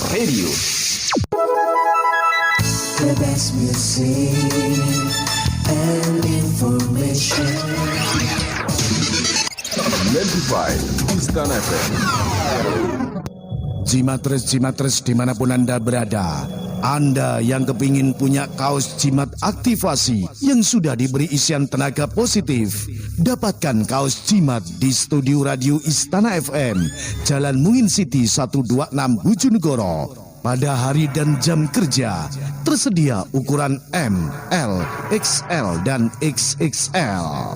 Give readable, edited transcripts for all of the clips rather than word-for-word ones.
Radio. The best music and information. Identified Istana FM. Jimatres dimanapun Anda berada, Anda yang kepingin punya kaos jimat aktivasi yang sudah diberi isian tenaga positif, dapatkan kaos jimat di studio radio Istana FM, Jalan Mungin City 126 Bojonegoro. Pada hari dan jam kerja tersedia ukuran M, L, XL, dan XXL.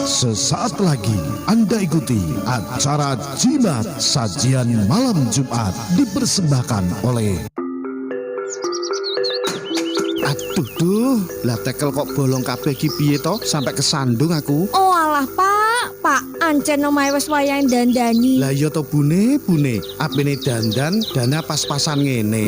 Sesaat lagi Anda ikuti acara Jimat Sajian Malam Jumat dipersembahkan oleh Aduh tuh, lah tekel kok bolong kabeh ki piye to sampai kesandung aku. Oh alah Pak ancen omahe wis wayang dandani. Lah ya to bune, apene dandan dana pas-pasan ngene.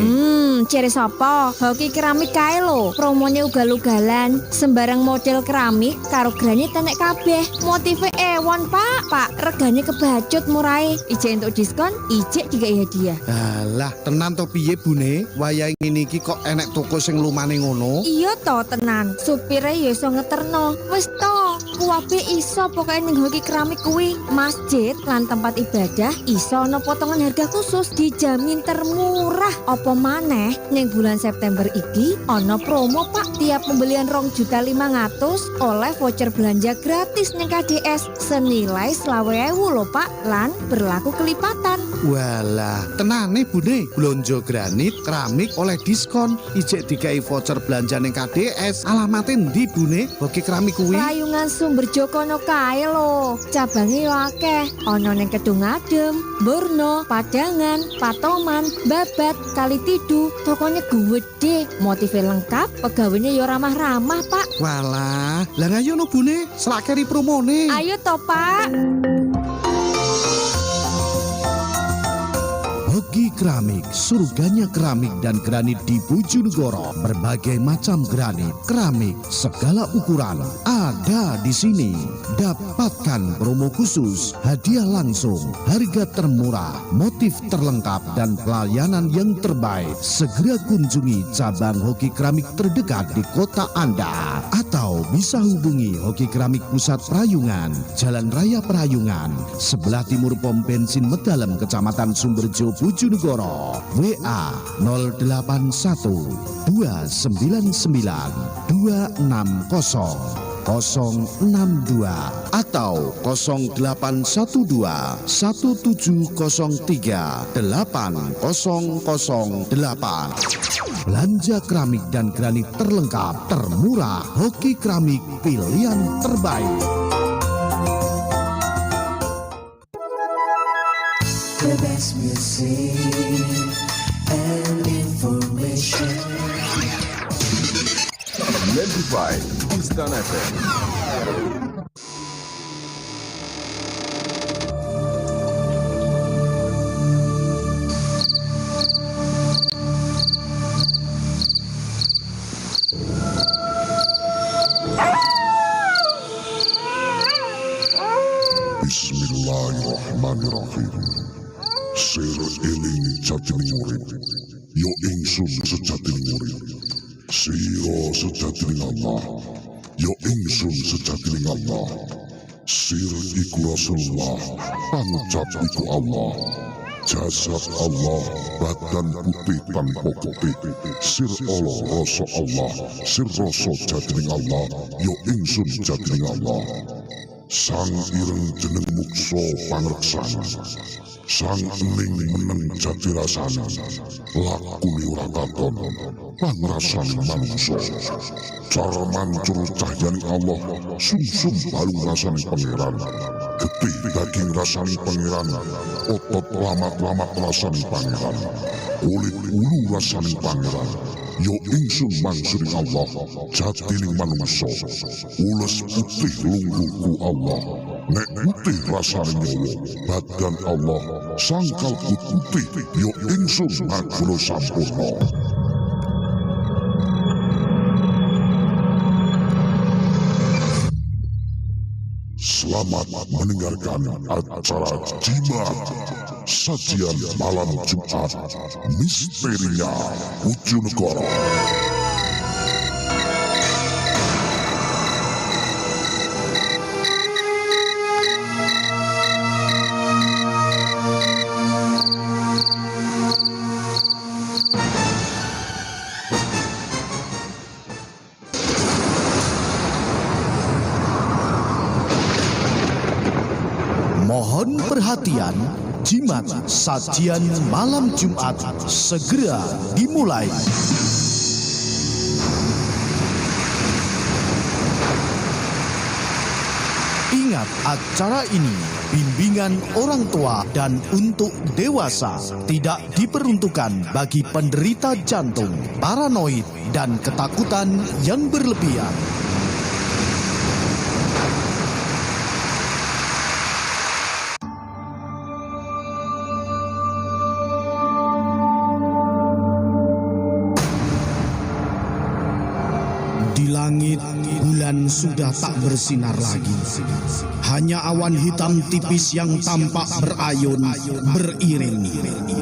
Ciri sapa? Hoki keramik kae lho. Promonya ugal-ugalan, sembarang model keramik karo granit tenek kabeh. Motive ewon, Pak. Regane kebacut murahe. Ijek entuk diskon, ijek dikai hadiah. Alah, tenan to piye bune? Wayang ngene iki kok enek toko sing lumane ngono? Iya to tenan. Supire ya iso ngeterno. Wis to, kuwabe iso pokoke ning hoki keramik kuwi. Masjid lan tempat ibadah iso ana potongan harga khusus, dijamin termurah. Apa maneh ning bulan September iki ana promo Pak, tiap pembelian 2.500.000 oleh voucher belanja gratis ning KDS senilai 20.000 lho Pak, lan berlaku kelipatan. Walah, tenane bune, blonjo granit, keramik oleh diskon, ijek dikai voucher belanja ning KDS. Alamate ndi bune? Hoki keramik kuwi. Rayungan Sumber Jokono kae lho. Cabange yo akeh. Ana ning Kedung Adem, Borno, Padangan, Patoman, Babat, Kalitidu. Tokonya gede, motif lengkap, pegawainya yo ramah-ramah, Pak. Walah, lah ayo no bune, selakeri promone. Ayo toh, Pak. Hoki Keramik, surganya keramik dan granit di Bojonegoro. Berbagai macam granit, keramik, segala ukuran ada di sini. Dapatkan promo khusus, hadiah langsung, harga termurah, motif terlengkap, dan pelayanan yang terbaik. Segera kunjungi cabang Hoki Keramik terdekat di kota Anda. Atau bisa hubungi Hoki Keramik Pusat Prayungan, Jalan Raya Prayungan, sebelah timur pom bensin Medalem, Kecamatan Sumberjo, Bojonegoro. WA 081 299 260 062 atau 0812 1703 8008. Belanja keramik dan granit terlengkap, termurah, Hoki Keramik pilihan terbaik. The best music and information. Identified Istana FM. Bismillahirrahmanirrahim. Sir eling jatining urip, yo ingsun sejatining urip. Siro sejatining Allah, yo ingsun sejatining Allah. Sir iku Rasulullah, pancap iku Allah. Jasad Allah, badan putih tanpa putih. Sir Allah rasa Allah, sir rasa jatining Allah, yo ingsun jatining Allah. Sang ireng jeneng muksa pangreksana, sang ening meneng jati rasana, lakune ora katon, pangrasan manungsa. Cara mancur cahyaning Allah, sumsum balung rasane pangeran, getih daging rasane pangeran, otot lamat-lamat rasane pangeran, kulit ulu rasane pangeran. Yo ingsun mangsuring Allah, jatining manungsa, ules putih lungguhku Allah. Nek putih rasane nyawa, badan Allah, sangkal putih, yo ingsun ngaguna sampurna. Selamat mendengarkan acara Jimat, sajian malam Jumat, misterinya Bojonegoro. Mohon perhatian, jimat sajian malam Jumat segera dimulai. Ingat, acara ini bimbingan orang tua dan untuk dewasa, tidak diperuntukkan bagi penderita jantung, paranoid, dan ketakutan yang berlebihan. Di langit, bulan sudah tak bersinar lagi. Hanya awan hitam tipis yang tampak berayun, beriring.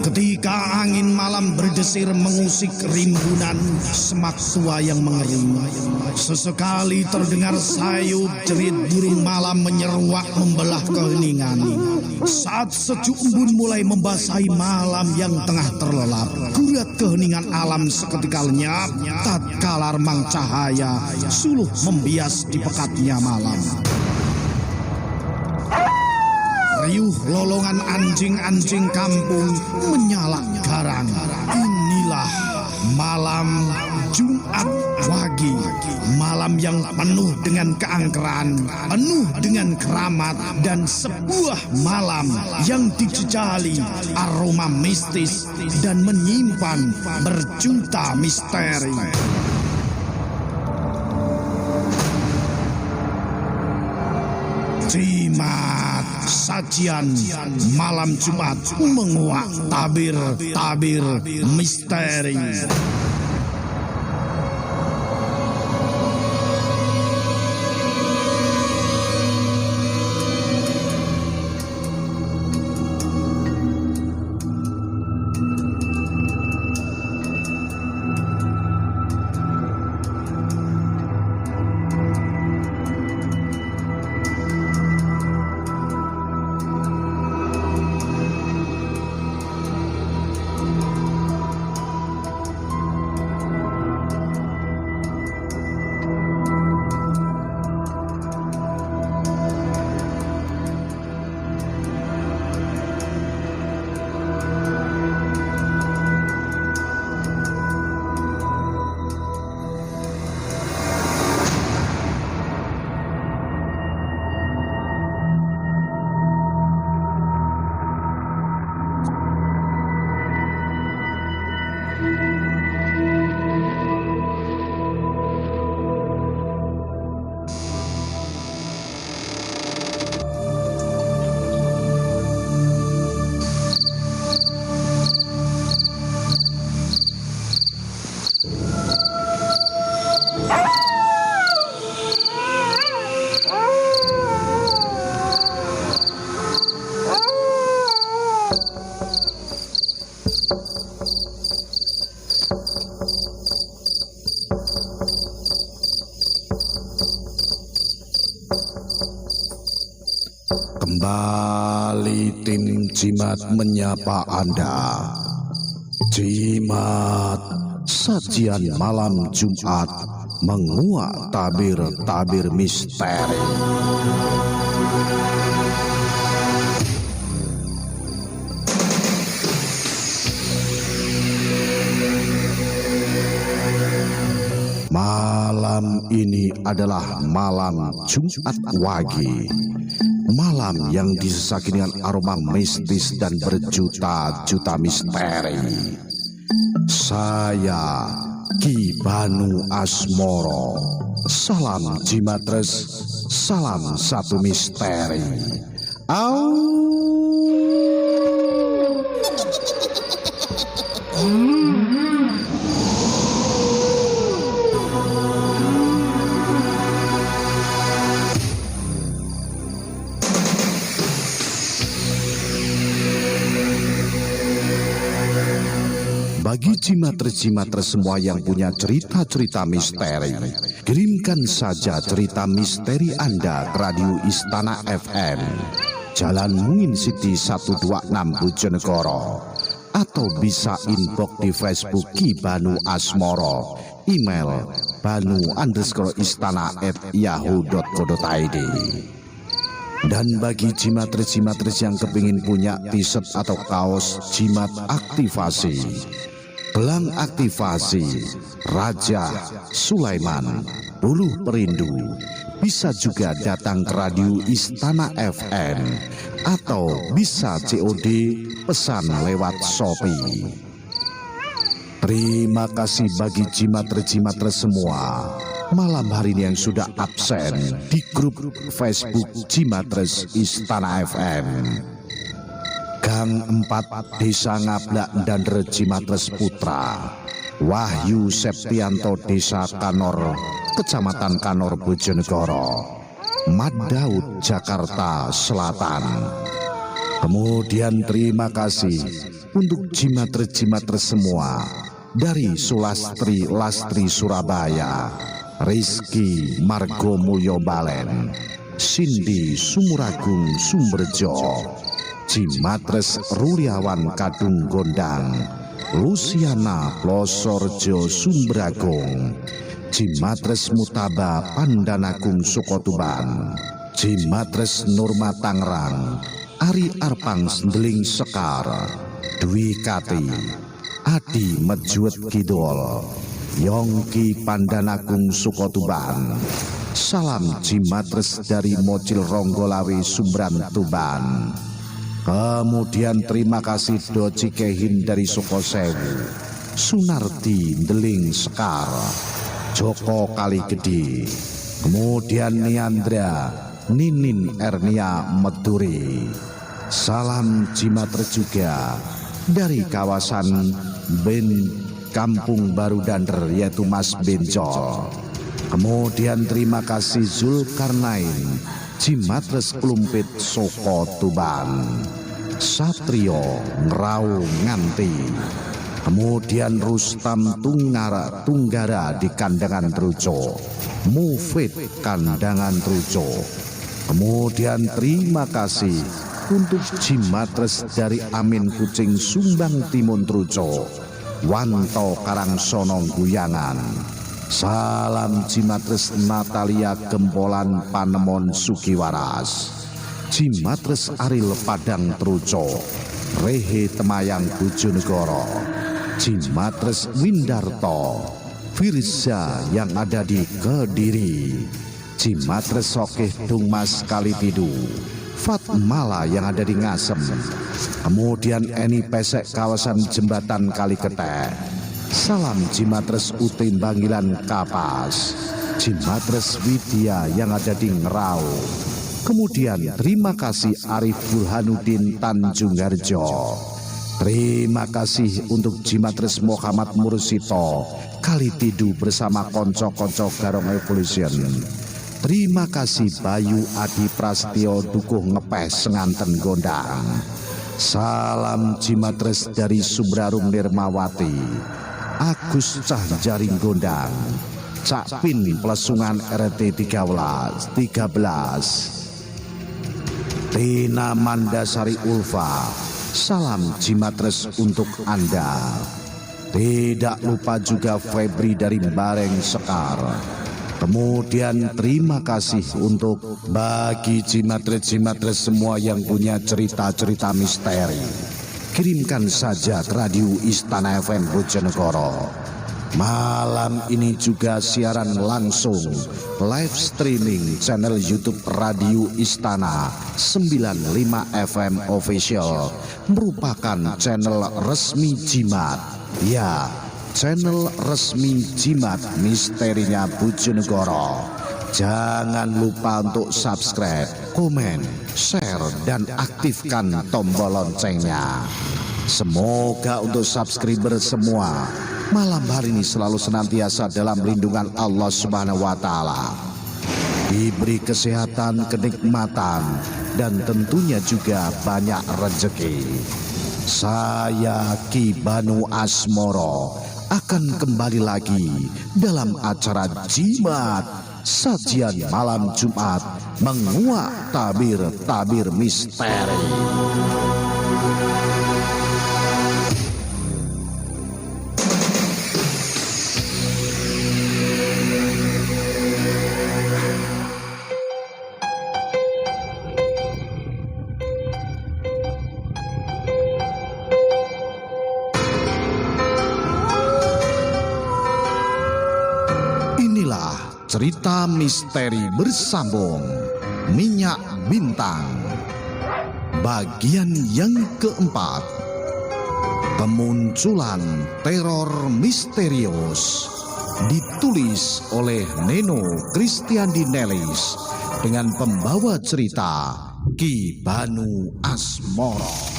Ketika angin malam berdesir mengusik rimbunan semak tua yang mengering, sesekali terdengar sayup jerit burung malam menyeruak membelah keheningan. Saat sejuk embun mulai membasahi malam yang tengah terlelap, gurat keheningan alam seketika lenyap, tatkala remang cahaya suluh membias di pekatnya malam. Riuh lolongan anjing-anjing kampung menyalak garang. Inilah malam Jumat Wage, malam yang penuh dengan keangkeran, penuh dengan keramat, dan sebuah malam yang dijejali aroma mistis dan menyimpan berjuta misteri. Jimat, sajian malam Jumat menguak tabir-tabir misteri. Kembali tim Jimat menyapa Anda. Jimat, sajian malam Jumat menguak tabir-tabir misteri. Malam ini adalah malam Jumat Wage. Malam yang disesaki dengan aroma mistis dan berjuta-juta misteri. Saya Ki Banu Asmoro. Salam Jimatres, salam satu misteri. Au. Bagi jimatres-jimatres semua yang punya cerita-cerita misteri, kirimkan saja cerita misteri Anda ke Radio Istana FM, Jalan Mungin City 126 Bojonegoro, atau bisa inbox di Facebook Ki Banu Asmoro, email banu_istana@yahoo.co.id. Dan bagi jimatres-jimatres yang kepingin punya t-shirt atau kaos jimat aktivasi, gelang aktivasi Raja Sulaiman, buluh perindu, bisa juga datang ke Radio Istana FM atau bisa COD pesan lewat Shopee. Terima kasih bagi jimatres-jimatres semua malam hari ini yang sudah absen di grup Facebook Jimatres Istana FM. Gang 4 Desa Ngablak Dander Jimatres Putra, Wahyu Septianto Desa Kanor, Kecamatan Kanor Bojonegoro, Madaud Jakarta Selatan. Kemudian terima kasih untuk jimatres-jimatres semua dari Sulastri Lastri Surabaya, Rizky Margo Mulyo Balen, Cindy Sumuragung Sumberjo, Jimatres Ruliawan Kadung Gondang, Luciana Plosorjo Sumbragung, Jimatres Mutaba Pandanagung Sukotuban, Jimatres Nurma Tangerang, Ari Arpang Sendeling Sekar, Dwi Kati, Adi Mejuet Kidul, Yongki Pandanagung Sukotuban. Salam jimatres dari Mocil Ronggolawe Sumbran Tuban. Kemudian terima kasih Doci Kehin dari Sukosewu, Sunardi Ndeling Sekar, Joko Kaligede, kemudian Niandra Ninin Ernia Meduri. Salam jimatres juga dari kawasan Kampung Baru Dander, yaitu Mas Bencol. Kemudian terima kasih Zulkarnain, jimatres Klumpit Soko Tuban, Satrio Ngrau Nganti. Kemudian Rustam Tunggara di Kandangan Truco, Mufid Kandangan Truco. Kemudian terima kasih untuk jimatres dari Amin Kucing Sumbang Timun Truco, Wanto Karangsonong Guyangan. Salam jimatres Natalia Gempolan Panemon Sugiwaras, jimatres Aril Padang Truco, Rehe Temayang Bojonegoro, jimatres Windarto Firza yang ada di Kediri, jimatres Sokeh Dungmas Kalipidu, Fatmala yang ada di Ngasem, kemudian Eni Pesek kawasan Jembatan Kaliketek. Salam jimatres Utin Banggilan Kapas, jimatres Widya yang ada di Ngerau. Kemudian terima kasih Arif Burhanuddin Tanjung Harjo. Terima kasih untuk jimatres Muhammad Mursito Kalitidu bersama konco-konco Garong Evolution. Terima kasih Bayu Adi Prastio Dukuh Ngepeh Senganten Gondang. Salam jimatres dari Subrarum Nirmawati, Agus Cah Jaring Gondang, Cak Pin Plesungan RT 13, Tina Mandasari Ulfa. Salam jimatres untuk Anda. Tidak lupa juga Febri dari Bareng Sekar. Kemudian terima kasih untuk bagi jimatres-jimatres semua yang punya cerita-cerita misteri. Kirimkan saja ke Radio Istana FM Bojonegoro. Malam ini juga siaran langsung live streaming channel YouTube Radio Istana 95 FM Official, merupakan channel resmi jimat. Ya, channel resmi jimat misterinya Bojonegoro. Jangan lupa untuk subscribe, komen, share, dan aktifkan tombol loncengnya. Semoga untuk subscriber semua malam hari ini selalu senantiasa dalam lindungan Allah Subhanahu wa Ta'ala, diberi kesehatan, kenikmatan, dan tentunya juga banyak rezeki. Saya Ki Banu Asmoro akan kembali lagi dalam acara Jimat, sajian malam Jumat menguak tabir-tabir misteri. Inilah cerita misteri bersambung Minyak Bintang bagian yang keempat. Kemunculan teror misterius, ditulis oleh Neno Kristiandi Nelis dengan pembawa cerita Ki Banu Asmoro.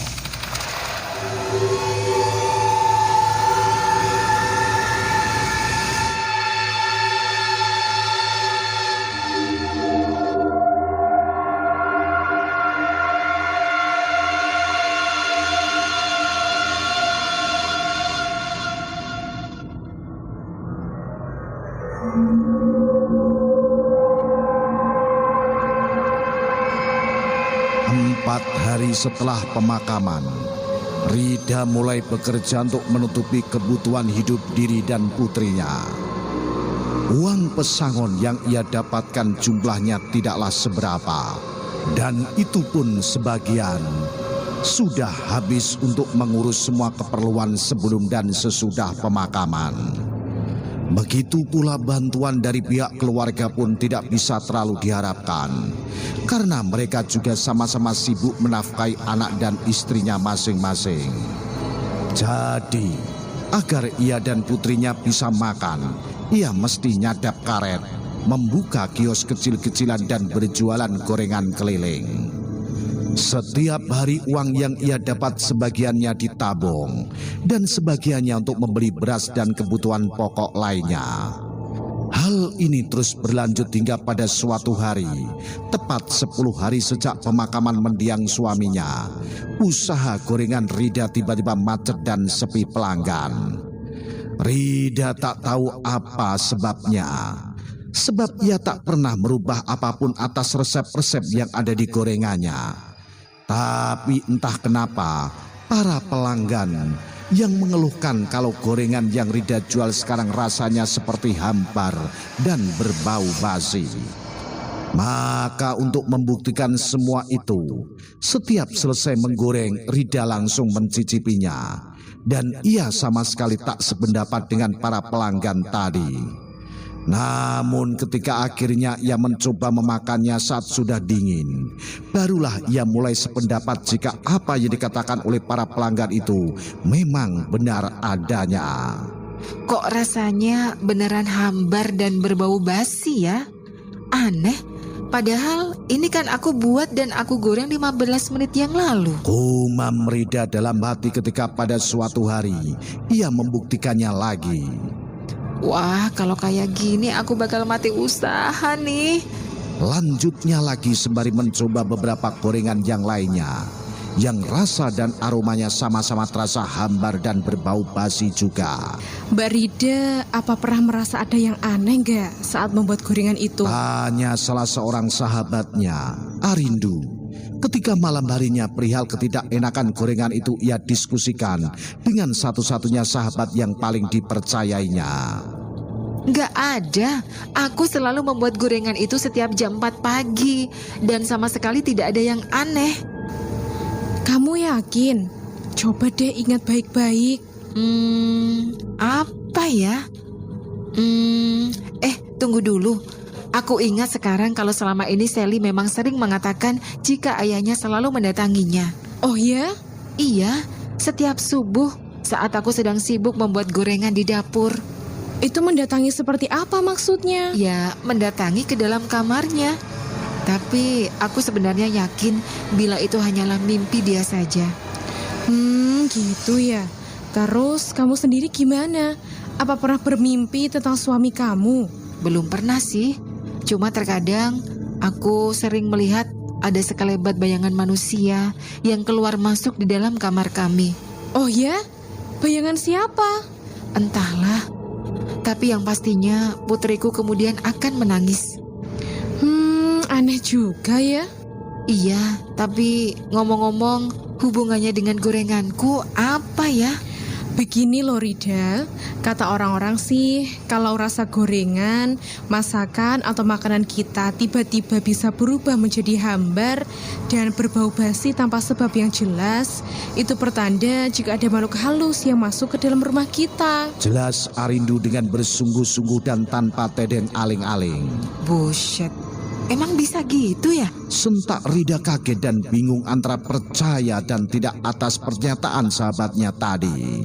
Empat hari setelah pemakaman, Rida mulai bekerja untuk menutupi kebutuhan hidup diri dan putrinya. Uang pesangon yang ia dapatkan jumlahnya tidaklah seberapa, dan itu pun sebagian sudah habis untuk mengurus semua keperluan sebelum dan sesudah pemakaman. Begitu pula bantuan dari pihak keluarga pun tidak bisa terlalu diharapkan, karena mereka juga sama-sama sibuk menafkahi anak dan istrinya masing-masing. Jadi, agar ia dan putrinya bisa makan, ia mesti nyadap karet, membuka kios kecil-kecilan dan berjualan gorengan keliling. Setiap hari uang yang ia dapat sebagiannya ditabung dan sebagiannya untuk membeli beras dan kebutuhan pokok lainnya. Hal ini terus berlanjut hingga pada suatu hari, tepat 10 hari sejak pemakaman mendiang suaminya, usaha gorengan Rida tiba-tiba macet dan sepi pelanggan. Rida tak tahu apa sebabnya. Sebab ia tak pernah merubah apapun atas resep-resep yang ada di gorengannya. Tapi entah kenapa para pelanggan yang mengeluhkan kalau gorengan yang Rida jual sekarang rasanya seperti hambar dan berbau basi. Maka untuk membuktikan semua itu, setiap selesai menggoreng Rida langsung mencicipinya. Dan ia sama sekali tak sependapat dengan para pelanggan tadi. Namun ketika akhirnya ia mencoba memakannya saat sudah dingin, barulah ia mulai sependapat jika apa yang dikatakan oleh para pelanggan itu memang benar adanya. Kok rasanya beneran hambar dan berbau basi ya? Aneh, padahal ini kan aku buat dan aku goreng 15 menit yang lalu. Gumam Rida dalam hati ketika pada suatu hari ia membuktikannya lagi. Wah, kalau kayak gini aku bakal mati usaha nih. Lanjutnya lagi sembari mencoba beberapa gorengan yang lainnya, yang rasa dan aromanya sama-sama terasa hambar dan berbau basi juga. Mbak Rida, apa pernah merasa ada yang aneh nggak saat membuat gorengan itu? Tanya salah seorang sahabatnya, Arindu. Ketika malam harinya perihal ketidakenakan gorengan itu ia diskusikan dengan satu-satunya sahabat yang paling dipercayainya. Nggak ada, aku selalu membuat gorengan itu setiap jam 4 pagi dan sama sekali tidak ada yang aneh. Kamu yakin? Coba deh ingat baik-baik. Apa ya? Tunggu dulu. Aku ingat sekarang kalau selama ini Sally memang sering mengatakan jika ayahnya selalu mendatanginya. Oh ya? Iya, setiap subuh saat aku sedang sibuk membuat gorengan di dapur. Itu mendatangi seperti apa maksudnya? Ya, mendatangi ke dalam kamarnya. Tapi aku sebenarnya yakin bila itu hanyalah mimpi dia saja. Gitu ya. Terus kamu sendiri gimana? Apa pernah bermimpi tentang suami kamu? Belum pernah sih. Cuma terkadang aku sering melihat ada sekelebat bayangan manusia yang keluar masuk di dalam kamar kami. Oh ya? Bayangan siapa? Entahlah, tapi yang pastinya putriku kemudian akan menangis. Aneh juga ya. Iya, tapi ngomong-ngomong, hubungannya dengan gorenganku apa ya? Begini loh Rida, kata orang-orang sih kalau rasa gorengan, masakan atau makanan kita tiba-tiba bisa berubah menjadi hambar dan berbau basi tanpa sebab yang jelas, itu pertanda jika ada makhluk halus yang masuk ke dalam rumah kita. Jelas Arindu dengan bersungguh-sungguh dan tanpa tedeng aling-aling. Buset, emang bisa gitu ya? Sentak Rida kaget dan bingung antara percaya dan tidak atas pernyataan sahabatnya tadi.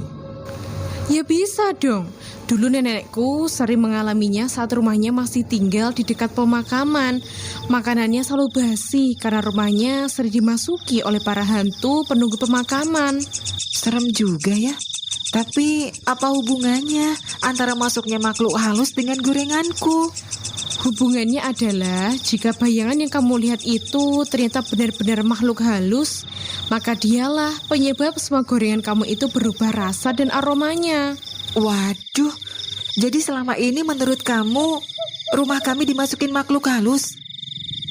Ya bisa dong. Dulu nenekku sering mengalaminya saat rumahnya masih tinggal di dekat pemakaman. Makanannya selalu basi karena rumahnya sering dimasuki oleh para hantu penunggu pemakaman. Serem juga ya. Tapi apa hubungannya antara masuknya makhluk halus dengan gorenganku? Hubungannya adalah jika bayangan yang kamu lihat itu ternyata benar-benar makhluk halus, maka dialah penyebab semua gorengan kamu itu berubah rasa dan aromanya. Waduh, jadi selama ini menurut kamu rumah kami dimasukin makhluk halus?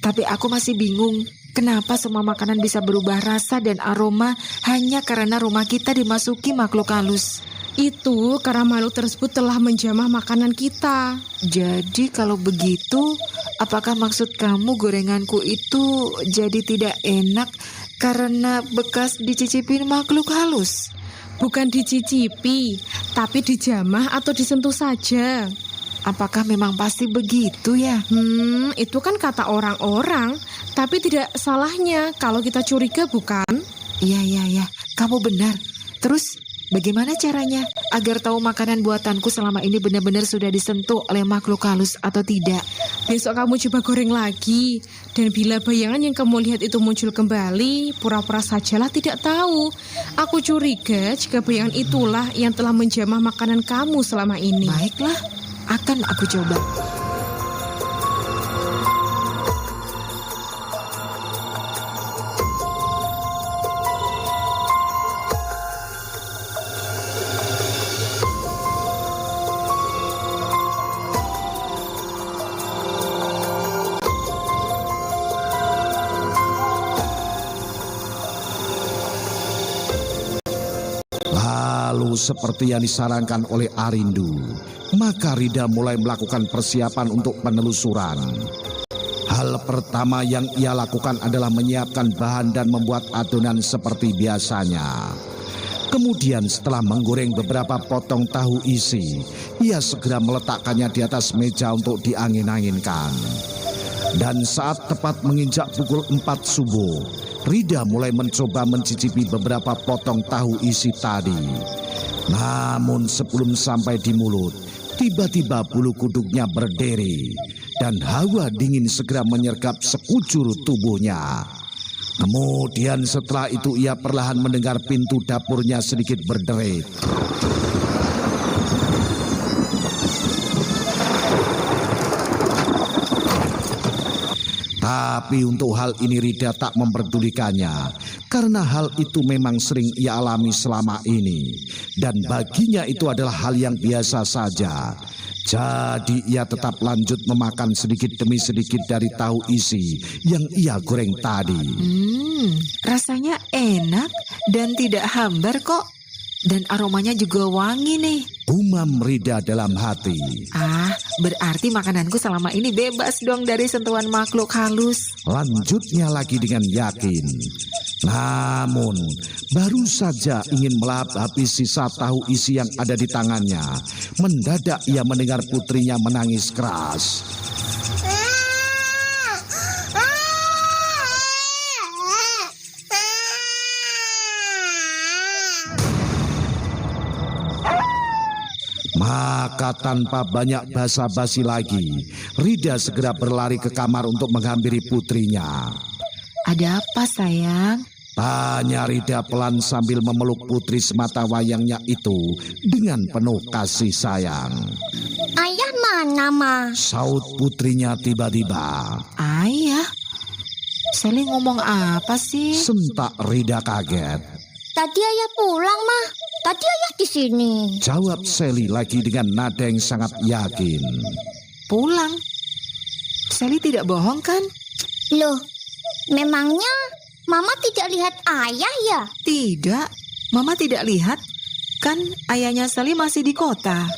Tapi aku masih bingung, kenapa semua makanan bisa berubah rasa dan aroma hanya karena rumah kita dimasuki makhluk halus? Itu karena makhluk tersebut telah menjamah makanan kita. Jadi kalau begitu, apakah maksud kamu gorenganku itu jadi tidak enak karena bekas dicicipin makhluk halus? Bukan dicicipi, tapi dijamah atau disentuh saja. Apakah memang pasti begitu ya? Itu kan kata orang-orang, tapi tidak salahnya kalau kita curiga, bukan? Iya, kamu benar. Terus bagaimana caranya agar tahu makanan buatanku selama ini benar-benar sudah disentuh oleh makhluk halus atau tidak? Besok kamu coba goreng lagi. Dan bila bayangan yang kamu lihat itu muncul kembali, pura-pura sajalah tidak tahu. Aku curiga jika bayangan itulah yang telah menjamah makanan kamu selama ini. Baiklah, akan aku coba. Lalu seperti yang disarankan oleh Arindu, maka Rida mulai melakukan persiapan untuk penelusuran. Hal pertama yang ia lakukan adalah menyiapkan bahan dan membuat adonan seperti biasanya. Kemudian setelah menggoreng beberapa potong tahu isi, ia segera meletakkannya di atas meja untuk diangin-anginkan. Dan saat tepat menginjak pukul 4 subuh, Rida mulai mencoba mencicipi beberapa potong tahu isi tadi. Namun sebelum sampai di mulut, tiba-tiba bulu kuduknya berderi dan hawa dingin segera menyergap sekujur tubuhnya. Kemudian setelah itu ia perlahan mendengar pintu dapurnya sedikit berderit. Tapi untuk hal ini Rida tak memperdulikannya, karena hal itu memang sering ia alami selama ini, dan baginya itu adalah hal yang biasa saja. Jadi ia tetap lanjut memakan sedikit demi sedikit dari tahu isi yang ia goreng tadi. Rasanya enak dan tidak hambar kok. Dan aromanya juga wangi nih. Gumam Rida dalam hati. Berarti makananku selama ini bebas dong dari sentuhan makhluk halus. Lanjutnya lagi dengan yakin. Namun, baru saja ingin melahap habis sisa tahu isi yang ada di tangannya, mendadak ia mendengar putrinya menangis keras. Maka tanpa banyak basa-basi lagi, Rida segera berlari ke kamar untuk menghampiri putrinya. Ada apa sayang? Tanya Rida pelan sambil memeluk putri semata wayangnya itu dengan penuh kasih sayang. Ayah mana, Ma? Saut putrinya tiba-tiba. Ayah? Sally ngomong apa sih? Sentak Rida kaget. Tadi ayah pulang, Mah. Tadi ayah di sini. Jawab Sally lagi dengan nada yang sangat yakin. Pulang? Sally tidak bohong kan? Loh, memangnya Mama tidak lihat ayah ya? Tidak, Mama tidak lihat. Kan ayahnya Sally masih di kota.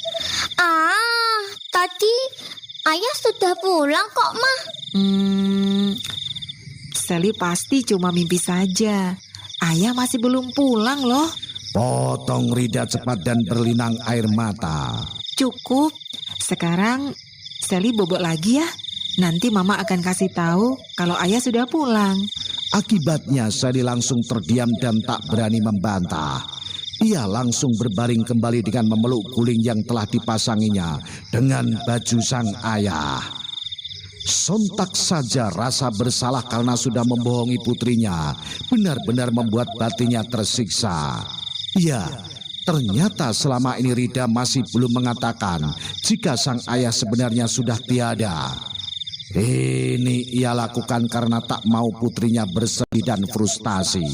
Tadi ayah sudah pulang kok, Mah. Sally pasti cuma mimpi saja. Ayah masih belum pulang loh. Potong Rida cepat dan berlinang air mata. Cukup. Sekarang Sally bobok lagi ya. Nanti Mama akan kasih tahu kalau ayah sudah pulang. Akibatnya Sally langsung terdiam dan tak berani membantah. Ia langsung berbaring kembali dengan memeluk guling yang telah dipasanginya dengan baju sang ayah. Sontak saja rasa bersalah karena sudah membohongi putrinya benar-benar membuat batinnya tersiksa. Ya, ternyata selama ini Rida masih belum mengatakan jika sang ayah sebenarnya sudah tiada. Ini ia lakukan karena tak mau putrinya bersedih dan frustasi.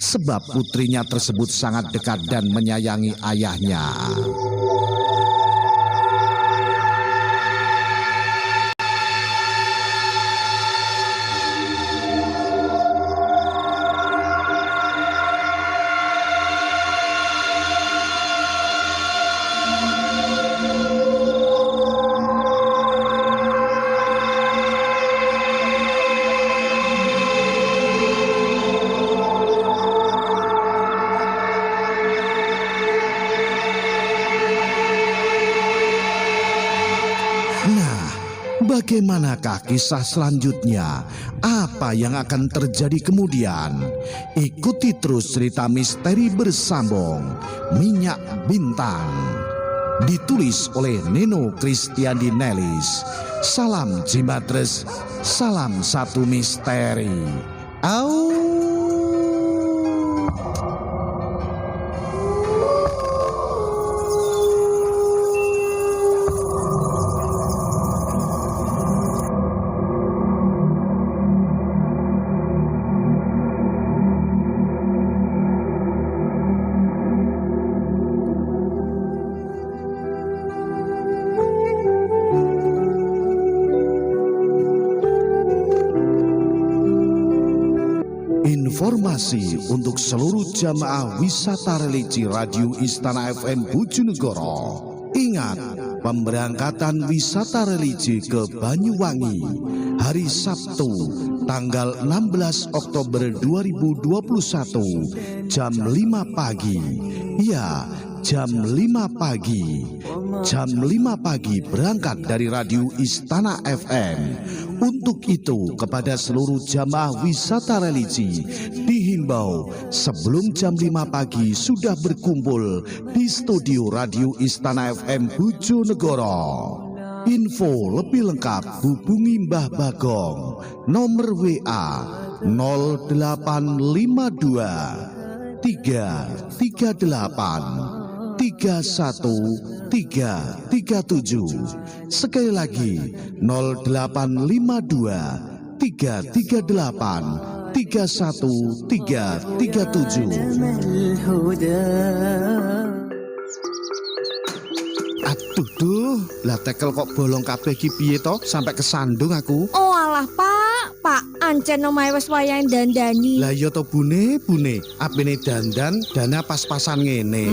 Sebab putrinya tersebut sangat dekat dan menyayangi ayahnya. Bagaimanakah kisah selanjutnya? Apa yang akan terjadi kemudian? Ikuti terus cerita misteri bersambung Minyak Bintang. Ditulis oleh Neno Kristiandi Nelis. Salam Jimatres, salam satu misteri. Au. Informasi untuk seluruh jamaah wisata religi Radio Istana FM Bojonegoro. Ingat, pemberangkatan wisata religi ke Banyuwangi hari Sabtu tanggal 16 Oktober 2021 jam 5 pagi. Ya, jam 5 pagi. Jam 5 pagi berangkat dari Radio Istana FM. Untuk itu kepada seluruh jamaah wisata religi dihimbau sebelum jam 5 pagi sudah berkumpul di studio Radio Istana FM Bojonegoro. Info lebih lengkap hubungi Mbah Bagong nomor WA 0852 338 31337. Sekali lagi 0852 338 31337. Aduh duh, lah tekel kok bolong kabeh iki piye to sampai kesandung aku. Oh alah Pak ancen omahe wis wayahe dandani. Lah iya to bune, apene dandan dana pas-pasan ngene.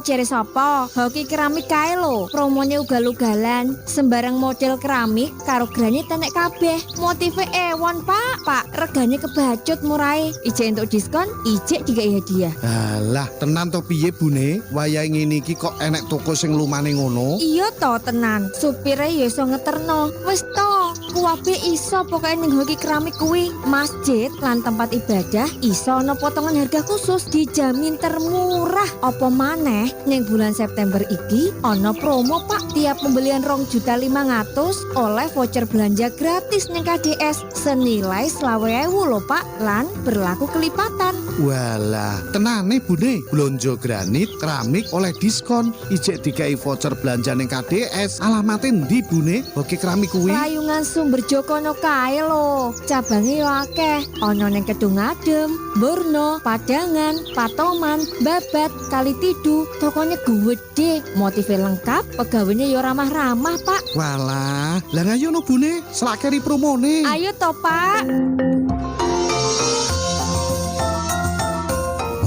Ciri sapa? Hoki keramik kae lho. Promone ugal-ugalan, sembarang model keramik karo granit tenek kabeh. Motive ewon, Pak, regane kebacut murahe. Ijek entuk diskon, ijek dikai hadiah. Alah, tenan to piye bune? Wayahe ngene iki kok enek toko sing lumane ngono? Iya to tenan. Supire ya iso ngeterno. Wis to, kuwabe iso pokoke ning hoki keramik kuwi. Masjid lan tempat ibadah iso ana potongan harga khusus dijamin termurah. Apa maneh ning bulan September iki ana promo Pak. Tiap pembelian 2.500.000 oleh voucher belanja gratis ning KDS senilai 20.000 lho Pak, lan berlaku kelipatan. Walah, tenane bune, blonjo granit keramik oleh diskon, ijek dikai voucher belanja ning KDS. Alamate ndi bune? Hoki keramik kuwi? Rayungan Sumber Jokono kae lho. Cabange yo akeh. Ana ning Kedungadem, Borno, Padangan, Patoman, Babat, Kalitidu. Tokonya gede, motifnya lengkap, pegawainya yo ramah-ramah, Pak. Walah, lah ayo no bune, selakeri promone. Ayo toh, Pak.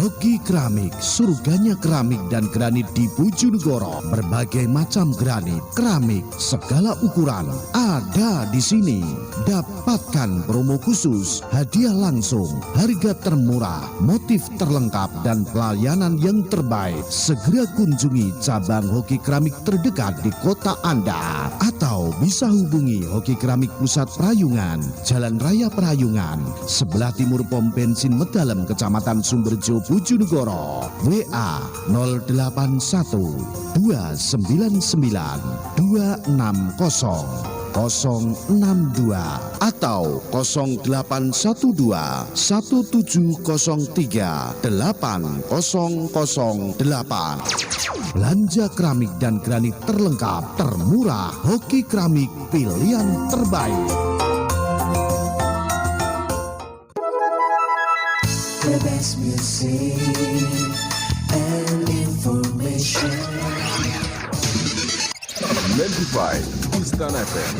Hoki Keramik, surganya keramik dan granit di Bojonegoro. Berbagai macam granit, keramik, segala ukuran ada di sini. Dapatkan promo khusus, hadiah langsung, harga termurah, motif terlengkap dan pelayanan yang terbaik. Segera kunjungi cabang Hoki Keramik terdekat di kota Anda atau bisa hubungi Hoki Keramik Pusat Prayungan, Jalan Raya Prayungan, sebelah timur pom bensin Medalem, Kecamatan Sumberjo, Bojonegoro. WA 081 299 260 062 atau 0812 1703 8008. Belanja keramik dan granit terlengkap, termurah, Hoki Keramik pilihan terbaik. The best music and information. 95 Istana FM.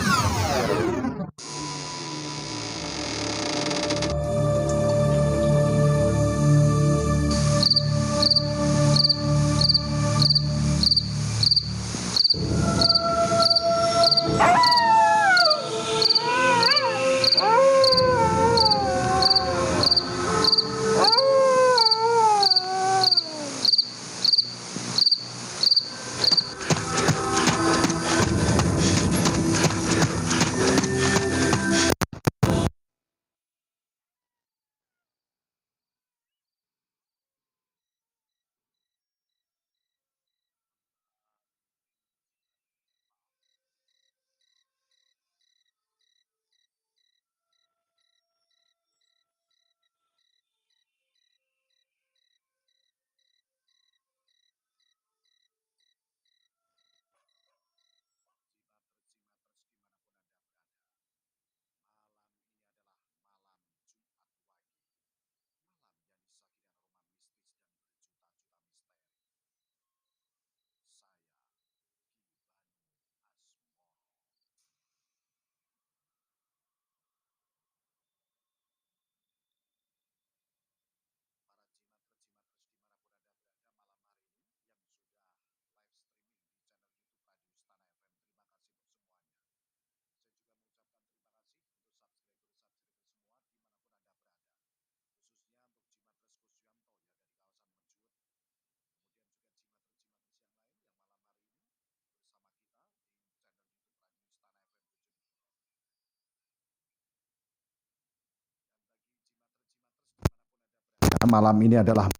Malam ini adalah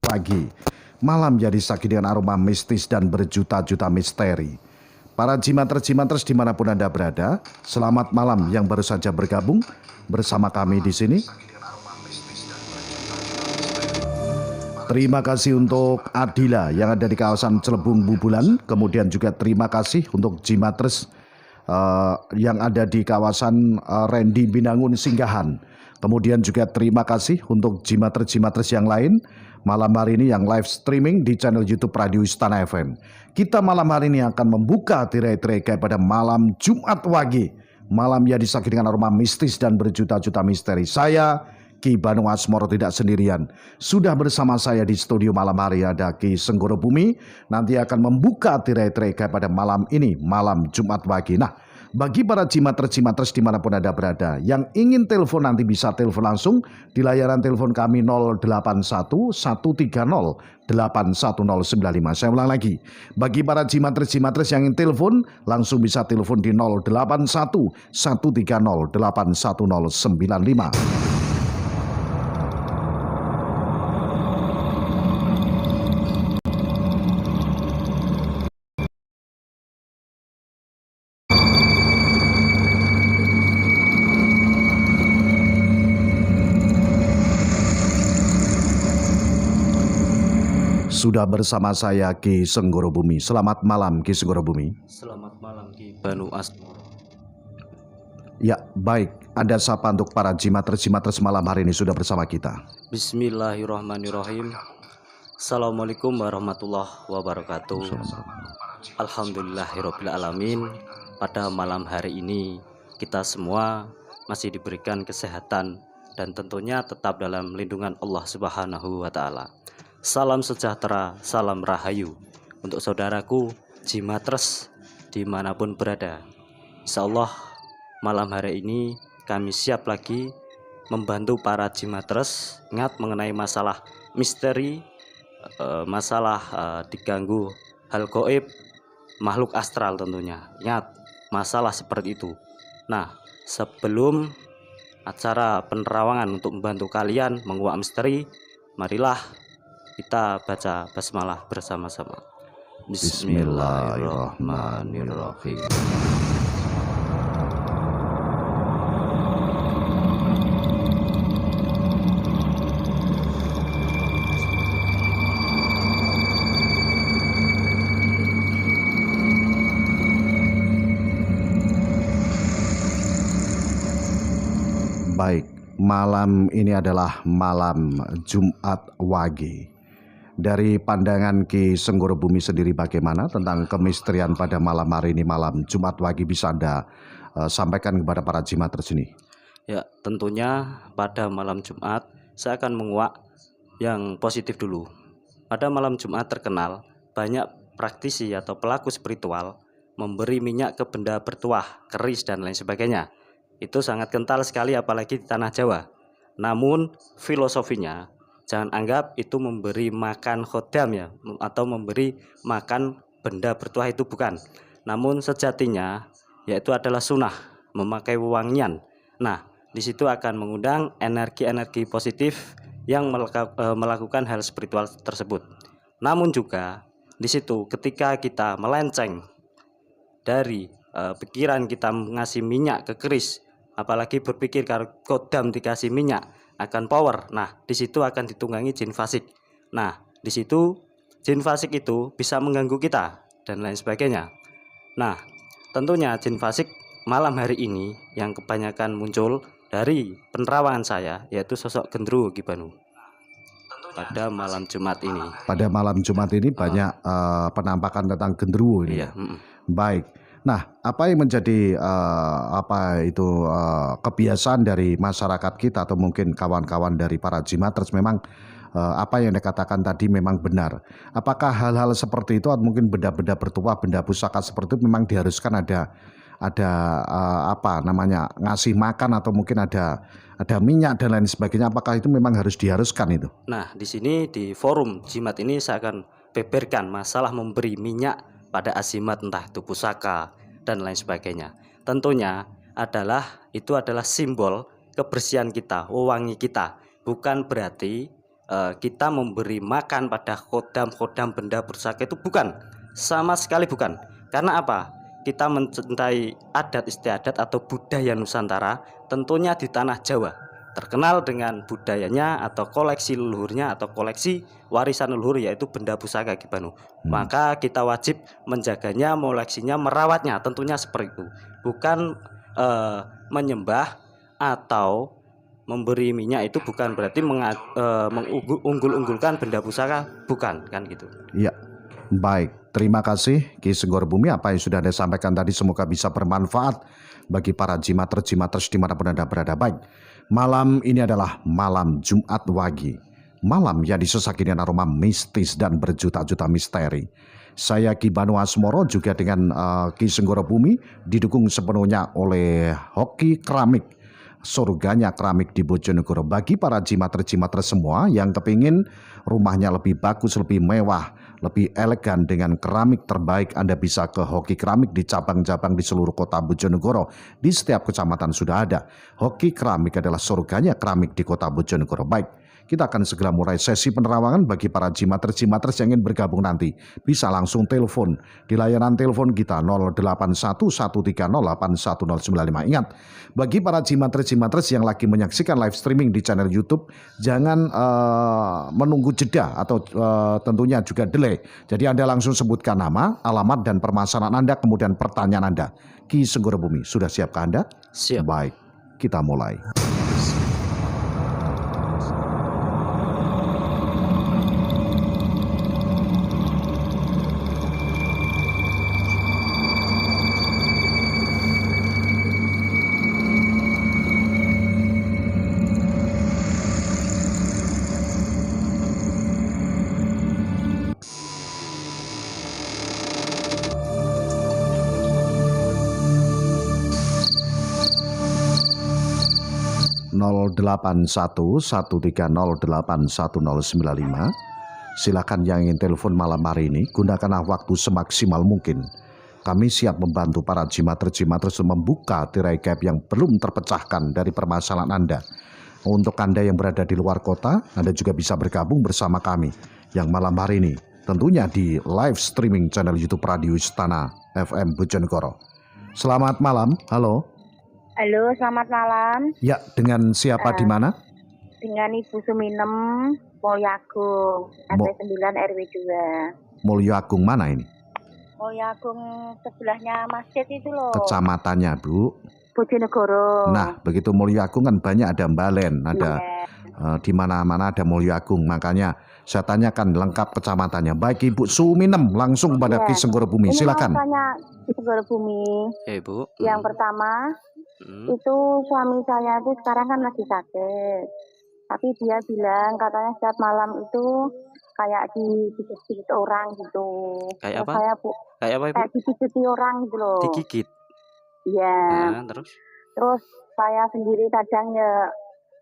pagi. Malam jadi sakit dengan aroma mistis dan berjuta-juta misteri. Para jimatres-jimatres dimanapun Anda berada, selamat malam yang baru saja bergabung bersama kami di sini. Terima kasih untuk Adila yang ada di kawasan Celebung Bubulan. Kemudian juga terima kasih untuk jimatres yang ada di kawasan Rendi Binangun Singgahan. Kemudian juga terima kasih untuk jimatres-jimatres yang lain malam hari ini yang live streaming di channel YouTube Radio Istana FM. Kita malam hari ini akan membuka tirai-tirai gaib pada malam Jumat Wage. Malam yang disakiti dengan aroma mistis dan berjuta-juta misteri. Saya Ki Banu Asmoro tidak sendirian. Sudah bersama saya di studio malam hari ada Ki Senggoro Bumi. Nanti akan membuka tirai-tirai gaib pada malam ini, malam Jumat Wage. Nah, bagi para jimatres-jimatres dimanapun Anda berada yang ingin telepon nanti bisa telepon langsung di layanan telepon kami 081 130 81095. Saya ulang lagi, bagi para jimatres-jimatres yang ingin telepon langsung bisa telepon di 081 130 81095. Sudah bersama saya Ki Senggoro Bumi. Selamat malam Ki Senggoro Bumi. Selamat malam Ki Banu Asmoro. Ya, baik. Ada siapa untuk para jimatres malam hari ini sudah bersama kita? Bismillahirrahmanirrahim. Assalamualaikum warahmatullahi wabarakatuh. Alhamdulillahirabbil alamin. Pada malam hari ini kita semua masih diberikan kesehatan dan tentunya tetap dalam lindungan Allah Subhanahu wa taala. Salam sejahtera, salam rahayu untuk saudaraku jimatres dimanapun berada. Insyaallah malam hari ini kami siap lagi membantu para jimatres ingat mengenai masalah misteri, masalah diganggu hal gaib, makhluk astral tentunya. Ingat masalah seperti itu. Nah, sebelum acara penerawangan untuk membantu kalian menguak misteri, marilah kita baca basmalah bersama-sama. Bismillahirrahmanirrahim. Baik, malam ini adalah malam Jumat Wage. Dari pandangan Ki Senggoro Bumi sendiri bagaimana tentang kemisterian pada malam hari ini, malam Jumat Wage, bisa Anda sampaikan kepada para jimatres ini? Ya, tentunya pada malam Jumat saya akan menguak yang positif dulu. Pada malam Jumat terkenal banyak praktisi atau pelaku spiritual memberi minyak ke benda bertuah, keris dan lain sebagainya. Itu sangat kental sekali apalagi di tanah Jawa. Namun filosofinya jangan anggap itu memberi makan khodam ya, atau memberi makan benda bertuah, itu bukan. Namun sejatinya yaitu adalah sunnah memakai wewangian. Nah, di situ akan mengundang energi-energi positif yang melakukan hal spiritual tersebut. Namun juga di situ ketika kita melenceng dari pikiran kita ngasih minyak ke keris, apalagi berpikir kalau kodam dikasih minyak akan power. Nah, di situ akan ditunggangi jin fasik. Nah, di situ jin fasik itu bisa mengganggu kita dan lain sebagainya. Nah, tentunya jin fasik malam hari ini yang kebanyakan muncul dari penerawangan saya yaitu sosok gendruwo Gibanu. Pada malam Jumat ini. Pada malam Jumat ini banyak penampakan tentang gendruwo ini. Iya. Baik. Nah, apa yang menjadi kebiasaan dari masyarakat kita atau mungkin kawan-kawan dari para jimatres, memang apa yang dikatakan tadi memang benar. Apakah hal-hal seperti itu atau mungkin benda-benda bertuah, benda pusaka seperti itu memang diharuskan ada ngasih makan atau mungkin ada minyak dan lain sebagainya? Apakah itu memang harus diharuskan itu? Nah, di sini di forum jimat ini saya akan beberkan masalah memberi minyak pada asimat, entah itu pusaka dan lain sebagainya. Tentunya itu adalah simbol kebersihan kita, wewangi kita. Bukan berarti kita memberi makan pada khodam benda pusaka, itu bukan. Sama sekali bukan. Karena apa? Kita mencintai adat istiadat atau budaya Nusantara, tentunya di tanah Jawa terkenal dengan budayanya atau koleksi leluhurnya atau koleksi warisan leluhur, yaitu benda pusaka Gibanu. Maka kita wajib menjaganya, mengoleksinya, merawatnya, tentunya seperti itu. Bukan menyembah atau memberi minyak, itu bukan berarti mengunggul-unggulkan benda pusaka, bukan kan gitu. Iya. Baik, terima kasih Ki Senggoro Bumi. Apa yang sudah Anda sampaikan tadi semoga bisa bermanfaat bagi para jimatres dimanapun Anda berada. Baik, malam ini adalah malam Jumat Wage, malam yang disesaki dengan aroma mistis dan berjuta-juta misteri. Saya Ki Banu Asmoro juga dengan Ki Senggoro Bumi didukung sepenuhnya oleh Hoki Keramik, surganya keramik di Bojonegoro. Bagi para jimatres semua yang kepingin rumahnya lebih bagus, lebih mewah, lebih elegan dengan keramik terbaik, Anda bisa ke Hoki Keramik di cabang-cabang di seluruh kota Bojonegoro. Di setiap kecamatan sudah ada. Hoki Keramik adalah surganya keramik di kota Bojonegoro. Baik, kita akan segera mulai sesi penerawangan. Bagi para jimatres yang ingin bergabung nanti bisa langsung telepon di layanan telepon kita 0811308195. Ingat, bagi para jimatres yang lagi menyaksikan live streaming di channel YouTube, jangan menunggu jeda atau tentunya juga delay boleh. Jadi Anda langsung sebutkan nama, alamat, dan permasalahan Anda, kemudian pertanyaan Anda. Ki Senggoro Bumi, sudah siapkah Anda? Siap. Baik, kita mulai. nol 0811308195. Silakan yang ingin telepon malam hari ini, gunakanlah waktu semaksimal mungkin. Kami siap membantu para jimater-jimater membuka tirai gaib yang belum terpecahkan dari permasalahan Anda. Untuk Anda yang berada di luar kota, Anda juga bisa bergabung bersama kami yang malam hari ini tentunya di live streaming channel YouTube Radio Istana FM Bojonegoro. Selamat malam, halo. Halo, selamat malam. Ya, dengan siapa di mana? Dengan Ibu Suminem Mulyagung, RT 9 RW 2. Mulyo Agung mana ini? Mulyagung sebelahnya masjid itu loh. Kecamatannya, Bu. Bojonegoro. Nah, begitu Mulyo Agung kan banyak ada Mbalen, ada di mana-mana ada Mulyo Agung. Makanya saya tanyakan lengkap kecamatannya. Baik Ibu Suminem, langsung pada Ki Senggoro Bumi. Silakan. Ini mau tanya Ki Senggoro Bumi. Ya, Ibu. Yang pertama, itu suami saya itu sekarang kan lagi sakit. Tapi dia bilang katanya setiap malam itu kayak digigit orang gitu. Kayak Terus apa? Saya, Kayak apa, Ibu? kayak digigit orang gitu loh. Digigit. Iya. Nah, terus? Terus saya sendiri kadang ya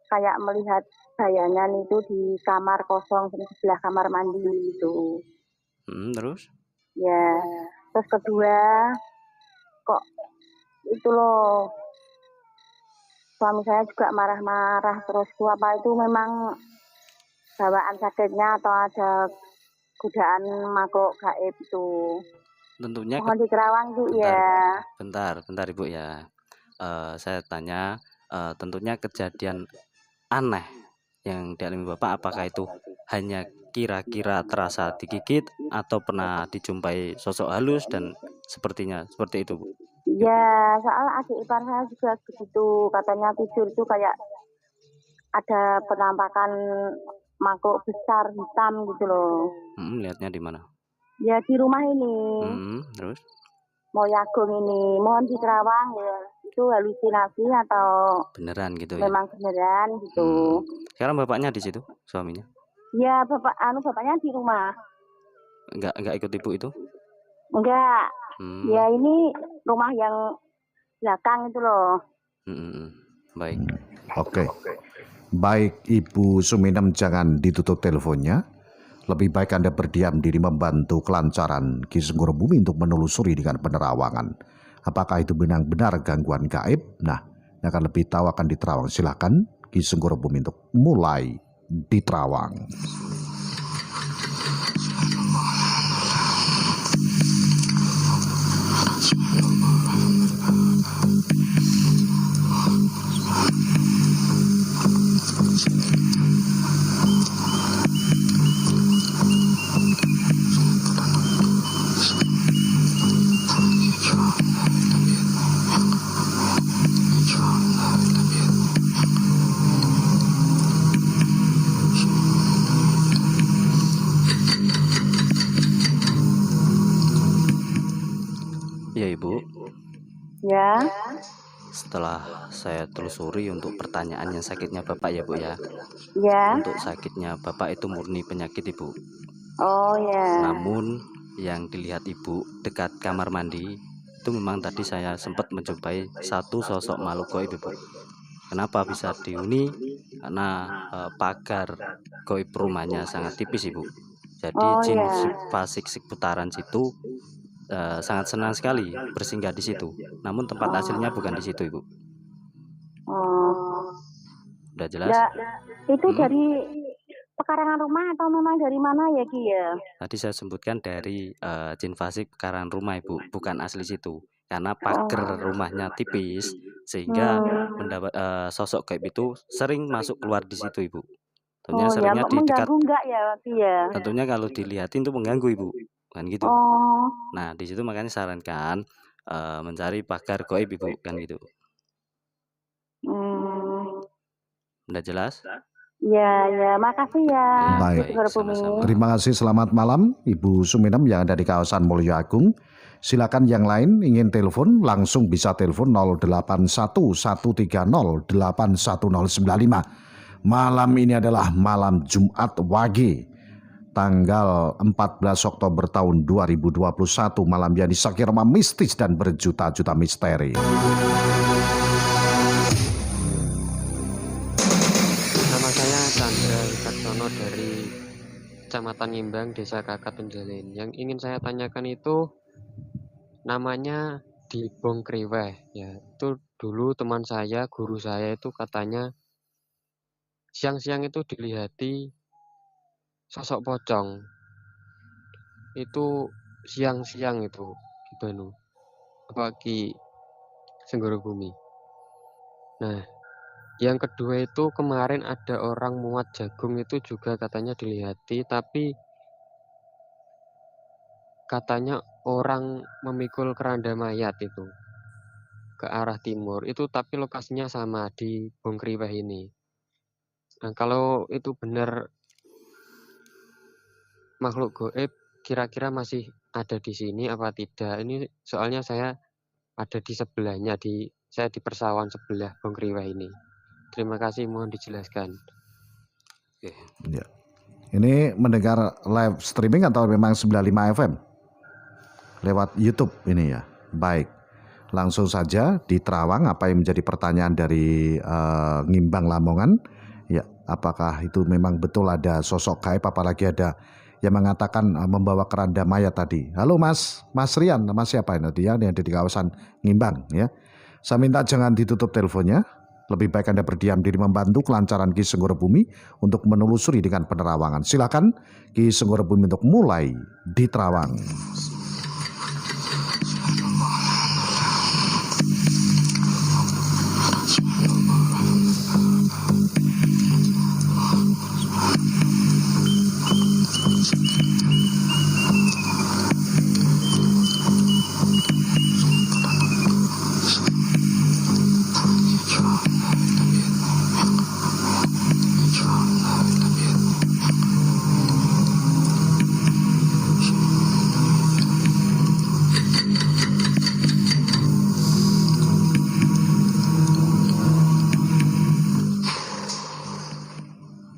kayak melihat bayangan itu di kamar kosong di sebelah kamar mandi gitu. Terus? Ya. Terus kedua, kok itu loh, suami saya juga marah-marah terus. Apa itu memang bawaan sakitnya atau ada godaan makhluk gaib itu? Tentunya Mohon di Kerawang itu ya. bentar Ibu ya. Saya tanya, tentunya kejadian aneh yang dialami Bapak apakah itu hanya kira-kira terasa digigit atau pernah dijumpai sosok halus dan sepertinya seperti itu, Bu? Ya, soal adik ipar saya juga begitu. Katanya tidur itu kayak ada penampakan makhluk besar hitam gitu loh. Lihatnya di mana? Ya di rumah ini. Terus? Mulyagung ini. Mohon di Kerawang ya. Itu halusinasi atau Beneran gitu ya? memang beneran gitu. Sekarang bapaknya di situ, suaminya? Ya bapaknya di rumah. Enggak ikut Ibu itu? Enggak. Ya ini rumah yang belakang itu loh. Baik. Oke. Baik Ibu Suminem, jangan ditutup teleponnya. Lebih baik Anda berdiam diri membantu kelancaran Ki Senggoro Bumi untuk menelusuri dengan penerawangan. Apakah itu benar-benar gangguan gaib? Nah, yang akan lebih tahu akan diterawang. Silakan Ki Senggoro Bumi untuk mulai diterawang. Ya Ibu, Ya. setelah saya telusuri untuk pertanyaan yang sakitnya Bapak ya Bu ya. Ya. Untuk sakitnya Bapak itu murni penyakit Ibu. Oh ya. Namun yang dilihat Ibu dekat kamar mandi itu memang tadi saya sempat menjumpai satu sosok makhluk gaib Ibu. Kenapa bisa dihuni? Karena pagar gaib rumahnya sangat tipis Ibu. Jadi jin fasik putaran situ sangat senang sekali bersinggah di situ. Namun tempat aslinya bukan di situ Ibu. Udah jelas? Ya, itu dari pekarangan rumah atau memang dari mana ya Ki ya? Tadi saya sebutkan dari jin fasik pekarangan rumah Ibu, bukan asli situ. Karena pagar rumahnya tipis sehingga mendapat sosok gaib itu sering masuk keluar di situ Ibu. Tentunya Oh ya, seringnya di dekat, mengganggu enggak ya, Pi ya? tentunya kalau dilihatin itu mengganggu Ibu, kan gitu. Oh, Nah, di situ makanya sarankan mencari pagar gaib Ibu, kan gitu. hmm, Udah jelas? ya, makasih ya, Ya, Baik. Bu baik, Sugar Bumi. sama-sama. Terima kasih, selamat malam Ibu Suminem yang ada di kawasan Mulyo Agung. Silakan yang lain ingin telepon langsung bisa telepon 0811308195. Malam ini adalah malam Jumat Wage tanggal 14 Oktober tahun 2021, malam yang disakirama mistis dan berjuta-juta misteri. Nama saya Chandra Wicaksono dari Kecamatan Ngimbang, Desa Kakatun Jalin. Yang ingin saya tanyakan itu namanya Dibong Kriweh. Ya, itu dulu teman saya, guru saya itu katanya siang-siang itu dilihati sosok pocong. Itu siang-siang itu di Banu. Apa Ki Senggoro Bumi. Nah, yang kedua itu kemarin ada orang muat jagung itu juga katanya dilihati, tapi katanya orang memikul keranda mayat itu ke arah timur itu, tapi lokasinya sama di Bongkriweh ini. Nah, kalau itu benar makhluk goib, kira-kira masih ada di sini apa tidak? Ini soalnya saya ada di sebelahnya, saya di persawahan sebelah Bongkriweh ini. Terima kasih, mohon dijelaskan. Oke. Ya. Ini mendengar live streaming atau memang 95 FM? Lewat YouTube ini ya. Baik. Langsung saja di Terawang, apa yang menjadi pertanyaan dari Ngimbang Lamongan? Ya, apakah itu memang betul ada sosok gaib, apalagi ada yang mengatakan membawa keranda mayat tadi. Halo Mas Rian, nama siapa ini? Dia yang ada di kawasan Ngimbang ya. Saya minta jangan ditutup teleponnya. Lebih baik Anda berdiam diri membantu kelancaran Ki Senggoro Bumi untuk menelusuri dengan penerawangan. Silakan Ki Senggoro Bumi untuk mulai di Terawang.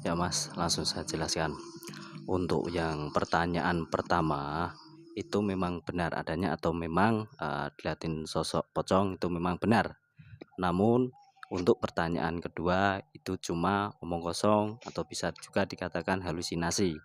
Ya Mas, langsung saya jelaskan. Untuk yang pertanyaan pertama itu memang benar adanya atau memang dilihatin sosok pocong, itu memang benar. Namun untuk pertanyaan kedua itu cuma omong kosong atau bisa juga dikatakan halusinasi.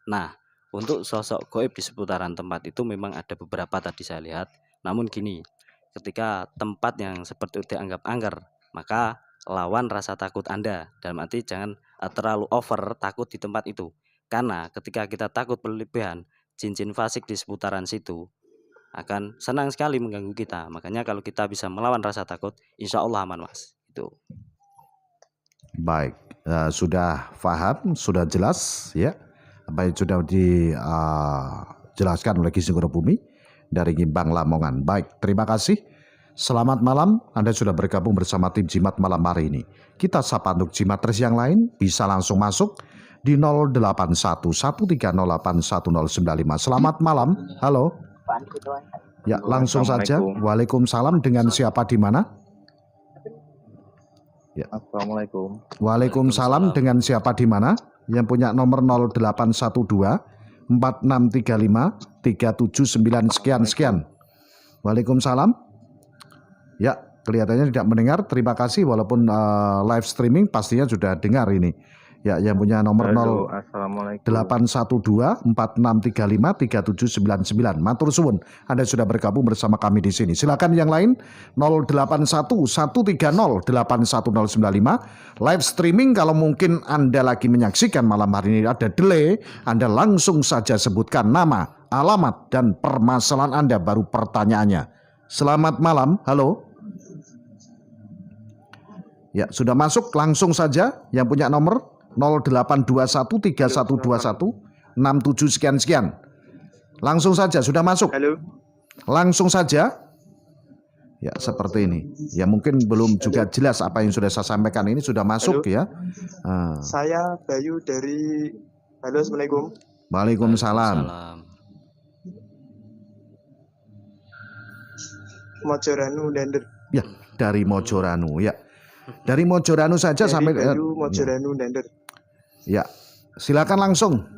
Nah, untuk sosok goib di seputaran tempat itu memang ada beberapa tadi saya lihat. Namun gini, ketika tempat yang seperti itu dianggap angker, maka lawan rasa takut Anda. Dalam arti jangan terlalu over takut di tempat itu. Karena ketika kita takut berlebihan, jin-jin fasik di seputaran situ akan senang sekali mengganggu kita. Makanya kalau kita bisa melawan rasa takut, insya Allah aman Mas. Itu. Baik, sudah paham, sudah jelas ya. Apa yang sudah dijelaskan oleh Ki Senggoro Bumi dari Ngimbang Lamongan. Baik, terima kasih. Selamat malam, Anda sudah bergabung bersama tim Jimat malam hari ini. Kita sapa untuk Jimaters yang lain, bisa langsung masuk di 0811308195. Selamat malam, halo. Ya, langsung saja. Waalaikumsalam, dengan siapa di mana? Ya. Assalamualaikum. Waalaikumsalam, dengan siapa di mana? Yang punya nomor 0812 4635 379 sekian. Waalaikumsalam. Ya, kelihatannya tidak mendengar. Terima kasih, walaupun live streaming pastinya sudah dengar ini. Ya, yang punya nomor 0812 4635 3799. Matur suwun, Anda sudah bergabung bersama kami di sini. Silakan yang lain 0811308195. Live streaming, kalau mungkin Anda lagi menyaksikan malam hari ini ada delay, Anda langsung saja sebutkan nama, alamat dan permasalahan Anda, baru pertanyaannya. Selamat malam, halo. Ya, sudah masuk, langsung saja yang punya nomor 0821312167 sekian. Langsung saja, sudah masuk. Halo. Langsung saja. Ya, seperti ini. Ya, mungkin belum juga jelas apa yang sudah saya sampaikan ini sudah masuk. Halo. Ya. Saya Bayu dari. Halo, Assalamualaikum. Waalaikumsalam. Mojoranu Dander. Ya, dari Mojoranu ya. Dari Mojoranu saja sampai Bayu Mojoranu Dander. Ya, silakan langsung.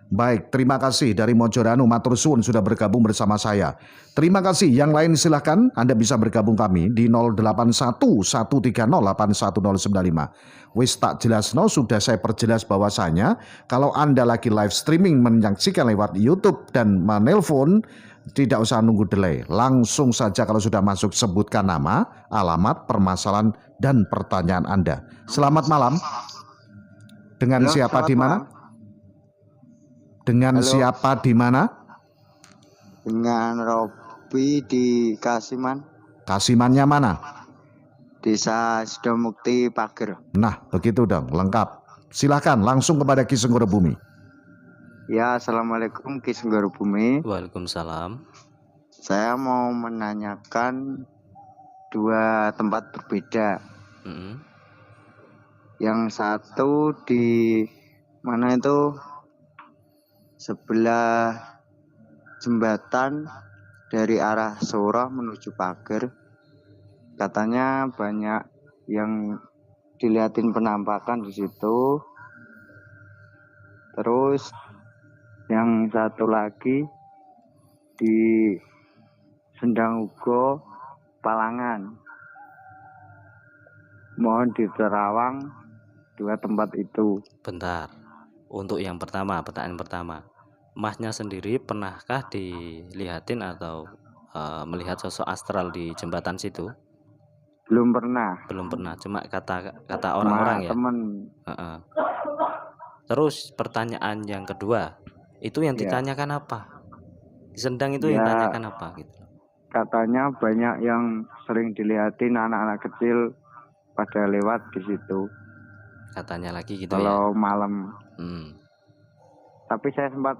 Baik, terima kasih dari Mojoranu, matur suwun sudah bergabung bersama saya. Terima kasih. Yang lain silahkan Anda bisa bergabung kami di 0811308195. Wis tak jelasno, sudah saya perjelas bahwasanya kalau Anda lagi live streaming menyaksikan lewat YouTube dan menelpon, tidak usah nunggu delay. Langsung saja kalau sudah masuk sebutkan nama, alamat, permasalahan dan pertanyaan Anda. Selamat malam. Dengan siapa di mana? Dengan siapa di mana? Dengan Robi di Kasiman. Kasimannya mana? Desa Sidomukti Pager. Nah, begitu dong, lengkap. Silakan langsung kepada Ki Senggoro Bumi. Ya, Assalamualaikum Ki Senggoro Bumi. Waalaikumsalam. Saya mau menanyakan dua tempat berbeda. Yang satu di mana itu? Sebelah jembatan dari arah Soro menuju Pager. Katanya banyak yang dilihatin penampakan di situ. Terus yang satu lagi di Sendang Ugo, Palangan. Mohon di Terawang dua tempat itu. Bentar. Untuk yang pertama, pertanyaan pertama, Masnya sendiri pernahkah dilihatin atau melihat sosok astral di jembatan situ? Belum pernah. Belum pernah, cuma kata orang-orang ya. Temen. Terus pertanyaan yang kedua, itu yang ditanyakan apa? Di Sendang itu yang ditanyakan apa gitu? Katanya banyak yang sering dilihatin anak-anak kecil pada lewat di situ. Katanya lagi gitu kalau ya. Malam. Tapi saya sempat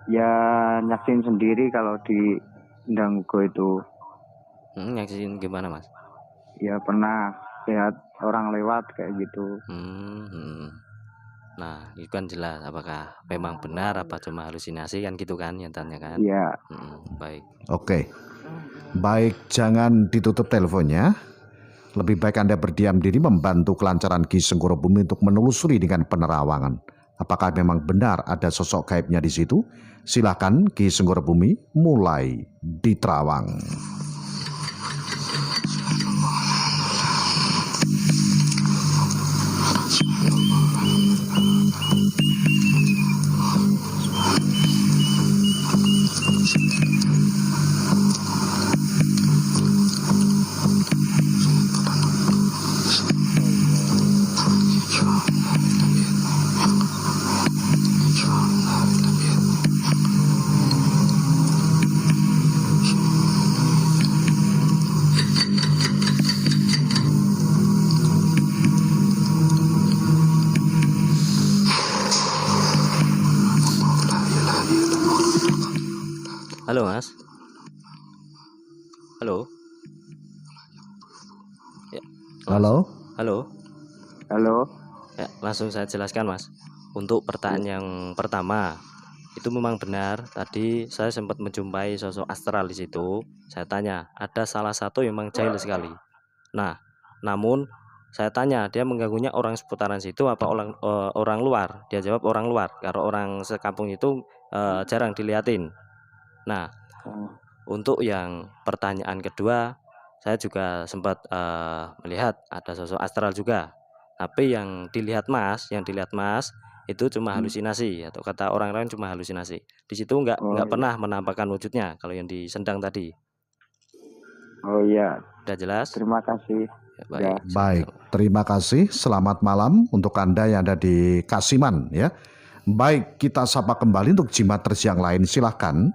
ya nyaksin sendiri kalau di Sendang Ugo itu. Nyaksin gimana, Mas? Ya pernah lihat orang lewat kayak gitu. Nah, itu kan jelas apakah memang benar apa cuma halusinasi kan gitu kan yang tanyakan. Iya. Baik. Oke. Baik, jangan ditutup teleponnya. Lebih baik Anda berdiam diri membantu kelancaran Ki Senggoro Bumi untuk menelusuri dengan penerawangan. Apakah memang benar ada sosok gaibnya di situ? Silakan Ki Senggoro Bumi mulai diterawang. Halo, Mas. Halo. Ya. Halo. Halo. Halo. Ya, langsung saya jelaskan, Mas. Untuk pertanyaan yang pertama, itu memang benar. Tadi saya sempat menjumpai sosok astral di situ. Saya tanya, ada salah satu yang memang jahil sekali. Nah, namun saya tanya, dia mengganggunya orang seputaran situ apa orang luar? Dia jawab orang luar. Karena orang sekampung itu jarang dilihatin. Nah, untuk yang pertanyaan kedua, saya juga sempat melihat ada sosok astral juga. Tapi yang dilihat Mas itu cuma halusinasi atau kata orang lain cuma halusinasi. Di situ nggak pernah menampakkan wujudnya kalau yang di Sendang tadi. Oh iya. Sudah jelas? Terima kasih. Ya, baik. Terima kasih. Selamat malam untuk Anda yang ada di Kasiman ya. Baik, kita sapa kembali untuk jimaters yang lain. Silahkan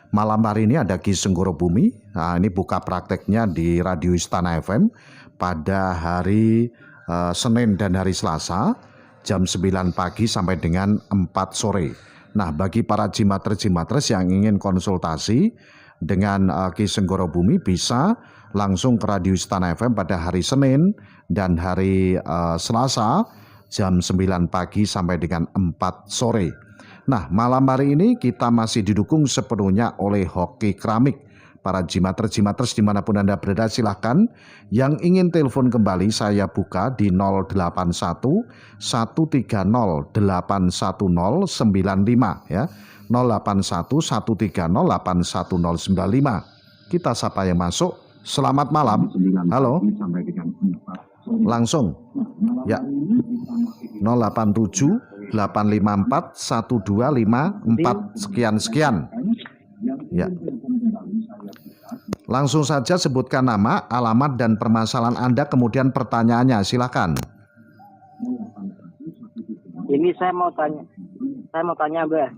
Malam hari ini ada Ki Senggoro Bumi. Nah, ini buka prakteknya di Radio Istana FM pada hari Senin dan hari Selasa jam 9 pagi sampai dengan 4 sore. Nah, bagi para jimatres-jimatres yang ingin konsultasi dengan Ki Senggoro Bumi bisa langsung ke Radio Istana FM pada hari Senin dan hari Selasa jam 9 pagi sampai dengan 4 sore. Nah, malam hari ini kita masih didukung sepenuhnya oleh Hoki Keramik. Para jimatres-jimatres dimanapun Anda berada silahkan. Yang ingin telepon kembali saya buka di 081 130 81095 ya. 081 130 81095. Kita sapa yang masuk. Selamat malam. Halo. Langsung. Ya. 087 854 1254 sekian. Ya. Langsung saja sebutkan nama, alamat dan permasalahan Anda, kemudian pertanyaannya, silakan. Ini saya mau tanya, Mbah.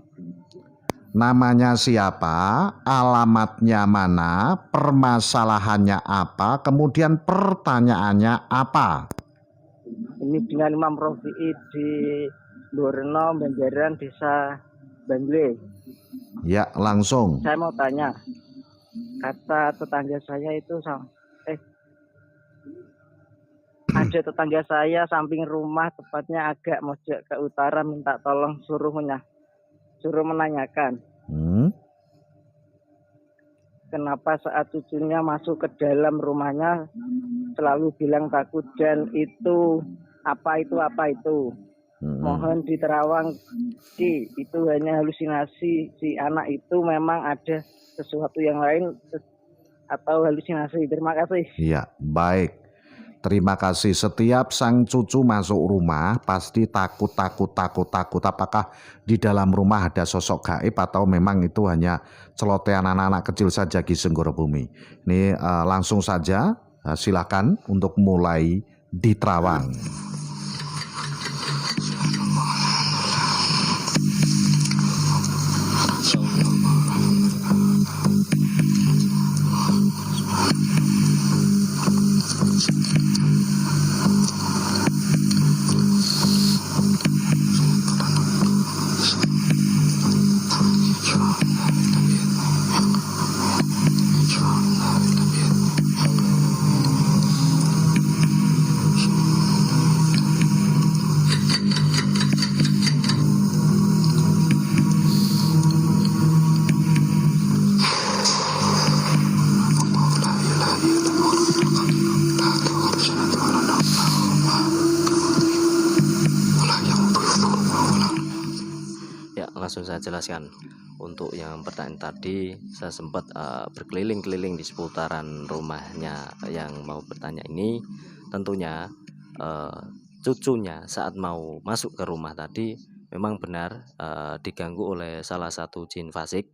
Namanya siapa, alamatnya mana, permasalahannya apa, kemudian pertanyaannya apa? Ini dengan Imam Rofi'i di Borno, Banjaran, Desa Bangle. Ya, langsung. Saya mau tanya, kata tetangga saya itu ada tetangga saya samping rumah, tepatnya agak mojok ke utara, minta tolong suruh menanyakan. Kenapa saat cucunya masuk ke dalam rumahnya selalu bilang takut dan itu apa itu. Mohon diterawang itu hanya halusinasi si anak itu, memang ada sesuatu yang lain atau halusinasi. Terima kasih. Iya, baik. Terima kasih. Setiap sang cucu masuk rumah pasti takut. Apakah di dalam rumah ada sosok gaib atau memang itu hanya celotehan anak-anak kecil saja, Ki Senggoro Bumi? Ini langsung saja silakan untuk mulai diterawang. Langsung saya jelaskan. Untuk yang pertanyaan tadi, saya sempat berkeliling-keliling di seputaran rumahnya yang mau bertanya ini. Tentunya cucunya saat mau masuk ke rumah tadi memang benar diganggu oleh salah satu jin fasik.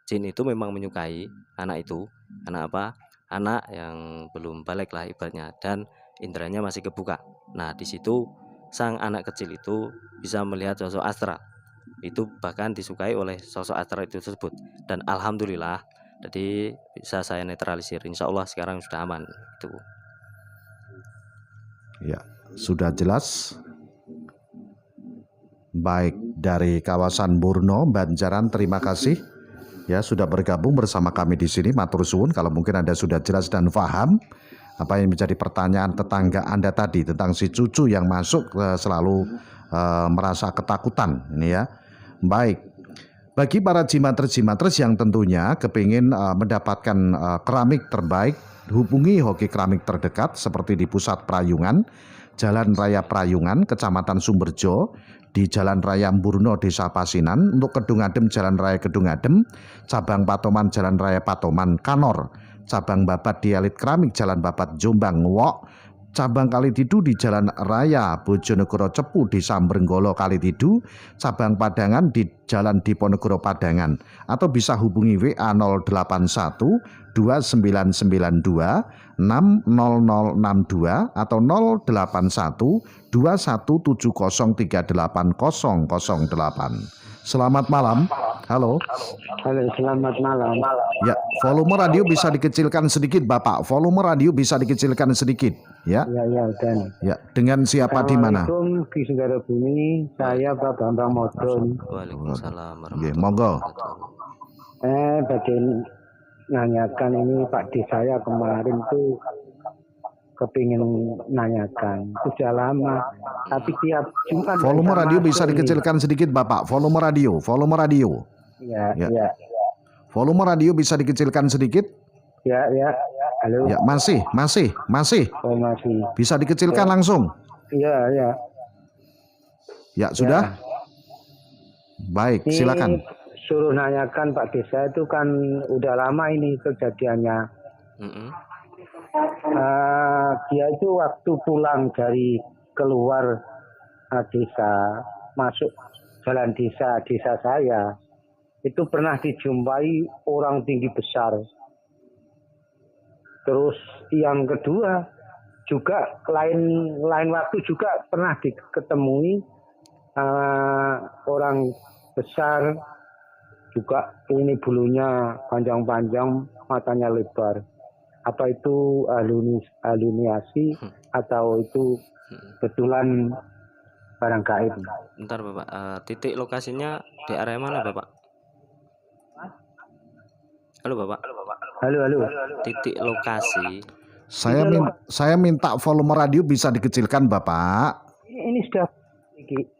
Jin itu memang menyukai anak itu. Anak apa? Anak yang belum balik lah ibaratnya, dan inderanya masih kebuka. Nah, di situ sang anak kecil itu bisa melihat sosok astral. Itu bahkan disukai oleh sosok astral itu tersebut, dan alhamdulillah jadi bisa saya netralisir. Insya Allah sekarang sudah aman itu. Ya, sudah jelas. Baik, dari kawasan Borno, Banjaran, terima kasih ya sudah bergabung bersama kami di sini. Matur suwun. Kalau mungkin Anda sudah jelas dan paham apa yang menjadi pertanyaan tetangga Anda tadi tentang si cucu yang masuk selalu merasa ketakutan ini ya. Baik, bagi para jimatres-jimatres yang tentunya kepingin mendapatkan keramik terbaik, hubungi Hoki Keramik terdekat seperti di Pusat Prayungan, Jalan Raya Prayungan, Kecamatan Sumberjo, di Jalan Raya Mburno, Desa Pasinan, untuk Kedung Adem, Jalan Raya Kedung Adem, Cabang Patoman, Jalan Raya Patoman, Kanor, Cabang Babat di Elit Keramik, Jalan Babat Jombang, Wok, Cabang Kalitidu di Jalan Raya Bojonegoro Cepu di Sambrenggolo Kalitidu, Cabang Padangan di Jalan Diponegoro Padangan, atau bisa hubungi WA 081 2992 60062 atau 081 2170380008. Selamat malam. Halo. Halo, selamat malam. Ya, volume radio bisa dikecilkan sedikit, Bapak. Volume radio bisa dikecilkan sedikit, ya. Ya, dan. Ya, dengan siapa di mana? Assalamualaikum, Ki Senggara Bumi. Saya Pak Bambang Modon. Waalaikumsalam Oke, monggo. Bagian nanyakan ini Pak D saya kemarin tuh kepingin nanyakan sudah lama, tapi tiap Jumat Volume radio bisa dikecilkan sedikit, Bapak. Volume radio. Ya. Volume radio bisa dikecilkan sedikit. Ya. Halo. Ya, masih. Oh, masih. Bisa dikecilkan langsung. Ya. Ya, sudah. Baik, Ini silakan. suruh nanyakan Pak Desa itu kan udah lama ini kejadiannya. Dia itu waktu pulang dari keluar desa, masuk jalan desa saya, itu pernah dijumpai orang tinggi besar. Terus yang kedua juga lain waktu juga pernah diketemui orang besar juga, ini bulunya panjang-panjang, matanya lebar. Apa itu hallusinasi atau itu betulan barang gaib? Bentar Bapak, titik lokasinya di area mana Bapak? Halo Bapak. Halo. Titik lokasi. Saya minta volume radio bisa dikecilkan, Bapak. Ini sudah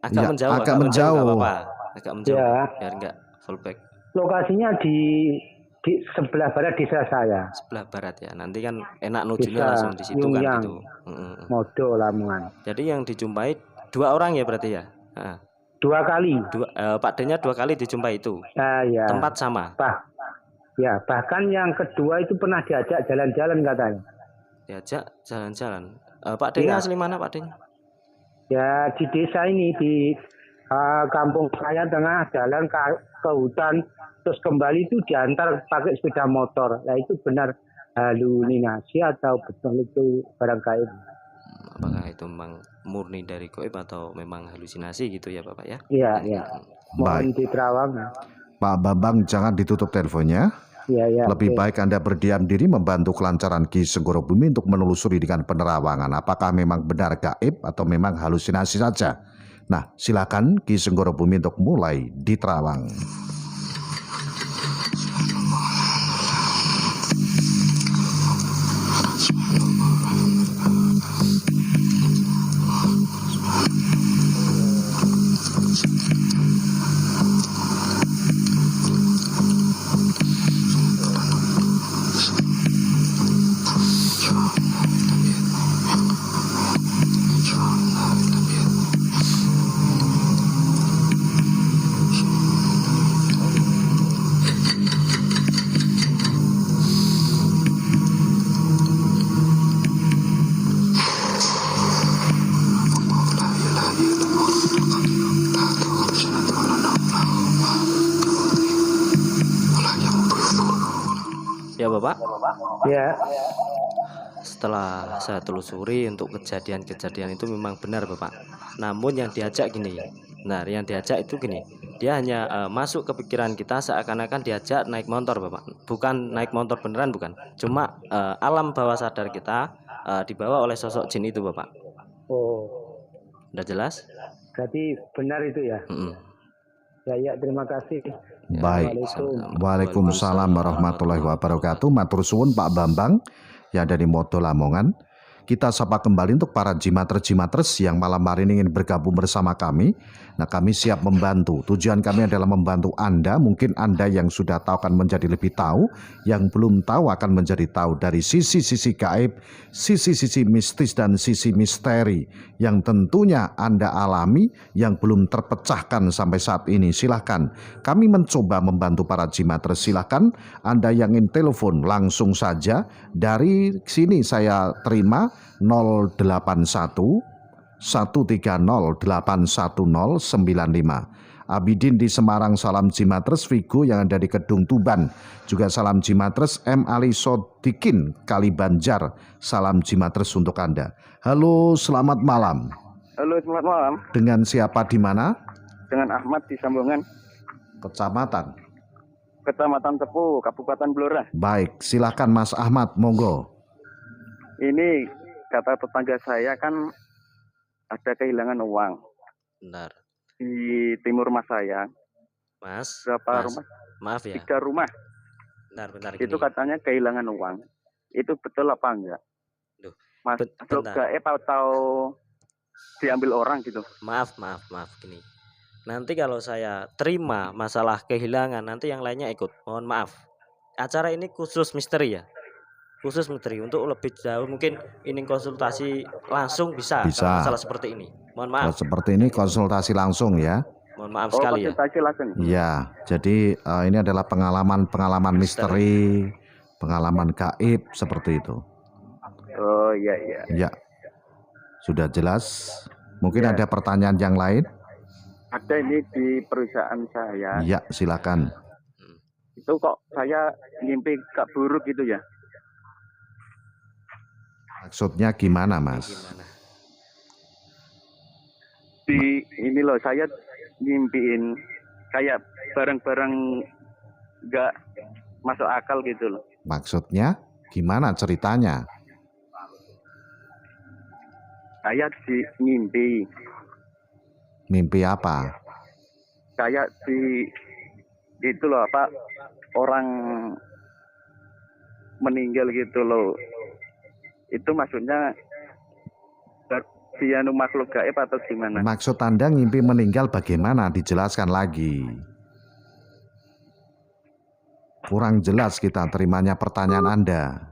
Agak Ya, menjauh. agak menjauh. Nggak apa-apa. Agak menjauh. Ya. Biar enggak fallback. Lokasinya di sebelah barat desa saya. Sebelah barat ya. Nanti kan enak nujunya Desa langsung di situ kan Yungyang, gitu. Modo, Lamongan. Jadi yang dijumpai 2 orang ya berarti ya? 2 kali. Pak D-nya 2 kali dijumpai itu. Ya. Tempat sama. Bahkan yang kedua itu pernah diajak jalan-jalan katanya. Diajak jalan-jalan. Pak D-nya asli mana Pak D-nya? Ya di desa ini, di kampung saya tengah jalan ke hutan, terus kembali itu diantar pakai sepeda motor. Nah itu benar halusinasi atau betul itu barang gaib? Apakah itu memang murni dari gaib atau memang halusinasi gitu ya Bapak ya? Iya. Mohon diterawang. Pak Bambang, jangan ditutup teleponnya. Ya, Lebih baik Anda berdiam diri membantu kelancaran Ki Senggara Bumi untuk menelusuri dengan penerawangan apakah memang benar gaib atau memang halusinasi saja. Nah, silakan Ki Senggara Bumi untuk mulai diterawang. Ya Bapak? Ya. Setelah saya telusuri untuk kejadian-kejadian itu memang benar Bapak. Namun yang diajak gini. Nah, yang diajak itu gini. Dia hanya masuk ke pikiran kita seakan-akan diajak naik motor Bapak. Bukan naik motor beneran, bukan. Cuma alam bawah sadar kita dibawa oleh sosok jin itu Bapak. Oh. Udah jelas? Berarti benar itu ya? Ya, terima kasih. Baik. Waalaikumsalam warahmatullahi wabarakatuh. Matur suwun Pak Bambang yang dari Modo Lamongan. Kita sapa kembali untuk para jimatres yang malam hari ini ingin bergabung bersama kami. Nah, kami siap membantu. Tujuan kami adalah membantu Anda. Mungkin Anda yang sudah tahu akan menjadi lebih tahu, yang belum tahu akan menjadi tahu dari sisi-sisi gaib, sisi-sisi mistis dan sisi misteri yang tentunya Anda alami yang belum terpecahkan sampai saat ini. Silahkan, kami mencoba membantu para jimatres. Silahkan Anda yang ingin telepon langsung saja. Dari sini saya terima 081 130 810 95. Abidin di Semarang, salam jimatres. Vigo yang ada di Kedung Tuban juga salam jimatres. M. Ali Sodikin Kalibanjar, salam jimatres untuk Anda. Halo, selamat malam. Halo, selamat malam. Dengan siapa di mana? Dengan Ahmad di Sambungan. Kecamatan. Kecamatan Tepu, Kabupaten Blora. Baik, silakan Mas Ahmad, monggo. Ini kata tetangga saya kan ada kehilangan uang. Benar. Di timur rumah saya. Mas. Berapa rumah? Maaf ya. 3 rumah. Bentar. Itu katanya kehilangan uang. Itu betul apa enggak? Duh, masuk gaib atau diambil orang gitu? Maaf gini. Nanti kalau saya terima masalah kehilangan, nanti yang lainnya ikut. Mohon maaf. Acara ini khusus misteri ya. Khusus misteri. Untuk lebih jauh mungkin ini konsultasi langsung bisa. Kalau masalah seperti ini. Mohon maaf. Kalau seperti ini konsultasi langsung ya. Mohon maaf sekali ya. Konsultasi langsung. Iya, jadi ini adalah pengalaman misteri, pengalaman gaib seperti itu. Oh iya. Ya, sudah jelas. Mungkin ada pertanyaan yang lain? Ada ini di perusahaan saya. Ya, silakan. Itu kok saya ngimpi gak buruk gitu ya? Maksudnya gimana, Mas? Ini loh, saya ngimpiin kayak barang-barang gak masuk akal gitu loh. Maksudnya gimana ceritanya? Saya ngimpi. Mimpi apa? Kayak itu loh apa, orang meninggal gitu loh. Itu maksudnya dia makhluk gaib atau gimana? Maksud Anda ngimpi meninggal bagaimana? Dijelaskan lagi. Kurang jelas kita terimanya pertanyaan Anda.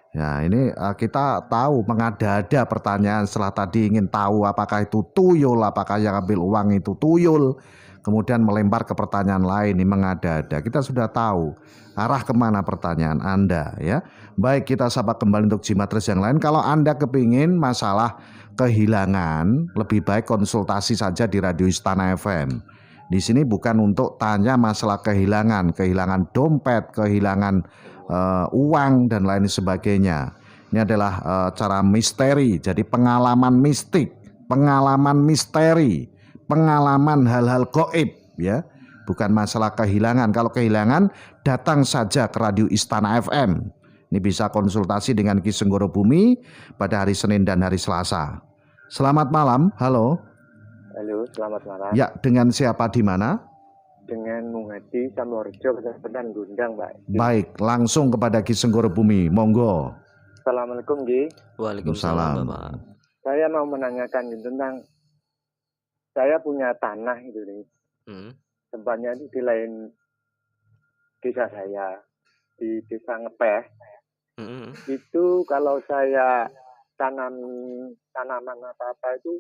Ya, ini kita tahu mengada-ada pertanyaan setelah tadi ingin tahu apakah itu tuyul, apakah yang ambil uang itu tuyul, kemudian melempar ke pertanyaan lain, ini mengada-ada. Kita sudah tahu arah kemana pertanyaan Anda ya. Baik, kita sapa kembali untuk Jimatres yang lain. Kalau Anda kepingin masalah kehilangan, lebih baik konsultasi saja di Radio Istana FM. Di sini bukan untuk tanya masalah kehilangan dompet, kehilangan uang dan lain sebagainya. Ini adalah cara misteri, jadi pengalaman mistik, pengalaman misteri, pengalaman hal-hal gaib ya, bukan masalah kehilangan. Kalau kehilangan datang saja ke Radio Istana FM. Ini bisa konsultasi dengan Ki Senggoro Bumi pada hari Senin dan hari Selasa. Selamat malam, halo. Halo, selamat malam. Ya, dengan siapa di mana? Dengan Muhadi Samorjo, Kecamatan Gundang, Pak. Baik, langsung kepada Ki Senggoro Bumi, monggo. Assalamualaikum, Ki. Waalaikumsalam, Bapak. Saya mau menanyakan tentang saya punya tanah itu nih. Tempatnya itu di lain desa saya, di desa Ngepeh. Itu kalau saya tanam tanaman apa-apa itu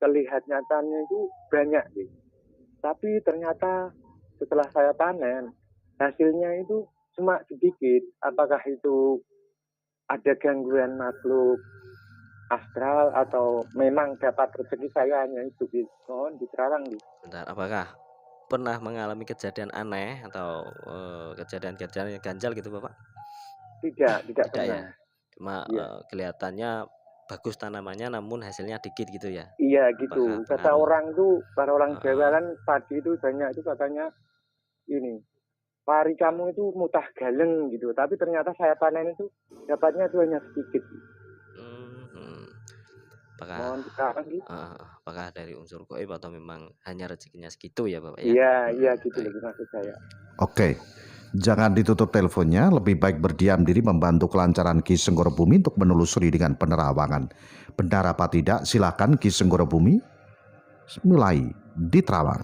terlihat nyatanya itu banyak, Ki. Tapi ternyata setelah saya panen, hasilnya itu cuma sedikit. Apakah itu ada gangguan makhluk astral atau memang dapat rezeki saya hanya itu? Mohon diterang. Bentar, apakah pernah mengalami kejadian aneh atau kejadian-kejadian yang ganjal gitu, Bapak? Tidak pernah. Ya. Cuma kelihatannya bagus tanamannya namun hasilnya dikit gitu ya. Iya gitu. Kata orang tuh, para orang Jawa kan padi itu banyak itu katanya ini. Pari kamu itu mutah galeng gitu. Tapi ternyata saya panen itu dapatnya itu hanya sedikit. Apakah dari unsur gaib atau memang hanya rezekinya segitu ya, Bapak Iya ya? gitu lagi maksud saya. Oke. Jangan ditutup teleponnya, lebih baik berdiam diri membantu kelancaran Ki Senggoro Bumi untuk menelusuri dengan penerawangan. Benar apa tidak, silakan Ki Senggoro Bumi mulai diterawang.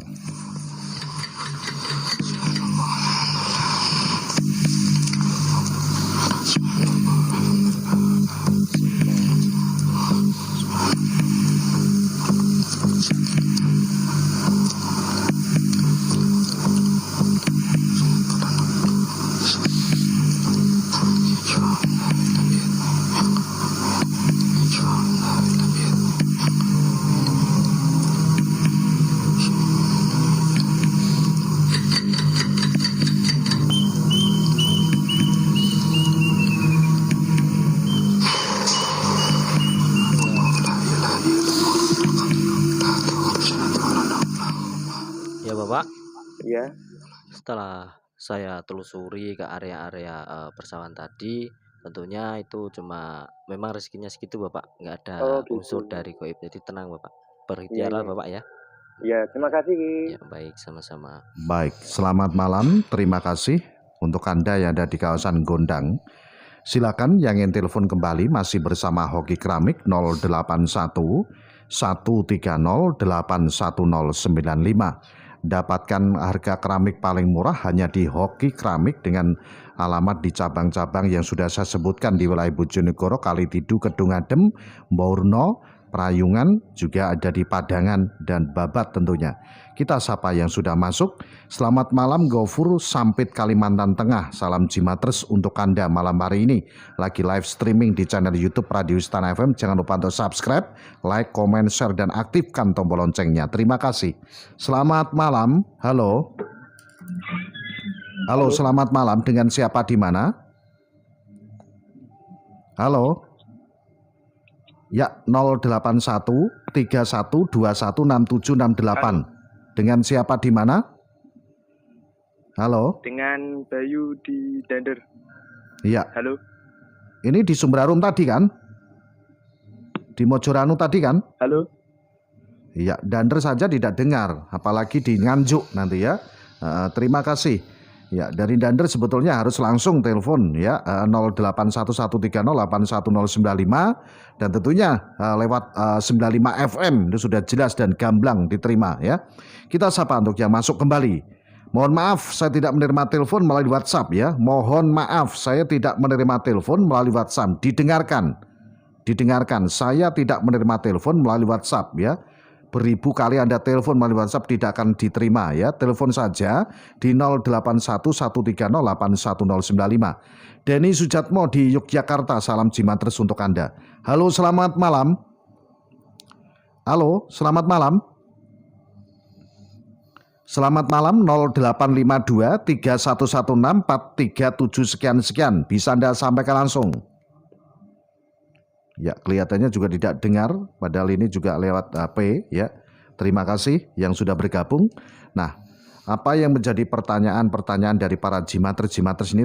Iya. Setelah saya telusuri ke area-area persawahan tadi, tentunya itu cuma memang rezekinya segitu Bapak, nggak ada Oh gitu. unsur dari gaib. Jadi tenang Bapak, Iya berikhtiarlah iya. Bapak ya. Iya, terima kasih. Ya baik, sama-sama. Baik, selamat malam. Terima kasih untuk Anda yang ada di kawasan Gondang. Silakan yang ingin telepon kembali masih bersama Hoki Keramik 081 130 81095. Dapatkan harga keramik paling murah hanya di Hoki Keramik dengan alamat di cabang-cabang yang sudah saya sebutkan di wilayah Bojonegoro, Kalitidu, Kedung Adem, Mbaurno, Prayungan, juga ada di Padangan dan Babat tentunya. Kita sapa yang sudah masuk. Selamat malam Gofur Sampit Kalimantan Tengah. Salam Jimatres untuk Anda malam hari ini. Lagi live streaming di channel YouTube Radio Istana FM. Jangan lupa untuk subscribe, like, comment, share, dan aktifkan tombol loncengnya. Terima kasih. Selamat malam. Halo. Halo, selamat malam. Dengan siapa di mana? Halo. Ya, 081 31 21 6768. Dengan siapa di mana? Halo. Dengan Bayu di Dander. Iya. Halo. Ini di Sumberarum tadi kan? Di Mojoranu tadi kan? Halo. Iya, Dander saja tidak dengar, apalagi di Nganjuk nanti ya. Terima kasih. Ya, dari Dander sebetulnya harus langsung telepon ya 081130811095 dan tentunya lewat 95 FM itu sudah jelas dan gamblang diterima ya. Kita sapa untuk yang masuk kembali. Mohon maaf saya tidak menerima telepon melalui WhatsApp ya. Mohon maaf saya tidak menerima telepon melalui WhatsApp. Didengarkan. Saya tidak menerima telepon melalui WhatsApp ya. Beribu kali Anda telepon melalui WhatsApp tidak akan diterima ya. Telepon saja di 081130811095. Denny Sujatmo di Yogyakarta, salam Jimatres untuk Anda. Halo, selamat malam. Halo, selamat malam. Selamat malam 0852 3116 437 sekian. Bisa Anda sampaikan langsung. Ya, kelihatannya juga tidak dengar, padahal ini juga lewat HP ya. Terima kasih yang sudah bergabung. Nah, apa yang menjadi pertanyaan-pertanyaan dari para jimatres ini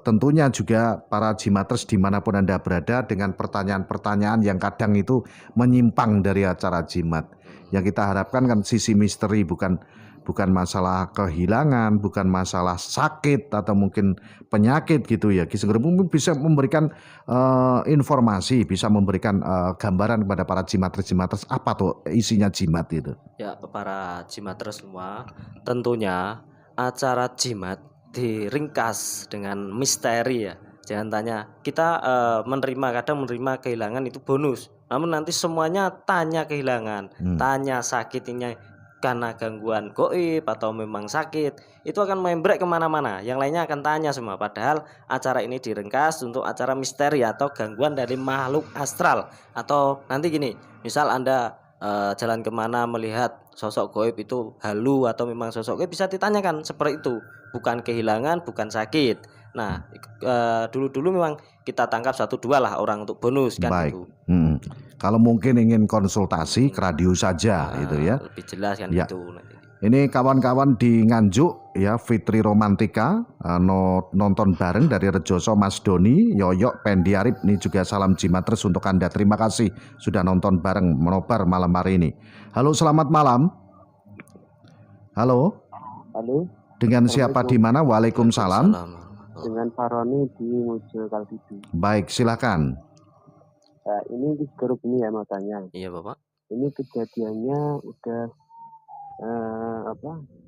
tentunya juga para jimatres dimanapun Anda berada dengan pertanyaan-pertanyaan yang kadang itu menyimpang dari acara jimat. Yang kita harapkan kan sisi misteri, bukan masalah kehilangan, bukan masalah sakit atau mungkin penyakit gitu ya. Ki Sugeng mungkin bisa memberikan informasi, bisa memberikan gambaran kepada para jimatres apa tuh isinya jimat itu. Ya, para jimatres semua, tentunya acara jimat diringkas dengan misteri ya. Jangan tanya, kita kadang menerima kehilangan itu bonus. Namun nanti semuanya tanya kehilangan, tanya sakitnya karena gangguan goib atau memang sakit, itu akan membrek kemana-mana. Yang lainnya akan tanya semua. Padahal acara ini diringkas untuk acara misteri atau gangguan dari makhluk astral. Atau nanti gini, misal Anda jalan kemana melihat sosok goib itu halu atau memang sosok goib, bisa ditanyakan seperti itu. Bukan kehilangan, bukan sakit. Nah, dulu-dulu memang kita tangkap 1-2 lah orang untuk bonus kan. Baik. Gitu. Kalau mungkin ingin konsultasi ke radio saja itu ya. Lebih jelas kan ya. itu. Ini kawan-kawan di Nganjuk ya, Fitri Romantika nonton bareng dari Rejoso, Mas Doni, Yoyok, Pendi Arif. Ini juga salam jimatres untuk Anda. Terima kasih sudah nonton bareng menobar malam hari ini. Halo, selamat malam. Halo. Halo. Dengan siapa di mana? Waalaikumsalam. Dengan Faroni di Mojo Kaltidu. Baik, silakan. Nah, ini grup ini ya makanya. Iya Bapak. Ini kejadiannya udah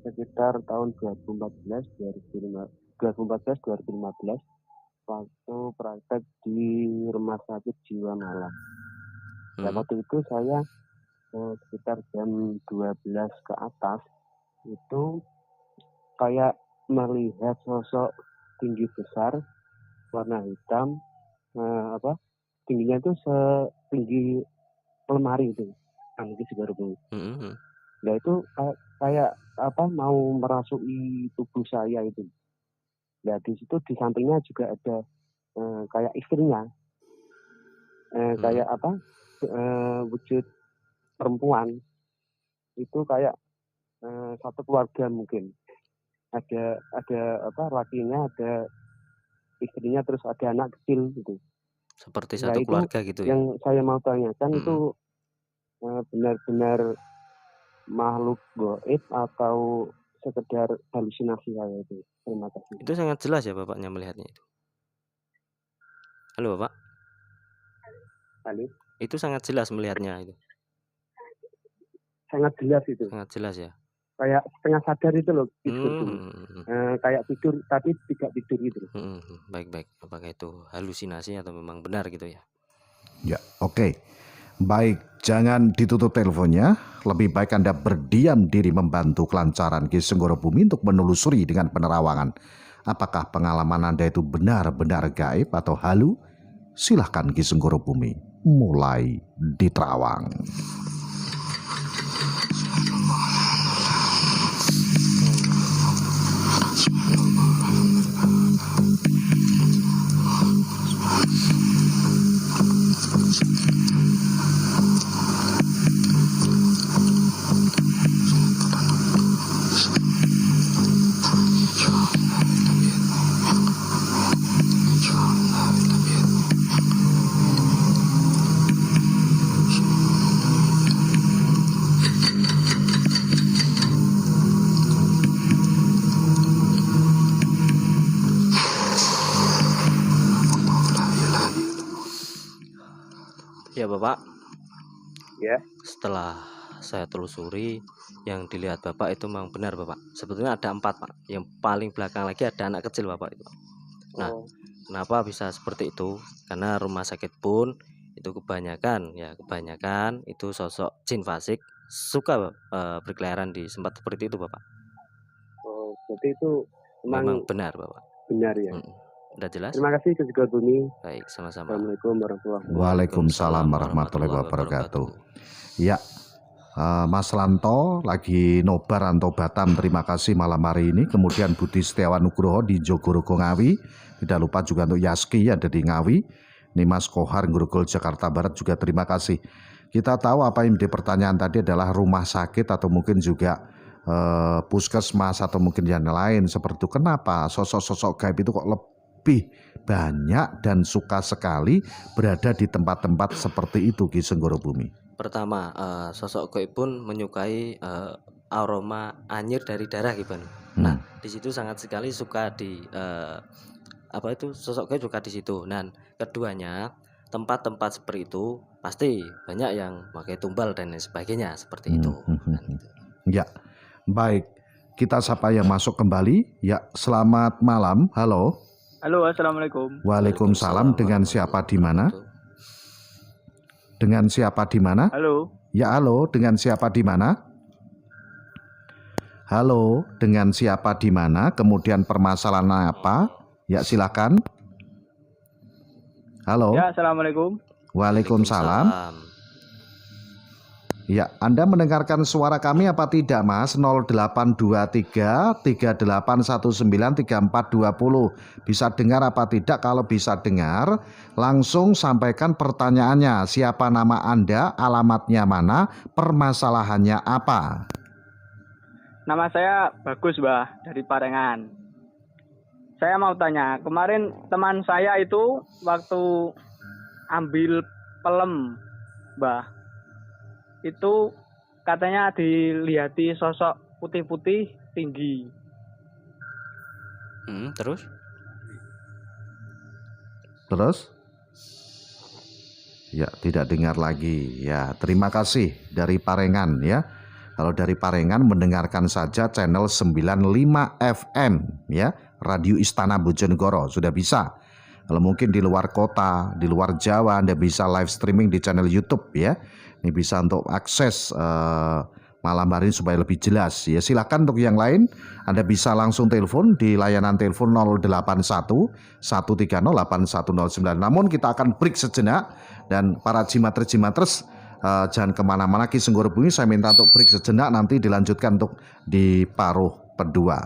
sekitar tahun 2014-2015 waktu praktek di rumah sakit jiwa Malang. Nah, waktu itu saya sekitar jam 12 ke atas itu kayak melihat sosok tinggi besar warna hitam, tingginya itu setinggi lemari itu, mungkin segarbu. Nah itu kayak mau merasuki tubuh saya itu. Nah di situ di sampingnya juga ada kayak istrinya, kayak wujud perempuan. itu kayak satu keluarga mungkin. Ada lakinya, ada istrinya, terus ada anak kecil gitu. Seperti satu keluarga gitu ya. Yang saya mau tanyakan itu benar-benar makhluk gaib atau sekedar halusinasi saya itu. Terima kasih. Itu sangat jelas ya bapaknya melihatnya itu. Halo Bapak. Halo. Itu sangat jelas melihatnya itu. Sangat jelas itu. Sangat jelas ya. Kayak setengah sadar itu loh. Kayak tidur tapi tidak tidur gitu. Baik. Apakah itu halusinasi atau memang benar gitu ya? Ya, oke. Baik, jangan ditutup teleponnya. Lebih baik Anda berdiam diri membantu kelancaran Ki Senggoro Bumi untuk menelusuri dengan penerawangan. Apakah pengalaman Anda itu benar-benar gaib atau halu? Silahkan Ki Senggoro Bumi mulai diterawang. Ya Bapak. Ya. Setelah saya telusuri, yang dilihat Bapak itu memang benar Bapak. Sebetulnya ada 4 Pak. Yang paling belakang lagi ada anak kecil Bapak itu. Nah, kenapa bisa seperti itu? Karena rumah sakit pun itu kebanyakan itu sosok jin fasik suka berkeliaran di tempat seperti itu Bapak. Oh, berarti itu memang benar Bapak. Benar ya. Udah jelas? Terima kasih Ki Senggoro Bumi. Baik, sama-sama. Assalamualaikum warahmatullahi wabarakatuh. Waalaikumsalam warahmatullahi wabarakatuh. Ya, Mas Lanto lagi nobar Anto Batam, terima kasih malam hari ini. Kemudian Budi Setiawan Nugroho di Jogorogo Ngawi. Tidak lupa juga untuk Yaski ada di Ngawi. Ini Mas Kohar Grogol Jakarta Barat juga terima kasih. Kita tahu apa yang menjadi pertanyaan tadi adalah rumah sakit atau mungkin juga puskesmas atau mungkin yang lain seperti itu. Kenapa sosok-sosok gaib itu kok lebih banyak dan suka sekali berada di tempat-tempat seperti itu Ki Senggoro Bumi? Pertama, sosok gaib pun menyukai aroma anyir dari darah Ki Banu. Nah, di situ sangat sekali suka di sosok gaib suka di situ. Dan keduanya, tempat-tempat seperti itu pasti banyak yang pakai tumbal dan lain sebagainya seperti itu. Ya, baik. Kita sapa yang masuk kembali. Ya, selamat malam. Halo. Halo, assalamualaikum. Waalaikumsalam. Dengan siapa di mana? Dengan siapa di mana? Halo. Ya, halo. Dengan siapa di mana? Halo. Dengan siapa di mana? Kemudian permasalahan apa? Ya, silakan. Halo. Ya, assalamualaikum. Waalaikumsalam. Ya, Anda mendengarkan suara kami apa tidak, Mas? 0823 3819 3420. Bisa dengar apa tidak? Kalau bisa dengar, langsung sampaikan pertanyaannya. Siapa nama Anda, alamatnya mana, permasalahannya apa? Nama saya Bagus, Mbah, dari Parengan. Saya mau tanya, kemarin teman saya itu waktu ambil pelem, Mbah, itu katanya dilihati sosok putih-putih tinggi. Terus? Ya, tidak dengar lagi. Ya, terima kasih dari Parengan ya. Kalau dari Parengan mendengarkan saja channel 95 FM ya, Radio Istana Bojonegoro sudah bisa. Kalau mungkin di luar kota, di luar Jawa, Anda bisa live streaming di channel YouTube ya. Ini bisa untuk akses malam hari ini supaya lebih jelas. Ya, silakan untuk yang lain, Anda bisa langsung telepon di layanan telepon 081 130 8109. Namun kita akan break sejenak dan para jimatres jangan kemana-mana. Ki Senggoro Bumi saya minta untuk break sejenak, nanti dilanjutkan untuk di paruh kedua.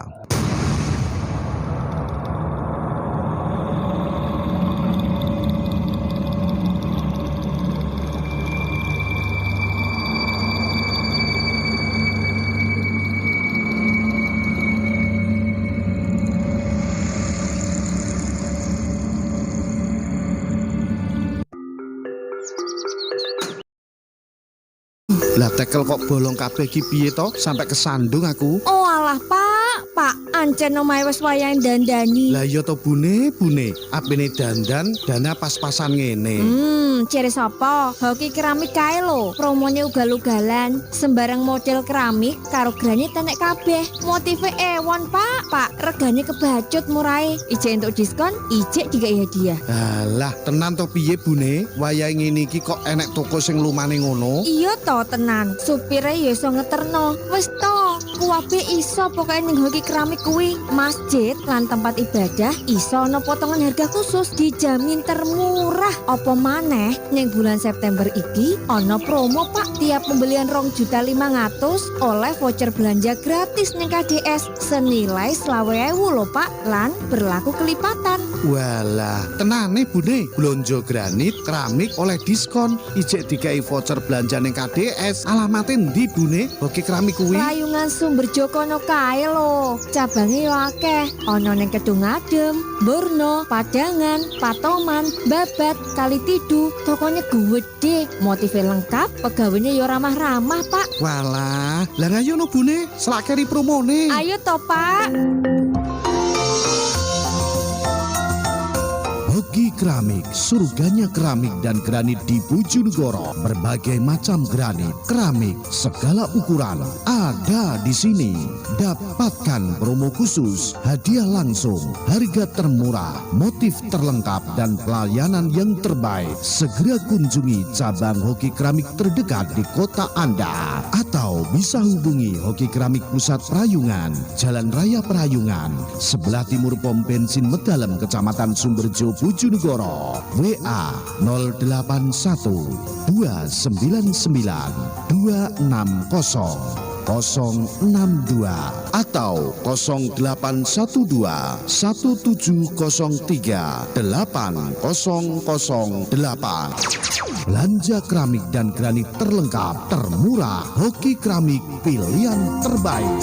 Lah tekel kok bolong kabeh ki piye to sampai kesandung aku? Oh alah Pak, ancen omahe wis wayahe dandani. Lah iya to bune, apene dandan dana pas-pasan ngene. Ciri sapa? Hoki keramik kae lho. Promone ugal-ugalan, sembarang model keramik karo granit tenek kabeh. Motive ewon, Pak, regane kebacut murahe. Ijek entuk diskon, ijek dikai hadiah. Alah, tenan to piye bune? Wayahe ngene iki kok enek toko sing lumane ngono? Iya to tenan. Supire ya iso ngeterno. Wis to, kuwabe iso pokoke ning hoki keramik kuwi. Masjid lan tempat ibadah iso ana potongan harga khusus, dijamin termurah. Apa maneh ning bulan September iki ana promo Pak, tiap pembelian 2.500.000 oleh voucher belanja gratis ning KDS senilai 20.000 lho Pak, lan berlaku kelipatan. Walah, tenane bune, blonjo granit, keramik oleh diskon, ijek dikai voucher belanja ning KDS. Alamate ndi bune? Hoki keramik kuwi. Rayungan Sumberjo kono kae lho. Cabange yo akeh. Ana ning Kedungadem, Borno, Padangan, Patoman, Babat, Kalitidu. Tokonya gede, motive lengkap, pegawainya yo ramah-ramah, Pak. Walah, lah ngayo no bune, selakeri promone. Ayo to, Pak. Hoki Keramik, surganya keramik dan granit di Bojonegoro. Berbagai macam granit, keramik, segala ukuran ada di sini. Dapatkan promo khusus, hadiah langsung, harga termurah, motif terlengkap dan pelayanan yang terbaik. Segera kunjungi cabang Hoki Keramik terdekat di kota Anda, atau bisa hubungi Hoki Keramik Pusat Prayungan, Jalan Raya Prayungan, sebelah timur pom bensin Medalem, Kecamatan Sumberjo, Bojonegoro. WA 081 299 260 062 atau 0812 1703 8008. Belanja keramik dan granit terlengkap, termurah, Hoki Keramik pilihan terbaik.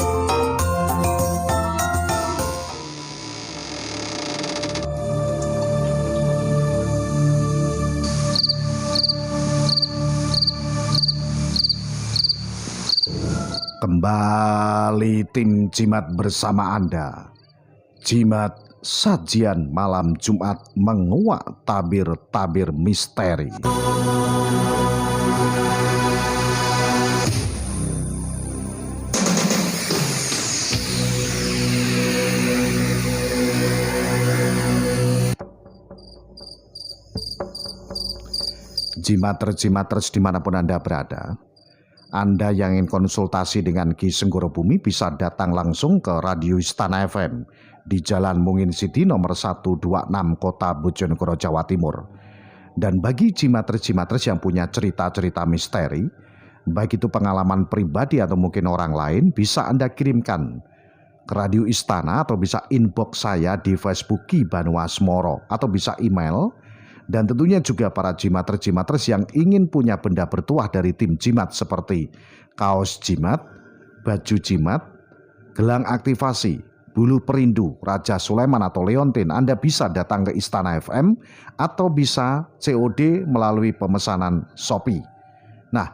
Kembali tim Jimat bersama Anda. Jimat sajian malam Jumat menguak tabir-tabir misteri. Jimaters dimanapun Anda berada, Anda yang ingin konsultasi dengan Ki Senggoro Bumi bisa datang langsung ke Radio Istana FM di Jalan Mungin City nomor 126 Kota Bojonegoro, Jawa Timur. Dan bagi jimaters yang punya cerita-cerita misteri, baik itu pengalaman pribadi atau mungkin orang lain, bisa Anda kirimkan ke Radio Istana atau bisa inbox saya di Facebook Ki Banuasmoro atau bisa email. Dan tentunya juga para jimaters yang ingin punya benda bertuah dari tim jimat seperti kaos jimat, baju jimat, gelang aktivasi, bulu perindu, Raja Sulaiman atau Leontin, Anda bisa datang ke Istana FM atau bisa COD melalui pemesanan Shopee. Nah,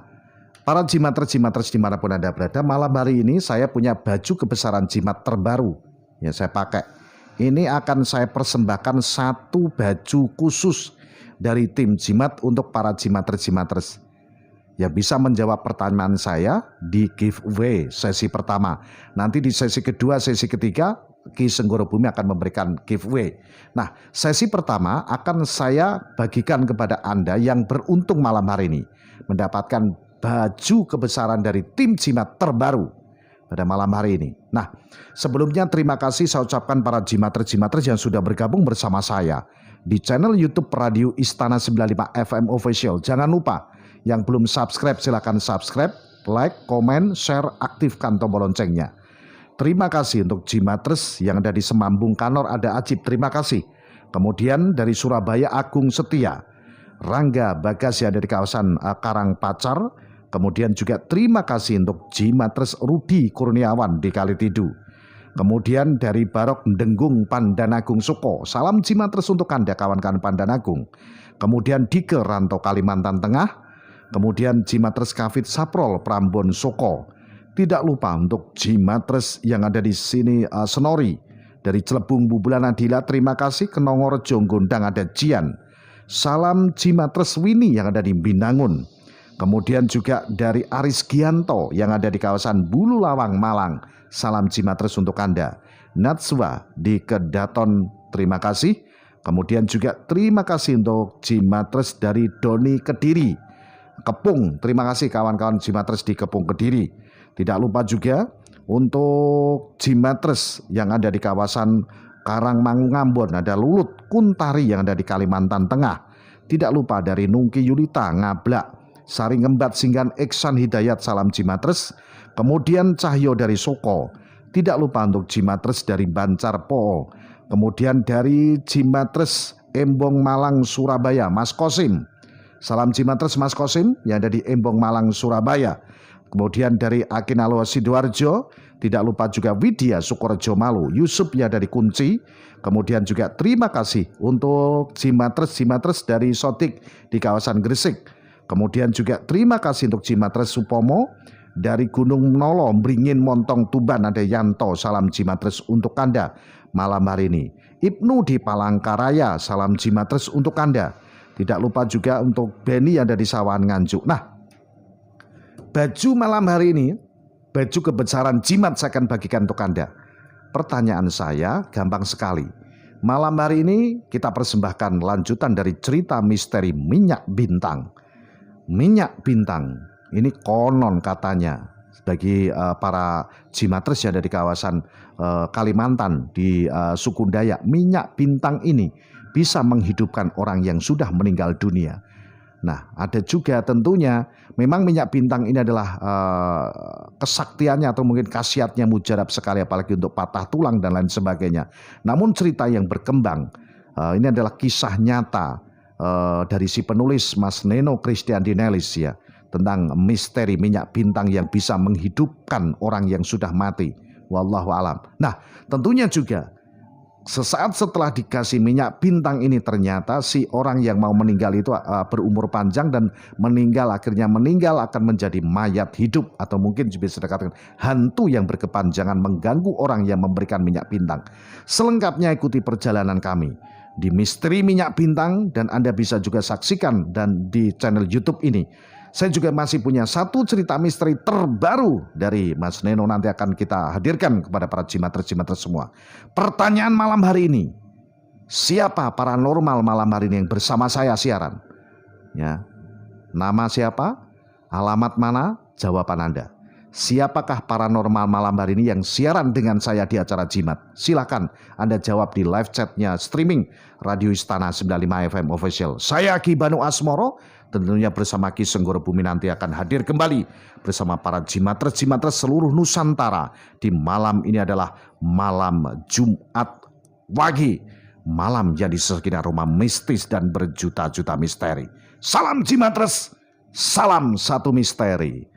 para jimaters dimanapun Anda berada, malam hari ini saya punya baju kebesaran jimat terbaru yang saya pakai. Ini akan saya persembahkan satu baju khusus dari tim jimat untuk para jimaters yang bisa menjawab pertanyaan saya di giveaway sesi pertama. Nanti di sesi kedua, sesi ketiga, Ki Senggoro Bumi akan memberikan giveaway. Nah, sesi pertama akan saya bagikan kepada Anda yang beruntung malam hari ini mendapatkan baju kebesaran dari tim jimat terbaru pada malam hari ini. Nah, sebelumnya terima kasih saya ucapkan para jimaters yang sudah bergabung bersama saya di channel YouTube Radio Istana 95 FM Official. Jangan lupa yang belum subscribe silakan subscribe, like, komen, share, aktifkan tombol loncengnya. Terima kasih untuk jimaters yang ada di Semambung Kanor, ada Ajib, terima kasih. Kemudian dari Surabaya Agung Setia, Rangga Bagas yang ada di kawasan Karangpacar. Kemudian juga terima kasih untuk jimaters Rudi Kurniawan di Kalitidu. Kemudian dari Barok Denggung Pandanagung Suko, salam jimaters untuk Anda kawan-kawan Pandanagung. Kemudian Dike Ranto Kalimantan Tengah, kemudian Jimatres Kavit Saprol Prambon Soko. Tidak lupa untuk Jimatres yang ada di sini Senori dari Celebung Bubulan Adila, terima kasih. Kenongorejo Gondang ada Jian. Salam Jimatres Wini yang ada di Binangun. Kemudian juga dari Aris Gianto yang ada di kawasan Bulu Lawang Malang. Salam Jimatres untuk Anda. Natswa di Kedaton, terima kasih. Kemudian juga terima kasih untuk Jimatres dari Doni Kediri. Kepung, terima kasih kawan-kawan Jimatres di Kepung Kediri. Tidak lupa juga untuk Jimatres yang ada di kawasan Karangmangu Ngambon, ada Lulut Kuntari yang ada di Kalimantan Tengah. Tidak lupa dari Nungki Yulita Ngablak, Sari Ngembat Singgan Iksan Hidayat, salam Jimatres. Kemudian Cahyo dari Soko. Tidak lupa untuk Jimatres dari Bancar Po. Kemudian dari Jimatres Embong Malang Surabaya, Mas Kosim. Salam Jimatres Mas Kosim yang ada di Embong Malang Surabaya. Kemudian dari Akinalo Sidoarjo, tidak lupa juga Widya Sukorejo Malu, Yusuf yang dari Kunci. Kemudian juga terima kasih untuk Jimatres dari Sotik di kawasan Gresik. Kemudian juga terima kasih untuk Jimatres Supomo dari Gunung Nolo, Bringin Montong Tuban, ada Yanto. Salam Jimatres untuk Anda malam hari ini. Ibnu di Palangkaraya, salam Jimatres untuk Anda. Tidak lupa juga untuk Beni yang ada di Sawan Nganjuk. Nah, baju malam hari ini, baju kebesaran jimat saya akan bagikan untuk Anda. Pertanyaan saya gampang sekali. Malam hari ini kita persembahkan lanjutan dari cerita misteri minyak bintang. Minyak bintang ini konon katanya bagi para Jimatres yang ada di kawasan Kalimantan di suku Dayak, minyak bintang ini bisa menghidupkan orang yang sudah meninggal dunia. Nah, ada juga tentunya memang minyak bintang ini adalah kesaktiannya atau mungkin khasiatnya mujarab sekali, apalagi untuk patah tulang dan lain sebagainya. Namun cerita yang berkembang ini adalah kisah nyata dari si penulis Mas Neno Christian Dinelis ya, tentang misteri minyak bintang yang bisa menghidupkan orang yang sudah mati. Wallahu alam. Nah, tentunya juga sesaat setelah dikasih minyak bintang ini ternyata si orang yang mau meninggal itu berumur panjang dan akhirnya meninggal akan menjadi mayat hidup atau mungkin bisa dikatakan hantu yang berkepanjangan mengganggu orang yang memberikan minyak bintang. Selengkapnya ikuti perjalanan kami di Misteri Minyak Bintang dan Anda bisa juga saksikan dan di channel YouTube ini. Saya juga masih punya satu cerita misteri terbaru dari Mas Neno, nanti akan kita hadirkan kepada para Jimatres semua. Pertanyaan malam hari ini, siapa paranormal malam hari ini yang bersama saya siaran? Ya, nama siapa? Alamat mana? Jawaban Anda. Siapakah paranormal malam hari ini yang siaran dengan saya di acara Jimat? Silakan Anda jawab di live chatnya streaming Radio Istana 95 FM Official. Saya Ki Banu Asmoro, tentunya bersama Ki Senggoro Bumi nanti akan hadir kembali bersama para Jimatres seluruh Nusantara. Di malam ini adalah malam Jumat Wage, malam yang disegani aroma mistis dan berjuta-juta misteri. Salam Jimatres, salam satu misteri.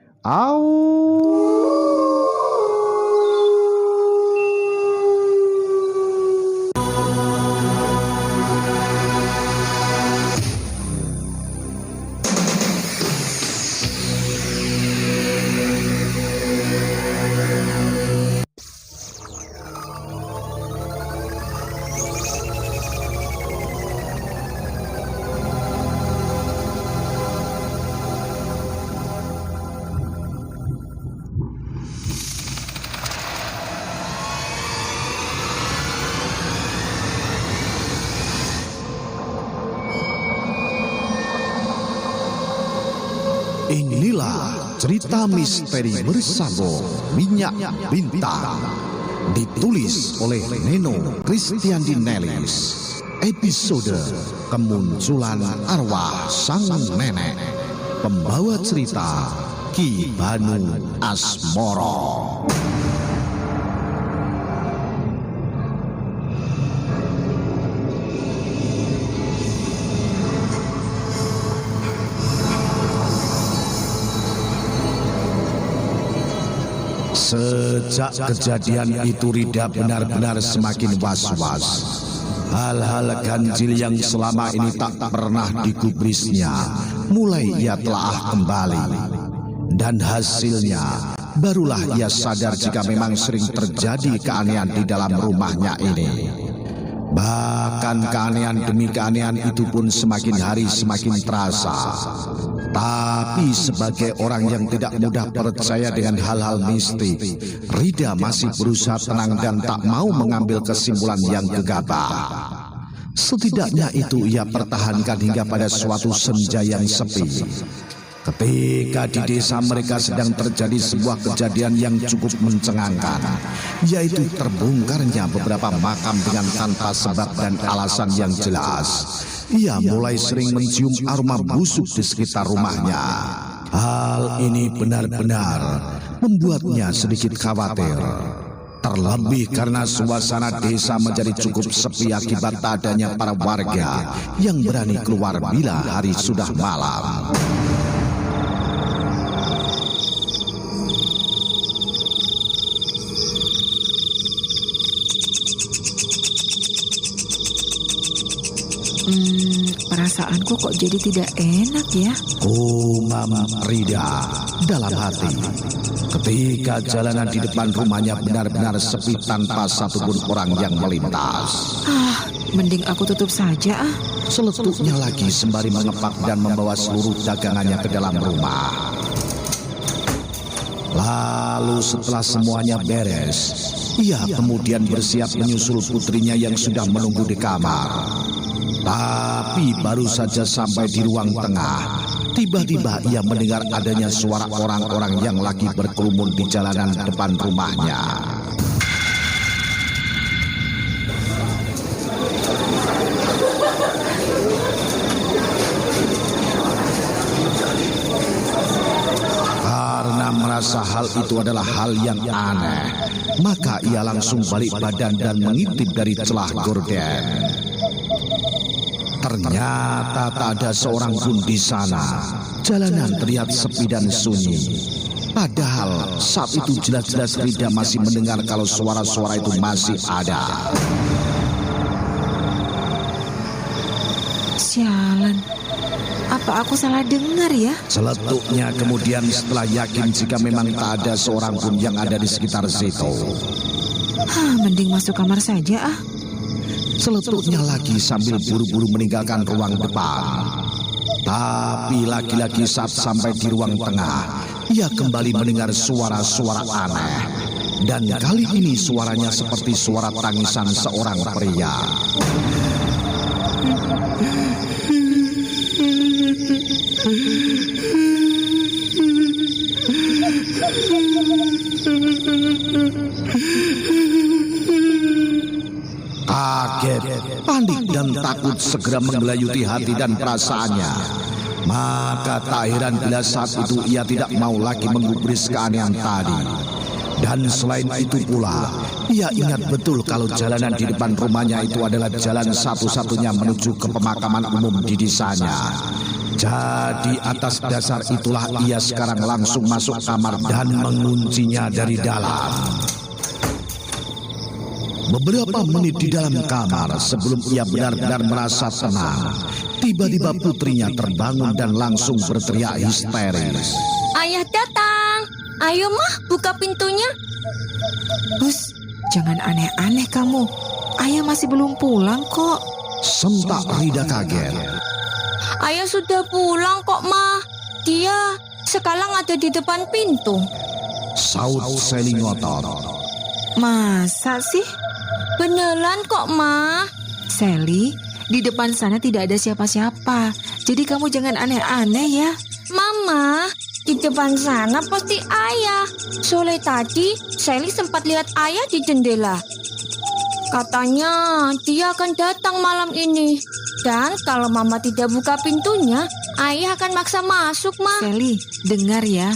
Inilah cerita misteri bersama Minyak Bintang, ditulis oleh Neno Christian Dinelis. Episode Kemunculan Arwah Sang Nenek. Pembawa cerita Ki Banu Asmoro. Sejak kejadian itu Rida benar-benar semakin was-was. Hal-hal ganjil yang selama ini tak pernah digubrisnya mulai ia telaah kembali. Dan hasilnya, barulah ia sadar jika memang sering terjadi keanehan di dalam rumahnya ini. Bahkan keanehan demi keanehan itu pun semakin hari semakin terasa. Tapi sebagai orang yang tidak mudah percaya dengan hal-hal mistik, Rida masih berusaha tenang dan tak mau mengambil kesimpulan yang gegabah. Setidaknya itu ia pertahankan hingga pada suatu senja yang sepi. Ketika di desa mereka sedang terjadi sebuah kejadian yang cukup mencengangkan, yaitu terbongkarnya beberapa makam dengan tanpa sebab dan alasan yang jelas. Ia mulai sering mencium aroma busuk di sekitar rumahnya. Hal ini benar-benar membuatnya sedikit khawatir. Terlebih karena suasana desa menjadi cukup sepi akibat tak adanya para warga yang berani keluar bila hari sudah malam. Perasaanku kok jadi tidak enak ya? Gumam Rida dalam hati. Ketika jalanan di depan rumahnya benar-benar sepi tanpa satupun orang yang melintas. Mending aku tutup saja ah. Seletuknya lagi sembari mengepak dan membawa seluruh dagangannya ke dalam rumah. Lalu setelah semuanya beres, ia kemudian bersiap menyusul putrinya yang sudah menunggu di kamar. Tapi baru saja sampai di ruang tengah, tiba-tiba ia mendengar adanya suara orang-orang yang lagi berkerumun di jalanan depan rumahnya. Karena merasa hal itu adalah hal yang aneh, maka ia langsung balik badan dan mengintip dari celah gorden. Ternyata tak ada seorang pun di sana. Jalanan terlihat sepi dan sunyi. Padahal saat itu jelas-jelas Rida masih mendengar kalau suara-suara itu masih ada. Sialan, apa aku salah dengar ya? Seletuknya kemudian setelah yakin jika memang tak ada seorang pun yang ada di sekitar situ. Mending masuk kamar saja ah. Seletuknya lagi sambil buru-buru meninggalkan ruang depan. Tapi lagi-lagi saat sampai di ruang tengah, ia kembali mendengar suara-suara aneh. Dan kali ini suaranya seperti suara tangisan seorang pria. Kaget, panik dan takut segera menggelayuti hati dan perasaannya. Maka tak heran bila saat itu ia tidak mau lagi menggubris keanehan tadi. Dan selain itu pula, ia ingat betul kalau jalanan di depan rumahnya itu adalah jalan satu-satunya menuju ke pemakaman umum di desanya. Jadi atas dasar itulah ia sekarang langsung masuk kamar dan menguncinya dari dalam. Beberapa menit di dalam kamar sebelum ia benar-benar merasa tenang, tiba-tiba putrinya terbangun dan langsung berteriak histeris. Ayah datang, ayo mah buka pintunya. Hus, jangan aneh-aneh kamu. Ayah masih belum pulang kok. Sentak Rida kaget. Ayah sudah pulang kok mah. Dia sekarang ada di depan pintu. Saut Seli ngotot. Masa sih? Beneran kok, Ma. Seli, di depan sana tidak ada siapa-siapa. Jadi kamu jangan aneh-aneh ya. Mama, di depan sana pasti ayah. Sore tadi, Seli sempat lihat ayah di jendela. Katanya dia akan datang malam ini. Dan kalau Mama tidak buka pintunya, ayah akan maksa masuk, Ma. Seli, dengar ya.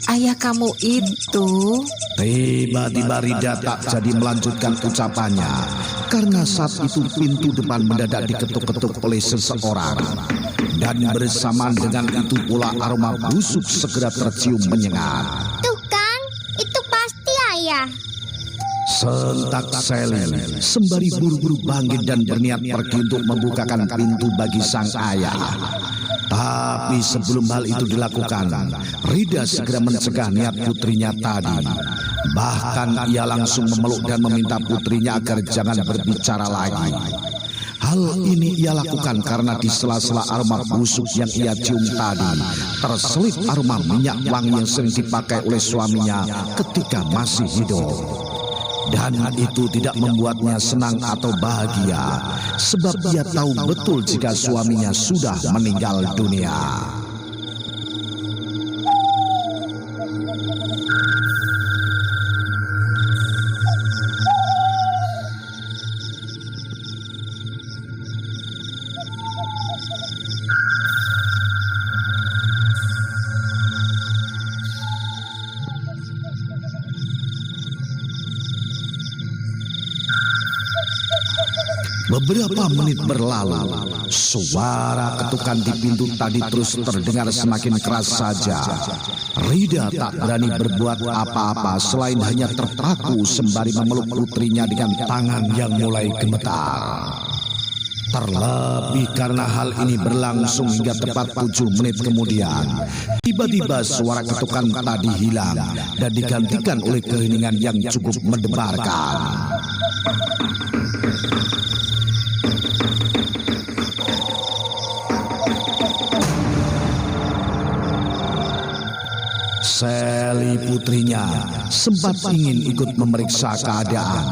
Ayah kamu itu... Tiba-tiba Rida tak jadi melanjutkan ucapannya. Karena saat itu pintu depan mendadak diketuk-ketuk oleh seseorang. Dan bersamaan dengan itu pula aroma busuk segera tercium menyengat. Tuh kan, itu pasti ayah. Sentak Seli sembari buru-buru bangkit dan berniat pergi untuk membukakan pintu bagi sang ayah. Tapi sebelum hal itu dilakukan, Rida segera mencegah niat putrinya tadi. Bahkan ia langsung memeluk dan meminta putrinya agar jangan berbicara lagi. Hal ini ia lakukan karena di sela-sela aroma busuk yang ia cium tadi terselip aroma minyak wangi yang sering dipakai oleh suaminya ketika masih hidup. Dan itu tidak membuatnya senang atau bahagia, sebab ia tahu betul jika suaminya sudah meninggal dunia. Beberapa menit berlalu, suara ketukan di pintu tadi terus terdengar semakin keras saja. Rida tak berani berbuat apa-apa selain hanya terpaku sembari memeluk putrinya dengan tangan yang mulai gemetar. Terlebih karena hal ini berlangsung hingga tepat 7 menit kemudian, tiba-tiba suara ketukan tadi hilang dan digantikan oleh keheningan yang cukup mendebarkan. Seli putrinya sempat ingin ikut memeriksa keadaan.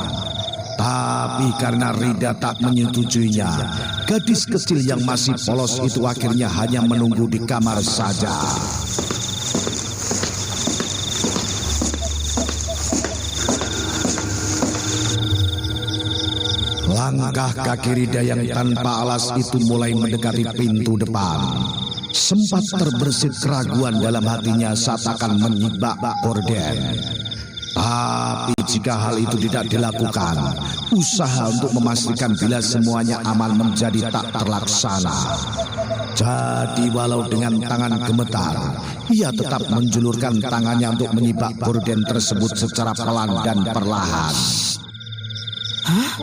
Tapi karena Rida tak menyetujuinya, gadis kecil yang masih polos itu akhirnya hanya menunggu di kamar saja. Langkah kaki Rida yang tanpa alas itu mulai mendekati pintu depan. Sempat terbersit keraguan dalam hatinya saat akan menyibak gorden. Tapi jika hal itu tidak dilakukan, usaha untuk memastikan bila semuanya aman menjadi tak terlaksana. Jadi walau dengan tangan gemetar, ia tetap menjulurkan tangannya untuk menyibak gorden tersebut secara pelan dan perlahan. Hah?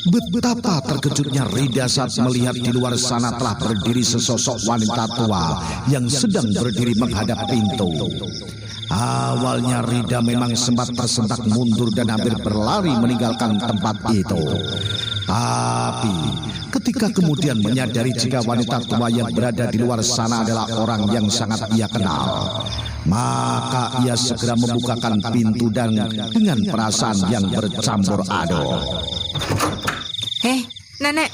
Betapa terkejutnya Rida saat melihat di luar sana telah berdiri sesosok wanita tua yang sedang berdiri menghadap pintu. Awalnya Rida memang sempat tersentak mundur dan hampir berlari meninggalkan tempat itu. Tapi ketika kemudian menyadari jika wanita tua yang berada di luar sana adalah orang yang sangat ia kenal, maka ia segera membukakan pintu dan dengan perasaan yang bercampur aduk. Nenek,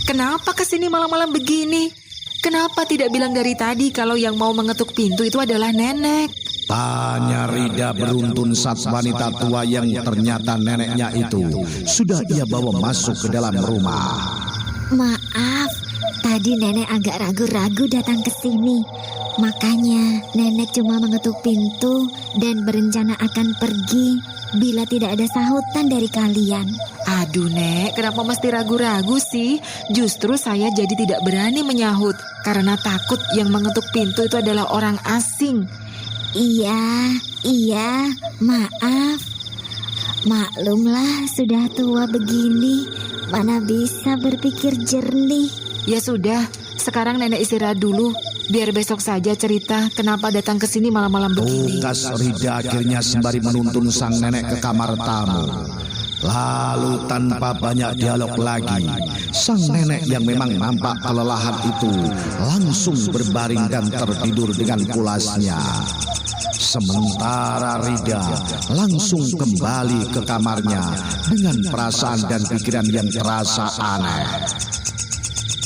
kenapa kesini malam-malam begini? Kenapa tidak bilang dari tadi kalau yang mau mengetuk pintu itu adalah nenek? Tanya Rida beruntun saat wanita tua yang ternyata neneknya itu sudah ia bawa masuk ke dalam rumah. Maaf, tadi nenek agak ragu-ragu datang ke sini. Makanya nenek cuma mengetuk pintu dan berencana akan pergi bila tidak ada sahutan dari kalian. Aduh Nek, kenapa mesti ragu-ragu sih? Justru saya jadi tidak berani menyahut karena takut yang mengetuk pintu itu adalah orang asing. Iya, maaf. Maklumlah sudah tua begini, mana bisa berpikir jernih. Ya sudah, sekarang nenek istirahat dulu. Biar besok saja cerita kenapa datang ke sini malam-malam begini. Tukas Rida akhirnya sembari menuntun sang nenek ke kamar tamu. Lalu tanpa banyak dialog lagi, sang nenek yang memang nampak kelelahan itu langsung berbaring dan tertidur dengan pulasnya. Sementara Rida langsung kembali ke kamarnya dengan perasaan dan pikiran yang terasa aneh.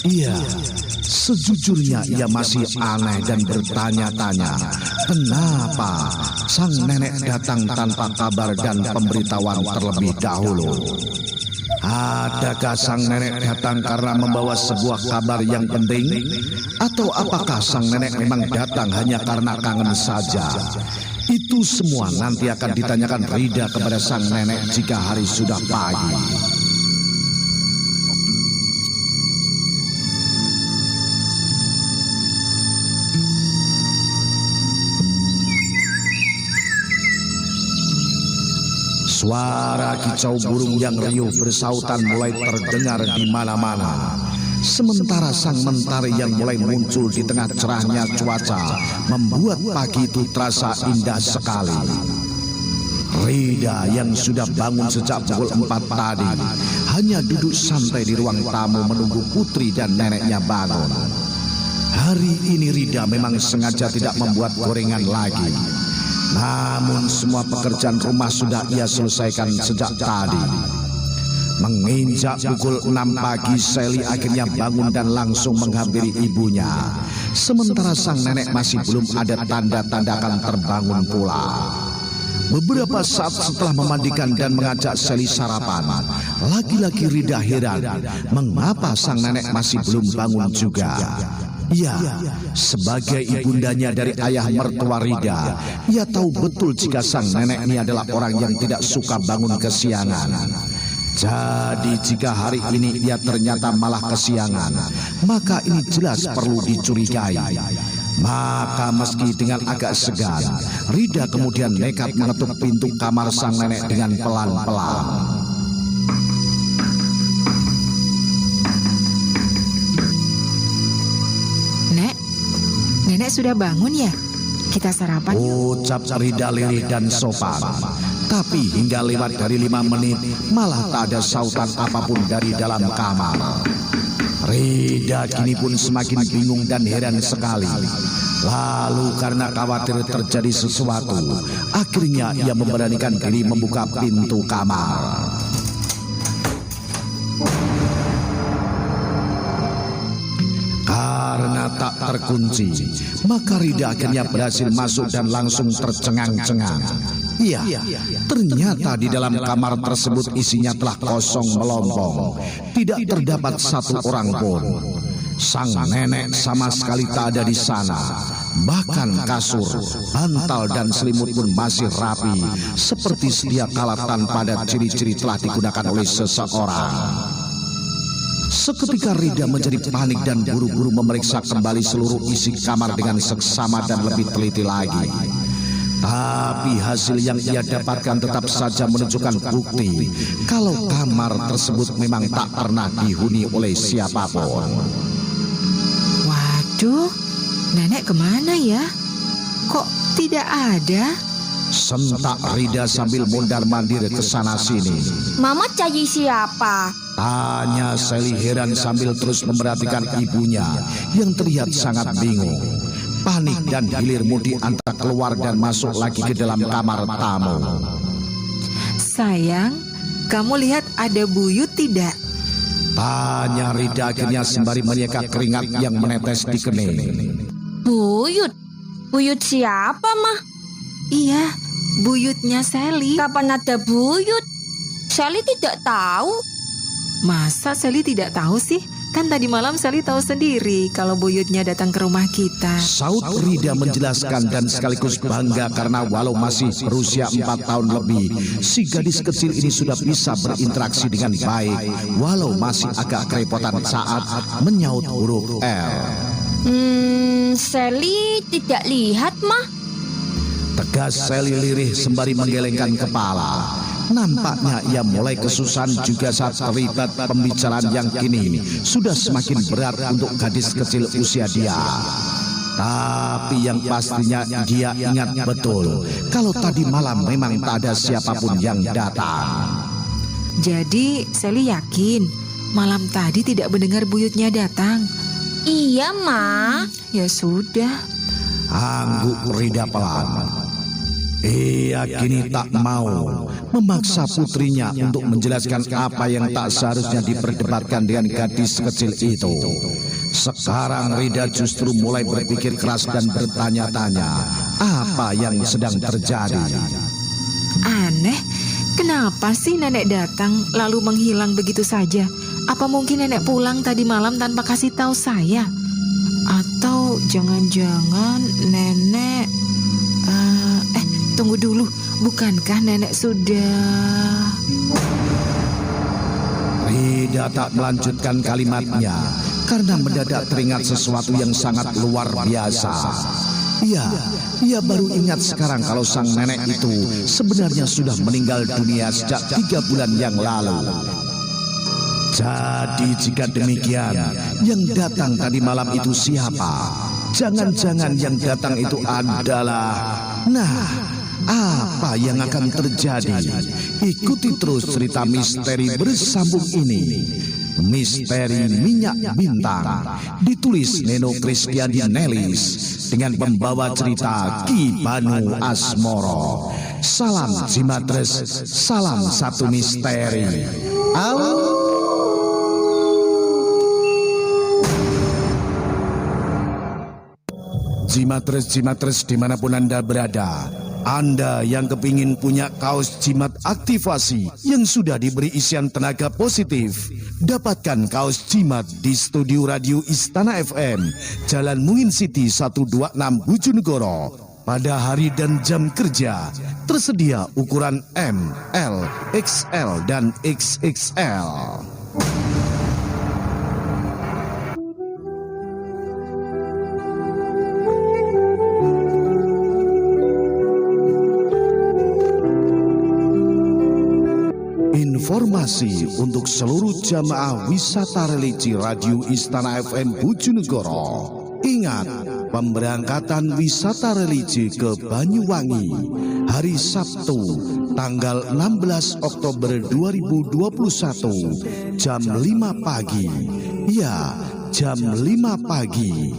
Iya, sejujurnya ia masih aneh dan bertanya-tanya kenapa sang nenek datang tanpa kabar dan pemberitahuan terlebih dahulu. Adakah sang nenek datang karena membawa sebuah kabar yang penting? Atau apakah sang nenek memang datang hanya karena kangen saja? Itu semua nanti akan ditanyakan Rida kepada sang nenek jika hari sudah pagi. Suara kicau burung yang riuh bersautan mulai terdengar di mana-mana. Sementara sang mentari yang mulai muncul di tengah cerahnya cuaca membuat pagi itu terasa indah sekali. Rida yang sudah bangun sejak pukul 4 tadi hanya duduk santai di ruang tamu menunggu putri dan neneknya bangun. Hari ini Rida memang sengaja tidak membuat gorengan lagi. Namun semua pekerjaan rumah sudah ia selesaikan sejak tadi. Menginjak pukul 6 pagi, Sally akhirnya bangun dan langsung menghampiri ibunya. Sementara sang nenek masih belum ada tanda-tanda akan terbangun pula. Beberapa saat setelah memandikan dan mengajak Sally sarapan, laki-laki Rida heran mengapa sang nenek masih belum bangun juga. Ya, sebagai ibundanya dari ayah mertua Rida, ia tahu betul jika sang nenek ini adalah orang yang tidak suka bangun kesiangan. Jadi jika hari ini ia ternyata malah kesiangan, maka ini jelas perlu dicurigai. Maka meski dengan agak segan, Rida kemudian nekat mengetuk pintu kamar sang nenek dengan pelan-pelan. Nenek sudah bangun ya? Kita sarapan yuk. Ucap Rida lirih dan sopan. Tapi hingga lewat dari 5 menit malah tak ada sautan apapun dari dalam kamar. Rida kini pun semakin bingung dan heran sekali. Lalu karena khawatir terjadi sesuatu, akhirnya ia memberanikan diri membuka pintu kamar. Karena tak terkunci, maka Rida akhirnya berhasil masuk dan langsung tercengang-cengang. Iya, ternyata di dalam kamar tersebut isinya telah kosong melompong. Tidak terdapat satu orang pun. Sang nenek sama sekali tak ada di sana. Bahkan kasur, bantal dan selimut pun masih rapi, seperti sedia kala tanpa ada ciri-ciri telah digunakan oleh seseorang. Seketika Rida menjadi panik dan buru-buru memeriksa kembali seluruh isi kamar dengan seksama dan lebih teliti lagi. Tapi hasil yang ia dapatkan tetap saja menunjukkan bukti kalau kamar tersebut memang tak pernah dihuni oleh siapapun. Waduh, nenek kemana ya? Kok tidak ada? Sentak Rida sambil mondar-mandir ke sana sini. Mama cari siapa? Tanya Sally heran sambil terus memperhatikan ibunya yang terlihat sangat bingung. Panik dan hilir mudi antara keluar dan masuk lagi ke dalam kamar tamu. Sayang, kamu lihat ada buyut tidak? Tanya Rida akhirnya sembari menyeka keringat yang menetes di kening. Buyut? Buyut siapa, Mah? Iya, buyutnya Sally. Kapan ada buyut? Sally tidak tahu. Masa Sally tidak tahu sih? Kan tadi malam Sally tahu sendiri kalau buyutnya datang ke rumah kita. Saud Rida menjelaskan dan sekaligus bangga karena walau masih berusia 4 tahun lebih, si gadis kecil ini sudah bisa berinteraksi dengan baik, walau masih agak kerepotan saat menyaut huruf L. Sally tidak lihat, Mah. Tegas Sally lirih sembari menggelengkan kepala. Nampaknya ia mulai kesusahan juga saat terlibat pembicaraan yang kini sudah semakin berat untuk gadis kecil usia dia. Tapi yang pastinya dia ingat betul kalau tadi malam memang tak ada siapapun yang datang. Jadi Sally yakin malam tadi tidak mendengar buyutnya datang? Iya, Ma. Ya sudah. Angguk Rida pelan. Ia kini tak mau memaksa putrinya untuk menjelaskan apa yang tak seharusnya diperdebatkan dengan gadis kecil itu. Sekarang Rida justru mulai berpikir keras dan bertanya-tanya apa yang sedang terjadi. Aneh, kenapa sih nenek datang lalu menghilang begitu saja? Apa mungkin nenek pulang tadi malam tanpa kasih tahu saya? Atau jangan-jangan nenek... Tunggu dulu, bukankah nenek sudah... Rida tak melanjutkan kalimatnya karena mendadak teringat sesuatu yang sangat luar biasa. Ia baru ingat sekarang kalau sang nenek itu sebenarnya sudah meninggal dunia sejak 3 bulan yang lalu. Jadi jika demikian, yang datang tadi malam itu siapa? Jangan-jangan yang datang itu adalah... Nah, apa yang akan terjadi? Ikuti terus cerita misteri bersambung ini. Misteri Minyak Bintang, ditulis Neno Kristiandi Nelis dengan pembawa cerita Ki Banu Asmoro. Salam Jimatres, salam satu misteri. Jimatres dimanapun Anda berada, Anda yang kepingin punya kaos jimat aktivasi yang sudah diberi isian tenaga positif, dapatkan kaos jimat di studio radio Istana FM, Jalan Mungin City 126 Bojonegoro. Pada hari dan jam kerja tersedia ukuran M, L, XL, dan XXL. Informasi untuk seluruh jamaah wisata religi Radio Istana FM Bojonegoro. Ingat, pemberangkatan wisata religi ke Banyuwangi hari Sabtu tanggal 16 Oktober 2021 jam 5 pagi. Ya, jam 5 pagi.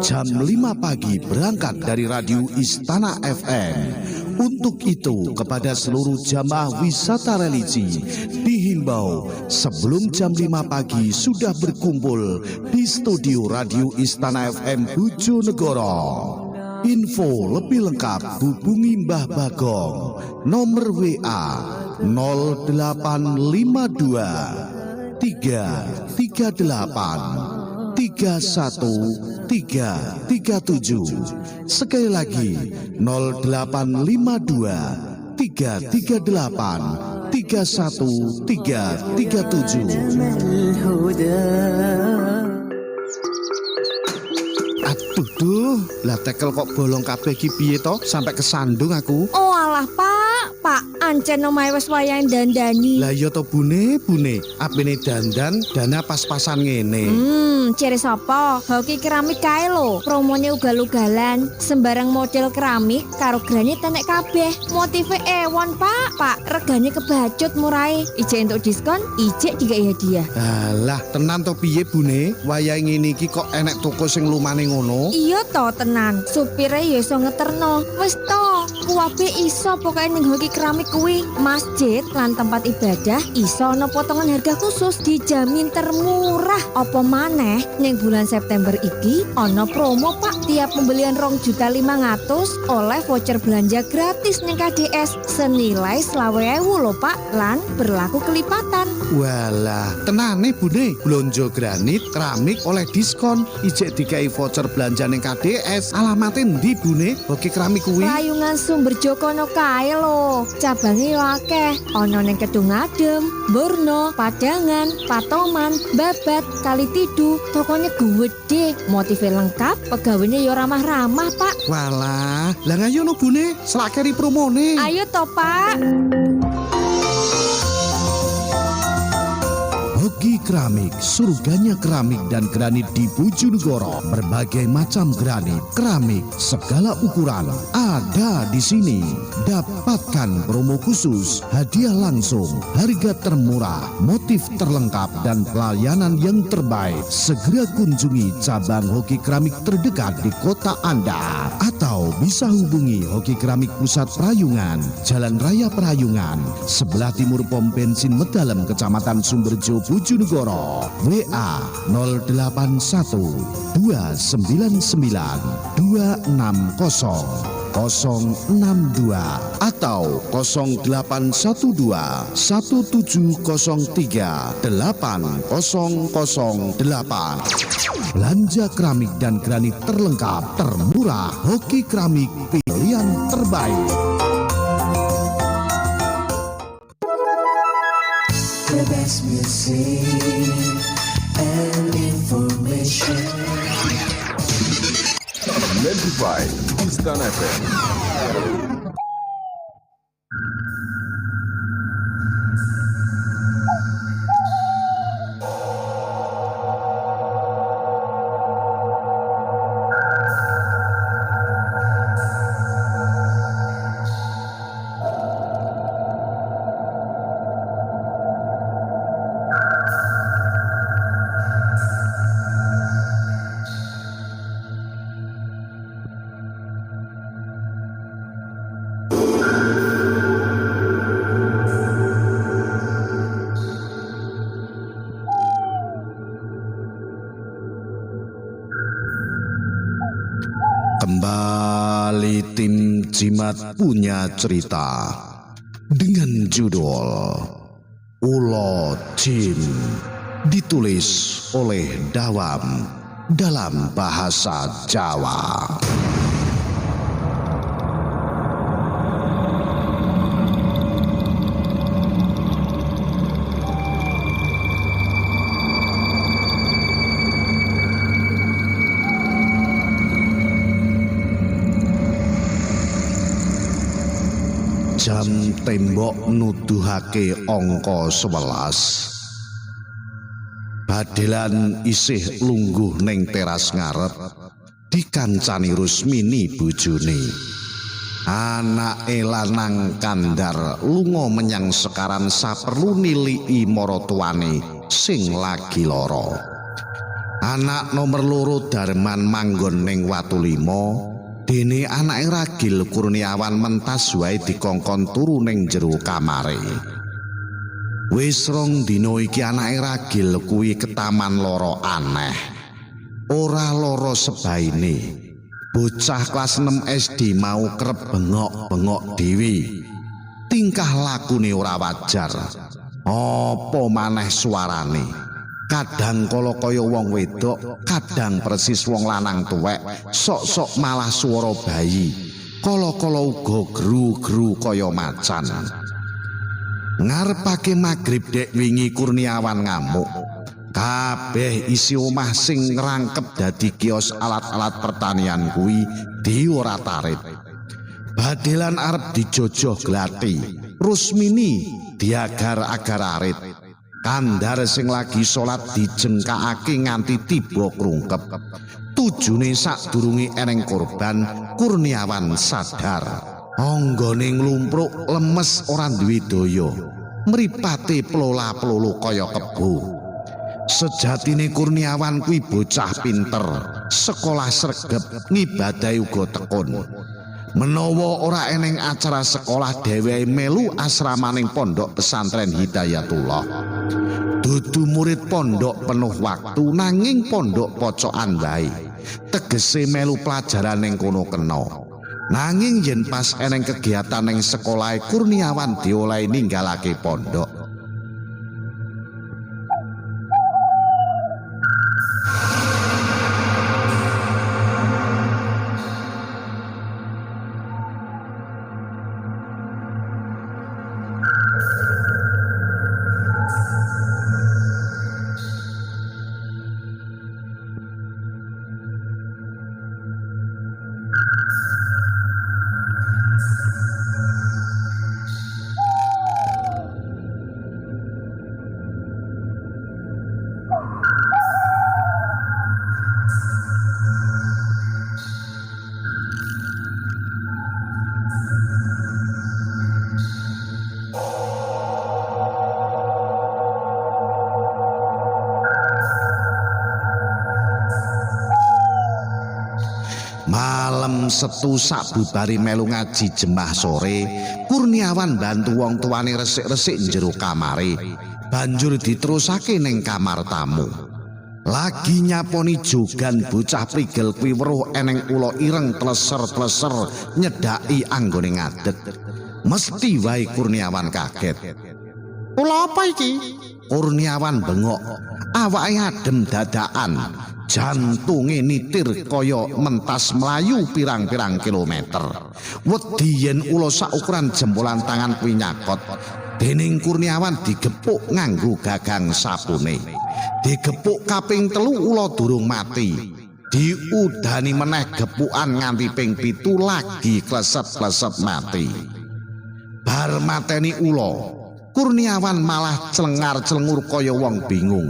Jam 5 pagi berangkat dari Radio Istana FM. Untuk itu, kepada seluruh jamaah wisata religi dihimbau sebelum jam 5 pagi sudah berkumpul di studio Radio Istana FM Bojonegoro. Info lebih lengkap hubungi Mbah Bagong, nomor WA 0852 338 31337. Sekali lagi 0852 338 31337. Aduh, lah tekel kok bolong kabeh iki piye to sampai kesandung aku. Oh alah Pak, ancen omahe wis wayahe dandani. Lah iya to bune, apene dandan dana pas-pasan ngene. Ciri sapa? Hoki keramik kae lho. Promone ugal-ugalan, sembarang model keramik karo granit tenek kabeh. Motive ewon, Pak, regane kebacut murahe. Ijek entuk diskon, ijek dikai hadiah. Alah, tenan to piye bune? Wayahe ngene iki kok enek toko sing lumane ngono? Iya to tenan. Supire ya iso ngeterno. Wis to, kuwabe iso pokoke ning hoki keramik kuwi. Masjid lan tempat ibadah iso ana potongan harga khusus, dijamin termurah. Apa maneh ning bulan September iki ana promo Pak, tiap pembelian 2.500.000 oleh voucher belanja gratis ning KDS senilai 20.000 lho Pak, lan berlaku kelipatan. Walah, tenane bune, blonjo granit keramik oleh diskon, ijek dikai voucher belanja ning KDS. Alamate ndi bune hoki keramik kuwi? Rayungan Sumber Jokono kae lho. Cabange akeh, ana ning Kedung Adem, Borno, Padangan, Patoman, Babat, Kalitidu. Tokonya gede, motif lengkap, pegawainya ya ramah-ramah Pak. Walah, lah ayo no bune, selakeri promone. Ayo toh Pak. Hoki Keramik, surganya keramik dan granit di Bojonegoro. Berbagai macam granit, keramik, segala ukuran ada di sini. Dapatkan promo khusus, hadiah langsung, harga termurah, motif terlengkap dan pelayanan yang terbaik. Segera kunjungi cabang Hoki Keramik terdekat di kota Anda, atau bisa hubungi Hoki Keramik Pusat Prayungan, Jalan Raya Prayungan, sebelah timur pom bensin Medalem, Kecamatan Sumberjo, Bojonegoro. WA 081 299 260 062 atau 0812 1703 8008. Belanja keramik dan granit terlengkap, termurah, Hoki Keramik pilihan terbaik. The best music and information. 95 Istana FM. Kembali tim Jimat punya cerita dengan judul Ulo Jin, ditulis oleh Dawam dalam bahasa Jawa. Jam tembok nuduhake angka 11. Badelan isih lungguh ning teras ngarep dikancani Rusmini bojone. Anake lanang kandhar lunga menyang sekaran saperlu niliki maratuwane sing lagi lara. Anak nomor loro Darman manggon ning Watulima. Dene anake ragil Kurniawan mentas wae dikongkon turu ning jero kamare. Wis rong dina iki anake ragil kuwi ketaman lara aneh. Ora lara sebaine. Bocah kelas 6 SD mau kerep bengok-bengok dhewe. Tingkah lakune ora wajar. Apa maneh suarane? Kadang kala kaya wong wedok, kadang persis wong lanang tuwek, sok-sok malah swara bayi. Kala-kala uga gru-gru kaya macan. Ngarepake magrib dek wingi Kurniawan ngamuk. Kabeh isi omah sing ngrangkep dadi kios alat-alat pertanian kuwi diorat-arit. Badelan arep dijojoh glati. Rusmini diagar-agar arit. Kandhar sing lagi salat dijengkakake nganti tiba krungkep. Tujune sadurunge eneng korban, Kurniawan sadar. Anggone nglumpruk lemes ora duwe daya. Mripate plola-plolo kaya kebo. Sejatine Kurniawan kuwi bocah pinter, sekolah sregep, ngibadahi uga tekun. Menawa ora eneng acara sekolah dheweke melu asramaning pondok pesantren Hidayatullah. Dudu murid pondok penuh waktu nanging pondok pocokan wae. Tegese melu pelajaran ning kono kena. Nanging yen pas eneng kegiatan ning sekolah Kurniawan diolehi ninggalake pondok. Malam Setu sabubare melu ngaji jemaah sore, Kurniawan bantu wong tuane resik-resik njero kamare. Banjur diterusake ning kamar tamu. Lagi nyaponi jogan bocah prigel kuwi weruh eneng ula ireng tleser-tleser nyedaki anggone ngadeg. Mesti wae Kurniawan kaget. Ula apa iki? Kurniawan bengok. Awake adem dadakan. Jantunge nitir kaya mentas melayu pirang-pirang kilometer. Wedi yen ula saukuran jempolan tangan kuwi nyakot. Dening Kurniawan digepuk nganggo gagang sapune. Digepuk kaping 3 ula durung mati. Diudani meneh gepukan nganti ping 7 lagi kleset-kleset mati. Bar mateni ula, Kurniawan malah celengar-celengur kaya wong bingung.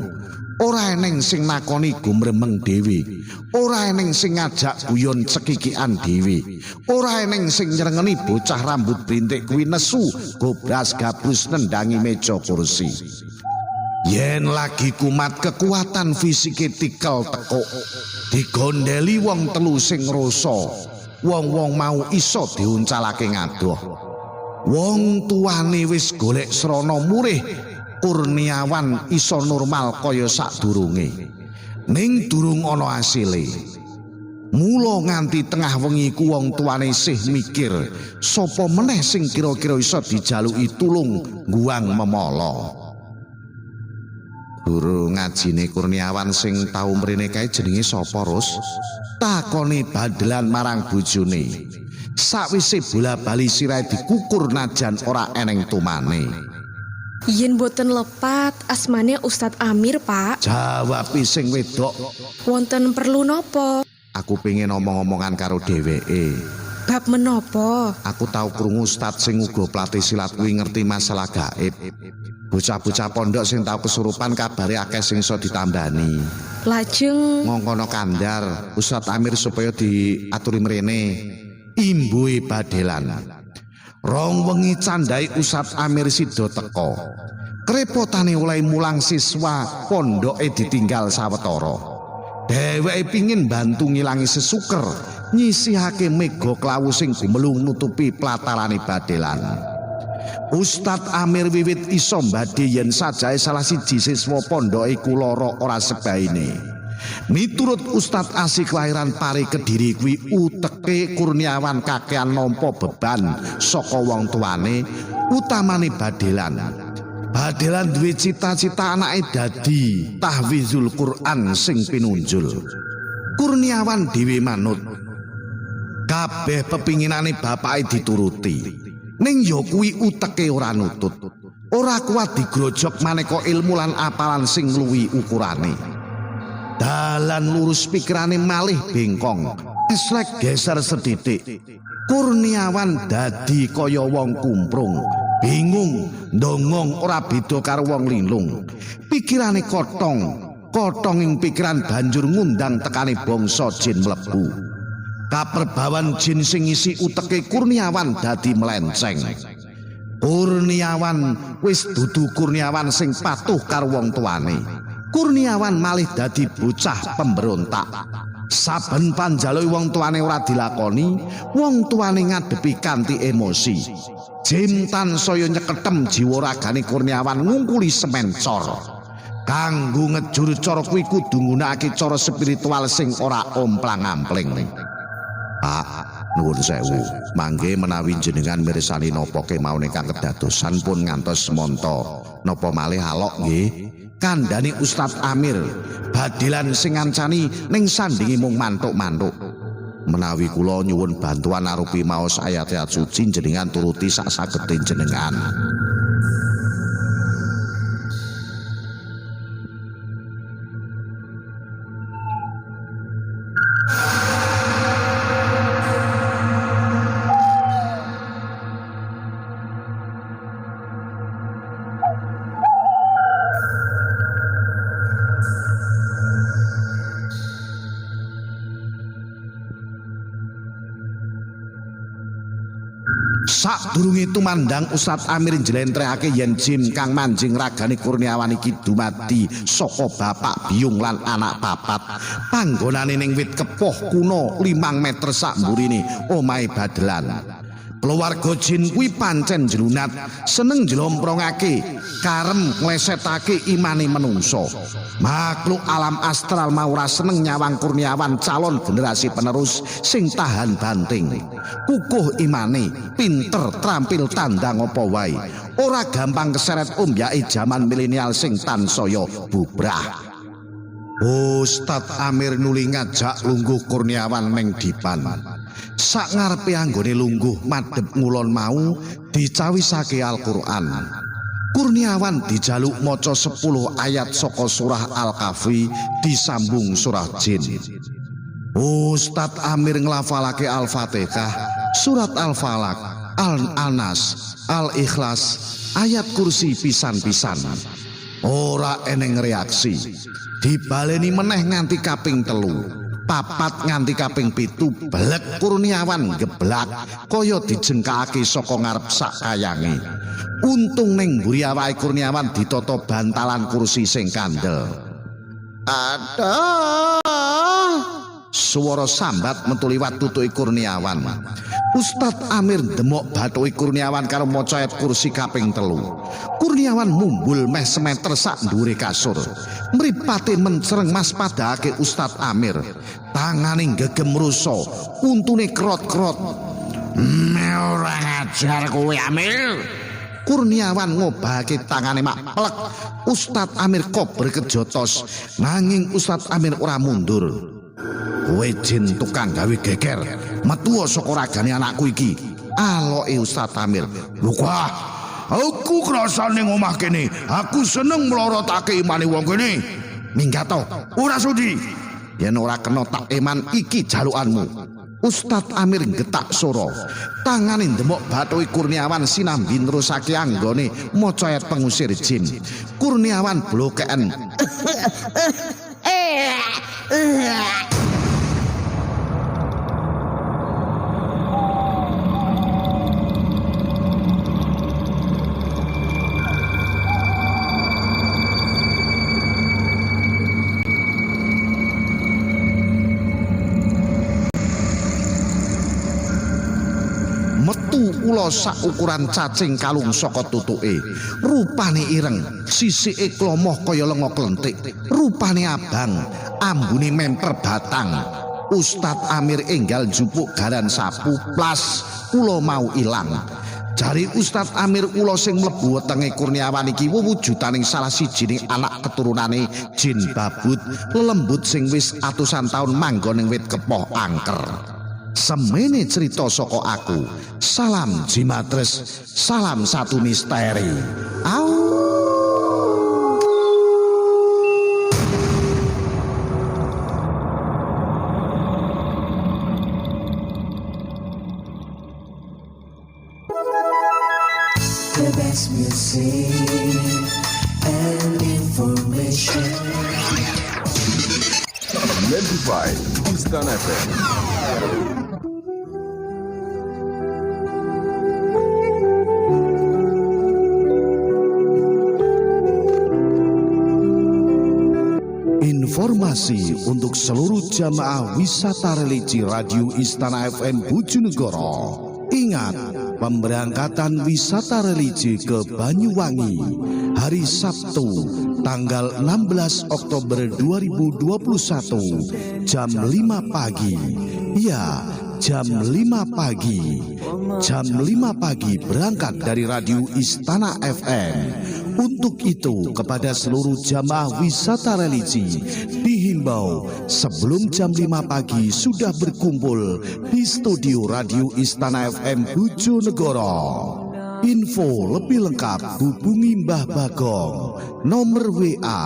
Ora eneng sing nakoni gumremeng dhewe, ora eneng sing ngajak guyon cekikikan dhewe, ora eneng sing nyrengeni bocah rambut brintik kuwi nesu gobras gabrus nendangi meja kursi. Yen lagi kumat kekuatan fisike tikel tekuk, digondeli wong telu sing ngrasa wong-wong mau iso diuncalake ngadoh. Wong tuane wis golek srana murih Kurniawan iso normal kaya sadurunge. Ning durung ana asile. Mula nganti tengah wengi ku wong tuane isih mikir sapa meneh sing kira-kira iso dijaluki tulung guang memala. Guru ngajine Kurniawan sing tau mrene kae jenenge sapa, Rus? Takone bandelan marang bojone. Sakwise bola-bali sirahe dikukur najan ora eneng tumane. Yen boten lepat asmane Ustadz Amir, Pak. Jawab sing wedok. Wonten perlu nopo? Aku pengen omong-omongan karo dheweke. Bab menopo? Aku tahu krungu Ustadz sing uga pelatih silat kuwi ngerti masalah gaib. Bocah-bocah pondok sing tau kesurupan kabare akeh sing iso ditambani. Lajeng ngongkono kandhar Ustadz Amir supaya diaturi mrene. Imbuhe badelan. Rong wengi candai Ustadz Amir sida teka. Krepotane oleh mulang siswa pondoke ditinggal sawetara. Dheweke pingin bantu ngilangi sesuker, nyisihake mega klawu sing gumelung nutupi platarane badelan. Ustadz Amir wiwit iso mbadhe yen sajae salah siji siswa pondoke iku lara ora sebaine. Miturut Ustadz Asih kelahiran Pari Kediri kuwi uteke Kurniawan kakean nampa beban saka wong tuane utamane badelan. Badelan duwe cita-cita anake dadi tahfizul Quran sing pinunjul. Kurniawan dhewe manut. Kabeh pepinginane bapake dituruti. Ning ya kuwi uteke ora nutut. Ora kuat digrojok maneka ilmu lan apalan sing ngluwi ukurane. Dalan lurus pikirane malih bengkong, eslek geser sedidik. Kurniawan dadi kaya wong kumprung, bingung, ndongong ora beda karo wong linglung. Pikirane kotong ing pikiran banjur ngundang tekane bangsa jin mlebu. Kaperbawan jin sing isi uteke Kurniawan dadi melenceng. Kurniawan wis dudu Kurniawan sing patuh karo wong tuane. Kurniawan malih dadi bocah pemberontak. Saben panjaluke wong tuane ora dilakoni, wong tuane ngadepi kanthi emosi. Jim tansaya nyeketem jiwa ragane Kurniawan ngungkuli semen cor. Kanggo ngejur cara kuwi kudu nggunakake cara spiritual sing ora omplang-ampling. Pak, nuwun sewu, mangke menawi jenengan mirsani napa kemawon ingkang kedadosan pun ngantos semonto. Napa malih alok nggih? Kandhane Ustadz Amir, badelan sing ngancani ning sandingi mung mantuk-mantuk. Menawi kula nyuwun bantuan arupi maos ayat-ayat suci jenengan turuti sak sagede jenengan. Sadurunge tumandang Ustadz Amir njlentrehake yen jin kang manjing ragane Kurniawan iki dumadi saka bapak biyung lan anak papat. Panggonane ning wit kepoh kuno 5 meter sak mburine omahe badelan. Keluarga jin kuwi pancen jlunat, seneng njlomprongake, karem nglesetake imane menungso. Makhluk alam astral mau ora seneng nyawang Kurniawan calon generasi penerus sing tahan banting. Kukuh imane, pinter, trampil tandang apa wae. Ora gampang keseret ombyake jaman milenial sing tansaya bubrah. Ustadz Amir nuli ngajak lungguh Kurniawan ning dipan. Sak ngarepe anggone lungguh madhep ngulon mau dicawisake Al-Qur'an. Kurniawan dijaluk maca 10 ayat saka surah Al-Kahfi disambung surah Jin. Ustadz Amir nglafalake Al-Fatihah, surat Al-Falaq, Al-Anas, Al-Ikhlas, ayat kursi pisan-pisan. Ora eneng reaksi. Dibaleni meneh nganti kaping 3, 4 nganti kaping 7, blek Kurniawan geblak kaya dijengkake saka ngarep sak kayange. Untung ning mburi awake Kurniawan ditata bantalan kursi sing kandel. Aduh, swara sambat metu liwat tutuke Kurniawan. Ustadz Amir demok bathuke Kurniawan karo maca ayat kursi kaping 3. Kurniawan mumbul meh semeter sak dhuwure kasur. Mripate mencereng mas padake Ustadz Amir. Tangane gegem rusa, untune krot-krot. Ora ngajar kowe Amir. Kurniawan ngobahake tangane mak plek. Ustadz Amir kober kejotos, nanging Ustadz Amir ora mundur. Kowe jin tukang gawe geger, metu saka ragane anakku iki. Aloke Ustadz Amir. Lho wah, aku krasane omah kene, aku seneng mlorotake imane wong kene. Minggat to, ora sudi. Yen ora kena tak eman iki jalukanmu. Ustadz Amir getak soro, tangane ndemok bathuke Kurniawan sinambi nerusake anggone maca ayat pengusir jin. Kurniawan blokeken. Ula sak ukuran cacing kalung saka tutuke. Rupane ireng, sisike klomoh kaya lenga klentik. Rupane abang, ambune memper batang. Ustadz Amir enggal jupuk garan sapu plas, ula mau ilang. Jari Ustadz Amir ula sing mlebu wetenge Kurniawan iki wujudaning salah sijining anak keturunane jin babut lelembut sing wis atusan taun manggon ing wit kepoh angker. Semene cerita saka aku. Salam Jimatres, salam satu misteri. Au. The best music and information. 95 Istana FM. Informasi untuk seluruh jamaah wisata religi Radio Istana FM Bojonegoro. Ingat, pemberangkatan wisata religi ke Banyuwangi hari Sabtu tanggal 16 Oktober 2021 jam 5 pagi. Ya, jam 5 pagi. Jam 5 pagi berangkat dari Radio Istana FM. Untuk itu, kepada seluruh jamaah wisata religi dihimbau sebelum jam 5 pagi sudah berkumpul di studio Radio Istana FM Bojonegoro. Info lebih lengkap hubungi Mbah Bagong, nomor WA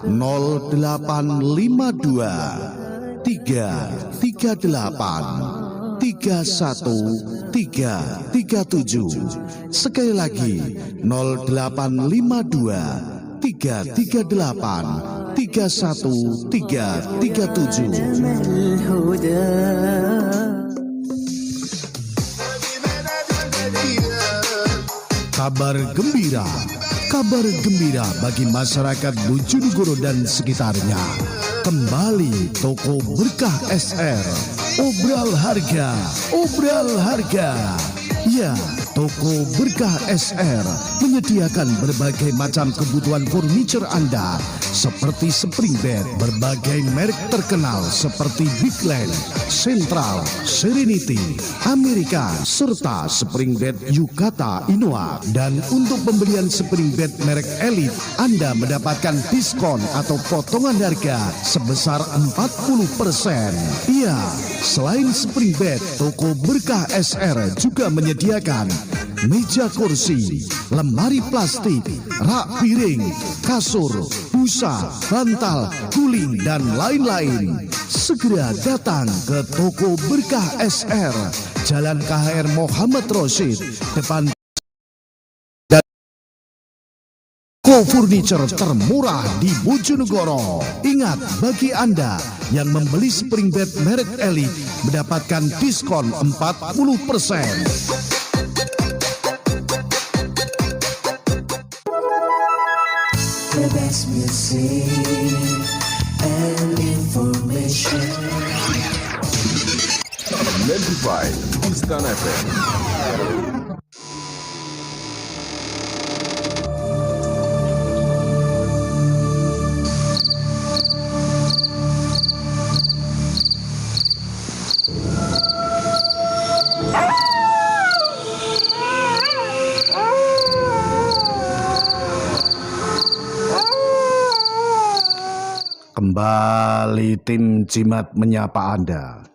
0852 338 31337. Sekali lagi 0852 338 31337. Kabar gembira bagi masyarakat Bojonegoro dan sekitarnya. Kembali toko Berkah SR. Obral harga. Ya, toko Berkah SR menyediakan berbagai macam kebutuhan furniture Anda seperti spring bed berbagai merek terkenal seperti Bigland, Central, Serenity, Amerika, serta spring bed Yukata Inoa. Dan untuk pembelian spring bed merek Elite, Anda mendapatkan diskon atau potongan harga sebesar 40%. Iya, selain spring bed, toko Berkah SR juga menyediakan meja kursi, lemari plastik, rak piring, kasur, busa, bantal, guling, dan lain-lain. segera datang ke Toko Berkah SR, Jalan KHR Muhammad Rosyid, depan furniture termurah di Bojonegoro. Ingat, bagi Anda yang membeli spring bed merek Elite mendapatkan diskon 40%. The best music and information. 95 Istana FM. Kembali tim Jimat menyapa Anda.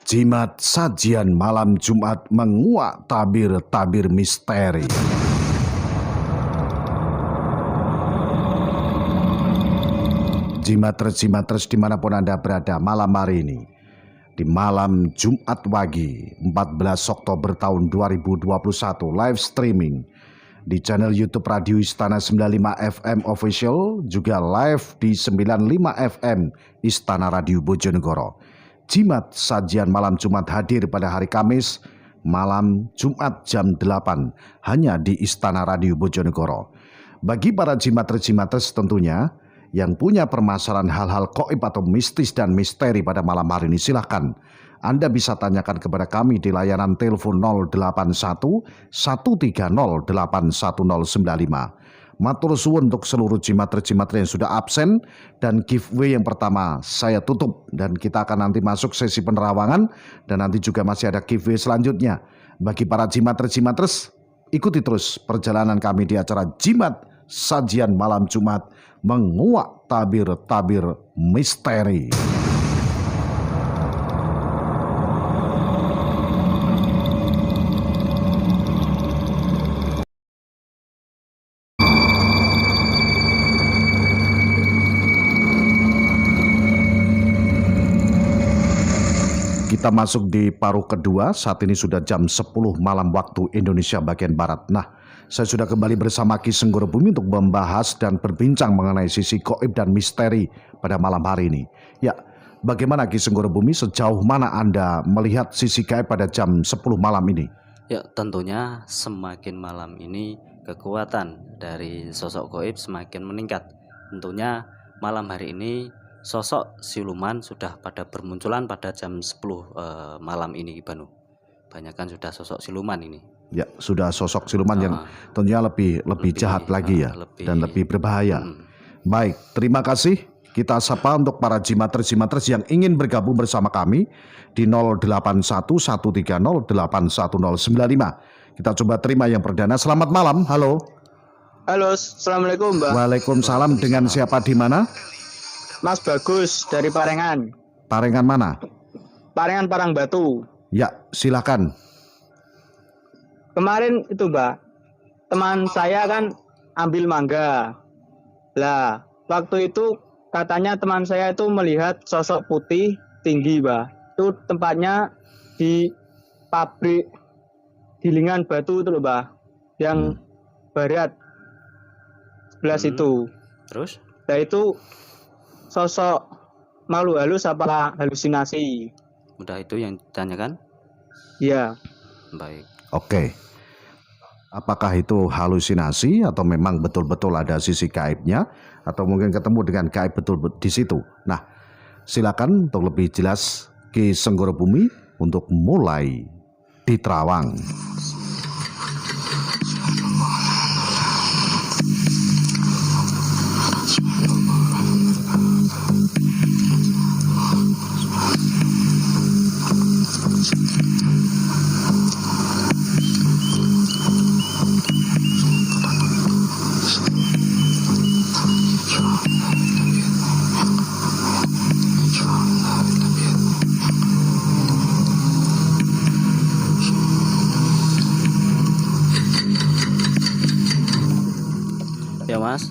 Jimat sajian malam Jumat menguak tabir-tabir misteri. Jimatres dimanapun Anda berada malam hari ini. Di malam Jumat Wage 14 Oktober tahun 2021 live streaming di channel YouTube Radio Istana 95 FM Official, juga live di 95 FM Istana Radio Bojonegoro. Jimat sajian malam Jumat hadir pada hari Kamis malam Jumat jam 8 hanya di Istana Radio Bojonegoro. Bagi para jimatres tentunya yang punya permasalahan hal-hal gaib atau mistis dan misteri pada malam hari ini, silahkan Anda bisa tanyakan kepada kami di layanan telepon 081 130 81095. Matur suwun untuk seluruh jimatres yang sudah absen, dan giveaway yang pertama saya tutup dan kita akan nanti masuk sesi penerawangan, dan nanti juga masih ada giveaway selanjutnya. Bagi para jimatres, ikuti terus perjalanan kami di acara Jimat Sajian Malam Jumat menguak tabir-tabir misteri. Kita masuk di paruh kedua, saat ini sudah jam 10 malam waktu Indonesia bagian Barat. Nah, saya sudah kembali bersama Ki Senggoro Bumi untuk membahas dan berbincang mengenai sisi gaib dan misteri pada malam hari ini. Ya, bagaimana Ki Senggoro Bumi, sejauh mana Anda melihat sisi gaib pada jam 10 malam ini? Ya, tentunya semakin malam ini kekuatan dari sosok gaib semakin meningkat. Tentunya malam hari ini sosok siluman sudah pada bermunculan pada jam 10 malam ini, Banu. Banyakan sudah sosok siluman ini. Ya, sudah sosok siluman yang tentunya lebih jahat lagi ya, dan lebih berbahaya. Baik, terima kasih. Kita sapa untuk para jimatres yang ingin bergabung bersama kami di 081 130 81095. Kita coba terima yang perdana. Selamat malam, halo. Halo, assalamualaikum Mbak. Waalaikumsalam. Dengan siapa di mana? Mas Bagus dari Parengan. Parengan mana? Parengan Parangbatu. Ya, silakan. Kemarin itu Mbak, teman saya kan ambil mangga. Lah, waktu itu katanya teman saya itu melihat sosok putih tinggi Mbak. Itu tempatnya di pabrik gilingan batu itu loh Mbak, yang barat sebelah situ. Terus? Nah itu sosok makhluk halus apa halusinasi? Udah itu yang ditanyakan? Iya. Baik. Oke. Apakah itu halusinasi atau memang betul-betul ada sisi gaibnya, atau mungkin ketemu dengan gaib betul di situ? Nah, silakan untuk lebih jelas Ki Senggoro Bumi untuk mulai diterawang. Ya Mas.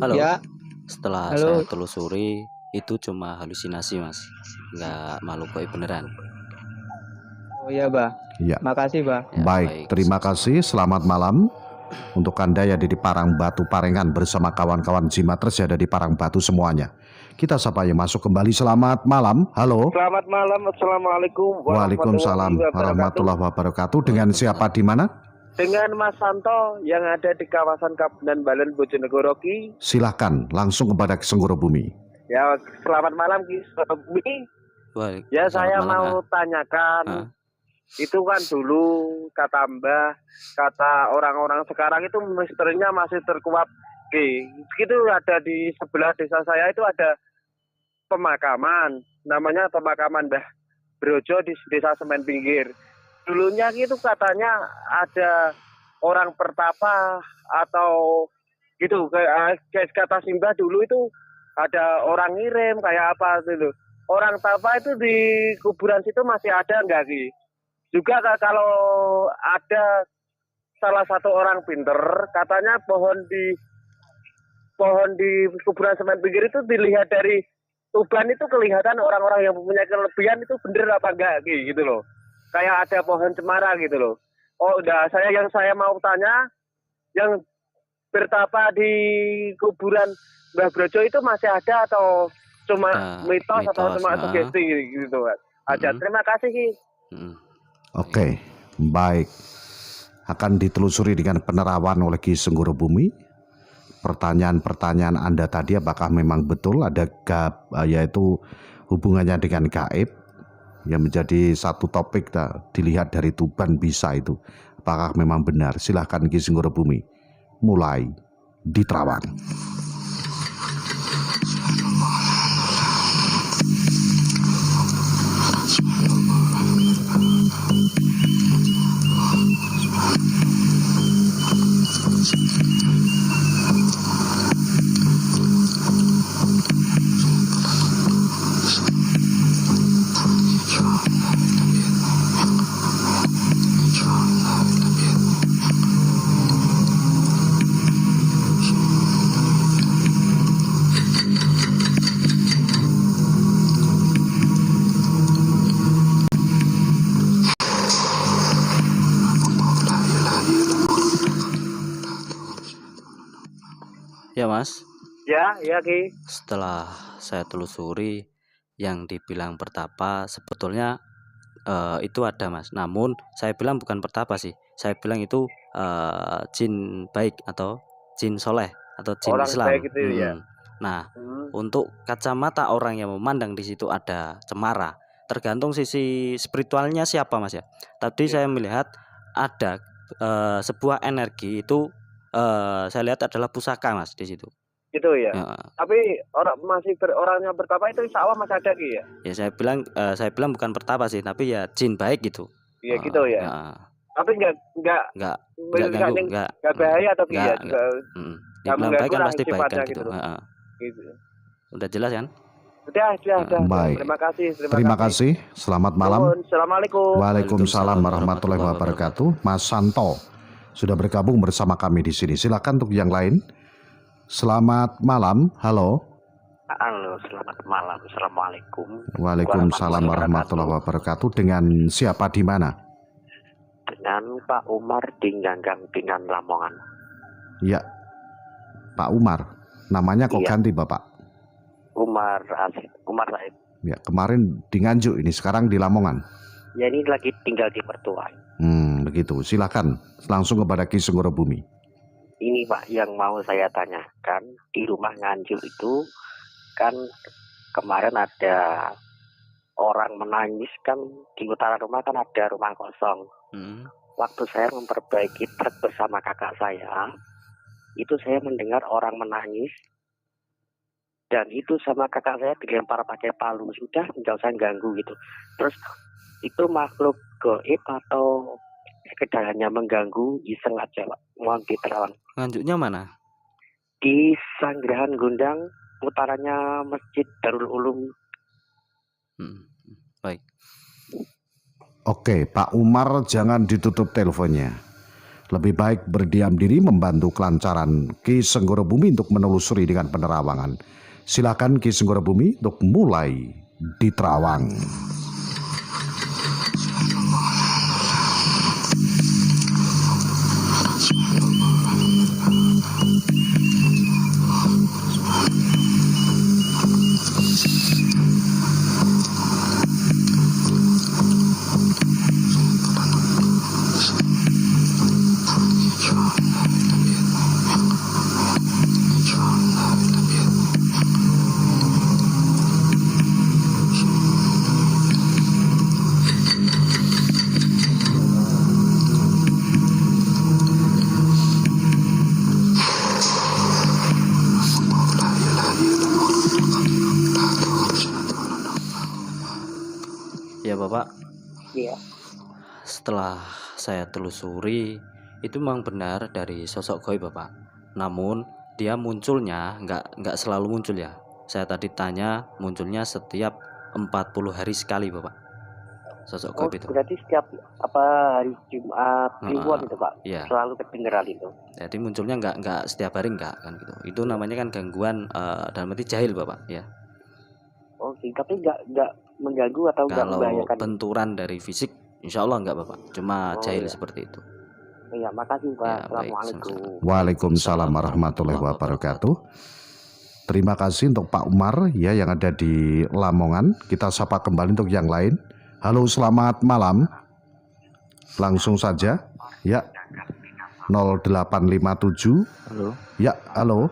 Halo. Ya. Setelah Halo. saya telusuri itu cuma halusinasi Mas, nggak makhluk gaib beneran. Oh iya, Bah. Ya. Makasih, Bah. Ya, Baik, terima kasih. Selamat malam untuk Anda yang ada di Parangbatu Parengan bersama kawan-kawan Jimatres yang ada di Parangbatu semuanya. Kita sapa yang masuk kembali. Selamat malam. Halo. Selamat malam. Assalamualaikum Waalaikumsalam warahmatullahi wabarakatuh. Dengan siapa di mana? Dengan Mas Santo yang ada di kawasan Kabupaten Balen Bojonegoro Ki. Silahkan langsung kepada Ki Senggoro Bumi. Ya, selamat malam Ki Senggoro Bumi. Ya, saya mau tanyakan. Itu kan dulu kata Mbah, kata orang-orang sekarang itu misterinya masih terkuat. Itu ada di sebelah desa saya itu ada pemakaman, namanya pemakaman Mbah Brojo di desa Semen Pinggir. Dulunya itu katanya ada orang pertapa atau gitu, kayak kata Simbah dulu itu ada orang ngirim kayak apa gitu. Orang tapa itu di kuburan situ masih ada enggak Ki? Juga kalau ada salah satu orang pinter, katanya pohon di kuburan Semen Pinggir itu dilihat dari Tuban itu kelihatan orang-orang yang mempunyai kelebihan itu bener apa enggak gitu loh. Kayak ada pohon cemara gitu loh. Oh, udah saya mau tanya, yang bertapa di kuburan Mbah Brojo itu masih ada atau cuma mitos atau cuma sugesti gitu kan. Aja. Terima kasih Ki. Oke, baik. Akan ditelusuri dengan penerawan oleh Ki Senggoro Bumi. Pertanyaan-pertanyaan Anda tadi apakah memang betul ada yaitu hubungannya dengan gaib yang menjadi satu topik dilihat dari Tuban bisa itu. Apakah memang benar? Silahkan Ki Senggoro Bumi mulai diterawang. Ya Mas. Ya Ki. Setelah saya telusuri yang dibilang pertapa sebetulnya itu ada Mas. Namun saya bilang bukan pertapa sih. Saya bilang itu jin baik atau jin soleh atau jin Orang Islam. baik gitu ya. Nah, untuk kacamata orang yang memandang di situ ada cemara, tergantung sisi spiritualnya siapa Mas ya. Tadi saya melihat ada sebuah energi itu saya lihat adalah pusaka Mas di situ. Gitu ya. Tapi orangnya bertapa itu insya Allah masih ada Ki ya. Ya saya bilang bukan pertapa sih, tapi ya jin baik gitu. Iya gitu ya. Tapi enggak bahaya atau ya juga. Dibilang baik kan pasti baik kan gitu. Gitu. Udah jelas kan? Sudah. Baik. Terima kasih. Selamat malam. Assalamualaikum. Waalaikumsalam warahmatullahi wabarakatuh. Mas Santo sudah bergabung bersama kami di sini. Silakan untuk yang lain. Selamat malam. Halo. Halo, selamat malam. Assalamualaikum. Waalaikumsalam warahmatullahi wabarakatuh. Dengan siapa di mana? Dengan Pak Umar di Ganggang Pingan Lamongan. Ya, Pak Umar. Namanya kok ganti Bapak? Umar Said. Ya, kemarin di Nganjuk, ini sekarang di Lamongan. Ya, ini lagi tinggal di mertua. Begitu. Silakan langsung kepada Ki Senggoro Bumi. Ini Pak yang mau saya tanyakan, di rumah Nganjuk itu kan kemarin ada orang menangis kan, di utara rumah kan ada rumah kosong. Waktu saya memperbaiki truk bersama kakak saya, itu saya mendengar orang menangis, dan itu sama kakak saya dilempar pakai palu. Sudah, nggak usah ganggu gitu. Terus itu makhluk gaib atau sekedar hanya mengganggu, iseng aja Pak. Mohon diterawang. Nganjuknya mana? Di Sanggrahan Gondang, utaranya Masjid Darul Ulum. Baik. Oke, Pak Umar, jangan ditutup teleponnya. Lebih baik berdiam diri membantu kelancaran Ki Senggoro Bumi untuk menelusuri dengan penerawangan. Silakan Ki Senggoro Bumi untuk mulai diterawang. Ya Bapak, Iya. setelah saya telusuri itu memang benar dari sosok goib Bapak. Namun dia munculnya nggak selalu muncul ya. Saya tadi tanya munculnya setiap 40 hari sekali Bapak. Sosok goib itu. Berarti setiap hari Jumat mingguan itu Pak. Iya. Selalu kedengeran itu. Jadi munculnya nggak setiap hari nggak kan gitu. Itu namanya kan gangguan dalam arti jahil Bapak ya. Oh, tapi nggak mengganggu atau nggak Kalau membahayakan. benturan dari fisik, insya Allah nggak Bapak. Cuma jahil iya. seperti itu. Iya, makasih Pak. Ya, baik, Assalamualaikum. Waalaikumsalam warahmatullahi wabarakatuh. Terima kasih untuk Pak Umar ya yang ada di Lamongan. Kita sapa kembali untuk yang lain. Halo, selamat malam. Langsung saja ya 0857. Halo. Ya, halo.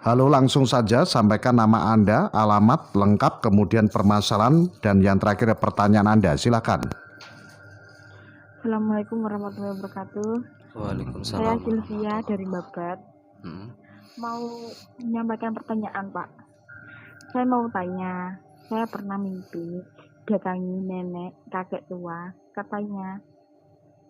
Halo, langsung saja sampaikan nama Anda, alamat lengkap, kemudian permasalahan, dan yang terakhir pertanyaan Anda. Silakan. Assalamualaikum warahmatullahi wabarakatuh. Waalaikumsalam. Saya Sylvia dari Babat. Mau menyampaikan pertanyaan Pak. Saya mau tanya, saya pernah mimpi datangi nenek kakek tua. Katanya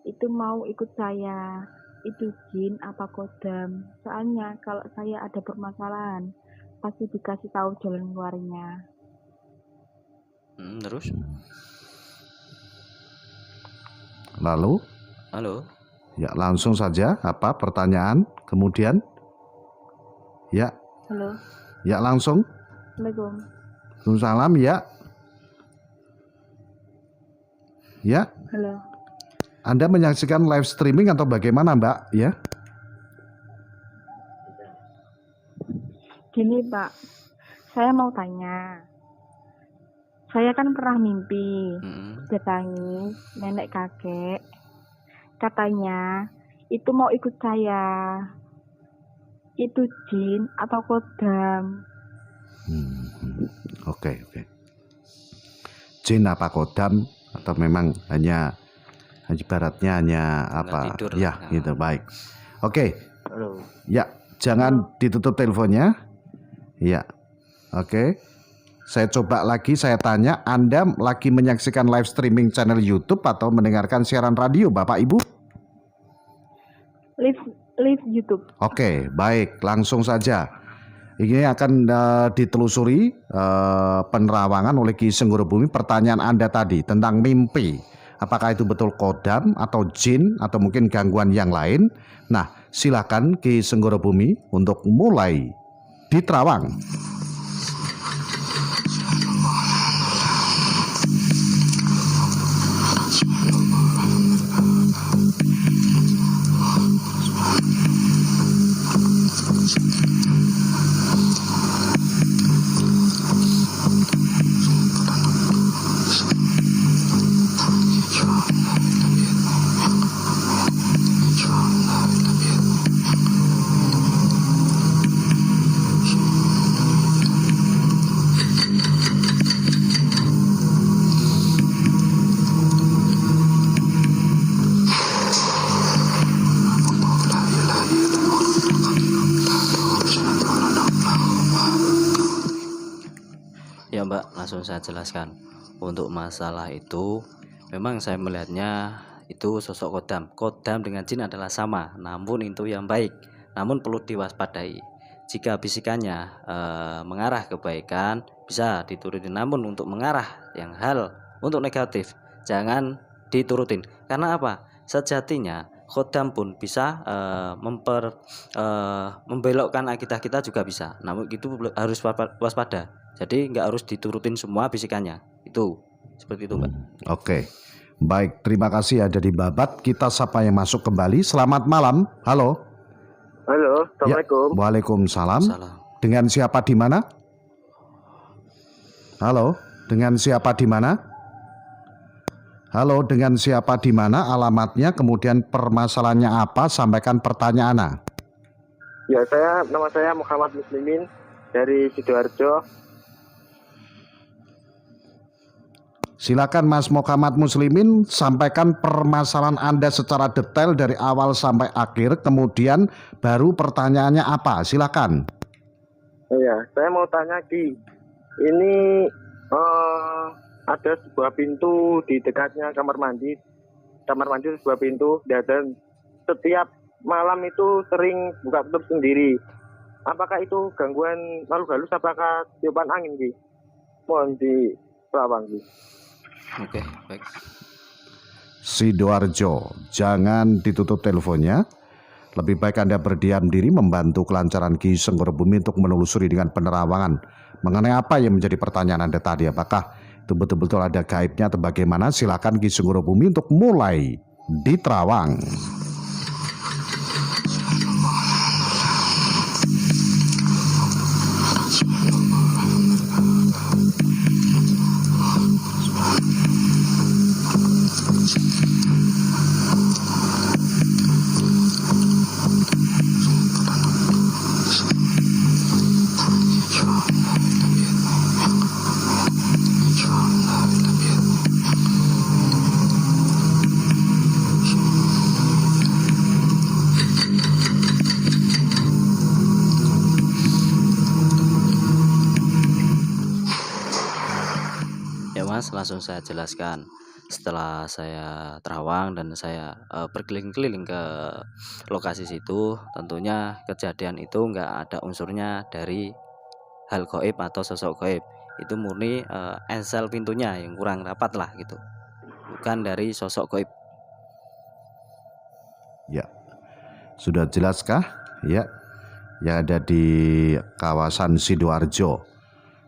itu mau ikut saya. Itu jin apa kodam? Soalnya kalau saya ada permasalahan pasti dikasih tahu jalan keluarnya. Terus? Lalu? Halo. Ya, langsung saja. Apa pertanyaan? Kemudian? Ya. Halo. Ya, langsung. Assalamualaikum. Waalaikumsalam. Ya. Ya. Halo. Anda menyaksikan live streaming atau bagaimana Mbak? Ya. Gini Pak, saya mau tanya. Saya kan pernah mimpi datangi nenek kakek. Katanya itu mau ikut saya. Itu jin atau kodam? Oke. Jin apa kodam atau memang hanya ibaratnya hanya apa? Tidur Ya, lah. gitu. Baik. Oke. Halo. Ya, jangan ditutup teleponnya. Ya. Oke. Saya coba lagi, saya tanya, Anda lagi menyaksikan live streaming channel YouTube atau mendengarkan siaran radio, Bapak Ibu? Live YouTube. Oke, baik, langsung saja. Ini akan ditelusuri penerawangan oleh Ki Senggoro Bumi. Pertanyaan Anda tadi tentang mimpi, apakah itu betul kodam atau jin atau mungkin gangguan yang lain? Nah, silakan Ki Senggoro Bumi untuk mulai diterawang. Ya Mbak, langsung saya jelaskan. Untuk masalah itu memang saya melihatnya itu sosok kodam. Kodam dengan jin adalah sama, namun itu yang baik. Namun perlu diwaspadai. Jika bisikannya mengarah kebaikan bisa diturutin, namun untuk mengarah yang hal untuk negatif jangan diturutin. Karena apa? Sejatinya Khodam pun bisa membelokkan akidah kita juga bisa. Namun itu harus waspada. Jadi nggak harus diturutin semua bisikannya. Itu seperti itu, Pak. Oke. Baik, terima kasih ada di Babat. Kita sapa yang masuk kembali. Selamat malam. Halo. Halo, Assalamualaikum. Ya, Waalaikumsalam. Dengan siapa di mana? Halo, dengan siapa di mana? Halo, dengan siapa di mana? Alamatnya, kemudian permasalahannya apa? Sampaikan pertanyaannya. Ya, nama saya Muhammad Muslimin dari Sidoarjo. Silakan Mas Muhammad Muslimin, sampaikan permasalahan Anda secara detail dari awal sampai akhir, kemudian baru pertanyaannya apa? Silakan. Ya, saya mau tanya Ki, ini ada sebuah pintu di dekatnya kamar mandi sebuah pintu, dan setiap malam itu sering buka tutup sendiri. Apakah itu gangguan makhluk halus? Apakah tiupan angin Ki? Mohon dirawang Ki. Oke, baik. Sidoarjo, jangan ditutup teleponnya. Lebih baik Anda berdiam diri membantu kelancaran Ki Senggoro Bumi untuk menelusuri dengan penerawangan mengenai apa yang menjadi pertanyaan Anda tadi. Apakah itu betul-betul ada gaibnya atau bagaimana? Silakan Ki Senggoro Bumi untuk mulai diterawang. Langsung saya jelaskan. Setelah saya terawang dan saya berkeliling-keliling ke lokasi situ, tentunya kejadian itu nggak ada unsurnya dari hal gaib atau sosok gaib. Itu murni ensel pintunya yang kurang rapat lah gitu, bukan dari sosok gaib. Ya, sudah jelaskah? Ya, yang ada di kawasan Sidoarjo.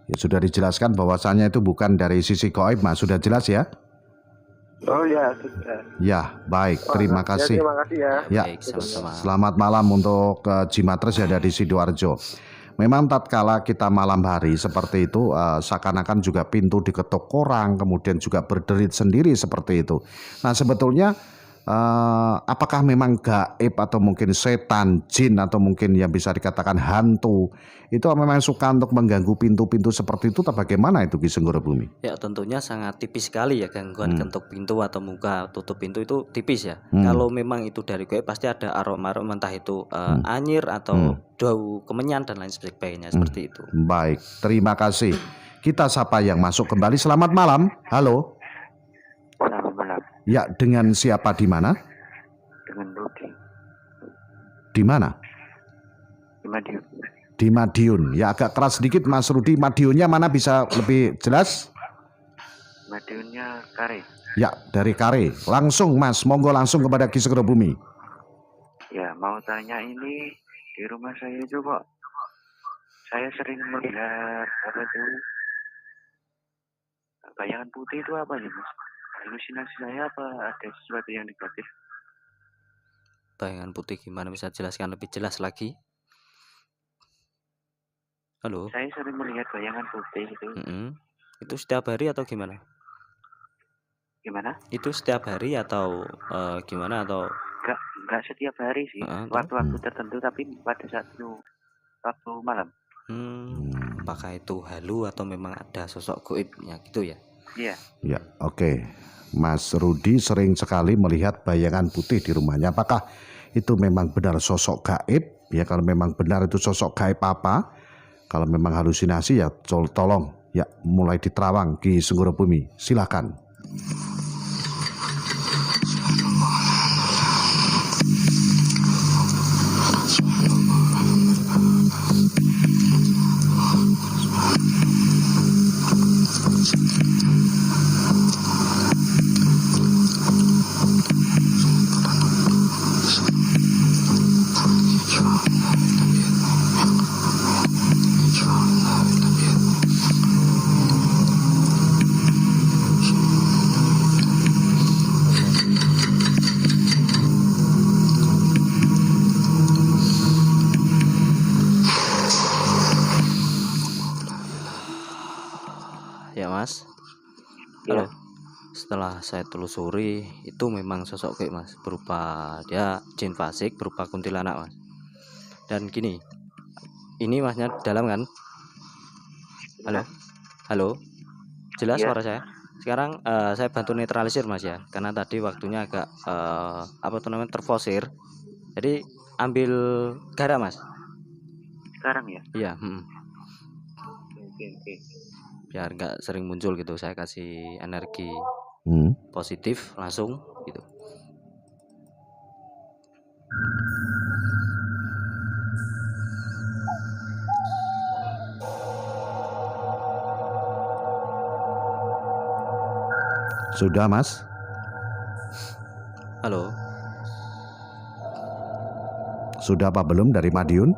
Ya, sudah dijelaskan bahwasannya itu bukan dari sisi gaib, Mas. Sudah jelas ya? Oh ya, sudah. Ya, baik. Terima kasih. Ya, terima kasih ya. Ya, baik, sama-sama. Selamat malam untuk Jimatres yang ada di Sidoarjo. Memang tatkala kita malam hari seperti itu, seakan-akan juga pintu diketuk orang, kemudian juga berderit sendiri seperti itu. Nah, sebetulnya apakah memang gaib atau mungkin setan, jin, atau mungkin yang bisa dikatakan hantu itu memang suka untuk mengganggu pintu-pintu seperti itu atau bagaimana itu Ki Senggoro Bumi? Ya, tentunya sangat tipis sekali ya gangguan ketuk pintu atau muka tutup pintu itu tipis ya. Kalau memang itu dari gaib pasti ada aroma entah itu anyir atau bau kemenyan dan lain sebagainya seperti itu. Baik, terima kasih. Kita sapa yang masuk kembali. Selamat malam. Halo. Selamat malam. Ya, dengan siapa di mana? Dengan Rudi. Di mana? Di Madiun. Di Madiun. Ya, agak keras sedikit Mas Rudi. Madiunnya mana bisa lebih jelas? Madiunnya Kare. Ya, dari Kare. Langsung Mas, monggo langsung kepada Ki Senggoro Bumi. Ya, mau tanya ini di rumah saya itu kok saya sering melihat apa itu bayangan putih itu apa nih Mas? Halusinasi saya apa ada sesuatu yang negatif? Bayangan putih gimana, bisa jelaskan lebih jelas lagi? Halo. Saya sering melihat bayangan putih itu. Itu setiap hari atau gimana? Gimana? Itu setiap hari atau gimana atau? Enggak setiap hari sih. Waktu-waktu tertentu tapi pada waktu malam. Apakah itu halu atau memang ada sosok gaibnya gitu ya? Iya. Ya, oke. Mas Rudi sering sekali melihat bayangan putih di rumahnya. Apakah itu memang benar sosok gaib? Ya, kalau memang benar itu sosok gaib apa? Kalau memang halusinasi ya tolong ya mulai diterawang Ki Senggoro Bumi. Silakan. Ya Mas. Ya. Halo. Setelah saya telusuri itu memang sosok Ki Mas, berupa dia jin fasik berupa kuntilanak Mas. Dan gini, ini Masnya dalam kan? Halo, halo, jelas Iya. suara saya? Sekarang saya bantu netralisir Mas ya, karena tadi waktunya agak terfosir. Jadi ambil garam Mas. Sekarang ya. Iya. Oke. Biar nggak sering muncul gitu, saya kasih energi positif langsung gitu. Sudah Mas? Halo. Sudah apa belum dari Madiun?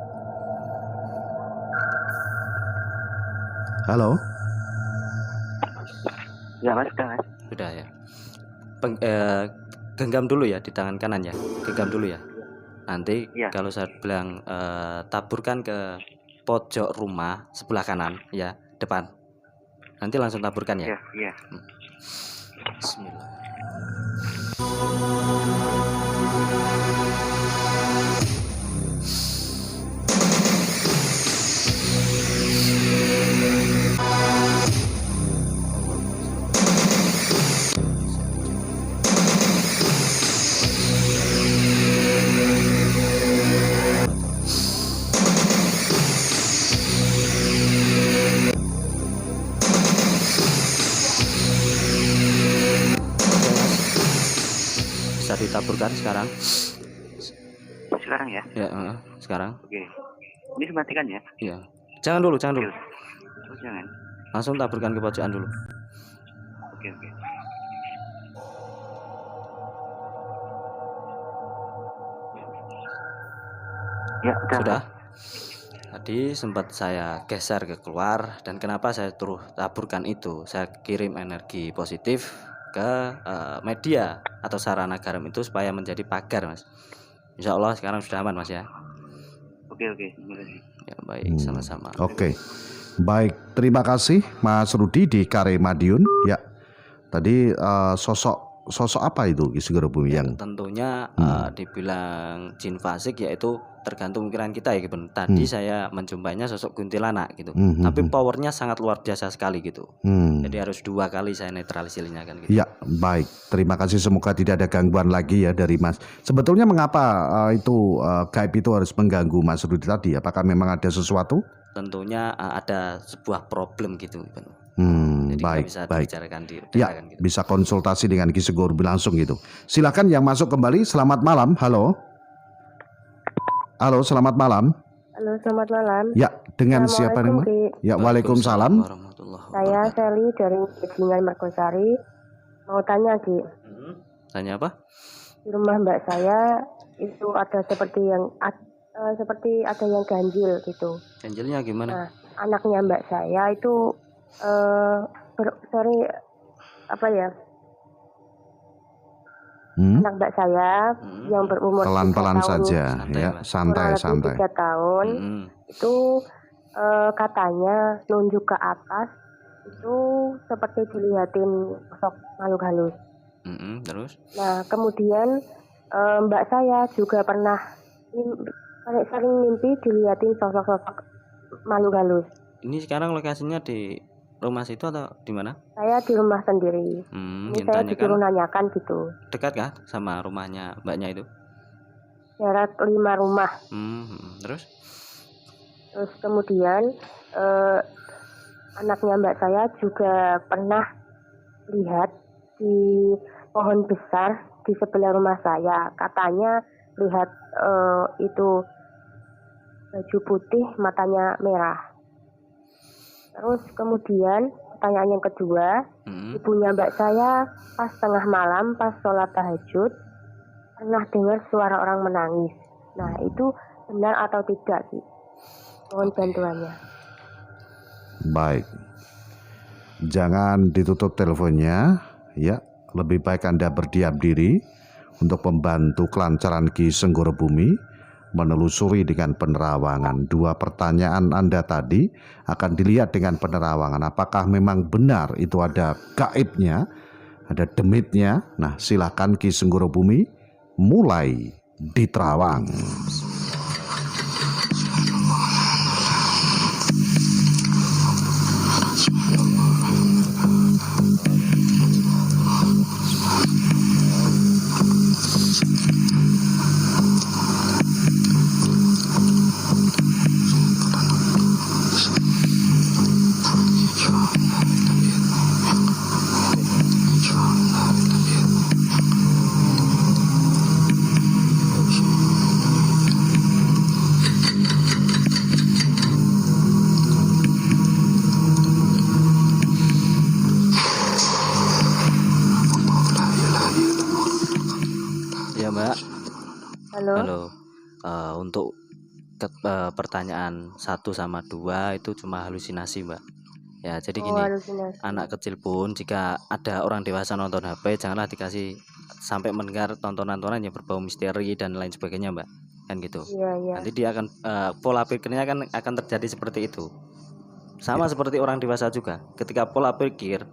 Halo? Ya Mas, sudah Mas. Sudah ya. Genggam dulu ya di tangan kanan ya. Genggam dulu ya. Nanti kalau saya bilang taburkan ke pojok rumah sebelah kanan ya, depan. Nanti langsung taburkan ya. Iya. Bismillah. Bisa ditaburkan sekarang. Sekarang ya? Ya, sekarang. Oke. Ini dimatikan ya? Iya. Jangan dulu. Oh, jangan. Langsung taburkan ke pojokan dulu. Oke. Ya, sudah. Tadi sempat saya geser ke keluar, dan kenapa saya terus taburkan itu? Saya kirim energi positif ke media atau sarana garam itu supaya menjadi pagar Mas. Insya Allah sekarang sudah aman Mas ya. Oke. Terima kasih. Ya baik, sama-sama. Oke. Baik, terima kasih Mas Rudi di Kare Madiun. Ya. Tadi sosok apa itu Ki Sugorobumi yang tentunya dibilang jin fasik, yaitu tergantung pikiran kita ya gitu. Tadi saya menjumpainya sosok kuntilanak gitu. Tapi powernya sangat luar biasa sekali gitu. Jadi harus 2 kali saya netralisirnya kan gitu. Ya, baik. Terima kasih, semoga tidak ada gangguan lagi ya dari Mas. Sebetulnya mengapa gaib itu harus mengganggu Mas Rudi tadi? Apakah memang ada sesuatu? Tentunya ada sebuah problem gitu. Jadi baik, bisa baik. dibicarakan Ya, gitu. bisa konsultasi dengan Ki Sugorobumi langsung gitu. Silakan yang masuk kembali. Selamat malam. Halo. Halo, selamat malam. Halo, selamat malam. Ya, dengan siapa nih? Ya, Waalaikumsalam. Saya Sally dari Bajingan Mergosari. Mau tanya, Ki. Tanya apa? Di rumah Mbak saya itu ada seperti ada yang ganjil gitu. Ganjilnya gimana? Nah, anaknya Mbak saya itu anak Mbak saya yang berumur pelan-pelan 3 tahun, saja ya, santai. 3 tahun itu katanya nunjuk ke atas itu seperti dilihatin sosok makhluk halus. Terus? Nah kemudian Mbak saya juga pernah sering mimpi dilihatin sosok-sosok makhluk halus. Ini sekarang lokasinya di rumah situ atau di mana? Saya di rumah sendiri. Ini saya disuruh nanyakan gitu. Dekat kah sama rumahnya mbaknya itu? Jarak 5 rumah. Terus kemudian anaknya mbak saya juga pernah lihat di pohon besar di sebelah rumah saya. Katanya lihat itu baju putih, matanya merah. Terus kemudian pertanyaan yang kedua, ibunya mbak saya pas tengah malam pas sholat tahajud pernah dengar suara orang menangis. Nah itu benar atau tidak sih? Mohon bantuannya. Baik, jangan ditutup teleponnya ya. Lebih baik Anda berdiam diri untuk membantu kelancaran Ki Sugorobumi. menelusuri dengan penerawangan. 2 pertanyaan Anda tadi akan dilihat dengan penerawangan. Apakah memang benar itu ada gaibnya, ada demitnya? Nah, silakan Ki Senggoro Bumi mulai diterawang. Halo. Untuk pertanyaan 1 sama 2 itu cuma halusinasi, Mbak. Ya, jadi gini, halusinasi. anak kecil pun jika ada orang dewasa nonton HP, janganlah dikasih sampai mendengar tontonan-tontonan yang berbau misteri dan lain sebagainya, Mbak. Kan gitu. Iya. Nanti dia akan pola pikirnya kan akan terjadi seperti itu. Sama seperti orang dewasa juga. Ketika pola pikir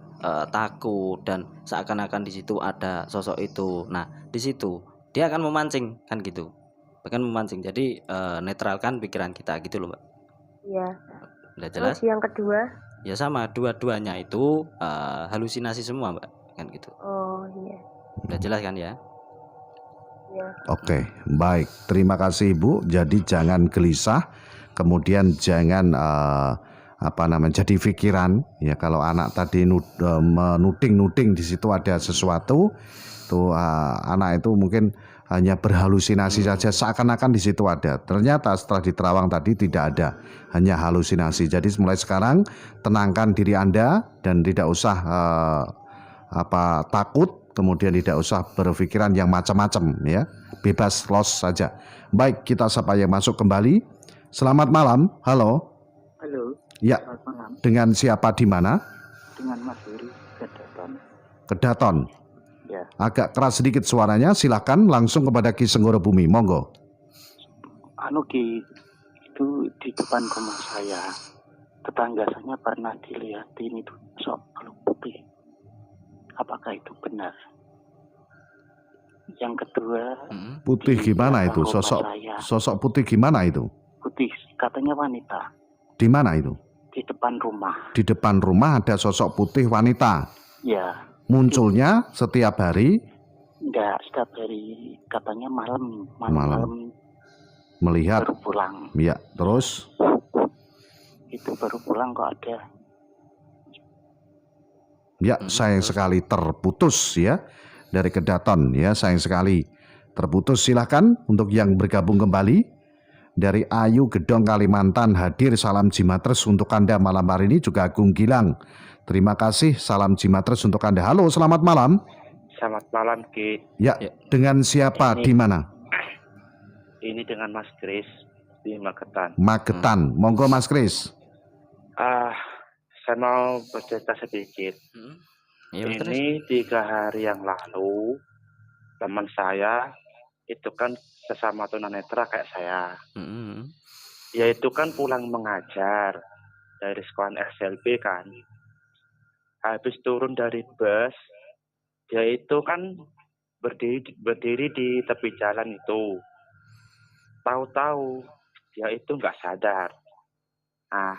takut dan seakan-akan di situ ada sosok itu. Nah, di situ dia akan memancing kan gitu. Bahkan memancing. Jadi netralkan pikiran kita gitu loh, Mbak. Iya. Udah jelas? Terus yang kedua? Ya sama, dua-duanya itu halusinasi semua, Mbak. Kan gitu. Oh iya. Udah jelas kan ya? Iya. Oke, baik. Terima kasih Ibu. Jadi jangan gelisah, kemudian jangan jadi pikiran ya kalau anak tadi menuding di situ ada sesuatu tuh anak itu mungkin hanya berhalusinasi saja seakan-akan di situ ada. Ternyata setelah diterawang tadi tidak ada, hanya halusinasi. Jadi mulai sekarang tenangkan diri Anda dan tidak usah takut, kemudian tidak usah berpikiran yang macam-macam ya. Bebas los saja. Baik, kita sapa yang masuk kembali. Selamat malam. Halo. Halo. Ya, selamat malam. Dengan siapa di mana? Dengan Mas Heri Kedaton. Kedaton. Ya. Agak keras sedikit suaranya, silakan langsung kepada Ki Senggoro Bumi, monggo. Ki, itu di depan rumah saya, tetangga saya pernah dilihatin itu sosok putih. Apakah itu benar? Yang kedua, putih gimana itu? Sosok putih gimana itu? Putih, katanya wanita. Di mana itu? Di depan rumah. Di depan rumah ada sosok putih wanita. Ya. Munculnya setiap hari? Enggak, setiap hari, katanya malam. Melihat. Baru pulang. Ya, terus? Itu baru pulang kok ada. Ya, sayang sekali terputus ya dari Kedaton ya, sayang sekali terputus. Silakan untuk yang bergabung kembali dari Ayu Gedong Kalimantan hadir, salam Jimatres untuk Anda malam hari ini, juga Agung Gilang. Terima kasih, salam Jimatres untuk Anda. Halo, selamat malam. Selamat malam, Ki. Ya, dengan siapa di mana? Ini dengan Mas Kris di Magetan. Magetan, monggo Mas Kris. Saya mau bercerita sedikit. Ini 3 hari yang lalu teman saya itu kan sesama tunanetra kayak saya. Dia itu kan pulang mengajar dari sekolah SLB kan. Habis turun dari bus, dia itu kan berdiri di tepi jalan itu. Tahu-tahu dia itu nggak sadar. Nah,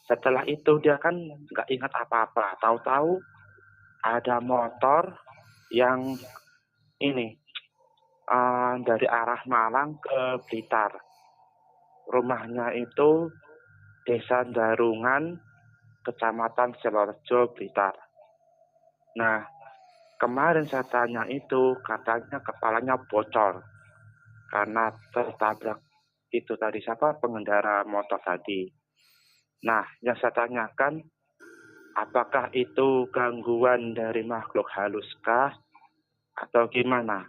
setelah itu dia kan nggak ingat apa-apa. Tahu-tahu ada motor yang ini dari arah Malang ke Blitar. Rumahnya itu Desa Darungan, Kecamatan Sidoarjo, Blitar. Nah, kemarin saya tanya itu, katanya kepalanya bocor karena tertabrak itu tadi pengendara motor tadi. Nah, yang saya tanyakan, apakah itu gangguan dari makhluk haluskah atau gimana?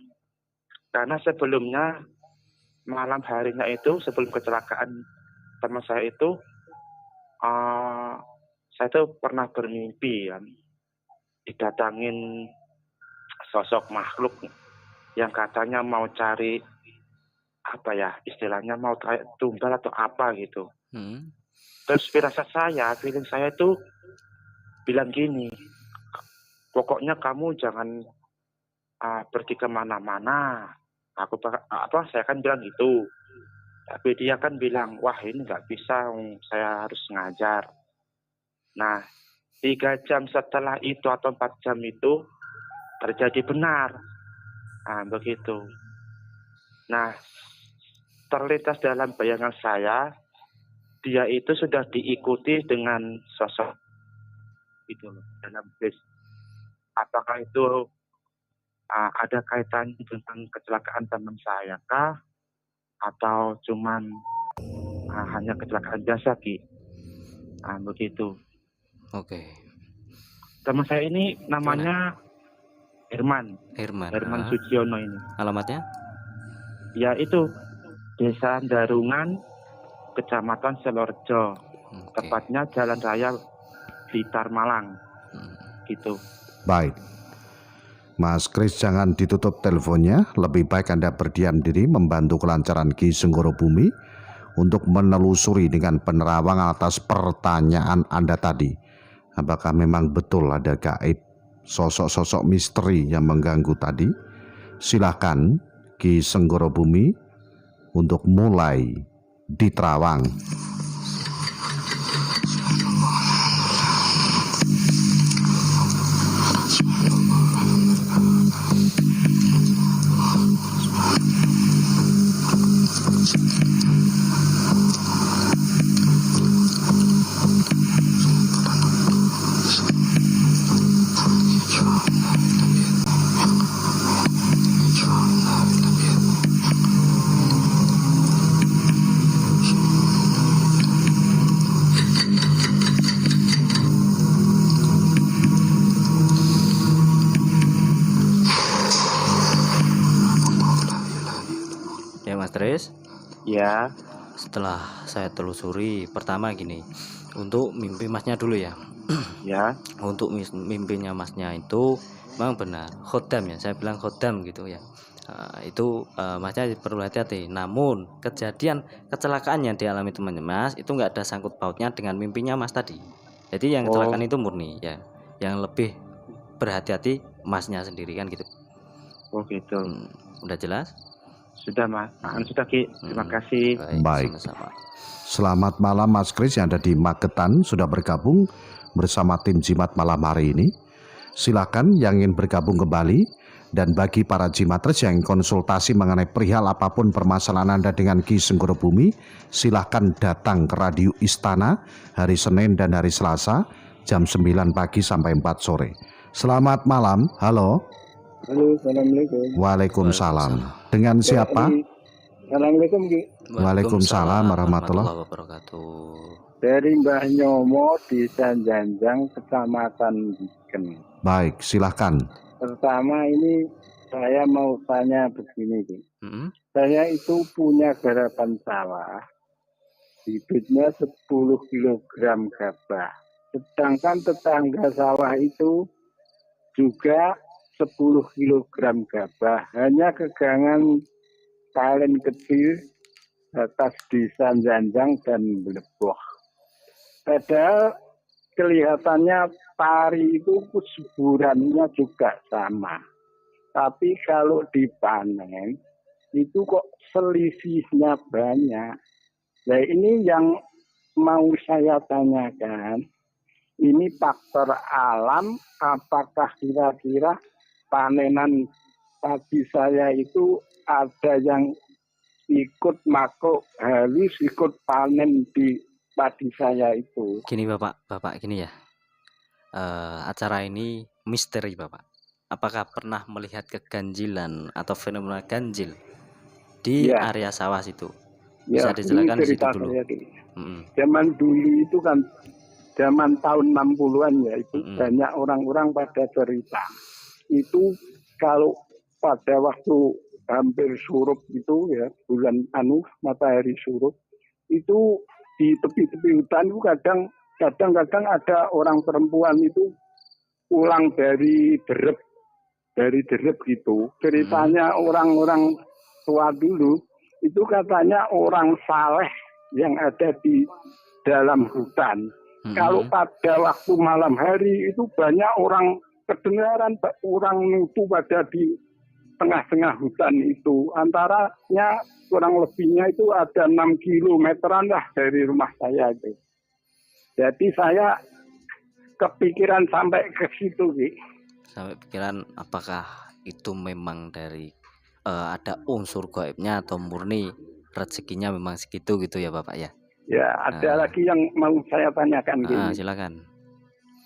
Karena sebelumnya malam harinya itu sebelum kecelakaan teman saya itu, saya itu pernah bermimpi kan, didatangin sosok makhluk yang katanya mau cari apa ya istilahnya mau kayak tumbal atau apa gitu. Terus feeling saya itu bilang gini, pokoknya kamu jangan pergi kemana-mana. Saya kan bilang gitu. Tapi dia kan bilang, wah ini nggak bisa, saya harus ngajar. Nah, 3 jam setelah itu atau 4 jam itu terjadi benar. Nah, begitu. Nah, terlintas dalam bayangan saya, dia itu sudah diikuti dengan sosok itu dalam bis. Apakah itu ada kaitan dengan kecelakaan teman saya kah? Atau cuman hanya kecelakaan biasa, Ki? Begitu. Oke. Teman saya ini namanya Herman Sugiono ini. Alamatnya? Ya itu, Desa Darungan, Kecamatan Selorjo. Tepatnya Jalan Raya Blitar, Malang. Gitu. Baik. Mas Kris, jangan ditutup teleponnya. Lebih baik Anda berdiam diri membantu kelancaran Ki Senggoro Bumi untuk menelusuri dengan penerawang atas pertanyaan Anda tadi. Apakah memang betul ada gaib, sosok-sosok misteri yang mengganggu tadi? Silakan Ki Senggoro Bumi untuk mulai diterawang. Ya. Setelah saya telusuri, pertama gini, untuk mimpi masnya dulu ya. Ya. Untuk mimpinya masnya itu memang benar khodam ya, saya bilang khodam gitu ya. Itu masnya perlu hati-hati. Namun kejadian kecelakaan yang dialami temannya mas itu nggak ada sangkut pautnya dengan mimpinya mas tadi. Jadi yang kecelakaan itu murni ya. Yang lebih berhati-hati masnya sendiri kan gitu. Oh gitu. Udah jelas? Sudah mas, sudah Ki. Terima kasih. Baik. Sama-sama. Selamat malam Mas Kris yang ada di Magetan, sudah bergabung bersama tim Jimat malam hari ini. Silakan yang ingin bergabung kembali, dan bagi para Jimatres yang konsultasi mengenai perihal apapun permasalahan Anda dengan Ki Senggoro Bumi, silakan datang ke Radio Istana hari Senin dan hari Selasa jam 9 pagi sampai 4 sore. Selamat malam. Halo. Halo, assalamualaikum. Waalaikumsalam. Dengan siapa? Assalamualaikum, Ki. Waalaikumsalam warahmatullahi wabarakatuh. Dari Mbah Nyomo di Sanjanjang, Kecamatan Biken. Baik, silahkan. Pertama ini saya mau tanya begini, Ki. Saya itu punya garapan sawah, bibitnya 10 kg gabah. Sedangkan tetangga sawah itu juga 10 kg gabah, hanya kegangan kalen kecil atas di Sanjanjang dan Bleboh. Padahal kelihatannya pari itu kesuburannya juga sama. Tapi kalau dipanen itu kok selisihnya banyak. Nah ini yang mau saya tanyakan, ini faktor alam apakah kira-kira panenan padi saya itu ada yang ikut makuk halus ikut panen di padi saya itu. Gini Bapak gini ya. Acara ini misteri Bapak. Apakah pernah melihat keganjilan atau fenomena ganjil di area sawah situ? Bisa dijelaskan di situ dulu. Zaman dulu itu kan zaman tahun 60-an ya, itu banyak orang-orang pada cerita. Itu kalau pada waktu hampir surup itu ya, bulan matahari surup, itu di tepi-tepi hutan itu kadang-kadang ada orang perempuan itu pulang dari derep gitu. Ceritanya orang-orang tua dulu itu katanya orang saleh yang ada di dalam hutan. Kalau pada waktu malam hari itu banyak orang kedengaran orang itu pada di tengah-tengah hutan itu. Antaranya kurang lebihnya itu ada 6 kilometeran lah dari rumah saya itu. Jadi saya kepikiran sampai ke situ, Ki. Sampai pikiran apakah itu memang dari ada unsur gaibnya atau murni rezekinya memang segitu gitu ya Bapak ya? Ya, ada lagi yang mau saya tanyakan gini. Silakan.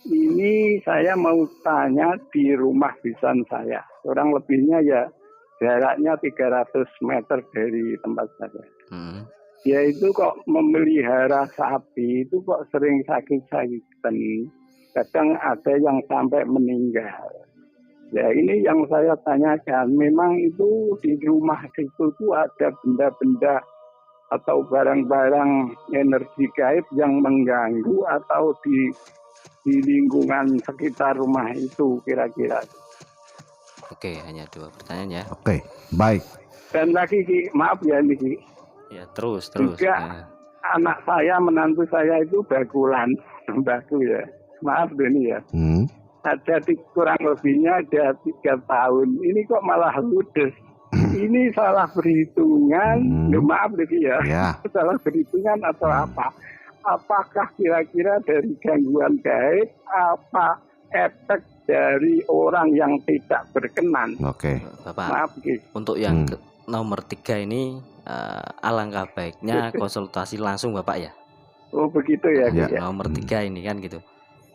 Ini saya mau tanya di rumah bisan saya. Kurang lebihnya ya jaraknya 300 meter dari tempat saya. Dia itu kok memelihara sapi itu kok sering sakit-sakitan. Kadang ada yang sampai meninggal. Ya ini yang saya tanyakan. Memang itu di rumah itu tuh ada benda-benda atau barang-barang energi gaib yang mengganggu atau di lingkungan sekitar rumah itu kira-kira. Oke, hanya 2 pertanyaan ya. Oke, baik. Dan lagi Ki, maaf ya ini Ki. Ya, terus. Juga anak saya, menantu saya itu bakulan, baku ya. Maaf ini ya. Ada kurang lebihnya ada 3 tahun. Ini kok malah ludes. Ini salah perhitungan, maaf nih ya, salah perhitungan atau apa? Apakah kira-kira dari gangguan gaib, apa efek dari orang yang tidak berkenan? Oke. Bapak, maaf untuk yang nomor 3 ini alangkah baiknya konsultasi langsung Bapak ya. Oh begitu ya. Nomor 3 ini kan gitu.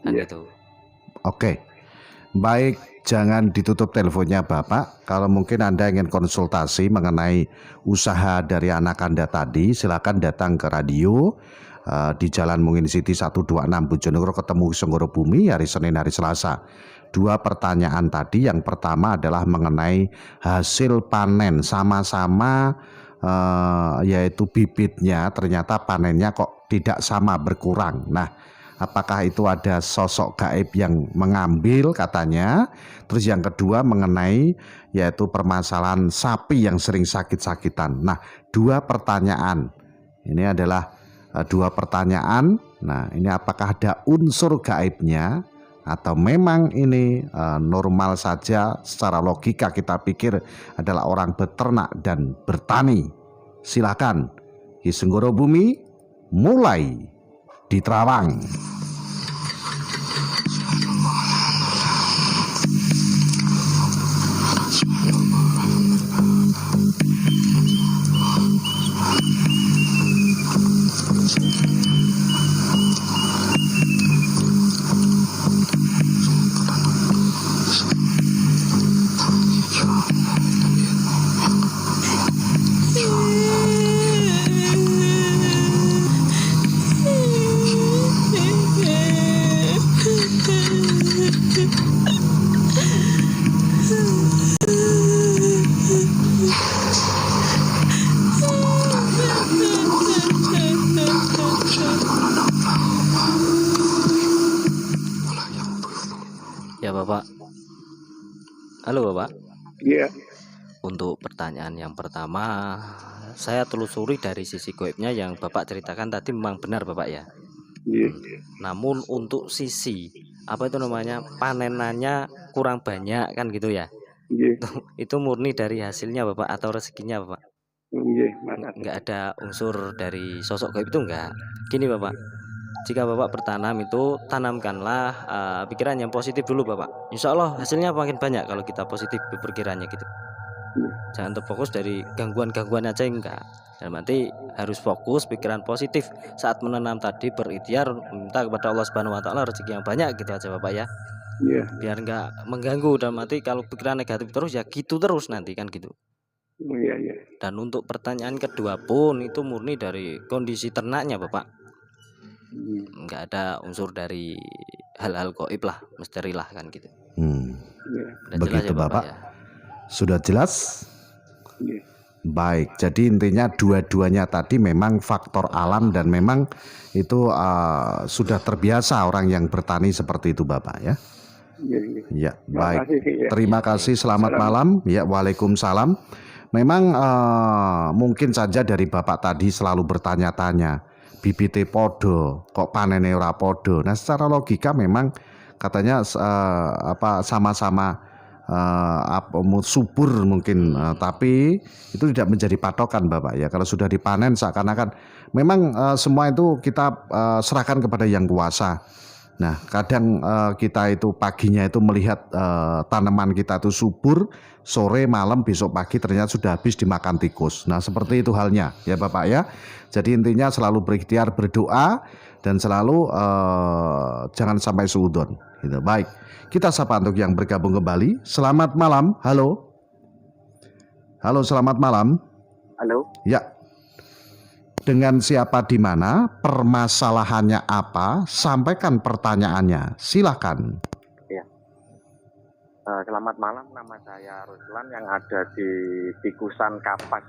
Gitu. Oke. Baik, jangan ditutup teleponnya Bapak. Kalau mungkin Anda ingin konsultasi mengenai usaha dari anak Anda tadi, silakan datang ke radio di Jalan Mungin City 126 Bojonegoro ketemu Senggoro Bumi hari Senin hari Selasa. 2 pertanyaan tadi, yang pertama adalah mengenai hasil panen sama-sama yaitu bibitnya ternyata panennya kok tidak sama, berkurang. Nah, apakah itu ada sosok gaib yang mengambil katanya. Terus yang kedua mengenai yaitu permasalahan sapi yang sering sakit-sakitan. Nah, 2 pertanyaan. Ini adalah 2 pertanyaan. Nah, ini apakah ada unsur gaibnya atau memang ini normal saja secara logika kita pikir adalah orang beternak dan bertani. Silakan. Ki Senggoro Bumi mulai di Terawang. Ya Bapak. Halo Bapak. Iya. Untuk pertanyaan yang pertama, saya telusuri dari sisi gaibnya yang Bapak ceritakan tadi memang benar Bapak ya. Iya. Namun untuk sisi apa itu namanya panenannya kurang banyak kan gitu ya. Iya. Itu murni dari hasilnya Bapak atau rezekinya Bapak? Iya. Enggak ada unsur dari sosok gaib itu enggak. Gini Bapak. Jika Bapak bertanam itu tanamkanlah pikiran yang positif dulu Bapak. Insya Allah hasilnya makin banyak kalau kita positif berpikirannya gitu. Jangan terfokus dari gangguan-gangguan aja enggak. Dan nanti harus fokus pikiran positif saat menanam tadi, berikhtiar minta kepada Allah Subhanahu wa taala rezeki yang banyak gitu aja Bapak ya. Iya. Biar enggak mengganggu dan nanti kalau pikiran negatif terus ya gitu terus nanti kan gitu. Iya. Dan untuk pertanyaan kedua pun itu murni dari kondisi ternaknya Bapak. Enggak ada unsur dari hal-hal gaib lah, misteri lah kan gitu. Begitu ya, Bapak ya? Sudah jelas? Baik, jadi intinya dua-duanya tadi memang faktor alam dan memang itu sudah terbiasa orang yang bertani seperti itu Bapak ya. Ya, baik. Terima kasih, selamat malam. Ya, waalaikumsalam. Memang mungkin saja dari Bapak tadi selalu bertanya-tanya, bibite podo, kok panene ora podo. Nah, secara logika memang katanya sama-sama subur mungkin, tapi itu tidak menjadi patokan Bapak ya. Kalau sudah dipanen seakan-akan memang semua itu kita serahkan kepada Yang Kuasa. Nah, kadang kita itu paginya itu melihat tanaman kita itu subur, sore malam besok pagi ternyata sudah habis dimakan tikus. Nah, seperti itu halnya ya Bapak ya. Jadi intinya selalu berikhtiar berdoa dan selalu jangan sampai suudon. Gitu. Baik, kita sapa untuk yang bergabung kembali. Selamat malam, halo. Halo, selamat malam. Halo. Ya. Dengan siapa di mana, permasalahannya apa, sampaikan pertanyaannya. Silakan. Ya. Selamat malam, nama saya Ruslan yang ada di Tikusan Kapas.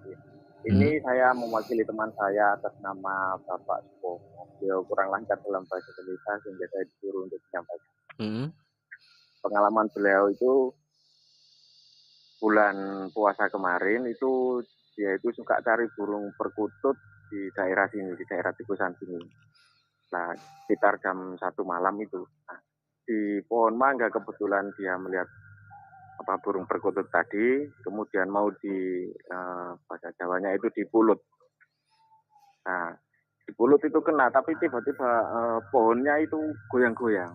Ya. Ini saya mewakili teman saya atas nama Bapak Supomo. Beliau kurang lancar dalam bahasa Indonesia sehingga saya disuruh untuk menyampaikan. Pengalaman beliau itu bulan puasa kemarin itu dia itu suka cari burung perkutut di daerah sini, di daerah Tikusan sini. Nah, sekitar jam 1 malam itu. Nah, di pohon mangga kebetulan dia melihat burung perkutut tadi, kemudian mau di bahasa Jawanya itu dipulut. Nah, dipulut itu kena, tapi tiba-tiba pohonnya itu goyang-goyang.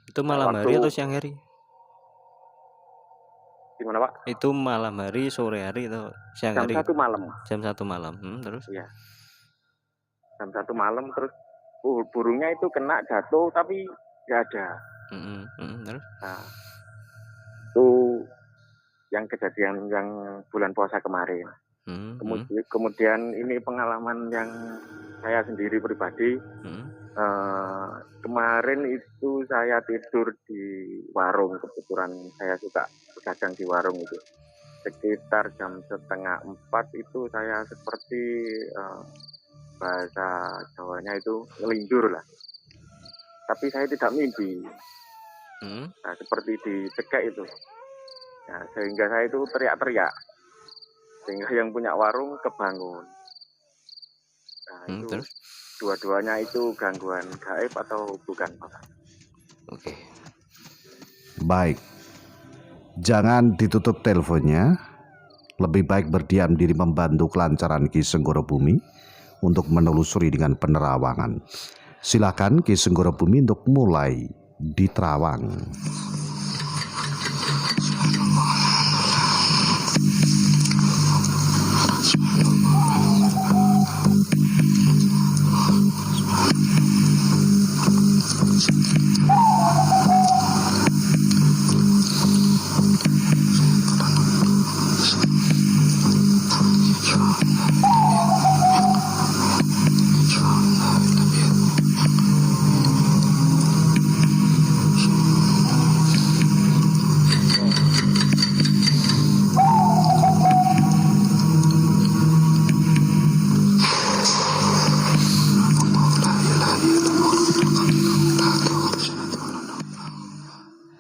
Itu malam hari atau siang hari? Gimana Pak? Itu malam hari, sore hari atau siang hari? Jam 1 malam. Jam 1 malam. Terus? Iya. Jam 1 malam terus burungnya itu kena jatuh tapi nggak ada. Terus? Nah, itu yang kejadian yang bulan puasa kemarin. Kemudian ini pengalaman yang saya sendiri pribadi. Kemarin itu saya tidur di warung, kebetulan saya suka berdagang di warung itu. Sekitar jam 3:30 itu saya seperti bahasa Jawanya itu ngelinjur lah. Tapi saya tidak mimpi. Nah, seperti dicekek itu. Nah, sehingga saya itu teriak-teriak. Sehingga yang punya warung kebangun. Nah, itu terus? Dua-duanya itu gangguan gaib atau bukan Pak? Oke. Baik. Jangan ditutup teleponnya. Lebih baik berdiam diri membantu kelancaran Ki Senggoro Bumi untuk menelusuri dengan penerawangan. Silakan Ki Senggoro Bumi untuk mulai diterawang.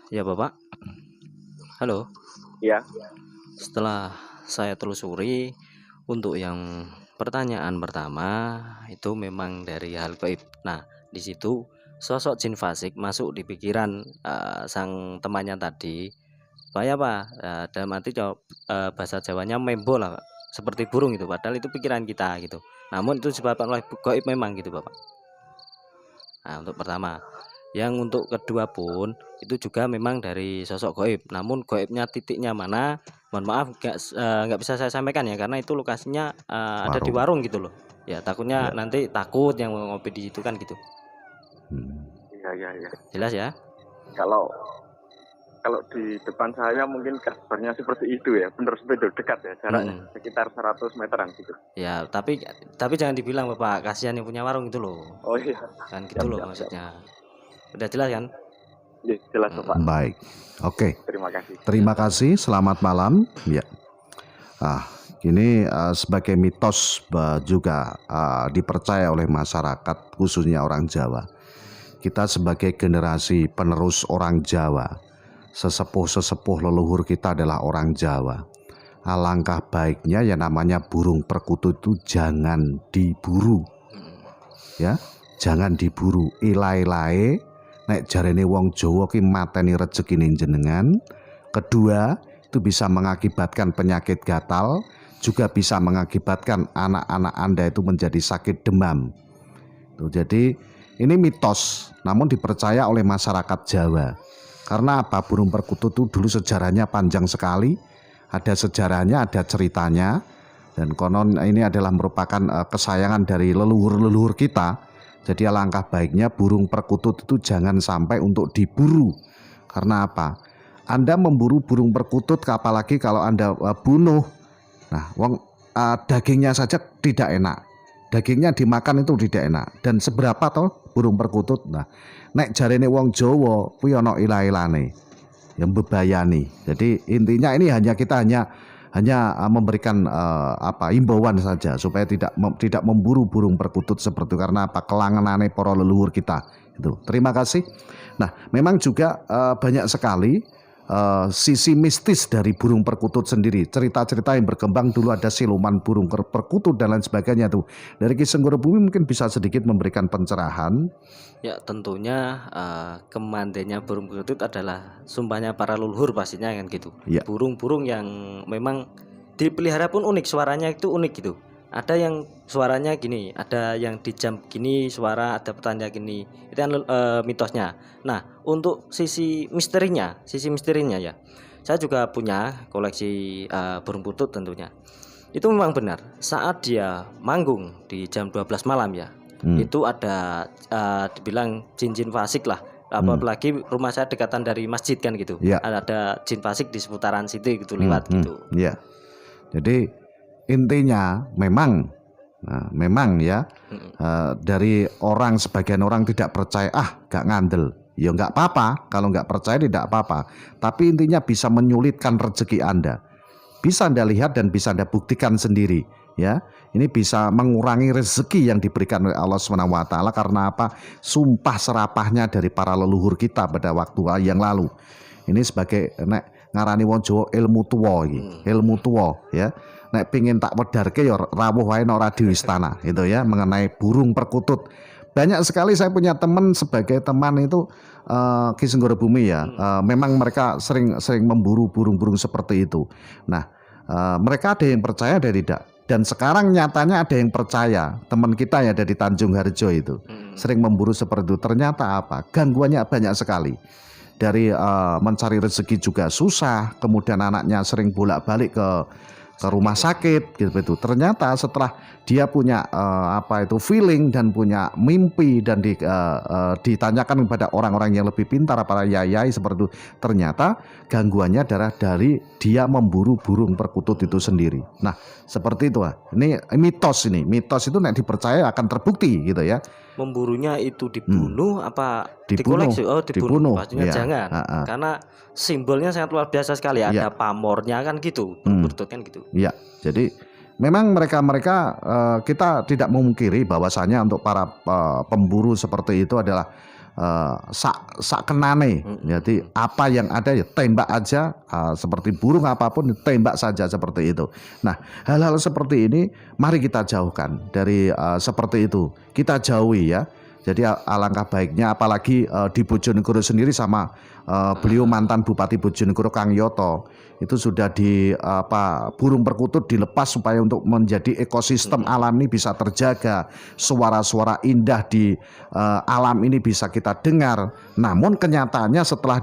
Ya Bapak. Halo. Ya. Setelah saya telusuri untuk yang pertanyaan pertama itu memang dari hal gaib. Nah, di situ sosok jin fasik masuk di pikiran sang temannya tadi. Supaya apa? Dalam arti bahasa Jawanya membo lah, Pak. Seperti burung itu. Padahal itu pikiran kita gitu. Namun itu disebabkan oleh gaib memang gitu, Bapak. Nah, untuk pertama. Yang untuk kedua pun itu juga memang dari sosok gaib. Namun gaibnya titiknya mana? Mohon maaf nggak bisa saya sampaikan ya karena itu lokasinya ada di warung gitu loh. Ya takutnya nanti takut yang mau ngopi di situ kan gitu. Iya. Jelas ya? Kalau di depan saya mungkin kabarnya seperti itu ya, benar sepeda dekat ya jaraknya sekitar 100 meteran gitu. Ya tapi jangan dibilang Bapak, kasihan yang punya warung itu loh. Oh iya. Kan gitu loh maksudnya. Udah jelas kan? Ya, jelas Bapak. Baik. Oke. Terima kasih. Terima kasih. Selamat malam. Ya. Ini sebagai mitos juga dipercaya oleh masyarakat khususnya orang Jawa. Kita sebagai generasi penerus orang Jawa sesepuh-sesepuh leluhur kita adalah orang Jawa. Alangkah baiknya ya namanya burung perkutut itu jangan diburu. Ya, jangan diburu. Ilae-ilae nek jarene wong Jawa ki mateni rezekine jenengan. Kedua, itu bisa mengakibatkan penyakit gatal, juga bisa mengakibatkan anak-anak Anda itu menjadi sakit demam. Jadi ini mitos, namun dipercaya oleh masyarakat Jawa. Karena apa? Burung perkutut itu dulu sejarahnya panjang sekali. Ada sejarahnya, ada ceritanya. Dan konon ini adalah merupakan kesayangan dari leluhur-leluhur kita. Jadi alangkah baiknya burung perkutut itu jangan sampai untuk diburu. Karena apa? Anda memburu burung perkutut, apalagi kalau Anda bunuh. Nah, dagingnya saja tidak enak. Dagingnya dimakan itu tidak enak. Dan seberapa toh burung perkutut? Nah, nek jarene wong Jawa kuwi ana ilah-ilane yang bebayani. Jadi intinya ini kita hanya memberikan himbauan saja supaya tidak memburu burung perkutut seperti itu. Karena apa? Kelangenane para leluhur kita. Itu. Terima kasih. Nah, memang juga banyak sekali sisi mistis dari burung perkutut sendiri. Cerita-cerita yang berkembang dulu ada siluman burung perkutut dan lain sebagainya tuh. Dari Ki Senggoro Bumi mungkin bisa sedikit memberikan pencerahan. Ya tentunya kemandainya burung perkutut adalah sumpahnya para leluhur pastinya kan gitu. Ya. Burung-burung yang memang dipelihara pun unik, suaranya itu unik gitu. Ada yang suaranya gini, ada yang di jam gini suara, ada petanda gini. Itu kan mitosnya. Nah, untuk sisi misterinya ya. Saya juga punya koleksi burung perkutut tentunya. Itu memang benar. Saat dia manggung di jam 12 malam ya. Itu ada dibilang jin-jin fasik lah. Apalagi rumah saya dekatan dari masjid kan gitu. Ya. Ada jin fasik di seputaran situ gitu lewat gitu. Ya. Jadi intinya memang ya dari sebagian orang tidak percaya, gak ngandel. Ya nggak apa-apa, kalau nggak percaya tidak apa-apa. Tapi intinya bisa menyulitkan rezeki Anda. Bisa Anda lihat dan bisa Anda buktikan sendiri. Ya, ini bisa mengurangi rezeki yang diberikan oleh Allah SWT. Karena apa? Sumpah serapahnya dari para leluhur kita pada waktu yang lalu. Ini sebagai ngarani wong Jawa ilmu tuwa iki. Ilmu tuwa ya. Nek pingin tak wedarke ya rawuh wae nang radio istana gitu ya, mengenai burung perkutut. Banyak sekali saya punya teman sebagai teman itu Ki Senggoro Bumi ya. Memang mereka sering memburu burung-burung seperti itu. Nah, mereka ada yang percaya ada yang tidak. Dan sekarang nyatanya ada yang percaya. Teman kita ya dari Tanjung Harjo itu sering memburu seperti itu. Ternyata apa? Gangguannya banyak sekali. Dari mencari rezeki juga susah. Kemudian anaknya sering bolak-balik ke rumah sakit gitu. Ternyata setelah dia punya feeling dan punya mimpi dan ditanyakan kepada orang-orang yang lebih pintar, para yayai seperti itu, ternyata gangguannya adalah dari dia memburu burung perkutut itu sendiri. Nah, seperti itu. Ini mitos itu nek dipercaya akan terbukti gitu ya. Memburunya itu dibunuh apa dibunuh, dikoleksi? Oh, dibunuh. Pastinya ya. Jangan. Karena simbolnya sangat luar biasa sekali. Ada pamornya kan gitu, bertut kan gitu. Iya. Jadi memang mereka kita tidak memungkiri bahwasanya untuk para pemburu seperti itu adalah sak kenane. Jadi apa yang ada ya tembak aja, seperti burung apapun tembak saja seperti itu. Nah, hal-hal seperti ini mari kita jauhkan dari seperti itu. Kita jauhi ya. Jadi alangkah baiknya apalagi di Bojonegoro sendiri sama beliau mantan Bupati Bojonegoro Kang Yoto itu sudah burung perkutut dilepas supaya untuk menjadi ekosistem alam ini bisa terjaga, suara-suara indah di alam ini bisa kita dengar. Namun kenyataannya setelah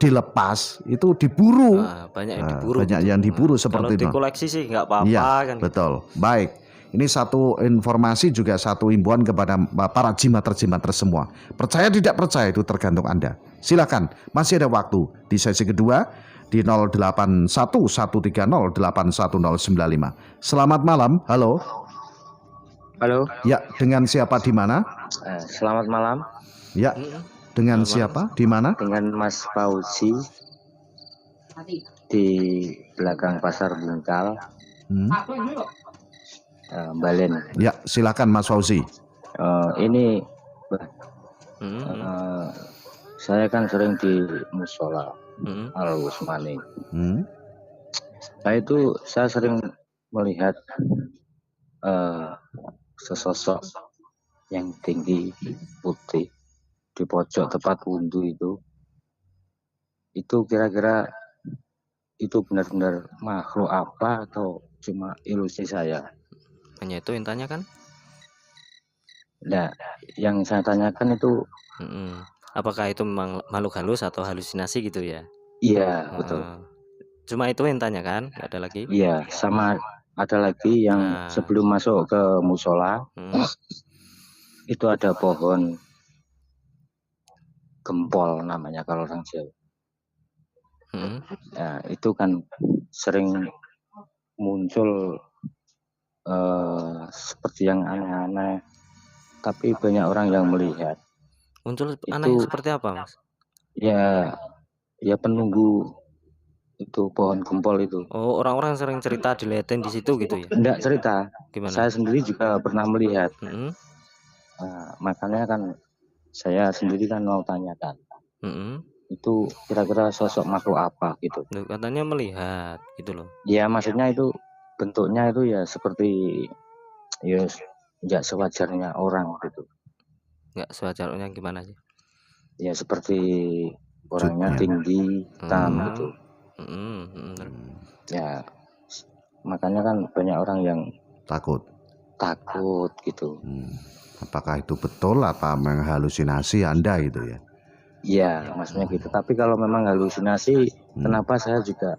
dilepas itu diburu. Banyak yang diburu. Banyak yang diburu seperti itu. Kalau dikoleksi sih nggak apa-apa ya, kan. Betul. Baik. Ini satu informasi juga satu himbauan kepada para jimater-jimater semua. Percaya tidak percaya itu tergantung Anda. Silakan, masih ada waktu di sesi kedua di 081130811095. Selamat malam, halo. Halo. Ya, dengan siapa di mana? Selamat malam. Ya, dengan siapa di mana? Dengan Mas Fauzi di belakang Pasar Bungkal. Balen. Ya, silakan Mas Fauzi. Ini Saya kan sering di musola Al Usmani. Saya sering melihat sesosok yang tinggi putih di pojok tempat wudhu itu kira-kira itu benar-benar makhluk apa atau cuma ilusi saya? Hanya itu yang tanya kan? Nah, yang saya tanyakan itu apakah itu memang makhluk halus atau halusinasi gitu ya? Iya, betul. Cuma itu yang tanya kan? Nggak ada lagi? Iya, sama ada lagi yang sebelum masuk ke musola itu ada pohon gempol namanya kalau orang Jawa. Nah, itu kan sering muncul seperti yang aneh-aneh, tapi banyak orang yang melihat. Muncul aneh seperti apa, Mas? Ya penunggu itu pohon gempol itu. Oh, orang-orang sering cerita dilihatin di situ gitu ya? Enggak cerita. Gimana? Saya sendiri juga pernah melihat. Makanya kan saya sendiri kan mau tanyakan. Itu kira-kira sosok makhluk apa gitu. Loh, katanya melihat gitu loh. Ya maksudnya itu bentuknya itu ya seperti ya enggak sewajarnya orang gitu. Enggak sewajarnya gimana sih? Ya seperti orangnya tinggi, hitam gitu. Ya makanya kan banyak orang yang takut gitu. Apakah itu betul apa menghalusinasi Anda itu ya? Iya, maksudnya gitu. Tapi kalau memang halusinasi, kenapa saya juga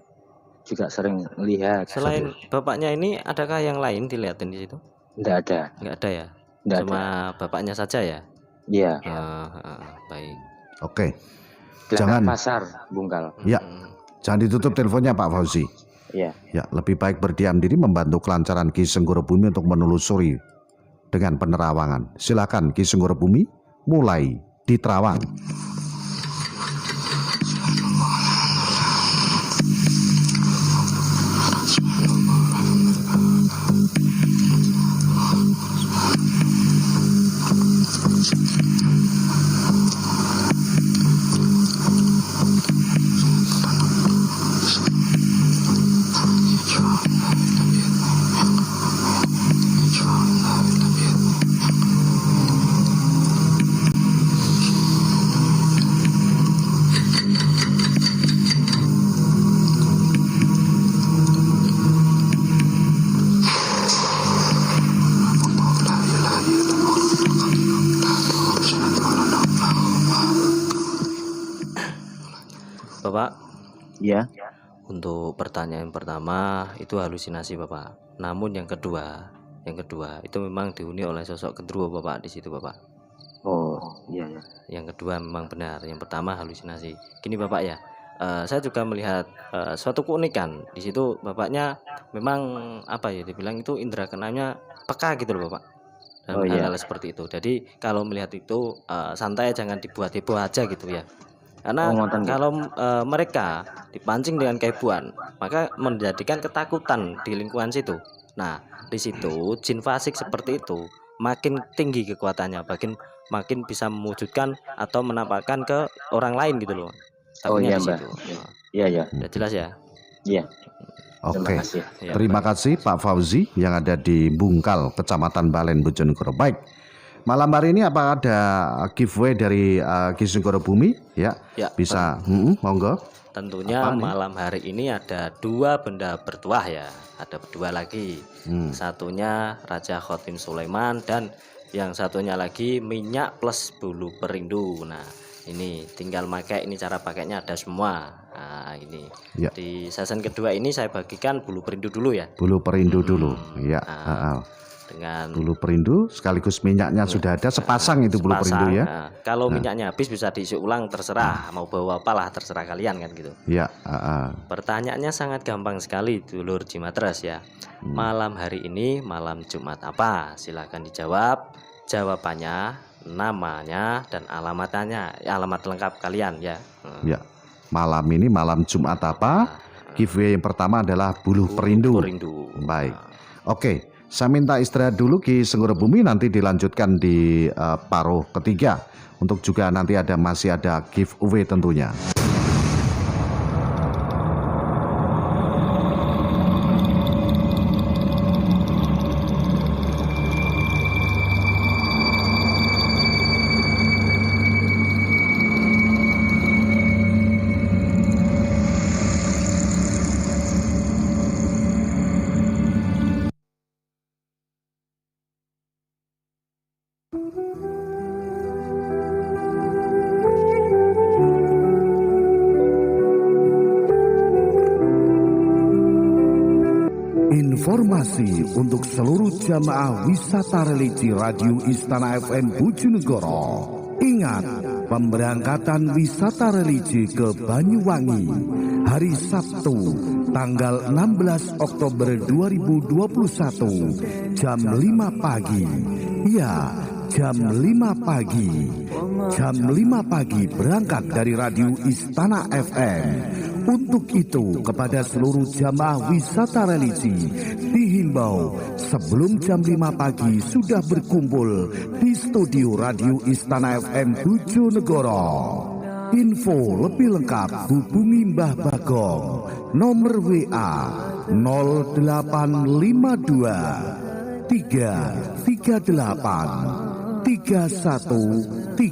sering lihat. Selain bapaknya ini, adakah yang lain dilihatin di situ? Enggak ada. Enggak ada ya? Enggak Cuma ada. bapaknya saja ya? Iya. Baik. Oke. Jangan Jangan pasar, Bungkal. Ya. Jangan ditutup teleponnya Pak Fauzi. Iya. Ya, lebih baik berdiam diri membantu kelancaran Ki Senggoro Bumi untuk menelusuri dengan penerawangan. Silakan Ki Senggoro Bumi mulai diterawang. Bapak, ya. Untuk pertanyaan pertama itu halusinasi Bapak. Namun yang kedua itu memang dihuni oleh sosok kedua Bapak di situ Bapak. Oh, iya ya. Yang kedua memang benar. Yang pertama halusinasi. Gini Bapak ya, saya juga melihat suatu keunikan di situ. Bapaknya memang apa ya, dibilang itu indera keenamnya peka gitu loh Bapak. Dan hal-hal seperti itu. Jadi kalau melihat itu santai, jangan dibuat heboh aja gitu ya. Karena kalau mereka dipancing dengan kehebohan, maka menjadikan ketakutan di lingkungan situ. Nah, di situ jin fasik seperti itu makin tinggi kekuatannya, makin bisa mewujudkan atau menampakkan ke orang lain gitu loh. Takutnya di situ. Iya ya. Udah jelas ya? Iya. Oke. Terima kasih Pak Fauzi yang ada di Bungkal, Kecamatan Balen, Bojonegoro. Baik. Malam hari ini apa ada giveaway dari Ki Senggoro Bumi? Ya, bisa. Monggo. Tentunya malam hari ini ada dua benda bertuah ya. Ada dua lagi. Satunya Raja Khotim Sulaiman dan yang satunya lagi minyak plus bulu perindu. Nah, ini tinggal pakai, ini cara pakainya ada semua. Nah, ini. Ya. Di season kedua ini saya bagikan bulu perindu dulu ya. Bulu perindu dulu. Ya. Dengan bulu perindu sekaligus minyaknya sudah ada sepasang itu bulu perindu ya. Kalau minyaknya habis bisa diisi ulang, terserah mau bawa apalah, terserah kalian kan gitu. Ya. Pertanyaannya sangat gampang sekali dulur Jimatras ya. Malam hari ini malam Jumat apa? Silahkan dijawab. Jawabannya, namanya dan alamatnya, alamat lengkap kalian ya. Ya. Malam ini malam Jumat apa? Giveaway yang pertama adalah bulu perindu. Baik. Oke. Saya minta istirahat dulu Ki Senggoro Bumi, nanti dilanjutkan di paruh ketiga. Untuk juga nanti masih ada giveaway tentunya. Informasi untuk seluruh jamaah wisata religi Radio Istana FM Bojonegoro. Ingat, pemberangkatan wisata religi ke Banyuwangi hari Sabtu tanggal 16 Oktober 2021 jam 5 pagi. Ya, jam 5 pagi. Jam 5 pagi berangkat dari Radio Istana FM. Untuk itu, kepada seluruh jamaah wisata religi dihimbau sebelum jam 5 pagi sudah berkumpul di studio Radio Istana FM Bojonegoro. Info lebih lengkap hubungi Mbah Bagong, nomor WA 0852 338 31337.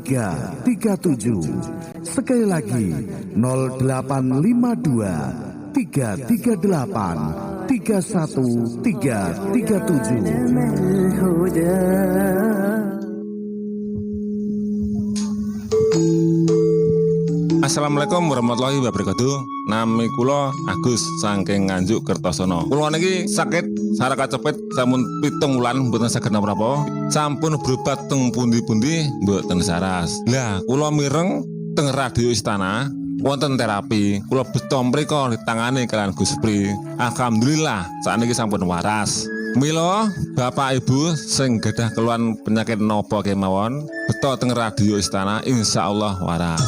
Sekali lagi 0852 338 31337. Assalamualaikum warahmatullahi wabarakatuh. Nami kula Agus saking Nganjuk Kertosono. Kula niki sakit saraka cepet sampun 7 wulan mboten saged napa-napa. Sampun berobat teng pundi-pundi mboten saras. Lah kula mireng teng Radio Istana wonten terapi. Kula beto mriko ditangani kalian Gus Pri. Alhamdulillah sakniki sampun waras. Mila Bapak Ibu sing gadah keluhan penyakit napa kemawon beto teng Radio Istana insyaallah waras.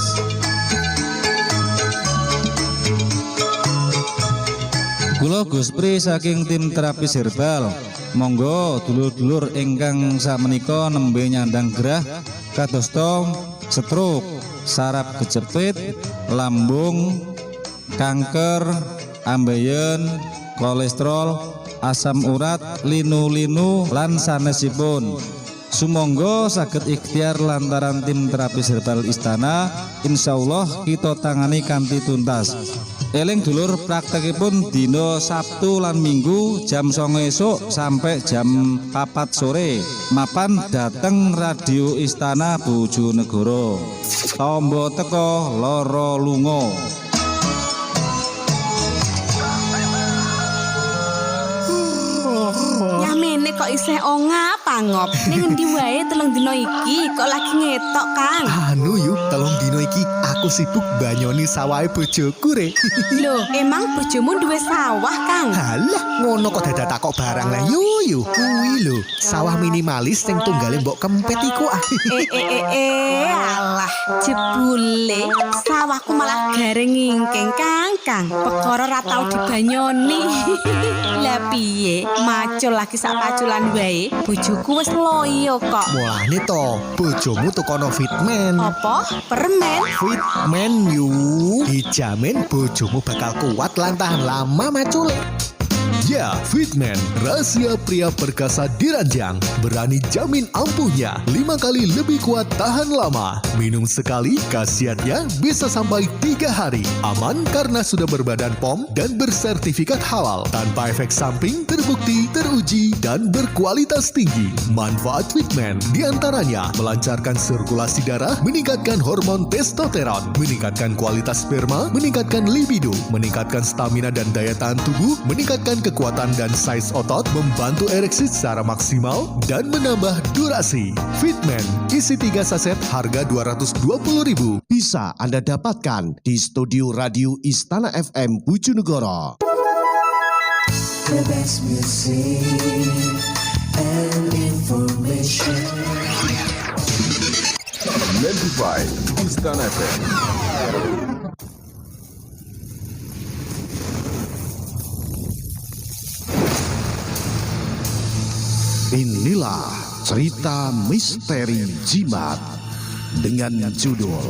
Kula Gus Pri saking tim terapis herbal. Monggo dulur-dulur ingkang samenika nembe nyandang gerah kadosta stroke, saraf kejepit, lambung, kanker, ambeien, kolesterol, asam urat, linu-linu lan sanesipun. Sumangga saged ikhtiar lantaran tim terapis herbal Istana, insyaallah kita tangani kanthi tuntas. Eling dulur praktekipun dina Sabtu lan Minggu jam 09.00 esuk sampai jam 4 sore. Mapan dateng Radio Istana Bojonegoro. Tombo teko loro lunga. Nyamene kok isih ongap pangop. Ning endi wae 3 dina iki kok lagi ngetok, Kang? Anu yuk, 3 dina iki aku sibuk banyoni sawahe bojoku re. Loh, emang bojomu duwe sawah, Kang? Halah, ngono kok dadak takok barang lah. Yuyu, kuwi lho, sawah minimalis sing tunggale mbok kempet iku. Alah, jebule sawahku malah garing ngingking, Kang. Perkara ora tau dibanyoni. Lah piye? Macul lagi sak paculan wae. Bojoku wis loyo kok. Mulane to, bojomu tukono Fitman. Apa? Permen? Fitman yuk. Dijamin bojomu bakal kuat lan tahan lama macule. Ya, Fitman, rahasia pria perkasa diranjang. Berani jamin ampuhnya 5 kali lebih kuat tahan lama. Minum sekali, khasiatnya bisa sampai 3 hari. Aman karena sudah berbadan POM dan bersertifikat halal. Tanpa efek samping, terbukti, teruji, dan berkualitas tinggi. Manfaat Fitman diantaranya melancarkan sirkulasi darah, meningkatkan hormon testosteron, meningkatkan kualitas sperma, meningkatkan libido, meningkatkan stamina dan daya tahan tubuh, meningkatkan kekuatan dan size otot, membantu ereksi secara maksimal, dan menambah durasi. Fitman, isi 3 saset, harga Rp220.000. Bisa Anda dapatkan di studio Radio Istana FM Bojonegoro. The best music and information. 95 Istana FM. Inilah cerita misteri jimat dengan judul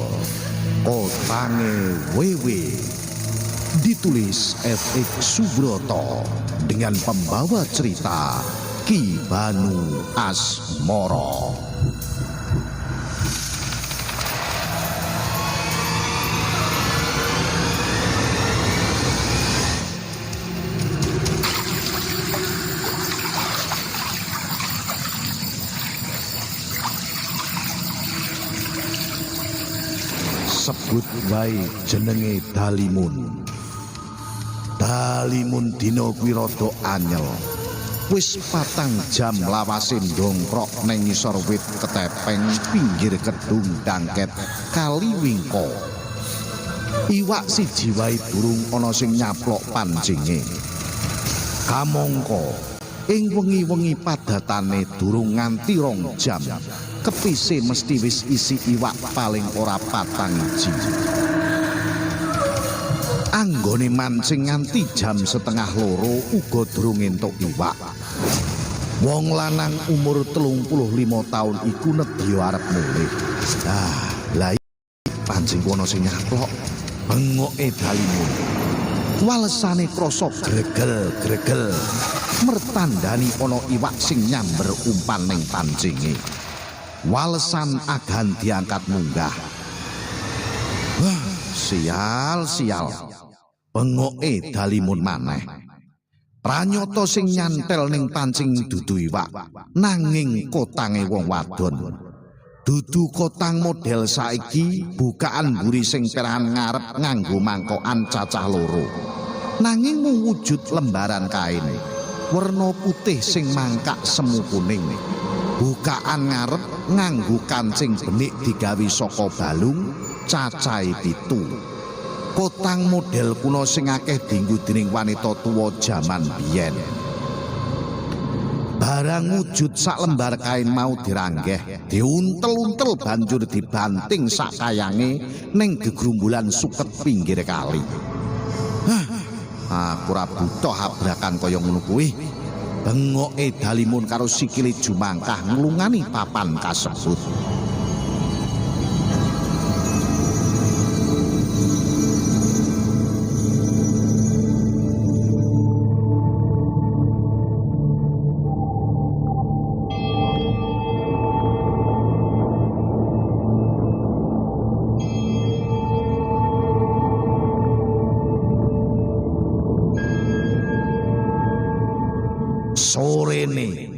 Kotange Wewe, ditulis F.X. Subroto dengan pembawa cerita Ki Banu Asmoro. Sebut wae jenenge Dalimun. Dalimun dina kuwi rada anyel. Wis 4 jam lawase ndongkrok nang ngisor wit ketepeng pinggir kedung Dangket Kali Wingko. Iwak siji wae durung ana sing nyaplok pancinge. Kamangka ing wengi-wengi padatane durung nganti 2 jam. Kepise mesti wis isi iwak paling ora 4 iji. Anggone mancing nganti jam 1:30 uga durung entuk iwak. Wong lanang umur 35 taun iku nedya arep mulih. Lah pancing kono sing nyaplok bengoke Dalimun. Walesane krasa gregel-gregel mertandani ana iwak sing nyamber umpan ning pancinge. Walesan agan diangkat munggah. Wah, sial. Bengoke Dalimun maneh. Pranyata sing nyantel ning pancing dudu iwak, nanging kotange wong wadon. Dudu kotang model saiki, bukaan mburi sing perahan ngarep nganggo mangkokan cacah loro. Nanging mung wujud lembaran kain, werna putih sing mangkak semu kuning. Bukaan ngarep nganggo kancing benik digawe saka balung, cacahe 7. Kotang model kuno sing akeh dienggo dening wanita tuwa jaman biyen. Barang wujud sak lembar kain mau diranggeh, diuntel-untel banjur dibanting sak kayange ning gegrumbulan suket pinggir kali. Aku ora butuh abrakan kaya ngono kuwi. Bengoke Dalimun karo sikile jumangkah nglungani papan kasebut. Sorene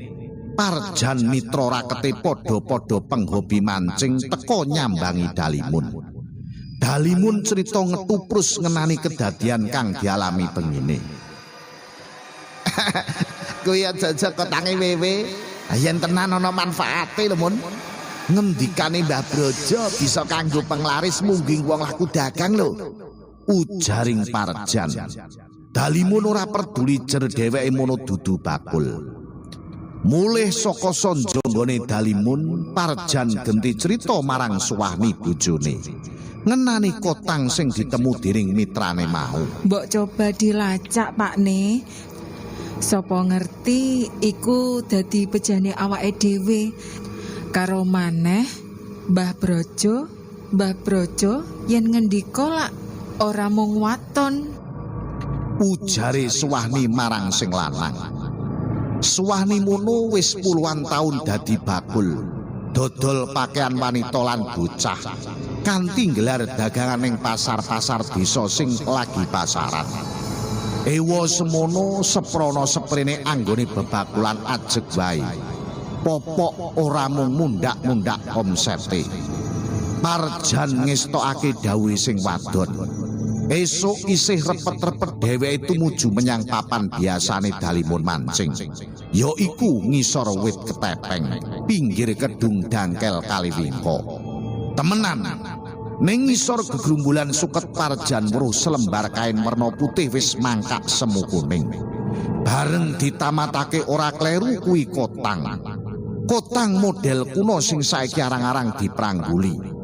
Parjan mitra rakete padha-padha penghobi mancing teka nyambangi Dalimun. Dalimun cerita ngetuprus ngenani kedadian kang dialami bengine. Kuwi aja kotange wewe, yen tenan ana manfaate lho Mun. Ngendikane Mbah Brojo bisa kanggo penglaris mungging wong laku dagang lho. Ujaring Parjan. Dalimun ora peduli jer dheweke mono dudu bakul. Mulih saka sonjo nggone Dalimun, Parjan genti cerita marang suwahni bojone ngenani kotang sing ditemu dening mitrane mau. Mbok coba dilacak Pakne. Sapa ngerti iku dadi bejane awake dhewe. Karo maneh Mbah Brojo yen ngendika lak ora mung waton. Ujare suwahni marang sing lanang. Suwahni mono wis puluhan taun dadi bakul, dodol pakaian wanita lan bocah, kanthi nggelar dagangan ning pasar-pasar desa sing lagi pasaran. Ewa semono seprono seprene anggone bebakulan ajeg wae. Popok ora mung mundak-mundak omsete. Parjan ngestokake dawuhe sing wadon. Esuk isih repet-repet dheweke tumuju menyang papan biasane Dalimun mancing. Ya iku ngisor wit ketepeng pinggir kedung Dangkel Kali Wingko. Temenan ning ngisor gegrumbulan suket Parjan weruh selembar kain werna putih wis mangkak semu kuning. Bareng ditamatake ora kleru kuwi kotang. Kotang model kuno sing saiki arang-arang diprangguli.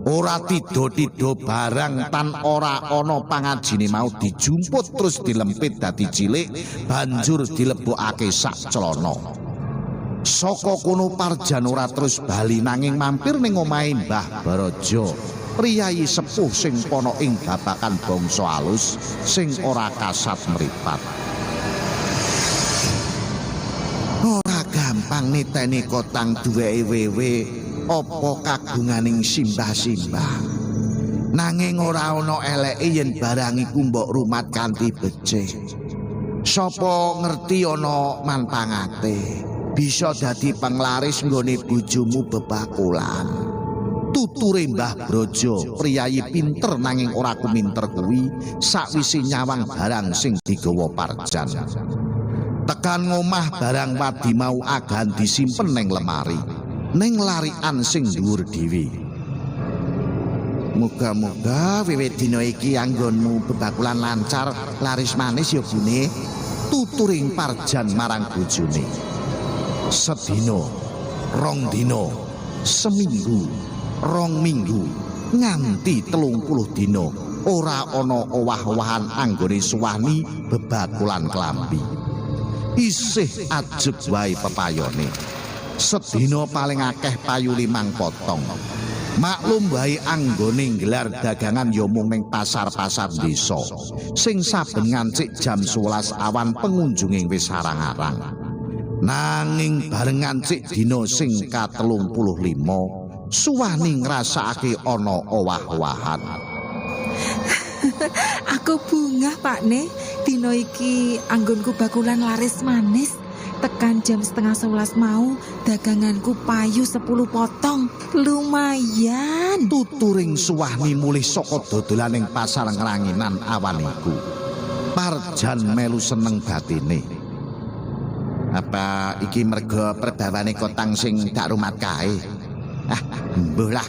Ora tido-tido barang tan ora ana pangajine mau dijumput terus dilempit dadi cilik banjur dilebokake sak celana. Saka kono Parjan ora terus bali nanging mampir ning omahe Mbah Baraja, priyayi sepuh sing pono ing babakan bangsa alus sing ora kasat mripat. Ora gampang niteni kotang duweke wewe apa kagunganing simbah-simbah. Nanging ora ana eleke yen barang iku mbok rumat kanthi becik. Sapa ngerti ana manpangate bisa dadi penglaris nggone bojomu bebakulan. Tuture Mbah Brojo, priyayi pinter nanging ora kuminter kuwi sakwise nyawang barang sing digawa Parjan. Tekan ngomah barang wadi mau agan disimpen ning lemari, ning larikan sing dhuwur dhewe. Muga-muga wiwit dina iki anggonmu bebakulan lancar laris manis ya Bune, tuturing Parjan marang bojone. Sedina, rong dina, seminggu, rong minggu, nganti 30 dina ora ana owah-owahan anggone Suwani bebakulan klambi. Isih ajeg wae pepayone. Sedina paling akeh payu 5 potong. Maklum wae anggone nggelar dagangan ya mung ning pasar-pasar desa. Sing saben ngancik jam 11 awan pengunjunge wis arang-arang. Nanging bareng ngancik dina sing ka-35, Suwani ngrasakake ana owah-owahan. Aku bungah Pakne, dina iki anggonku bakulan laris manis. Tekan jam 10:30 mau daganganku payu 10 potong. Lumayan. Tuturing Suwani mulih saka dodolan ing pasar Ngranginan awan iku. Parjan melu seneng batine. Apa iki merga perbawane kotang sing dak rumat kae? Mbuh lah,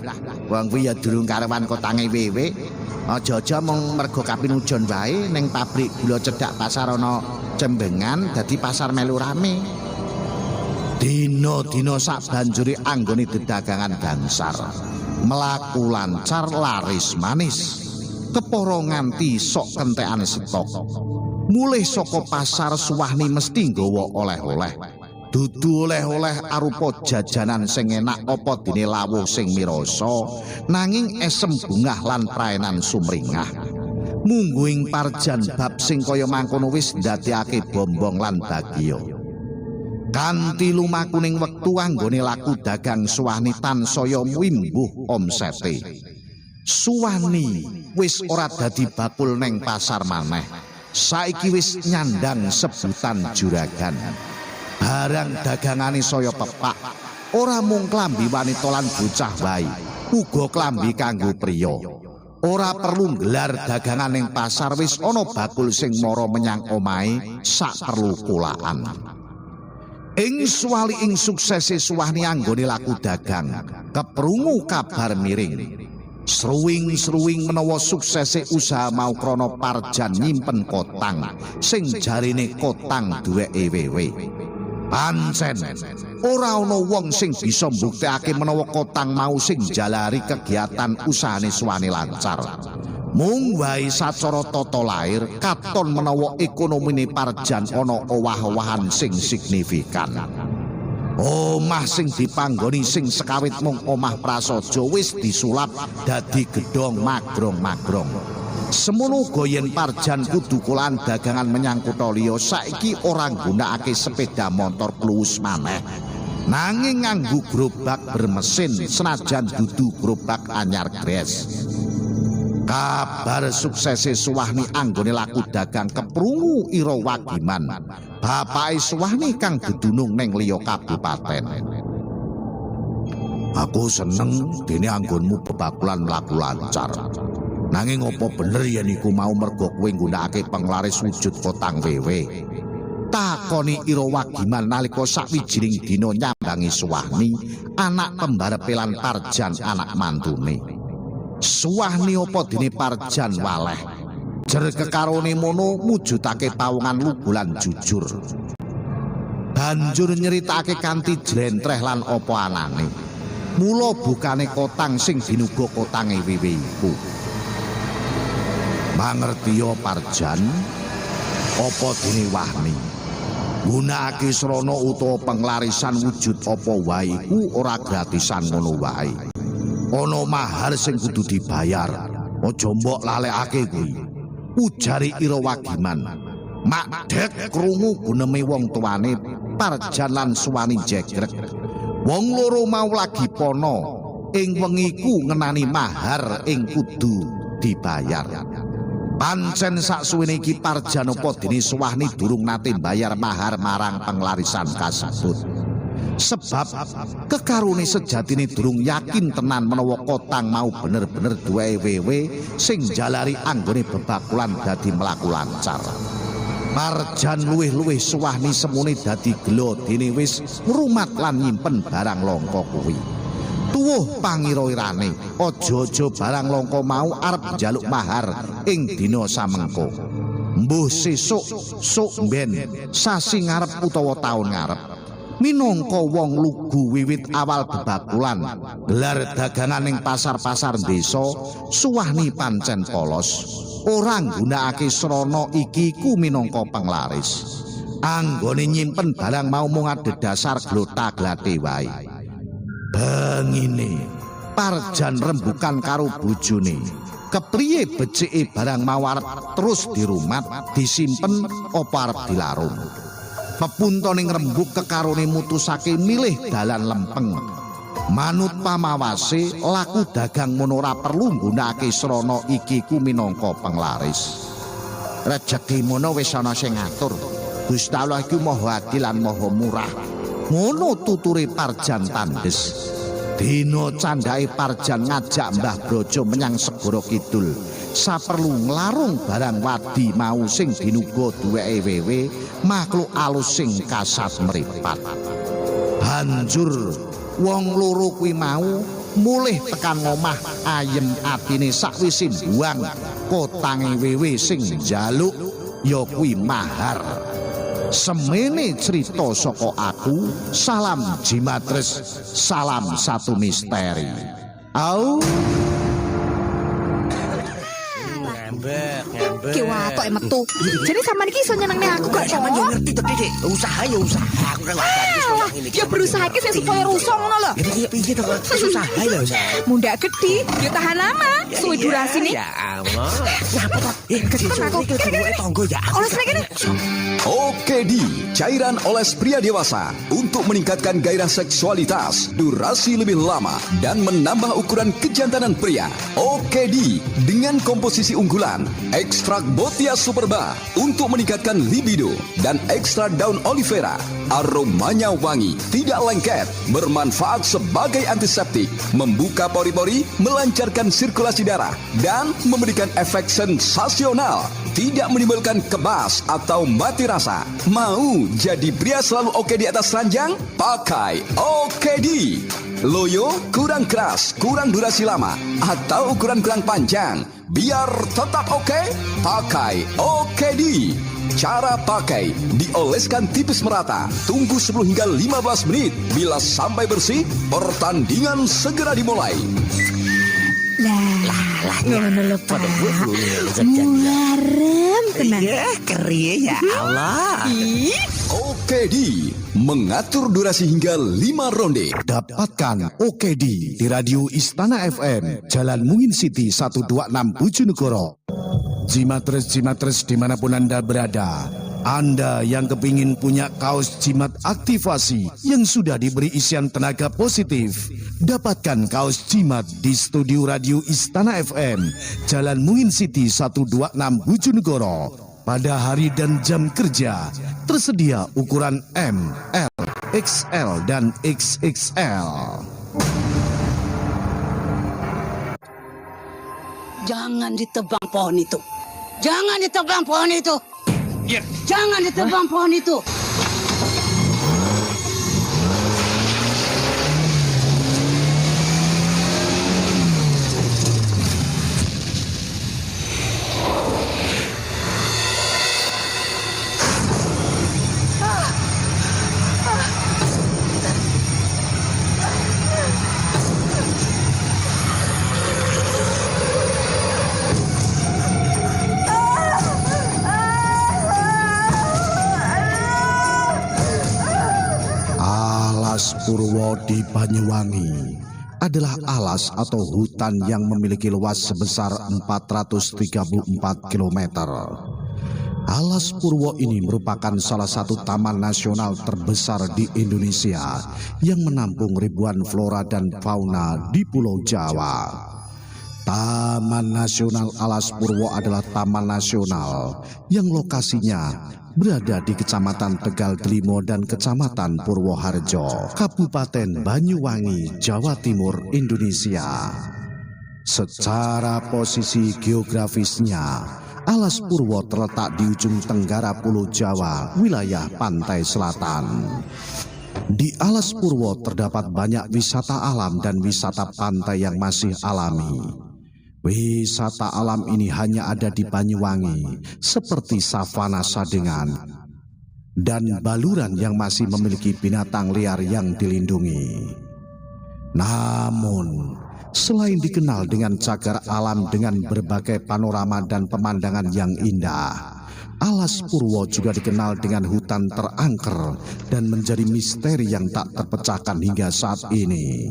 wong kuwi ya durung karewan kotange wewe. Aja-aja mung merga kapinujon wae ning pabrik gula cedhak pasar ana Cembengan dadi pasar melu rame. Dina-dina sak banjure anggone dedagangan gansar. Mlaku lancar laris manis. Kepara nganti sok kentekan stok. Mulih saka pasar Suwani mesti nggawa oleh-oleh. Dudu oleh-oleh arupa jajanan sing enak apa dene lawuh sing mirasa, nanging esem bungah lan praenan sumringah. Mungguing Parjan bab sing kaya mangkono wis ndadekake bombong lan bagya. Kanthi lumakuning wektu anggone laku dagang Suwani tansaya wimbuh omsete. Suwani wis ora dadi bakul ning pasar maneh. Saiki wis nyandang sebutan juragan. Barang dagangane saya pepak, ora mung klambi wanita lan bocah wae, uga klambi kanggo priya. Ora perlu nggelar dagangan ning pasar, wis ana bakul sing mara menyang omahe sak perlu kulaan. Ing suwali ing suksese Suwani anggone laku dagang, keprungu kabar miring. Sruwing-sruwing menawa suksese usaha mau krana Parjan nyimpen kotang sing jarine kotang duweke wewe. Pancen ora ana wong sing bisa mbuktekake menawa kotang mau sing jalari kegiatan usahane Suwani lancar. Mung wae sacara tata lair katon menawa ekonomine Parjan ana owah-owahan sing signifikan. Omah sing dipanggoni sing sekawit mung omah prasaja wis disulap dadi gedhong magrong-magrong. Semono uga yen Parjan kudu kulaan dagangan menyang kutha liya, saiki ora nggunakake sepeda motor kluwus maneh. Nanging nganggo gerobak bermesin senajan dudu gerobak anyar gres. Kabar suksese Suwani anggone laku dagang keprungu ira Wagiman. Bapake Suwani kang dedunung ning liya kabupaten. Aku seneng dene anggonmu bebakulan mlaku lancar. Nanging apa bener yen iku mau mergo kowe nggunakake penglaris wujud kotang wewe? Takoni ira Wagiman nalika sawijining dina nyambangi Suwani, anak pembarepe lan Parjan anak mantune. Suwani apa dene Parjan waleh. Jer kekarone mono mujudake pawongan lugu lan jujur. Banjur nyeritake kanthi jlentreh lan apa anane. Mula bukane kotang sing dinuga kotange wewe iku. Mangertiya Parjan apa dene wahni. Gunakake srana utawa penglarisan wujud apa wae iku ora gratisan ngono wae. Ana mahar sing kudu dibayar. Aja mbok lalekake kuwi. Ujare Ira Wagiman. Mak Dek krungu guneme wong tuane Parjan lan suwani jegrek. Wong loro mau lagi pono. Ing wengi ku ngenani mahar ing kudu dibayar. Pancen saksuwene iki Parjanapa dene Suwahni durung nate bayar mahar marang penglarisan kasebut. Sebab kekarune sejatine durung yakin tenan menawa Kotang mau bener-bener duwe wewe sing jalari anggone bebakulan dadi mlaku lancar. Parjan luwih-luwih Suwahni semune dadi gelo dene wis ngrumat lan nyimpen barang langka kuwi. Tuwuh pangira-irane, aja-aja barang langka mau arep njaluk mahar ing dina samengko. Mbuh sesuk, sok mben, sasi ngarep utawa taun ngarep. Minangka wong lugu wiwit awal bebakulan, gelar dagangan ing pasar-pasar desa, Suwahni pancen polos. Ora nggunakake srana iki ku minangka penglaris. Anggone nyimpen barang mau mung adhedhasar glota-glate wae. Bangine Parjan rembukan karo bojone. Kepriye becike barang mau arep terus dirumat, disimpen apa arep dilarung. Pepuntoning rembug kekarone mutusake milih dalan lempeng. Manut pamawase laku dagang mono ora perlu nggunakake srana iki ku minangka penglaris. Rejeki mono wis ana sing ngatur. Gusti Allah iku Maha Adil lan Maha Murah. Ngono tuture Parjan Tandes. Dina candhake Parjan ngajak Mbah Brojo menyang Segara Kidul. Saperlu nglarung barang wadi mau sing dinuga duweke wewe makhluk alus sing kasat mripat. Banjur wong loro kuwi mau mulih tekan omah ayem atine sakwise buang Kotange wewe sing njaluk ya kuwi mahar. Semene cerita saka aku, salam Jimatres, salam satu misteri. Au Ki watok metu. Jadi sampean iki iso nyenengne aku kok. Sampean yo ngerti to, Dik. Usaha ya usaha. Aku kan lagi. Ya berusaha ki sing supaya rusak ngono lho. Ya piye to, usaha lho. Mundak gede, ya tahan lama. Suwe durasine. Ya Allah. Ngapa to? Kesempatan aku ketemu tonggo ya. Oles kene. OKD, cairan oles pria dewasa untuk meningkatkan gairah seksualitas, durasi lebih lama, dan menambah ukuran kejantanan pria. OKD dengan komposisi unggulan, ekstrak Botia Superba untuk meningkatkan libido, dan ekstra daun aloe vera. Aromanya wangi, tidak lengket, bermanfaat sebagai antiseptik, membuka pori-pori, melancarkan sirkulasi darah, dan memberikan efek sensasional. Tidak menimbulkan kebas atau mati rasa. Mau jadi pria selalu oke di atas ranjang? Pakai OKD. Loyo kurang keras, kurang durasi lama, atau ukuran kurang panjang. Biar tetap oke, pakai OKD. Cara pakai, dioleskan tipis merata. Tunggu 10 hingga 15 menit. Bila sampai bersih, pertandingan segera dimulai. Lah, ngono lho Pak. Mularem tenan. Ya, keriye ya Allah. OKD mengatur durasi hingga 5 ronde. Dapatkan OKD di Radio Istana FM, Jalan Mungin City 126 Bojonegoro. Jimatres dimanapun Anda berada, Anda yang kepingin punya kaos jimat aktivasi yang sudah diberi isian tenaga positif, dapatkan kaos jimat di studio Radio Istana FM, Jalan Mungin City 126 Bojonegoro. Pada hari dan jam kerja, tersedia ukuran M, L, XL, dan XXL. Jangan ditebang pohon itu. Jangan ditebang pohon itu. Jangan ditebang pohon itu. Purwo di Banyuwangi adalah alas atau hutan yang memiliki luas sebesar 434 km. Alas Purwo ini merupakan salah satu taman nasional terbesar di Indonesia yang menampung ribuan flora dan fauna di Pulau Jawa. Taman Nasional Alas Purwo adalah taman nasional yang lokasinya berada di Kecamatan Tegal Delimo dan Kecamatan Purwoharjo, Kabupaten Banyuwangi, Jawa Timur, Indonesia. Secara posisi geografisnya, Alas Purwo terletak di ujung tenggara Pulau Jawa, wilayah pantai selatan. Di Alas Purwo terdapat banyak wisata alam dan wisata pantai yang masih alami. Wisata alam ini hanya ada di Banyuwangi, seperti savana Sadengan dan Baluran yang masih memiliki binatang liar yang dilindungi. Namun, selain dikenal dengan cagar alam dengan berbagai panorama dan pemandangan yang indah, Alas Purwo juga dikenal dengan hutan terangker dan menjadi misteri yang tak terpecahkan hingga saat ini.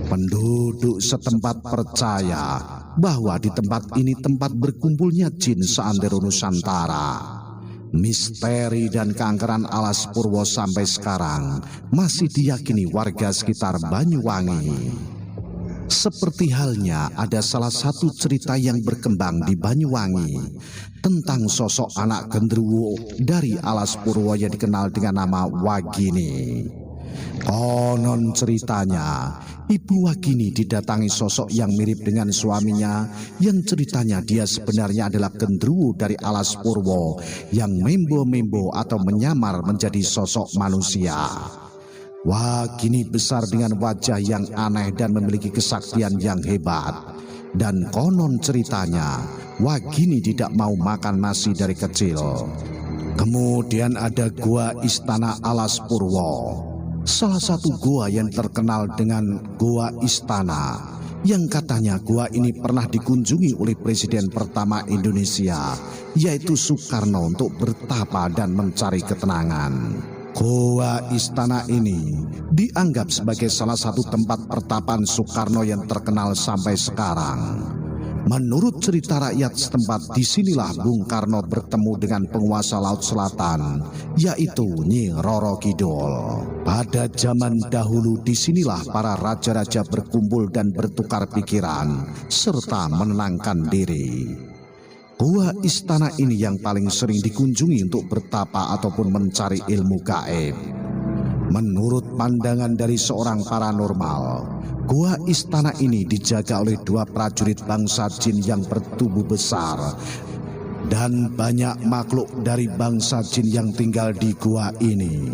Penduduk setempat percaya bahwa di tempat ini tempat berkumpulnya jin seantero Nusantara. Misteri dan keangkeran Alas Purwo sampai sekarang masih diyakini warga sekitar Banyuwangi. Seperti halnya ada salah satu cerita yang berkembang di Banyuwangi tentang sosok anak genderuwo dari Alas Purwo yang dikenal dengan nama Wagini. Konon ceritanya, Ibu Wagini didatangi sosok yang mirip dengan suaminya yang ceritanya dia sebenarnya adalah genderuwo dari Alas Purwo yang membo-membo atau menyamar menjadi sosok manusia. Wagini besar dengan wajah yang aneh dan memiliki kesaktian yang hebat. Dan konon ceritanya, Wagini tidak mau makan nasi dari kecil. Kemudian ada Gua Istana Alas Purwo, salah satu gua yang terkenal dengan Gua Istana, yang katanya gua ini pernah dikunjungi oleh Presiden pertama Indonesia, yaitu Soekarno, untuk bertapa dan mencari ketenangan. Gua Istana ini dianggap sebagai salah satu tempat pertapaan Soekarno yang terkenal sampai sekarang. Menurut cerita rakyat setempat, disinilah Bung Karno bertemu dengan penguasa Laut Selatan, yaitu Nyi Roro Kidul. Pada zaman dahulu disinilah para raja-raja berkumpul dan bertukar pikiran, serta menenangkan diri. Gua Istana ini yang paling sering dikunjungi untuk bertapa ataupun mencari ilmu gaib. Menurut pandangan dari seorang paranormal, Gua Istana ini dijaga oleh dua prajurit bangsa jin yang bertubuh besar, dan banyak makhluk dari bangsa jin yang tinggal di gua ini.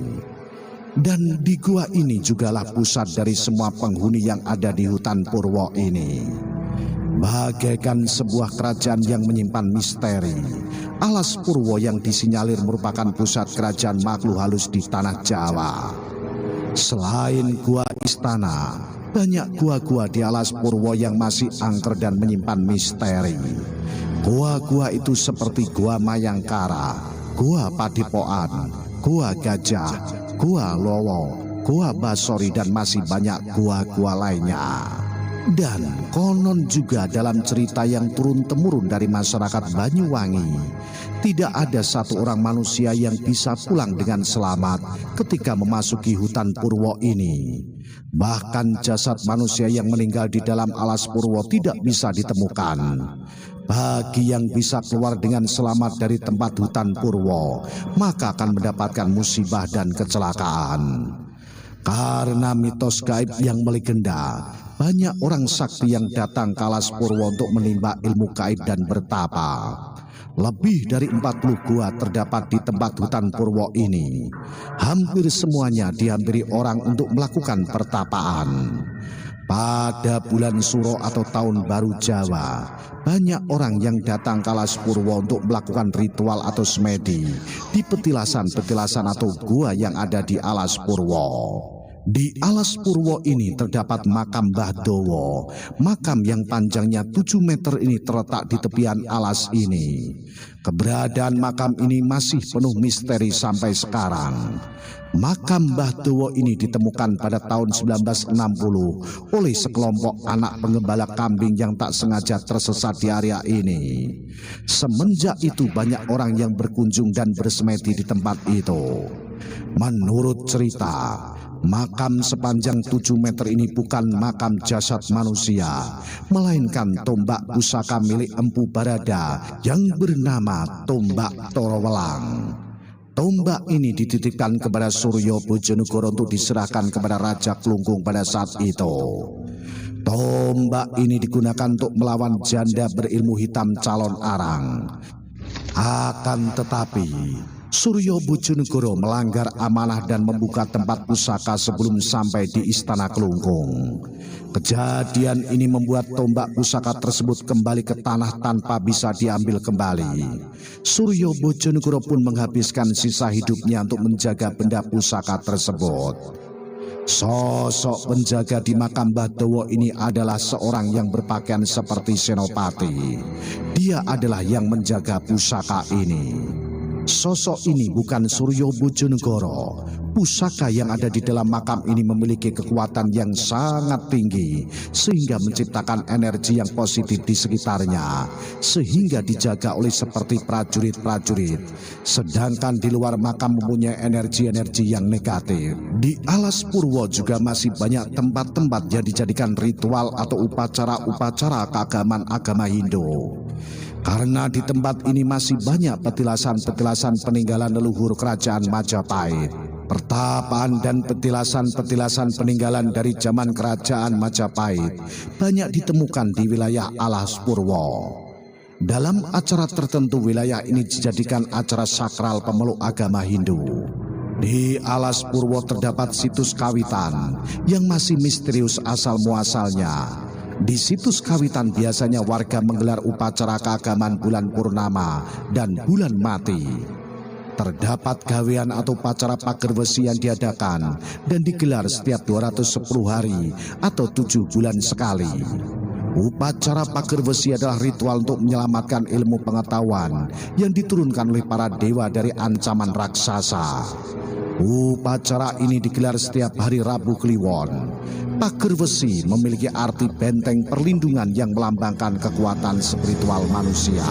Dan di gua ini jugalah pusat dari semua penghuni yang ada di hutan Purwo ini. Bagaikan sebuah kerajaan yang menyimpan misteri, Alas Purwo yang disinyalir merupakan pusat kerajaan makhluk halus di tanah Jawa. Selain Gua Istana, banyak gua-gua di Alas Purwo yang masih angker dan menyimpan misteri. Gua-gua itu seperti Gua Mayangkara, Gua Padipoan, Gua Gajah, Gua Lowo, Gua Basori, dan masih banyak gua-gua lainnya. Dan konon juga dalam cerita yang turun-temurun dari masyarakat Banyuwangi, tidak ada satu orang manusia yang bisa pulang dengan selamat ketika memasuki hutan Purwo ini. Bahkan jasad manusia yang meninggal di dalam Alas Purwo tidak bisa ditemukan. Bagi yang bisa keluar dengan selamat dari tempat hutan Purwo, maka akan mendapatkan musibah dan kecelakaan. Karena mitos gaib yang melegenda, banyak orang sakti yang datang ke Alas Purwo untuk menimba ilmu gaib dan bertapa. Lebih dari 40 gua terdapat di tempat hutan Purwo ini. Hampir semuanya dihampiri orang untuk melakukan pertapaan. Pada bulan Suro atau Tahun Baru Jawa, banyak orang yang datang ke Alas Purwo untuk melakukan ritual atau semedi di petilasan-petilasan atau gua yang ada di Alas Purwo. Di alas purwo ini terdapat makam Mbah Dowo. Makam yang panjangnya 7 meter ini terletak di tepian alas ini. Keberadaan makam ini masih penuh misteri sampai sekarang. Makam Mbah Dowo ini ditemukan pada tahun 1960 oleh sekelompok anak penggembala kambing yang tak sengaja tersesat di area ini. Semenjak itu banyak orang yang berkunjung dan bersemedi di tempat itu. Menurut cerita, makam sepanjang 7 meter ini bukan makam jasad manusia, melainkan tombak pusaka milik Empu Barada yang bernama Tombak Torowelang. Tombak ini dititipkan kepada Suryo Bojonegoro untuk diserahkan kepada Raja Klungkung pada saat itu. Tombak ini digunakan untuk melawan janda berilmu hitam calon arang. Akan tetapi, Suryo Bojonegoro melanggar amanah dan membuka tempat pusaka sebelum sampai di Istana Klungkung. Kejadian ini membuat tombak pusaka tersebut kembali ke tanah tanpa bisa diambil kembali. Suryo Bojonegoro pun menghabiskan sisa hidupnya untuk menjaga benda pusaka tersebut. Sosok penjaga di makam Mbah Dowo ini adalah seorang yang berpakaian seperti senopati. Dia adalah yang menjaga pusaka ini. Sosok ini bukan Suryo Bojonegoro. Pusaka yang ada di dalam makam ini memiliki kekuatan yang sangat tinggi sehingga menciptakan energi yang positif di sekitarnya, sehingga dijaga oleh seperti prajurit-prajurit. Sedangkan di luar makam mempunyai energi-energi yang negatif. Di alas purwo juga masih banyak tempat-tempat yang dijadikan ritual atau upacara-upacara keagamaan agama Hindu. Karena di tempat ini masih banyak petilasan-petilasan peninggalan leluhur kerajaan Majapahit. Pertapaan dan petilasan-petilasan peninggalan dari zaman kerajaan Majapahit banyak ditemukan di wilayah alas purwo. Dalam acara tertentu wilayah ini dijadikan acara sakral pemeluk agama Hindu. Di alas purwo terdapat situs kawitan yang masih misterius asal muasalnya. Di situs kawitan biasanya warga menggelar upacara keagamaan bulan purnama dan bulan mati. Terdapat gawean atau upacara pager besi yang diadakan dan digelar setiap 210 hari atau 7 bulan sekali. Upacara pager besi adalah ritual untuk menyelamatkan ilmu pengetahuan yang diturunkan oleh para dewa dari ancaman raksasa. Upacara ini digelar setiap hari Rabu Kliwon. Pager besi memiliki arti benteng perlindungan yang melambangkan kekuatan spiritual manusia.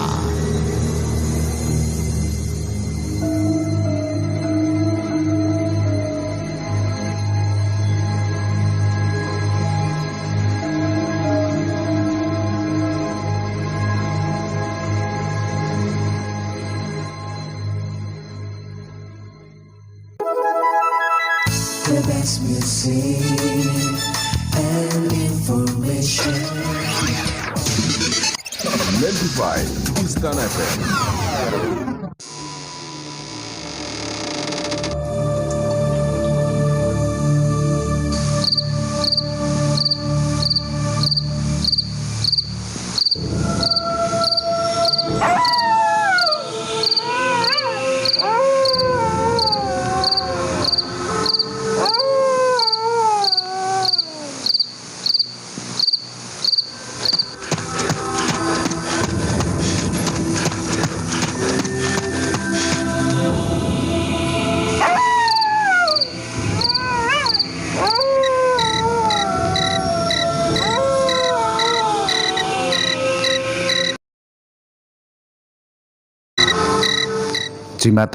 The best music and information. 95 Istana FM.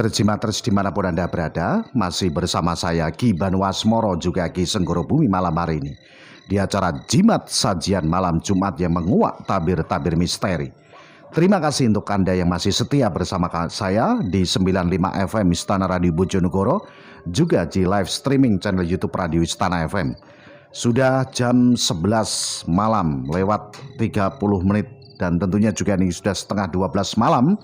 Jimatres dimanapun Anda berada, masih bersama saya Ki Banwasmoro juga Ki Senggoro Bumi malam hari ini di acara Jimat Sajian Malam Jumat yang menguak tabir-tabir misteri. Terima kasih untuk Anda yang masih setia bersama saya di 95 FM Istana Radio Bojonegoro, juga di live streaming channel YouTube Radio Istana FM. Sudah jam 11 malam lewat 30 menit dan tentunya juga ini sudah setengah 12 malam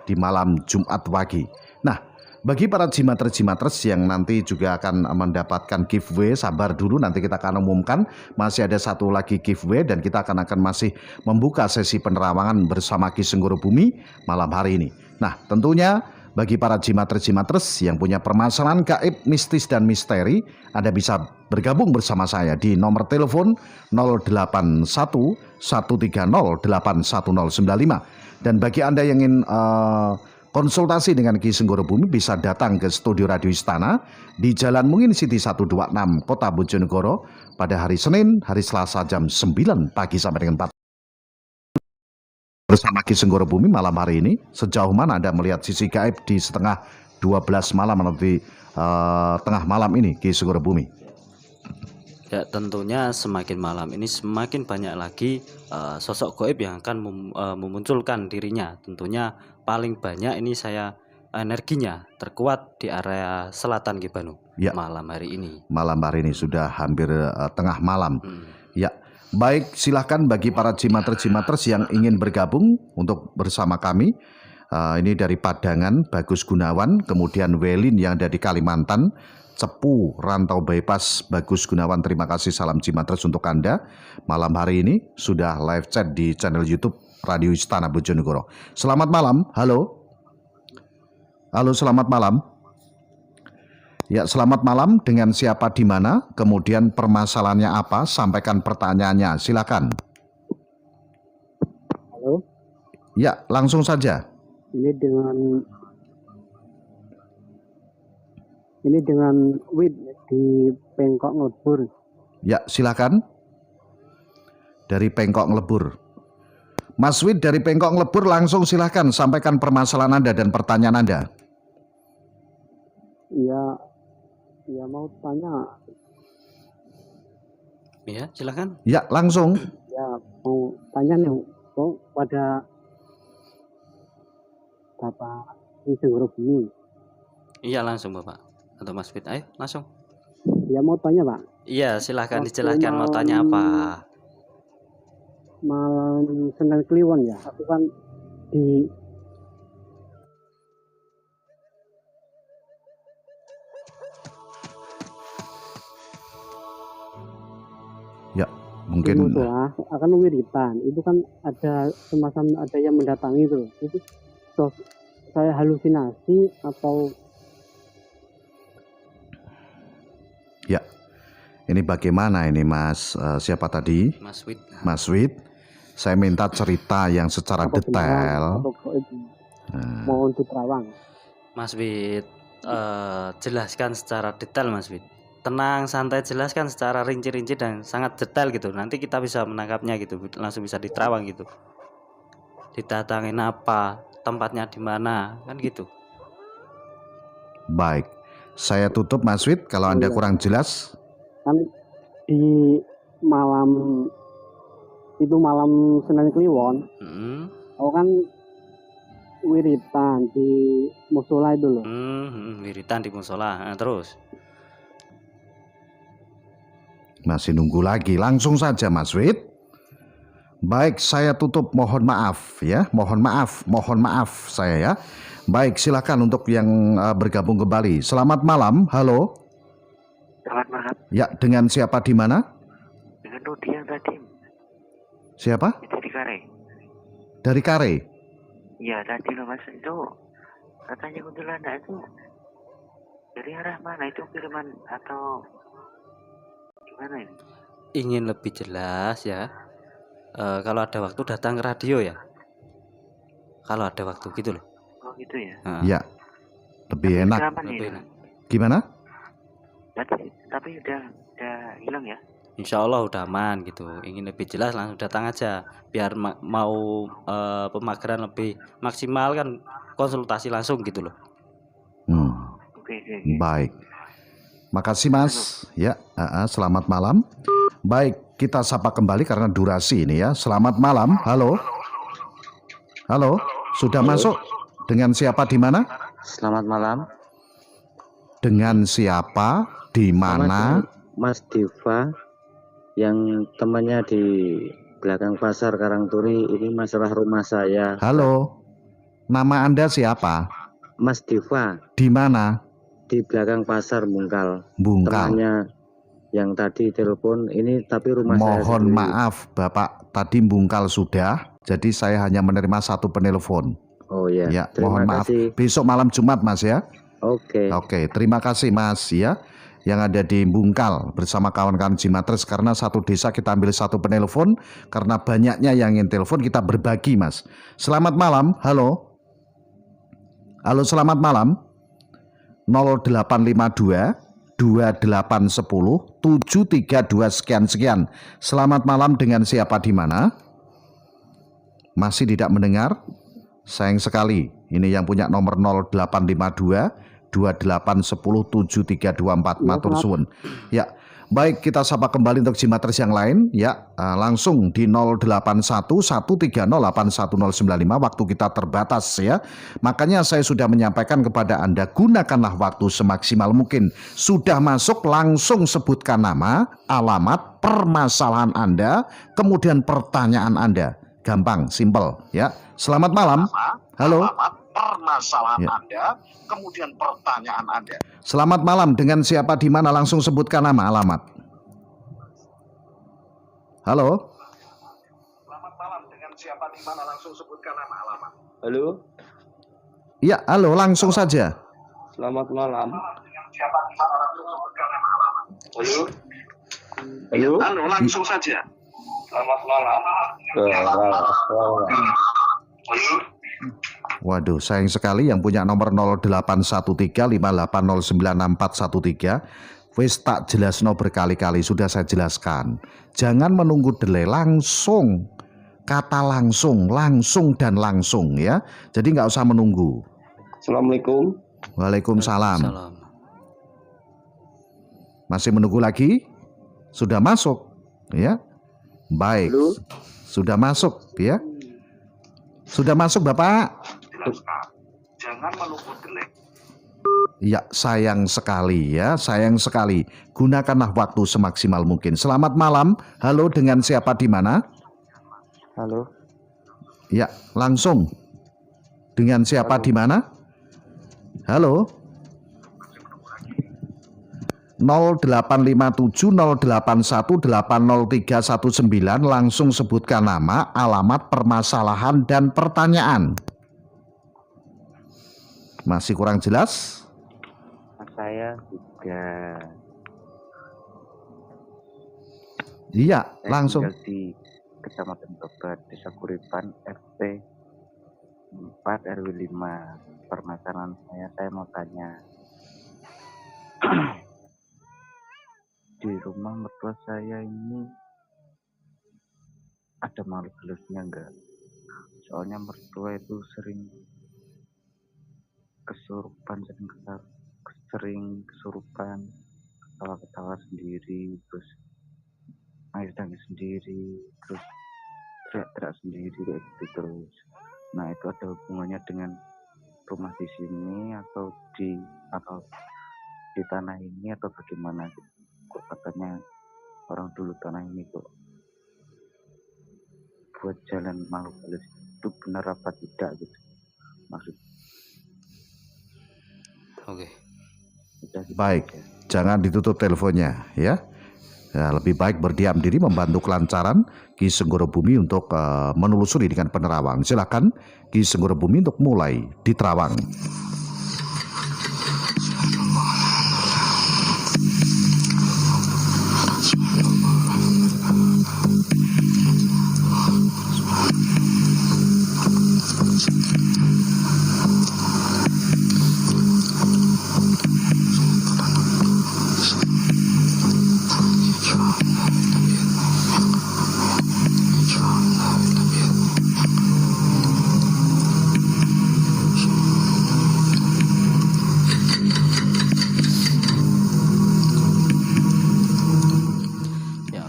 di malam Jumat pagi. Nah, bagi para jimatres yang nanti juga akan mendapatkan giveaway, sabar dulu, nanti kita akan umumkan. Masih ada satu lagi giveaway dan kita akan masih membuka sesi penerawangan bersama Ki Senggoro Bumi malam hari ini. Nah, tentunya Bagi para jimatres-jimatres yang punya permasalahan gaib, mistis, dan misteri, Anda bisa bergabung bersama saya di nomor telepon 081 130 81095. Dan bagi Anda yang ingin konsultasi dengan Ki Senggoro Bumi, bisa datang ke studio Radio Istana di Jalan Mungin City 126, Kota Bojonegoro pada hari Senin, hari Selasa jam 9 pagi sampai dengan 4. Bersama Ki Senggoro Bumi malam hari ini, sejauh mana Anda melihat sisi gaib di setengah 12 malam atau di tengah malam ini, Ki Senggoro Bumi? Ya, tentunya semakin malam ini semakin banyak lagi sosok gaib yang akan memunculkan dirinya. Tentunya paling banyak ini saya energinya terkuat di area selatan Ki Banu. Ya. Malam hari ini. Malam hari ini sudah hampir tengah malam. Ya. Baik, silahkan bagi para jimatres-jimatres yang ingin bergabung untuk bersama kami. Ini dari Padangan, Bagus Gunawan, kemudian Welin yang ada di Kalimantan, Cepu, Rantau Bypass, Bagus Gunawan, terima kasih, salam jimatres untuk Anda. Malam hari ini sudah live chat di channel YouTube Radio Istana Bojonegoro. Selamat malam, halo. Halo, selamat malam. Ya, selamat malam, dengan siapa di mana, kemudian permasalahannya apa, sampaikan pertanyaannya, silakan. Halo. Ya, langsung saja. Ini dengan Wid di Pengkok Ngelebur. Ya, silakan. Dari Pengkok Ngelebur. Mas Wid dari Pengkok Ngelebur, langsung silakan sampaikan permasalahan Anda dan pertanyaan Anda. Iya, mau tanya. Ya, silakan. Ya, langsung. Ya, mau tanya nih, pada Bapak Ki Senggoro Bumi. Iya, langsung Bapak. Atau Mas Fit, ayo langsung. Ya, mau tanya Pak. Iya, silahkan dijelaskan mau tanya apa. Malam Senin Kliwon ya, aku kan di Ya, mungkin musola akan wiritan. Itu kan ada semacam ada yang mendatangi itu. Itu saya halusinasi atau ya. Ini bagaimana ini Mas siapa tadi? Mas Wid. Mas Wid. Saya minta cerita yang secara detail. Mohon diterawang. Mas Wid, jelaskan secara detail Mas Wid. Tenang, santai, jelaskan secara rinci-rinci dan sangat detail gitu. Nanti kita bisa menangkapnya gitu, langsung bisa diterawang gitu. Didatangin apa, tempatnya di mana, kan gitu. Baik, saya tutup Mas Wid. Kalau Anda kurang jelas. Kan di malam itu malam Senin Kliwon, aku kan wiritan di musola itu loh. Wiritan di musola, terus. Masih nunggu lagi, langsung saja Mas Wid. Baik, saya tutup, mohon maaf ya, mohon maaf saya ya. Baik, silakan untuk yang bergabung kembali. Selamat malam, halo. Selamat malam. Ya, dengan siapa di mana? Dengan Rudi yang tadi. Siapa? Dari Kare. Dari Kare? Iya, tadi loh Mas, itu katanya kuntilanak itu dari arah mana, itu kiriman atau gimana ini? Ingin lebih jelas ya, kalau ada waktu datang ke radio ya. Kalau ada waktu gitu loh. Oh gitu ya. Ya, lebih enak. Lebih enak. Gimana? Tapi udah hilang ya. Insya Allah udah aman gitu. Ingin lebih jelas langsung datang aja. Biar mau pemageran lebih maksimal kan, konsultasi langsung gitu loh. Oke. Baik. Makasih Mas. Ya, selamat malam. Baik, kita sapa kembali karena durasi ini ya. Selamat malam. Halo. Halo, sudah masuk? Dengan siapa di mana? Selamat malam. Dengan siapa di mana? Mas Diva yang temannya di belakang pasar Karangturi, ini masalah rumah saya. Halo. Nama Anda siapa? Mas Diva. Di mana? Di belakang pasar Bungkal. Bungkal. Temannya yang tadi telepon ini, tapi rumah saya mohon sendiri. Maaf Bapak, tadi Bungkal sudah, jadi saya hanya menerima satu penelpon. Oh ya. Ya, Terima mohon maaf. kasih. Besok malam Jumat Mas ya. Oke. Oke, terima kasih Mas ya. Yang ada di Bungkal bersama kawan-kawan Jimatres, karena satu desa kita ambil satu penelpon, karena banyaknya yang ingin telepon kita berbagi Mas. Selamat malam, halo. Halo, selamat malam. 0852 2810 732 sekian. Selamat malam, dengan siapa di mana? Masih tidak mendengar? Sayang sekali. Ini yang punya nomor 0852 2810 7324. Matur suwun. Ya, baik, kita sapa kembali untuk Jimatres yang lain ya. Langsung di 081 130 81095. Waktu kita terbatas ya. Makanya saya sudah menyampaikan kepada Anda, gunakanlah waktu semaksimal mungkin. Sudah masuk, langsung sebutkan nama, alamat, permasalahan Anda, kemudian pertanyaan Anda. Gampang, simple ya. Selamat malam. Halo. Permasalahan ya. Anda, kemudian pertanyaan Anda. Selamat malam, dengan siapa di mana? Langsung sebutkan nama, alamat. Halo. Selamat malam, dengan siapa di mana? Langsung sebutkan nama, alamat. Halo. Ya, halo, langsung saja. Selamat malam. Dengan siapa di mana? Langsung sebutkan nama, alamat. Halo. Halo. Halo, langsung saja. Selamat malam. Halo. Waduh, sayang sekali yang punya nomor 081358096413. Wis tak jelasno berkali-kali, sudah saya jelaskan. Jangan menunggu delay, langsung. Kata langsung dan langsung ya. Jadi nggak usah menunggu. Assalamualaikum. Waalaikumsalam. Masih menunggu lagi? Sudah masuk ya? Baik. Halo. Sudah masuk ya? Sudah masuk Bapak? Jangan menunggu delay. Ya, sayang sekali ya, sayang sekali. Gunakanlah waktu semaksimal mungkin. Selamat malam. Halo, dengan siapa di mana? Halo. Ya, langsung. Dengan siapa di mana? Halo. 0857 081 80319. Langsung sebutkan nama, alamat, permasalahan dan pertanyaan. Masih kurang jelas? Saya juga. Iya, langsung. Tinggal di Kecamatan Tobat, Desa Kuripan, RT 4 RW 5. Permasalahan saya mau tanya. Di rumah mertua saya ini ada makhluk halusnya enggak? Soalnya mertua itu sering kesurupan, sering kesurupan, ketawa-ketawa sendiri, terus nangis sendiri, terus teriak-teriak sendiri kayak gitu terus. Nah, itu ada hubungannya dengan rumah di sini atau di tanah ini atau bagaimana? Kok katanya orang dulu tanah ini kok buat jalan makhluk halus, itu benar apa tidak gitu maksud. Oke. Baik, jangan ditutup teleponnya ya. Ya, lebih baik berdiam diri, membantu kelancaran Ki Senggoro Bumi untuk menelusuri dengan penerawang. Silakan Ki Senggoro Bumi untuk mulai diterawang.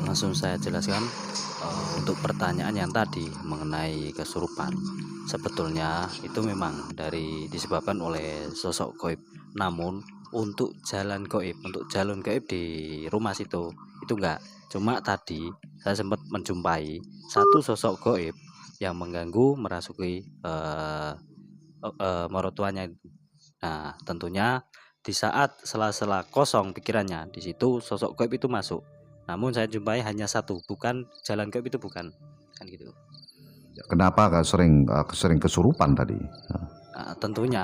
Langsung saya jelaskan untuk pertanyaan yang tadi mengenai kesurupan. Sebetulnya itu memang disebabkan oleh sosok gaib. Namun untuk jalun gaib di rumah situ itu enggak. Cuma tadi saya sempat menjumpai satu sosok gaib yang mengganggu merasuki mertuanya. Nah, tentunya di saat sela-sela kosong pikirannya, di situ sosok gaib itu masuk. Namun saya jumpai hanya satu, bukan jalan gaib itu, bukan, kan gitu. Kenapa sering kesurupan tadi? Tentunya.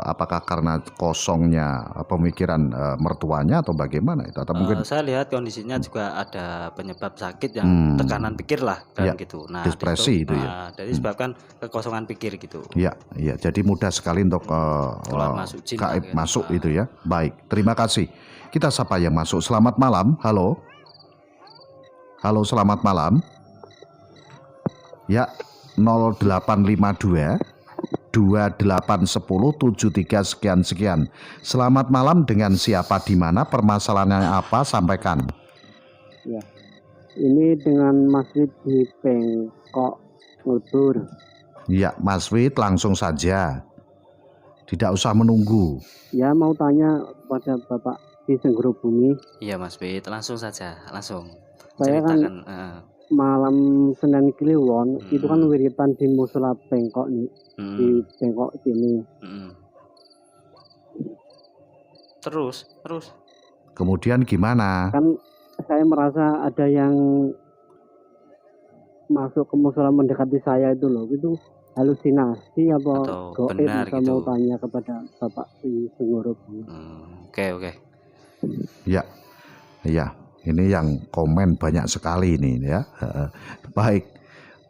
Apakah karena kosongnya pemikiran mertuanya atau bagaimana itu? Atau mungkin Saya lihat kondisinya juga ada penyebab sakit yang tekanan pikir lah kan ya, gitu. depresi itu ya. Jadi disebabkan kekosongan pikir gitu. Iya, jadi mudah sekali untuk masuk jin gaib masuk itu ya. Baik, terima kasih. Kita sapa yang masuk. Selamat malam. Halo. Halo, selamat malam. Ya, 0852 2810 73 sekian. Selamat malam, dengan siapa, di mana, permasalahannya apa, sampaikan. Ya, ini dengan Mas Wid di Bengkok Ngelbur. Ya, Mas Wid, langsung saja. Tidak usah menunggu. Ya, mau tanya pada Bapak di Senggoro Bumi. Iya Mas Wid, langsung saja, langsung. Saya kan malam Senin Kliwon itu kan wiritan di musola Bengkok nih, di Bengkok sini. Terus. Kemudian gimana? Kan saya merasa ada yang masuk ke musola mendekati saya itu loh. Itu halusinasi apa goib? Saya gitu. mau tanya kepada Bapak di Senggoro Bumi. Oke. Ya. Ini yang komen banyak sekali ini ya. Baik,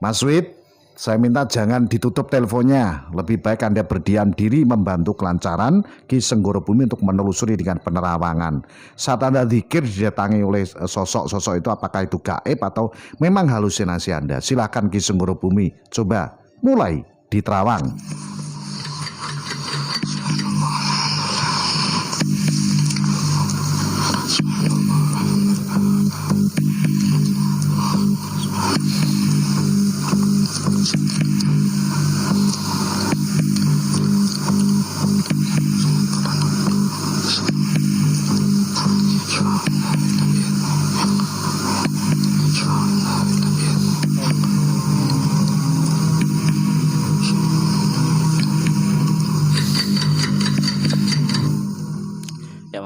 Mas Wid, saya minta jangan ditutup teleponnya. Lebih baik Anda berdiam diri membantu kelancaran Ki Senggoro Bumi untuk menelusuri dengan penerawangan. Saat Anda zikir didatangi oleh sosok-sosok itu, apakah itu gaib atau memang halusinasi Anda? Silakan Ki Senggoro Bumi, coba mulai diterawang.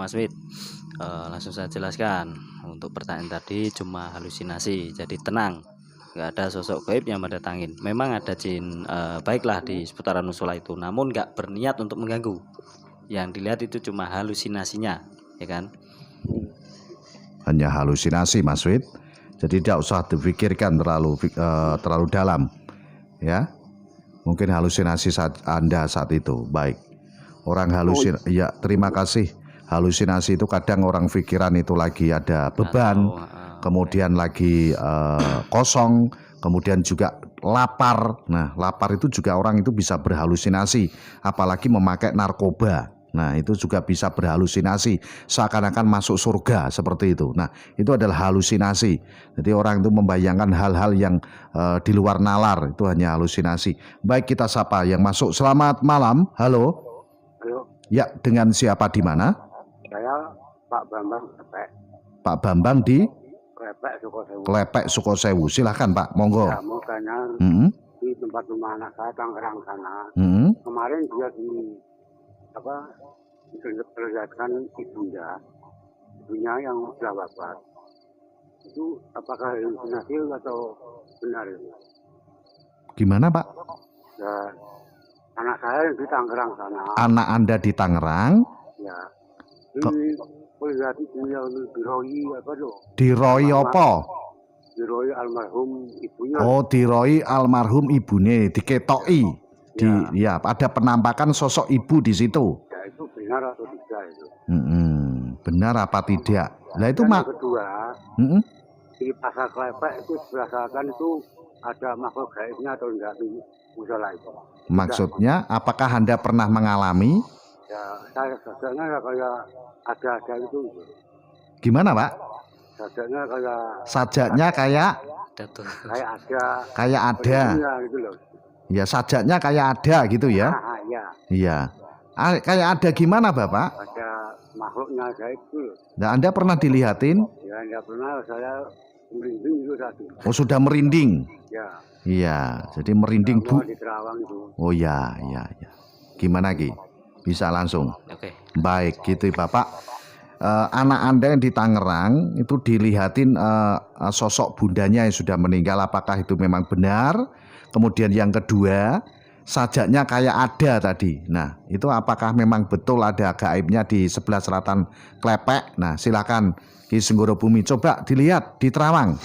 Mas Wid, langsung saya jelaskan. Untuk pertanyaan tadi cuma halusinasi, jadi tenang, nggak ada sosok gaib yang mendatangin. Memang ada jin baiklah di seputaran musola itu, namun nggak berniat untuk mengganggu. Yang dilihat itu cuma halusinasinya, ya kan? Hanya halusinasi, Mas Wid. Jadi tidak usah dipikirkan terlalu dalam, ya. Mungkin halusinasi Anda saat itu. Baik. Orang halusinasi, ya terima kasih. Halusinasi itu kadang orang pikiran itu lagi ada beban, kemudian lagi kosong, kemudian juga lapar. Nah, lapar itu juga orang itu bisa berhalusinasi, apalagi memakai narkoba. Nah, itu juga bisa berhalusinasi, seakan-akan masuk surga seperti itu. Nah, itu adalah halusinasi. Jadi orang itu membayangkan hal-hal yang di luar nalar, itu hanya halusinasi. Baik, kita sapa yang masuk. Selamat malam. Halo. Halo. Ya, dengan siapa, di mana? Saya Pak Bambang Klepek. Pak Bambang di Klepek Sukosewu. Klepek Sukosewu. Silahkan Pak, monggo. Ya, mau tanya di tempat rumah anak saya Tangerang sana. Kemarin dia diperlihatkan ibunya yang sudah wafat. Itu apakah halusinasi atau benar itu? Gimana Pak? Ya, anak saya di Tangerang sana. Anak Anda di Tangerang? Ya. Lihat ibunya diroi apa tuh? Diroi apa? Diroi almarhum ibunya. Oh, diroi almarhum ibunya, diketoki. Ya, ada penampakan sosok ibu di situ. Ya, itu benar atau tidak itu? Benar apa tidak? Nah itu yang kedua, di pasar Klepek itu berdasarkan itu ada makhluk gaibnya atau enggak di musola itu? Maksudnya, apakah Anda pernah mengalami? Ya, saya sadarnya kayak ada itu. Gimana Pak? Sadarnya kayak kayak ada. Gitu loh. Ya, sadarnya kayak ada gitu ya? Iya. Kayak ada gimana Bapak? Ada makhluknya gaib itu. Nah, Anda pernah dilihatin? Ya, enggak pernah, saya merinding itu tadi. Oh, sudah merinding? Ya. Iya, jadi merinding Bu. Di Terawang itu. Oh ya. Gimana Ki? Bisa langsung? Oke. Baik, gitu Bapak. Anak Anda yang di Tangerang itu dilihatin sosok bundanya yang sudah meninggal, apakah itu memang benar? Kemudian yang kedua, sajaknya kayak ada tadi. Nah, itu apakah memang betul ada gaibnya di sebelah selatan Klepek? Nah, silakan Ki Senggoro Bumi, coba dilihat di Terawang.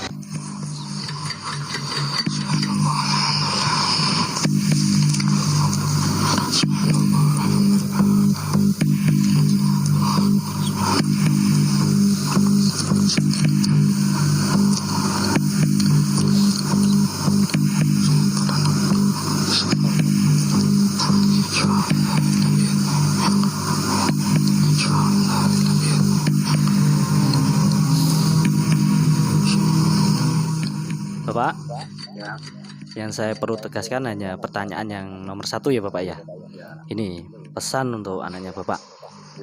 Bapak, yang saya perlu tegaskan hanya pertanyaan yang nomor 1 ya Bapak ya. Ini pesan untuk anaknya Bapak.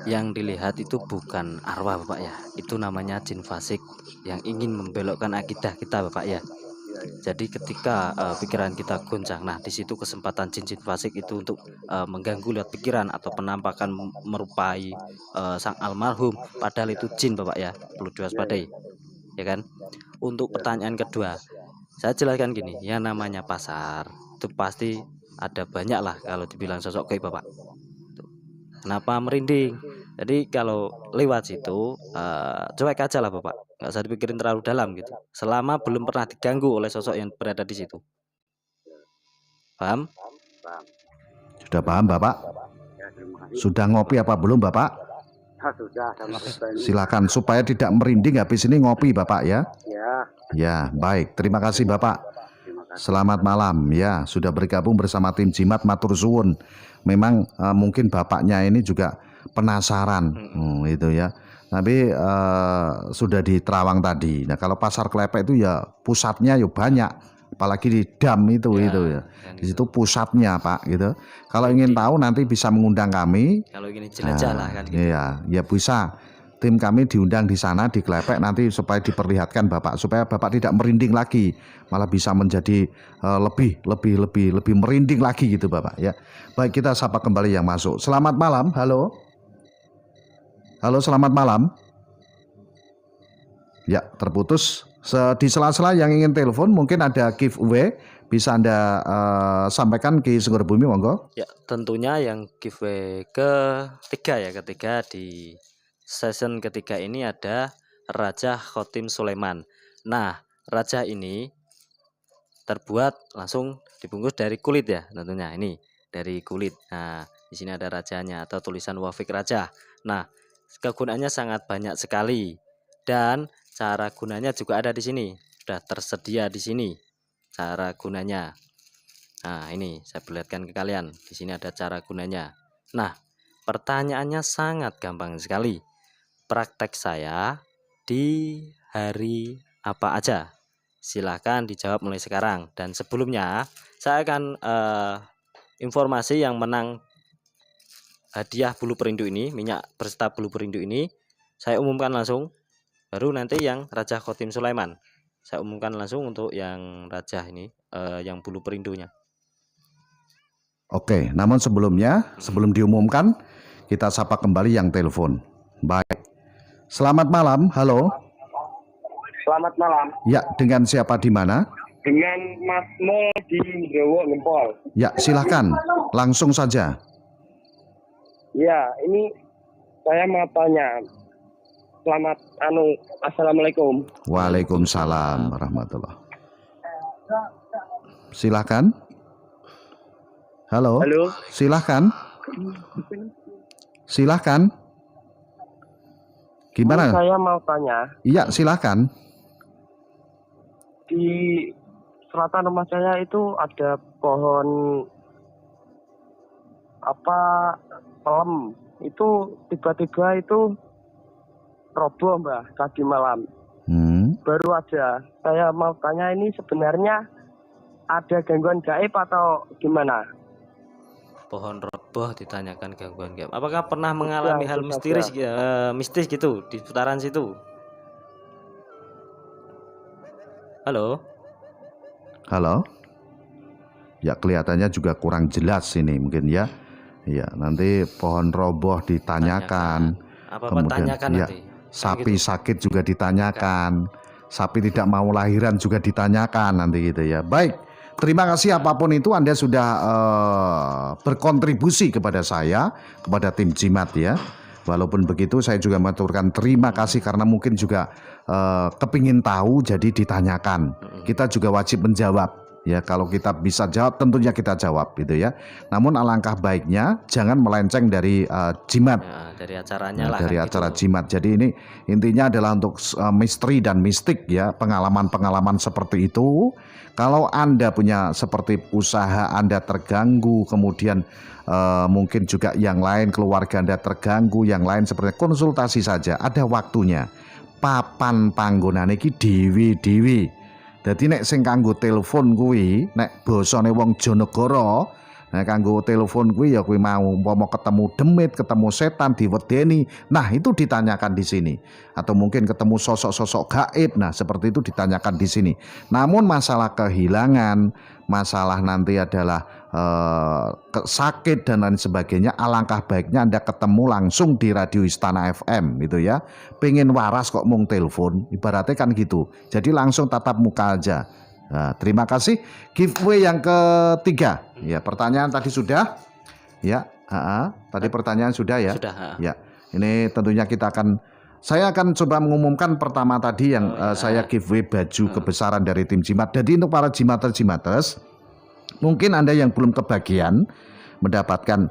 Yang dilihat itu bukan arwah Bapak ya. Itu namanya jin fasik yang ingin membelokkan akidah kita Bapak ya. Jadi ketika pikiran kita goncang, nah di situ kesempatan jin-jin fasik itu untuk mengganggu lewat pikiran atau penampakan merupai sang almarhum, padahal itu jin Bapak ya, perlu diwaspadai, ya kan? Untuk pertanyaan kedua, saya jelaskan gini, yang namanya pasar itu pasti ada banyak lah kalau dibilang sosok gaib Bapak. Kenapa merinding? Jadi kalau lewat situ cuek aja lah Bapak, nggak usah dipikirin terlalu dalam gitu. Selama belum pernah diganggu oleh sosok yang berada di situ. Paham? Sudah paham Bapak? Sudah ngopi apa belum Bapak? Sudah. Silakan supaya tidak merinding habis ini ngopi Bapak ya. Ya, baik. Terima kasih Bapak. Selamat malam ya, sudah bergabung bersama tim Jimat, matur suwun. Memang mungkin bapaknya ini juga penasaran itu ya. Tapi sudah di Terawang tadi. Nah, kalau pasar Klepek itu ya pusatnya ya banyak, apalagi di dam itu ya. Di situ pusatnya Pak gitu. Kalau ingin tahu nanti bisa mengundang kami. Kalau ingin jelajah lah kan gitu. Iya, ya bisa. Tim kami diundang di sana di Klepek nanti supaya diperlihatkan Bapak, supaya Bapak tidak merinding lagi, malah bisa menjadi lebih merinding lagi gitu Bapak ya. Baik, kita sapa kembali yang masuk. Selamat malam, halo. Halo, selamat malam. Ya, terputus. Di sela-sela yang ingin telepon mungkin ada giveaway, bisa Anda sampaikan Ki Senggoro Bumi, monggo. Ya, tentunya yang giveaway ketiga di season ketiga ini ada Raja Khotim Sulaiman. Nah, raja ini terbuat langsung dibungkus dari kulit ya, tentunya ini dari kulit. Nah, di sini ada rajanya atau tulisan Wafik Raja. Nah, kegunaannya sangat banyak sekali dan cara gunanya juga ada di sini. Sudah tersedia di sini cara gunanya. Nah, ini saya perlihatkan ke kalian. Di sini ada cara gunanya. Nah, pertanyaannya sangat gampang sekali. Praktek saya di hari apa aja? Silahkan dijawab mulai sekarang. Dan sebelumnya saya akan informasi yang menang hadiah bulu perindu ini, minyak berserta bulu perindu ini saya umumkan langsung. Baru nanti yang Raja Khotim Sulaiman saya umumkan langsung untuk yang raja ini, yang bulu perindunya. Oke, namun sebelum diumumkan kita sapa kembali yang telepon. Baik. Selamat malam, halo. Selamat malam. Ya, dengan siapa di mana? Dengan Mas Mo di Jawa Ngempol. Ya, silahkan. Langsung saja. Ya, ini saya mau tanya. Assalamualaikum. Waalaikumsalam warahmatullahi. Silahkan. Halo. Halo. Silahkan. Silahkan. Gimana? Saya mau tanya. Iya, silahkan. Di selatan rumah saya itu ada pohon pelem. Itu tiba-tiba itu roboh Mbak tadi malam. Baru aja. Saya mau tanya, ini sebenarnya ada gangguan gaib atau gimana? Pohon roboh ditanyakan gangguan gaib. Apakah pernah mengalami hal mistis gitu di putaran situ? Halo. Halo. Ya, kelihatannya juga kurang jelas ini mungkin ya. Ya, nanti pohon roboh ditanyakan. Kemudian ya, sapi sakit juga ditanyakan. Sapi tidak mau lahiran juga ditanyakan nanti gitu ya. Baik, Terima kasih apapun itu Anda sudah berkontribusi kepada saya, kepada tim Jimat ya. Walaupun begitu saya juga mengaturkan terima kasih karena mungkin juga kepingin tahu jadi ditanyakan. Kita juga wajib menjawab. Ya, kalau kita bisa jawab tentunya kita jawab gitu ya. Namun alangkah baiknya jangan melenceng dari jimat. Ya, dari acaranya lah. Dari kan acara gitu. jimat. Jadi ini intinya adalah untuk misteri dan mistik ya, pengalaman-pengalaman seperti itu. Kalau Anda punya seperti usaha Anda terganggu, kemudian mungkin juga yang lain keluarga Anda terganggu, yang lain seperti konsultasi saja, ada waktunya. Papan panggonan iki dewi-dewi. Dadi nek sing kanggo telepon kuwi, nek basane wong Jonegoro, nek kanggo telepon kuwi ya kuwi mau umpama ketemu demit, ketemu setan diwedeni. Nah, itu ditanyakan di sini. Atau mungkin ketemu sosok-sosok gaib. Nah, seperti itu ditanyakan di sini. Namun masalah kehilangan, masalah nanti adalah sakit dan lain sebagainya, alangkah baiknya Anda ketemu langsung di Radio Istana FM gitu ya. Pengen waras kok mung telepon, ibaratnya kan gitu. Jadi langsung tatap muka aja. Nah, terima kasih. Giveaway yang ketiga. Ya, pertanyaan tadi sudah. Ya, tadi pertanyaan sudah ya. Sudah. Ya, ini tentunya saya akan coba mengumumkan pertama tadi yang saya giveaway baju kebesaran dari tim Jimat. Jadi untuk para Jimaters, mungkin Anda yang belum kebagian mendapatkan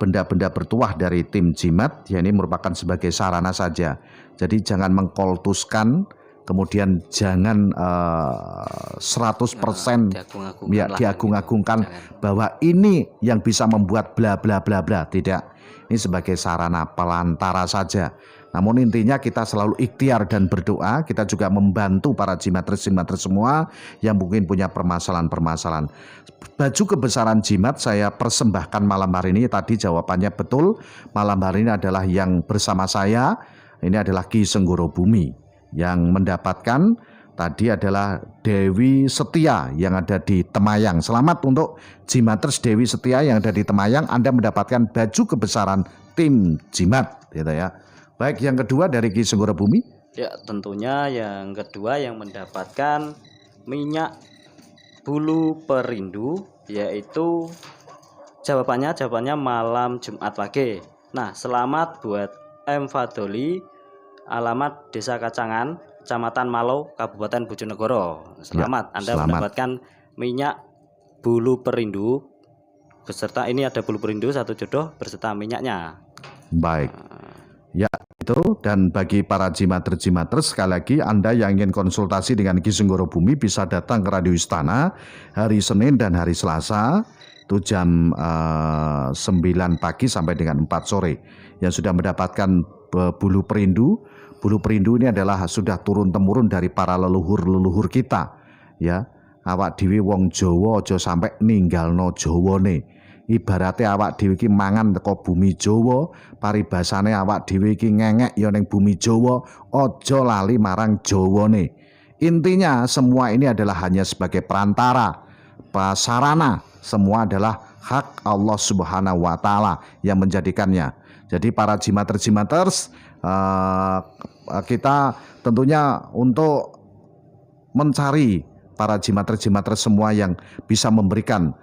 benda-benda bertuah dari tim Jimat, ya ini merupakan sebagai sarana saja. Jadi jangan mengkultuskan, kemudian jangan 100% diagung-agungkan bahwa ini yang bisa membuat bla bla bla bla. Tidak, ini sebagai sarana pelantara saja. Namun intinya kita selalu ikhtiar dan berdoa. Kita juga membantu para Jimaters semua yang mungkin punya permasalahan-permasalahan. Baju kebesaran Jimat saya persembahkan malam hari ini. Tadi jawabannya betul. Malam hari ini adalah yang bersama saya. Ini adalah Ki Senggoro Bumi. Yang mendapatkan tadi adalah Dewi Setia yang ada di Temayang. Selamat untuk Jimaters Dewi Setia yang ada di Temayang. Anda mendapatkan baju kebesaran tim Jimat, gitu ya. Baik, yang kedua dari Ki Senggoro Bumi. Ya, tentunya yang kedua yang mendapatkan minyak bulu perindu, yaitu jawabannya malam Jumat pagi. Nah, selamat buat M. Fadoli, alamat Desa Kacangan, Kecamatan Malau, Kabupaten Bojonegoro. Selamat, Anda mendapatkan minyak bulu perindu beserta ini ada bulu perindu 1 jodoh beserta minyaknya. Baik. Ya, itu. Dan bagi para Jimaters sekali lagi Anda yang ingin konsultasi dengan Ki Senggoro Bumi bisa datang ke Radio Istana hari Senin dan hari Selasa itu jam 9 pagi sampai dengan 4 sore. Yang sudah mendapatkan bulu perindu. Bulu perindu ini adalah sudah turun-temurun dari para leluhur-leluhur kita. Ya, awak dhewe wong Jawa aja sampai ninggalno Jawane. Ibaratnya awak dhewe iki mangan teko bumi Jawa, paribasane awak dhewe iki ngengek ya ning bumi Jawa, aja lali marang Jawane. Intinya semua ini adalah hanya sebagai perantara, sarana. Semua adalah hak Allah Subhanahu wa taala yang menjadikannya. Jadi para Jimaters kita tentunya untuk mencari para Jimaters semua yang bisa memberikan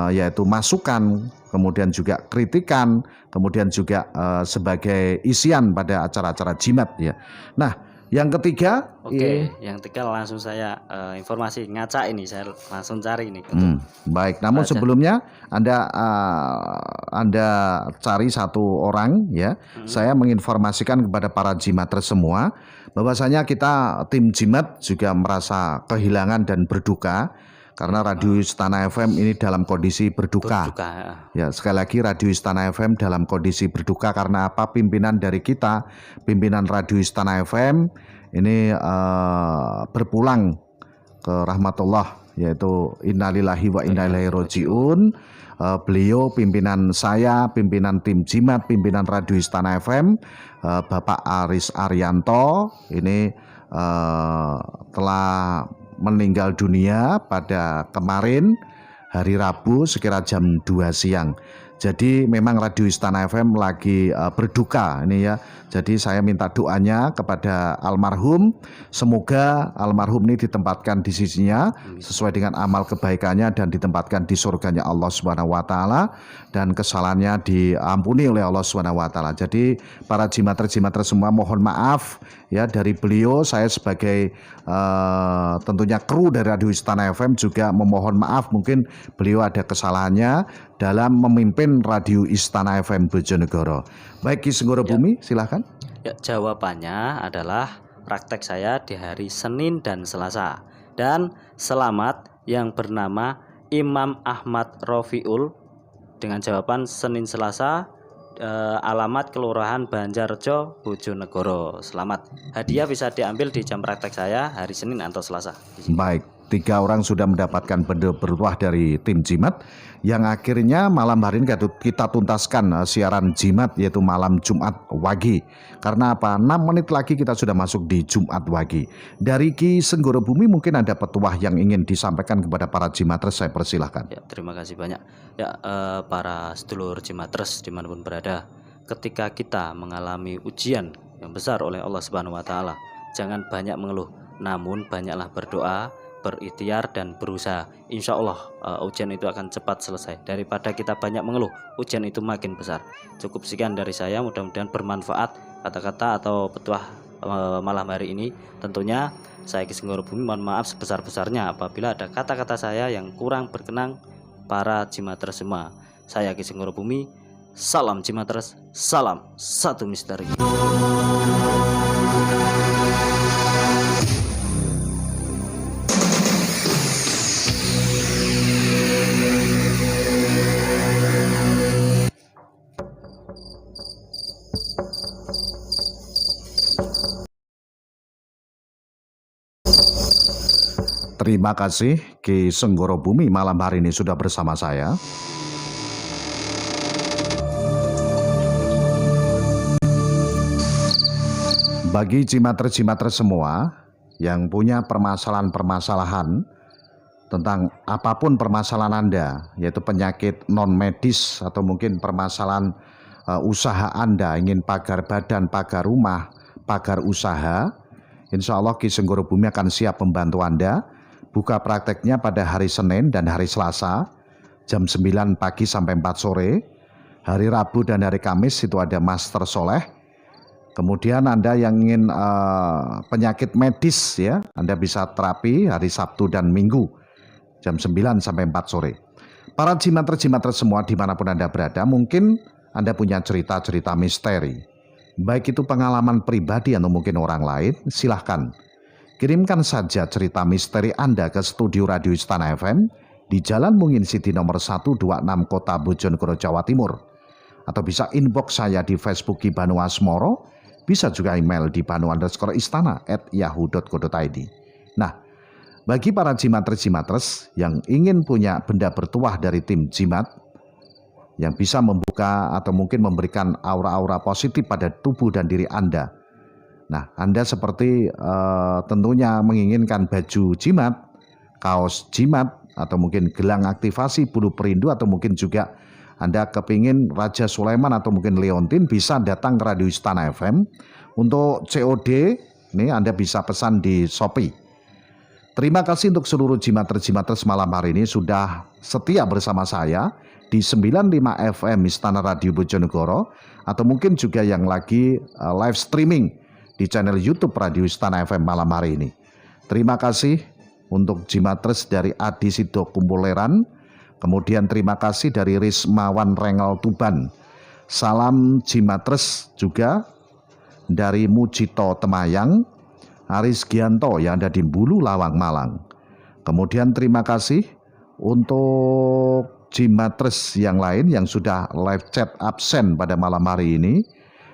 yaitu masukan, kemudian juga kritikan, kemudian juga sebagai isian pada acara-acara jimat ya. Nah, yang ketiga, yang ketiga langsung saya informasi ngaca ini, saya langsung cari ini. Baik, namun sebelumnya Anda cari satu orang ya. Saya menginformasikan kepada para Jimaters semua bahwasanya kita tim Jimat juga merasa kehilangan dan berduka. Karena Radio Istana FM ini dalam kondisi berduka. Ya, sekali lagi Radio Istana FM dalam kondisi berduka karena apa? Pimpinan dari kita, pimpinan Radio Istana FM ini berpulang ke rahmatullah, yaitu innalillahi wa inna ilaihi rajiun. Beliau pimpinan saya, pimpinan tim Jimat, pimpinan Radio Istana FM, Bapak Aris Arianto ini telah meninggal dunia pada kemarin hari Rabu sekira jam 2 siang. Jadi memang Radio Istana FM lagi berduka ini ya. Jadi saya minta doanya kepada almarhum, semoga almarhum ini ditempatkan di sisinya sesuai dengan amal kebaikannya dan ditempatkan di surganya Allah Subhanahu wa taala dan kesalahannya diampuni oleh Allah Subhanahu wa taala. Jadi para jimatres-jimatres semua mohon maaf ya, dari beliau saya sebagai tentunya kru dari Radio Istana FM juga memohon maaf, mungkin beliau ada kesalahannya dalam memimpin Radio Istana FM Bojonegoro. Baik, Ki Senggoro Bumi, silahkan. Ya, jawabannya adalah praktek saya di hari Senin dan Selasa. Dan selamat yang bernama Imam Ahmad Rofiul dengan jawaban Senin Selasa, alamat Kelurahan Banjarjo, Bojonegoro. Selamat. Hadiah bisa diambil di jam praktek saya hari Senin atau Selasa. Baik, 3 orang sudah mendapatkan benda bertuah dari tim jimat yang akhirnya malam hari ini kita tuntaskan siaran jimat yaitu malam Jumat Wage. Karena apa? 6 menit lagi kita sudah masuk di Jumat Wage. Dari Ki Senggoro Bumi mungkin ada petuah yang ingin disampaikan kepada para jimatres, saya persilahkan. Ya, terima kasih banyak. Ya, para sedulur jimatres dimanapun berada, ketika kita mengalami ujian yang besar oleh Allah Subhanahu wa taala, jangan banyak mengeluh, namun banyaklah berdoa, berikhtiar dan berusaha. Insya Allah ujian itu akan cepat selesai. Daripada kita banyak mengeluh, ujian itu makin besar. Cukup sekian dari saya, mudah-mudahan bermanfaat kata-kata atau petuah malam hari ini. Tentunya saya Ki Senggoro Bumi mohon maaf sebesar-besarnya apabila ada kata-kata saya yang kurang berkenan para jimatres semua. Saya Ki Senggoro Bumi, salam jimatres, salam satu misteri. Terima kasih Ki Senggoro Bumi malam hari ini sudah bersama saya. Bagi jimatres-jimatres semua yang punya permasalahan-permasalahan tentang apapun permasalahan Anda, yaitu penyakit non medis atau mungkin permasalahan usaha Anda, ingin pagar badan, pagar rumah, pagar usaha, insya Allah Ki Senggoro Bumi akan siap membantu Anda. Buka prakteknya pada hari Senin dan hari Selasa jam 9 pagi sampai 4 sore. Hari Rabu dan hari Kamis itu ada Master Soleh. Kemudian Anda yang ingin penyakit medis ya, Anda bisa terapi hari Sabtu dan Minggu jam 9 sampai 4 sore. Para jimatres-jimatres semua dimanapun Anda berada, mungkin Anda punya cerita-cerita misteri. Baik itu pengalaman pribadi atau mungkin orang lain, silahkan. Kirimkan saja cerita misteri Anda ke studio Radio Istana FM di Jalan Mungin City nomor 126 Kota Bojonegoro, Jawa Timur. Atau bisa inbox saya di Facebook Ki Banu Asmoro, bisa juga email di banu_istana@yahoo.co.id. Nah, bagi para jimatres-jimatres yang ingin punya benda bertuah dari tim jimat, yang bisa membuka atau mungkin memberikan aura-aura positif pada tubuh dan diri Anda. Nah, Anda seperti tentunya menginginkan baju jimat, kaos jimat, atau mungkin gelang aktivasi bulu perindu, atau mungkin juga Anda kepingin Raja Sulaiman atau mungkin Leontin, bisa datang ke Radio Istana FM. Untuk COD, ini Anda bisa pesan di Shopee. Terima kasih untuk seluruh jimatres-jimatres malam hari ini sudah setia bersama saya di 95 FM Istana Radio Bojonegoro, atau mungkin juga yang lagi live streaming di channel YouTube Radio Istana FM malam hari ini. Terima kasih untuk jimatres dari Adi Sido Kumpuleran, kemudian terima kasih dari Rismawan Rengel Tuban. Salam jimatres juga dari Mujito Temayang, Aris Gianto yang ada di Bulu Lawang Malang. Kemudian terima kasih untuk jimatres yang lain yang sudah live chat absen pada malam hari ini.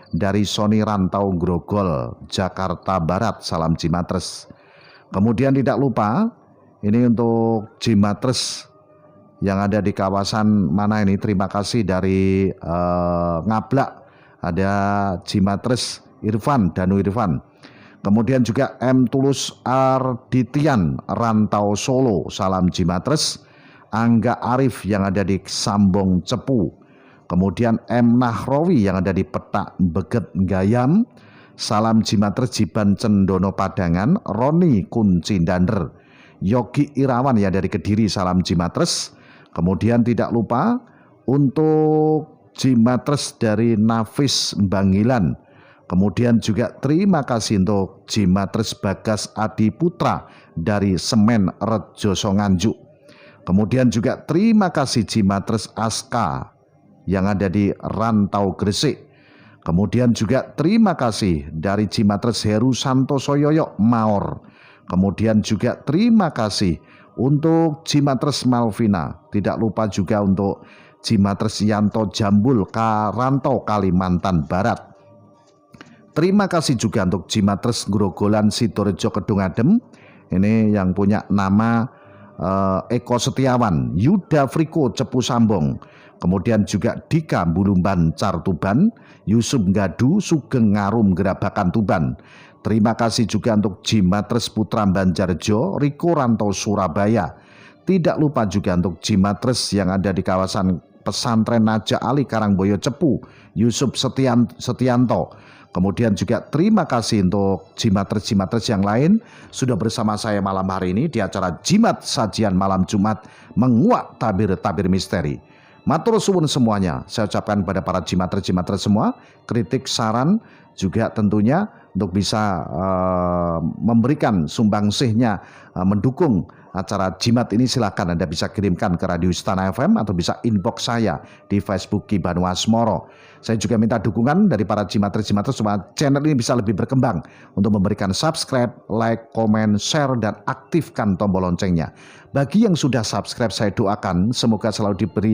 Dari Sony Rantau Grogol, Jakarta Barat, salam jimatres. Kemudian tidak lupa, ini untuk jimatres yang ada di kawasan mana ini, terima kasih dari Ngablak, ada jimatres Irfan, Danu Irfan. Kemudian juga M. Tulus Arditian, Rantau Solo, salam jimatres. Angga Arif yang ada di Sambong Cepu. Kemudian M. Nahrawi yang ada di Petak Beget Gayam. Salam Jimatres Jiban Cendono Padangan. Roni Kuncindander. Yogi Irawan yang dari Kediri, salam Jimatres. Kemudian tidak lupa untuk Jimatres dari Nafis Bangilan. Kemudian juga terima kasih untuk Jimatres Bagas Adi Putra dari Semen Rejo Nganjuk. Kemudian juga terima kasih Jimatres Aska yang ada di Rantau Gresik. Kemudian juga terima kasih dari Jimatres Heru Santoso Yoyok Maor. Kemudian juga terima kasih untuk Jimatres Malvina. Tidak lupa juga untuk Jimatres Yanto Jambul Rantau Kalimantan Barat. Terima kasih juga untuk Jimatres Grogolan Sidorejo Kedung Adem. Ini yang punya nama Eko Setiawan, Yuda Friko Cepu Sambong. Kemudian juga Dika Bulumban Cartuban, Yusuf Gadu Sugeng Ngarum Gerabakan Tuban. Terima kasih juga untuk Jimatres Putra Banjarjo, Riko Rantau Surabaya. Tidak lupa juga untuk Jimatres yang ada di kawasan Pesantren Naja Ali Karangboyo Cepu, Yusuf Setianto. Kemudian juga terima kasih untuk Jimatres-Jimatres yang lain sudah bersama saya malam hari ini di acara Jimat Sajian Malam Jumat Menguak Tabir-Tabir Misteri. Matur suwun semuanya, saya ucapkan kepada para Jimatres-Jimatres semua, kritik, saran, juga tentunya untuk bisa memberikan sumbangsihnya mendukung acara Jimat ini, silakan Anda bisa kirimkan ke Radio Istana FM atau bisa inbox saya di Facebook Ki Banu Asmoro. Saya juga minta dukungan dari para Jimatres-Jimatres supaya channel ini bisa lebih berkembang untuk memberikan subscribe, like, komen, share, dan aktifkan tombol loncengnya. Bagi yang sudah subscribe, saya doakan semoga selalu diberi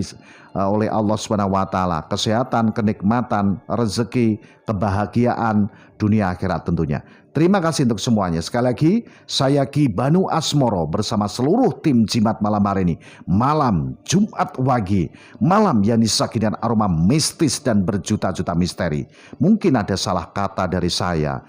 oleh Allah SWT kesehatan, kenikmatan, rezeki, kebahagiaan dunia akhirat tentunya. Terima kasih untuk semuanya. Sekali lagi, saya Ki Banu Asmoro bersama seluruh tim Jimat malam hari ini. Malam Jumat Wage, malam yang disaki dan aroma mistis dan berjuta-juta misteri. Mungkin ada salah kata dari saya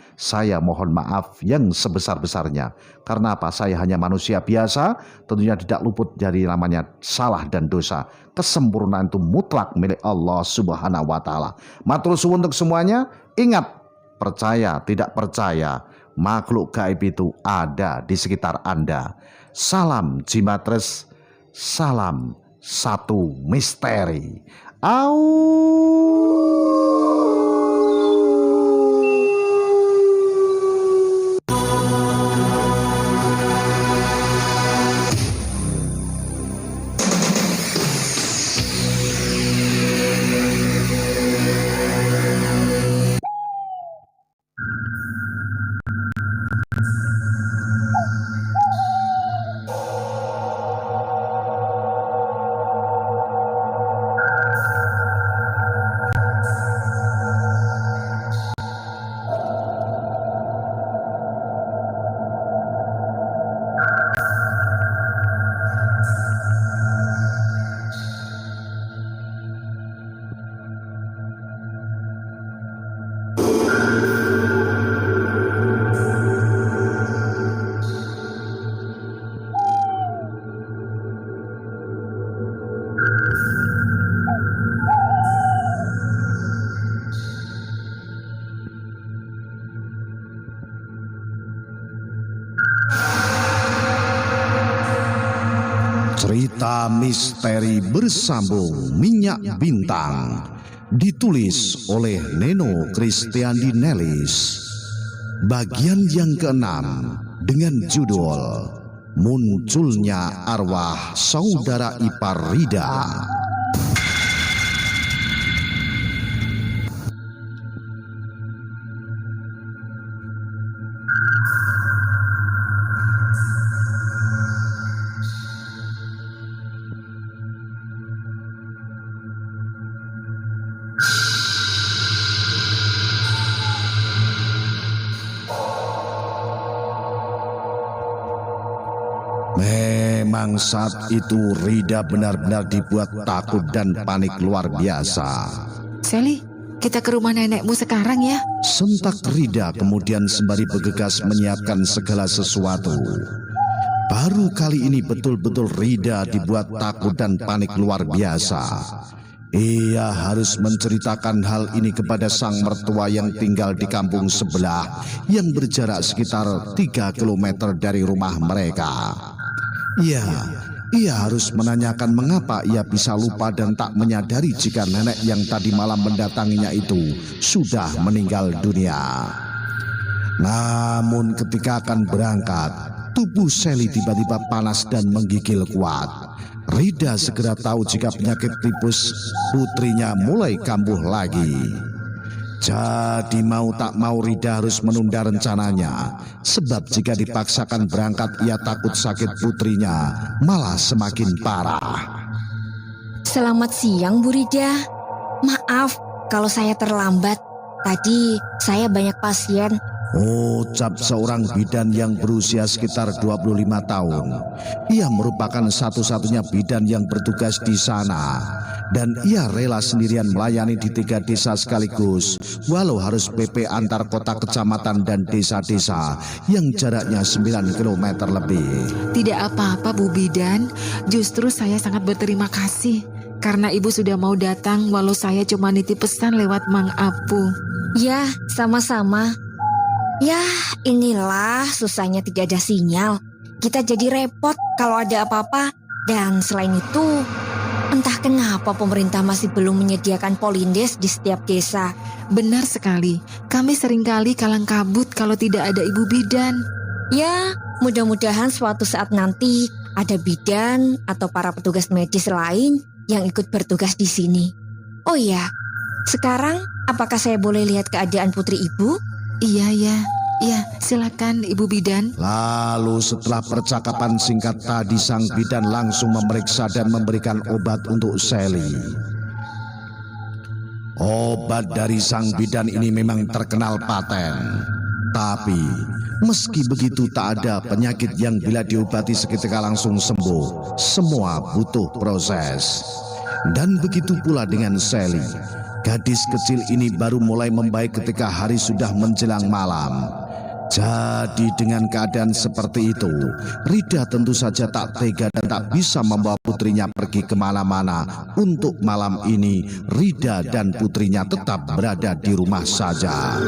mohon maaf yang sebesar-besarnya. Karena apa? Saya hanya manusia biasa, tentunya tidak luput dari namanya salah dan dosa. Kesempurnaan itu mutlak milik Allah Subhanahu wa Ta'ala. Matur suwun untuk semuanya. Ingat, percaya tidak percaya, makhluk gaib itu ada di sekitar Anda. Salam Jimatres, salam satu misteri. Cerita misteri bersambung Minyak Bintang, ditulis oleh Neno Kristiandi Nelis. Bagian yang ke-6 dengan judul Munculnya Arwah Saudara Ipar Rida. Memang saat itu Rida benar-benar dibuat takut dan panik luar biasa. Sally, kita ke rumah nenekmu sekarang ya. Sentak Rida kemudian sembari bergegas menyiapkan segala sesuatu. Baru kali ini betul-betul Rida dibuat takut dan panik luar biasa. Ia harus menceritakan hal ini kepada sang mertua yang tinggal di kampung sebelah yang berjarak sekitar 3 km dari rumah mereka. Ia harus menanyakan mengapa ia bisa lupa dan tak menyadari jika nenek yang tadi malam mendatanginya itu sudah meninggal dunia. Namun ketika akan berangkat, tubuh Sally tiba-tiba panas dan menggigil kuat. Rida segera tahu jika penyakit tipus putrinya mulai kambuh lagi. Jadi mau tak mau Rida harus menunda rencananya. Sebab jika dipaksakan berangkat ia takut sakit putrinya malah semakin parah. Selamat siang Bu Rida. Maaf kalau saya terlambat. Tadi saya banyak pasien. Ucap seorang bidan yang berusia sekitar 25 tahun. Ia merupakan satu-satunya bidan yang bertugas di sana. Dan ia rela sendirian melayani di 3 desa sekaligus, walau harus PP antar kota, kecamatan, dan desa-desa yang jaraknya 9 km lebih. Tidak apa-apa Bu Bidan, justru saya sangat berterima kasih. Karena Ibu sudah mau datang walau saya cuma nitip pesan lewat Mang Apu. Ya, sama-sama. Ya, inilah susahnya tidak ada sinyal. Kita jadi repot kalau ada apa-apa. Dan selain itu, entah kenapa pemerintah masih belum menyediakan Polindes di setiap desa. Benar sekali, kami seringkali kalang kabut kalau tidak ada Ibu Bidan. Ya, mudah-mudahan suatu saat nanti ada bidan atau para petugas medis lain yang ikut bertugas di sini. Oh ya, sekarang apakah saya boleh lihat keadaan putri Ibu? Iya, silakan Ibu Bidan. Lalu setelah percakapan singkat tadi, sang bidan langsung memeriksa dan memberikan obat untuk Sally. Obat dari sang bidan ini memang terkenal paten. Tapi meski begitu tak ada penyakit yang bila diobati seketika langsung sembuh. Semua butuh proses. Dan begitu pula dengan Sally. Gadis kecil ini baru mulai membaik ketika hari sudah menjelang malam. Jadi dengan keadaan seperti itu, Rida tentu saja tak tega dan tak bisa membawa putrinya pergi kemana-mana. Untuk malam ini, Rida dan putrinya tetap berada di rumah saja.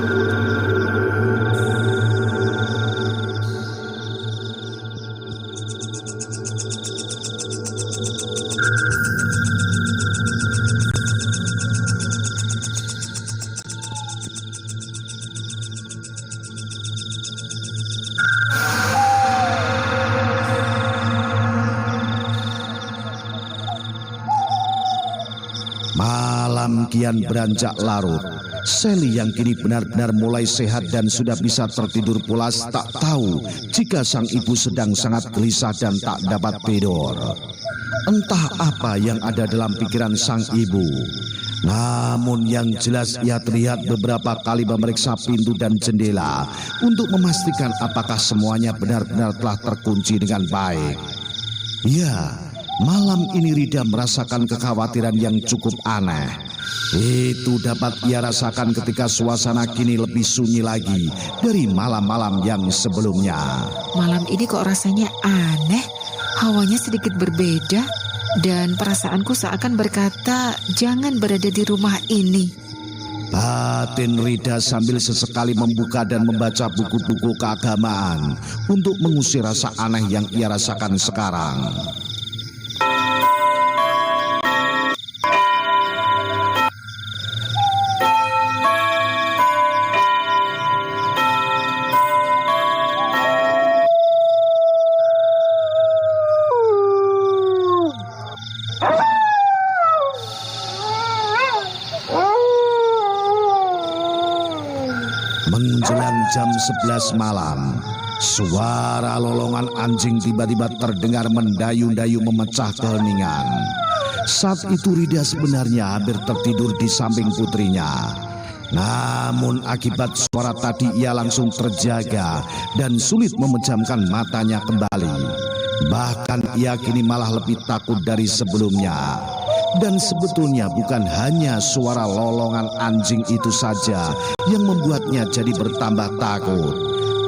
Malam kian beranjak larut. Sally yang kini benar-benar mulai sehat dan sudah bisa tertidur pulas tak tahu jika sang ibu sedang sangat gelisah dan tak dapat tidur. Entah apa yang ada dalam pikiran sang ibu. Namun yang jelas ia terlihat beberapa kali memeriksa pintu dan jendela untuk memastikan apakah semuanya benar-benar telah terkunci dengan baik. Ya, malam ini Rida merasakan kekhawatiran yang cukup aneh. Itu dapat ia rasakan ketika suasana kini lebih sunyi lagi dari malam-malam yang sebelumnya. Malam ini kok rasanya aneh, hawanya sedikit berbeda, dan perasaanku seakan berkata jangan berada di rumah ini. Batin Rida sambil sesekali membuka dan membaca buku-buku keagamaan untuk mengusir rasa aneh yang ia rasakan sekarang. Menjelang jam 11 malam, suara lolongan anjing tiba-tiba terdengar mendayu-dayu memecah keheningan. Saat itu Rida sebenarnya hampir tertidur di samping putrinya. Namun akibat suara tadi ia langsung terjaga dan sulit memejamkan matanya kembali. Bahkan ia kini malah lebih takut dari sebelumnya. Dan sebetulnya bukan hanya suara lolongan anjing itu saja yang membuatnya jadi bertambah takut.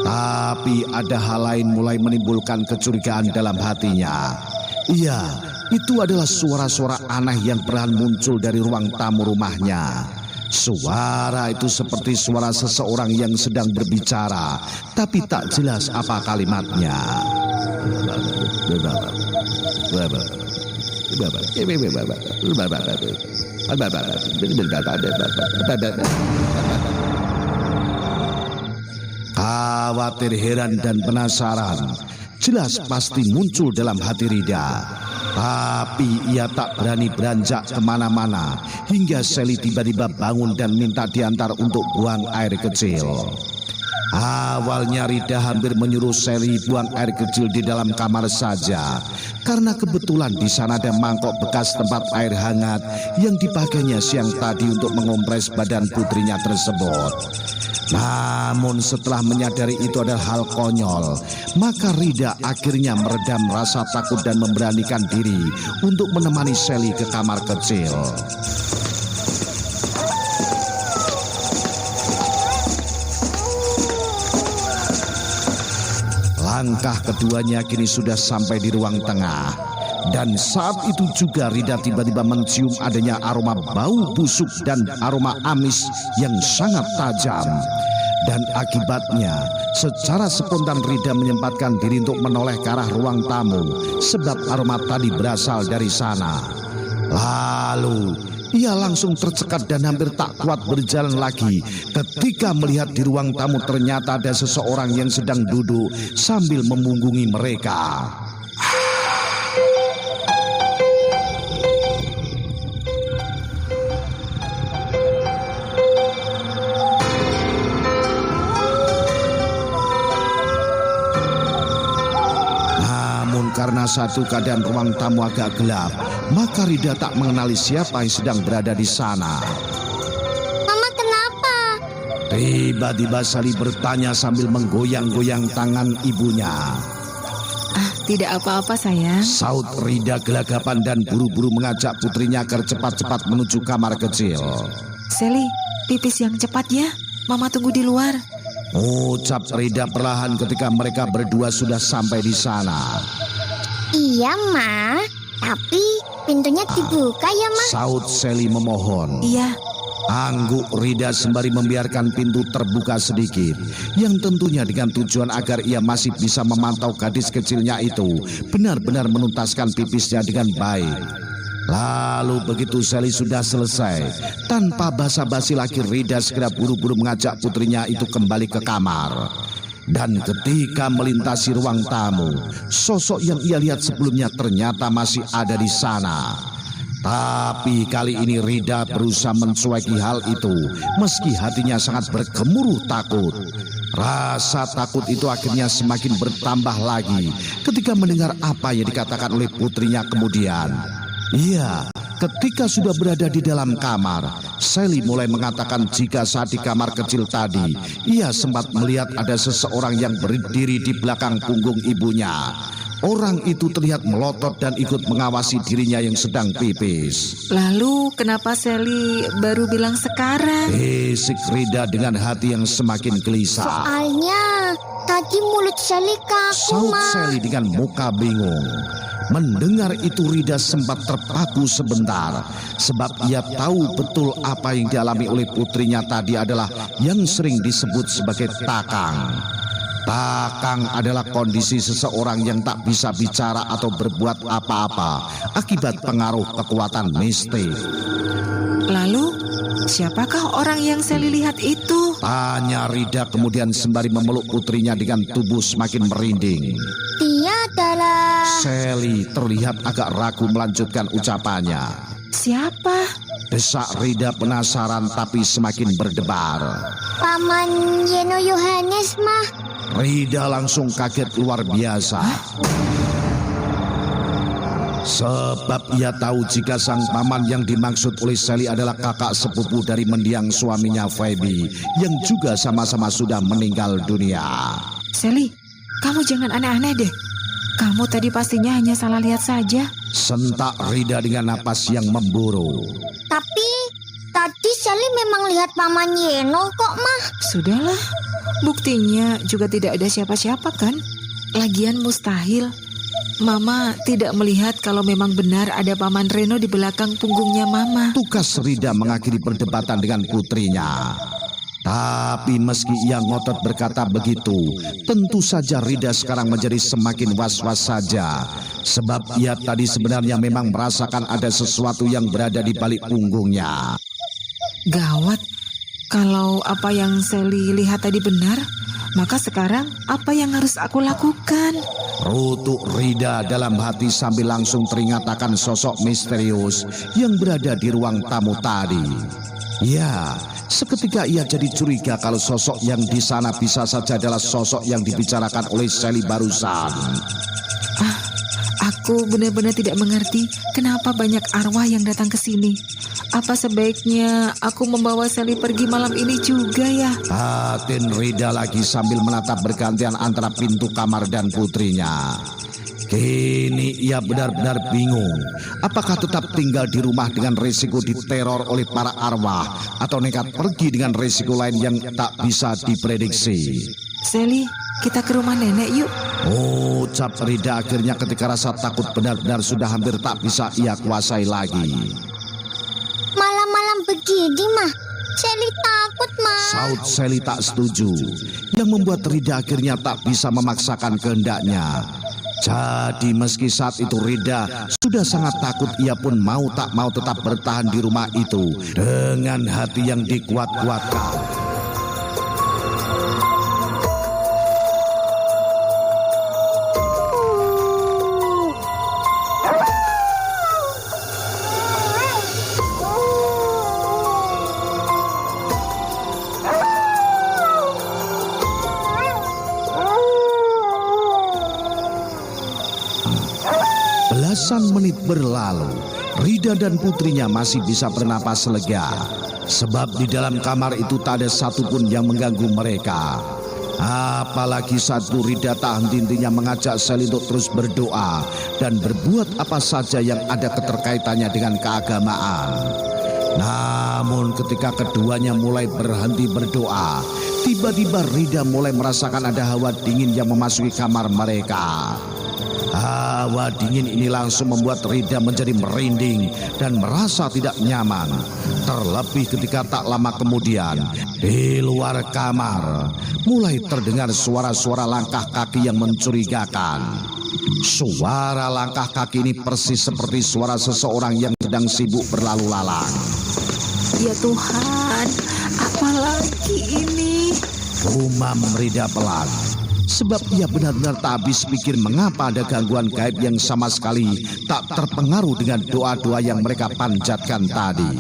Tapi ada hal lain mulai menimbulkan kecurigaan dalam hatinya. Iya, itu adalah suara-suara aneh yang perlahan muncul dari ruang tamu rumahnya. Suara itu seperti suara seseorang yang sedang berbicara, tapi tak jelas apa kalimatnya. Khawatir, heran, dan penasaran jelas pasti muncul dalam hati Rida. Tapi ia tak berani beranjak kemana-mana hingga Sally tiba-tiba bangun dan minta diantar untuk buang air kecil. Awalnya Rida hampir menyuruh Sally buang air kecil di dalam kamar saja, karena kebetulan di sana ada mangkok bekas tempat air hangat yang dipakainya siang tadi untuk mengompres badan putrinya tersebut. Namun setelah menyadari itu adalah hal konyol, maka Rida akhirnya meredam rasa takut dan memberanikan diri untuk menemani Sally ke kamar kecil. Langkah keduanya kini sudah sampai di ruang tengah. Dan saat itu juga Rida tiba-tiba mencium adanya aroma bau busuk dan aroma amis yang sangat tajam. Dan akibatnya secara spontan Rida menyempatkan diri untuk menoleh ke arah ruang tamu, sebab aroma tadi berasal dari sana. Lalu ia langsung tercekat dan hampir tak kuat berjalan lagi ketika melihat di ruang tamu ternyata ada seseorang yang sedang duduk sambil memunggungi mereka. Karena satu keadaan ruang tamu agak gelap, maka Rida tak mengenali siapa yang sedang berada di sana. Mama, kenapa? Tiba-tiba Sally bertanya sambil menggoyang-goyang tangan ibunya. Tidak apa-apa sayang, saut Rida gelagapan dan buru-buru mengajak putrinya agar cepat-cepat menuju kamar kecil. Sally, pipis yang cepat ya, Mama tunggu di luar. Ucap Rida perlahan ketika mereka berdua sudah sampai di sana. Iya, Ma. Tapi pintunya dibuka ya, Ma? Saut Sally memohon. Iya. Angguk Rida sembari membiarkan pintu terbuka sedikit, yang tentunya dengan tujuan agar ia masih bisa memantau gadis kecilnya itu benar-benar menuntaskan pipisnya dengan baik. Lalu begitu Sally sudah selesai, tanpa basa-basi lagi Rida segera buru-buru mengajak putrinya itu kembali ke kamar. Dan ketika melintasi ruang tamu, sosok yang ia lihat sebelumnya ternyata masih ada di sana. Tapi kali ini Rida berusaha mencueki hal itu, meski hatinya sangat bergemuruh takut. Rasa takut itu akhirnya semakin bertambah lagi ketika mendengar apa yang dikatakan oleh putrinya kemudian. Iya, ketika sudah berada di dalam kamar, Sally mulai mengatakan jika saat di kamar kecil tadi, ia sempat melihat ada seseorang yang berdiri di belakang punggung ibunya. Orang itu terlihat melotot dan ikut mengawasi dirinya yang sedang pipis. Lalu kenapa Sally baru bilang sekarang? Bisik Rida dengan hati yang semakin gelisah. Soalnya tadi mulut Sally kaku, Saut Ma. Sally dengan muka bingung. Mendengar itu Rida sempat terpaku sebentar, sebab ia tahu betul apa yang dialami oleh putrinya tadi adalah yang sering disebut sebagai takang. Takang adalah kondisi seseorang yang tak bisa bicara atau berbuat apa-apa akibat pengaruh kekuatan mistik. Lalu, siapakah orang yang Sally lihat itu? Tanya Rida kemudian sembari memeluk putrinya dengan tubuh semakin merinding. Dia adalah... Sally terlihat agak ragu melanjutkan ucapannya. Siapa? Desak Rida penasaran tapi semakin berdebar. Paman Yeno Yohanes, Ma. Rida langsung kaget luar biasa. Sebab ia tahu jika sang paman yang dimaksud oleh Sally adalah kakak sepupu dari mendiang suaminya Feby, yang juga sama-sama sudah meninggal dunia. Sally, kamu jangan aneh-aneh deh. Kamu tadi pastinya hanya salah lihat saja. Sentak Rida dengan napas yang memburu. Tapi tadi Sally memang lihat Paman Yeno kok, Mah. Sudahlah, buktinya juga tidak ada siapa-siapa kan. Lagian mustahil Mama tidak melihat kalau memang benar ada Paman Reno di belakang punggungnya Mama. Tukas Rida mengakhiri perdebatan dengan putrinya. Tapi meski ia ngotot berkata begitu, tentu saja Rida sekarang menjadi semakin was-was saja. Sebab ia tadi sebenarnya memang merasakan ada sesuatu yang berada di balik punggungnya. Gawat, kalau apa yang Sally lihat tadi benar, maka sekarang apa yang harus aku lakukan? Rutuk Rida dalam hati sambil langsung teringat akan sosok misterius yang berada di ruang tamu tadi. Ya, seketika ia jadi curiga kalau sosok yang di sana bisa saja adalah sosok yang dibicarakan oleh Sally barusan. Aku benar-benar tidak mengerti kenapa banyak arwah yang datang ke sini. Apa sebaiknya aku membawa Sally pergi malam ini juga ya? Batin Rida lagi sambil menatap bergantian antara pintu kamar dan putrinya. Kini ia benar-benar bingung. Apakah tetap tinggal di rumah dengan risiko diteror oleh para arwah, atau nekat pergi dengan risiko lain yang tak bisa diprediksi? Sally, kita ke rumah nenek yuk. Ucap Rida akhirnya ketika rasa takut benar-benar sudah hampir tak bisa ia kuasai lagi. Malam-malam begini mah, Sally takut mah. Saud Sally tak setuju, yang membuat Rida akhirnya tak bisa memaksakan kehendaknya. Jadi meski saat itu Rida sudah sangat takut, ia pun mau tak mau tetap bertahan di rumah itu dengan hati yang dikuat-kuatkan. Belasan menit berlalu, Rida dan putrinya masih bisa bernapas lega. Sebab di dalam kamar itu tak ada satupun yang mengganggu mereka. Apalagi saat itu Rida tak henti-hentinya mengajak Sally untuk terus berdoa dan berbuat apa saja yang ada keterkaitannya dengan keagamaan. Namun ketika keduanya mulai berhenti berdoa, tiba-tiba Rida mulai merasakan ada hawa dingin yang memasuki kamar mereka. Hawa dingin ini langsung membuat Rida menjadi merinding dan merasa tidak nyaman. Terlebih ketika tak lama kemudian di luar kamar mulai terdengar suara-suara langkah kaki yang mencurigakan. Suara langkah kaki ini persis seperti suara seseorang yang sedang sibuk berlalu lalang. Ya Tuhan, apalagi ini? Umam Rida pelan. Sebab ia benar-benar tak habis pikir mengapa ada gangguan gaib yang sama sekali tak terpengaruh dengan doa-doa yang mereka panjatkan tadi.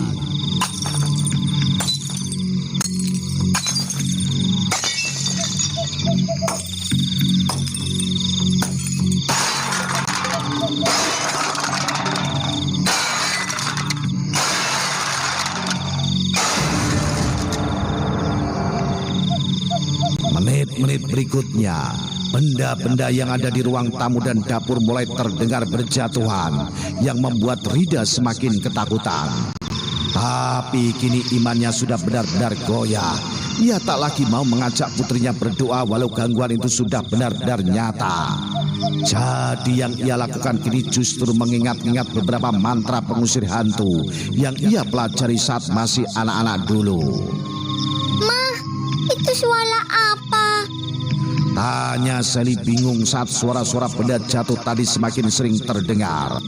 Menit-menit berikutnya, benda-benda yang ada di ruang tamu dan dapur mulai terdengar berjatuhan yang membuat Rida semakin ketakutan. Tapi kini imannya sudah benar-benar goyah. Ia tak lagi mau mengajak putrinya berdoa walau gangguan itu sudah benar-benar nyata. Jadi yang ia lakukan kini justru mengingat-ingat beberapa mantra pengusir hantu yang ia pelajari saat masih anak-anak dulu. Mah, itu suara apa? Tanya Sally bingung saat suara-suara benda jatuh tadi semakin sering terdengar.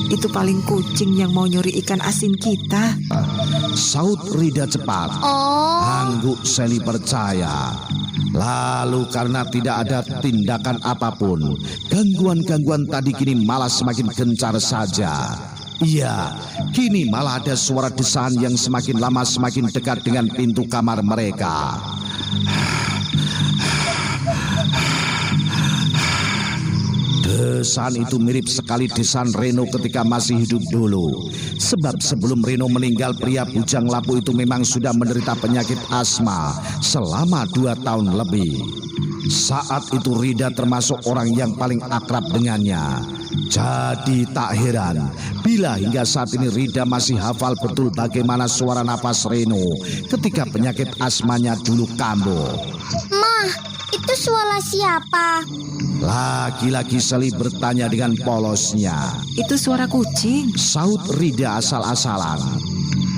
Itu paling kucing yang mau nyuri ikan asin kita. Saud Rida cepat. Angguk Sally percaya. Lalu karena tidak ada tindakan apapun, gangguan-gangguan tadi kini malah semakin gencar saja. Iya, kini malah ada suara desahan yang semakin lama semakin dekat dengan pintu kamar mereka. Desahan itu mirip sekali desahan Reno ketika masih hidup dulu. Sebab sebelum Reno meninggal, pria bujang lapuk itu memang sudah menderita penyakit asma selama 2 tahun lebih. Saat itu Rida termasuk orang yang paling akrab dengannya. Jadi tak heran bila hingga saat ini Rida masih hafal betul bagaimana suara napas Reno ketika penyakit asmanya dulu kambuh. Mah, itu suara siapa? Lagi-lagi Sally bertanya dengan polosnya. Itu suara kucing. Saut Rida asal-asalan.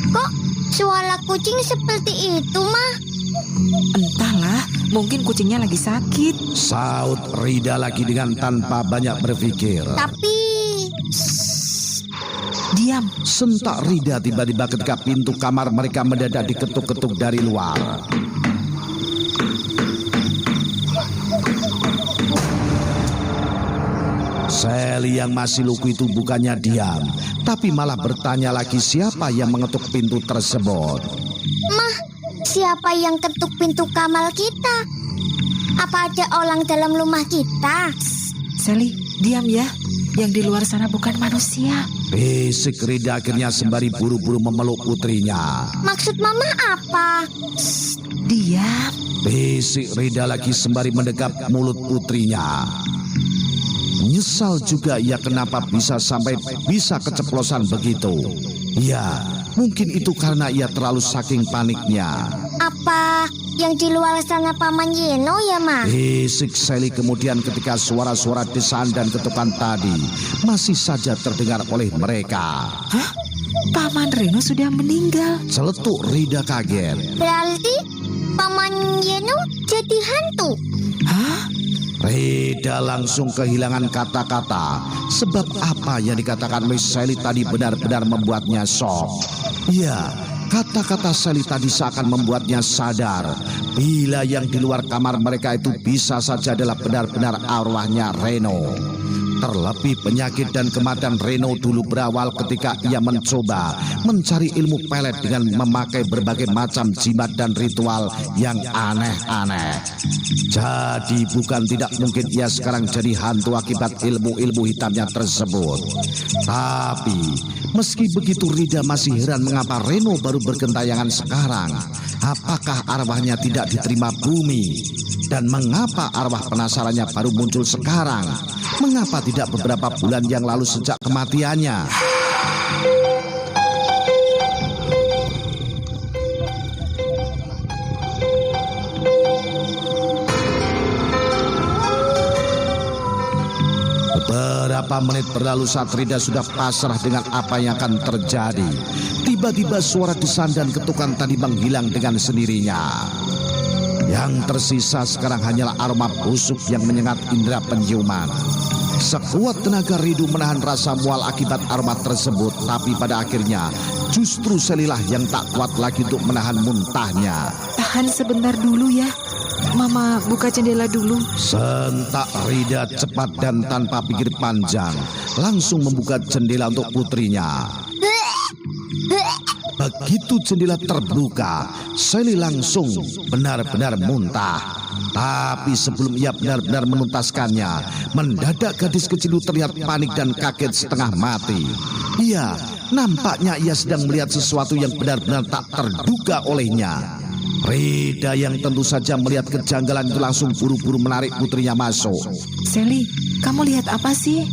Kok suara kucing seperti itu, Mah? Entahlah, mungkin kucingnya lagi sakit. Saut Rida lagi dengan tanpa banyak berpikir. Tapi... Diam. Sentak Rida tiba-tiba ketika pintu kamar mereka mendadak diketuk-ketuk dari luar. Sally yang masih lugu itu bukannya diam, tapi malah bertanya lagi siapa yang mengetuk pintu tersebut. Mah, siapa yang ketuk pintu kamar kita? Apa ada orang dalam rumah kita? Sally, diam ya. Yang di luar sana bukan manusia. Bisik Rida akhirnya sembari buru-buru memeluk putrinya. Maksud Mama apa? Diam. Bisik Rida lagi sembari mendekap mulut putrinya. Nyesal juga ia kenapa bisa sampai bisa keceplosan begitu. Ya, mungkin itu karena ia terlalu saking paniknya. Apa yang di luar sana Paman Yeno ya, Ma? Bisik Sally kemudian ketika suara-suara desaan dan ketukan tadi masih saja terdengar oleh mereka. Hah? Paman Reno sudah meninggal. Celetuk Rida kaget. Berarti Paman Yeno jadi hantu? Hah? Rida langsung kehilangan kata-kata. Sebab apa yang dikatakan Miss Sally tadi benar-benar membuatnya shock. Ya, kata-kata Sally tadi seakan membuatnya sadar bila yang di luar kamar mereka itu bisa saja adalah benar-benar arwahnya Reno. Terlebih penyakit dan kematian Reno dulu berawal ketika ia mencoba mencari ilmu pelet dengan memakai berbagai macam jimat dan ritual yang aneh-aneh. Jadi bukan tidak mungkin ia sekarang jadi hantu akibat ilmu-ilmu hitamnya tersebut. Tapi meski begitu Rida masih heran mengapa Reno baru bergentayangan sekarang. Apakah arwahnya tidak diterima bumi? Dan mengapa arwah penasarannya baru muncul sekarang? Mengapa tidak beberapa bulan yang lalu sejak kematiannya? Beberapa menit berlalu saat Rida sudah pasrah dengan apa yang akan terjadi. Tiba-tiba suara desaan dan ketukan tadi menghilang dengan sendirinya. Yang tersisa sekarang hanyalah aroma busuk yang menyengat indera penciuman. Sekuat tenaga Ridu menahan rasa mual akibat aroma tersebut, tapi pada akhirnya justru Sally lah yang tak kuat lagi untuk menahan muntahnya. Tahan sebentar dulu ya. Mama buka jendela dulu. Sentak Rida cepat dan tanpa pikir panjang langsung membuka jendela untuk putrinya. Begitu jendela terbuka, Sally langsung benar-benar muntah. Tapi sebelum ia benar-benar menuntaskannya, mendadak gadis kecil itu terlihat panik dan kaget setengah mati. Iya, nampaknya ia sedang melihat sesuatu yang benar-benar tak terduga olehnya. Rida yang tentu saja melihat kejanggalan itu langsung buru-buru menarik putrinya masuk. Sally, kamu lihat apa sih?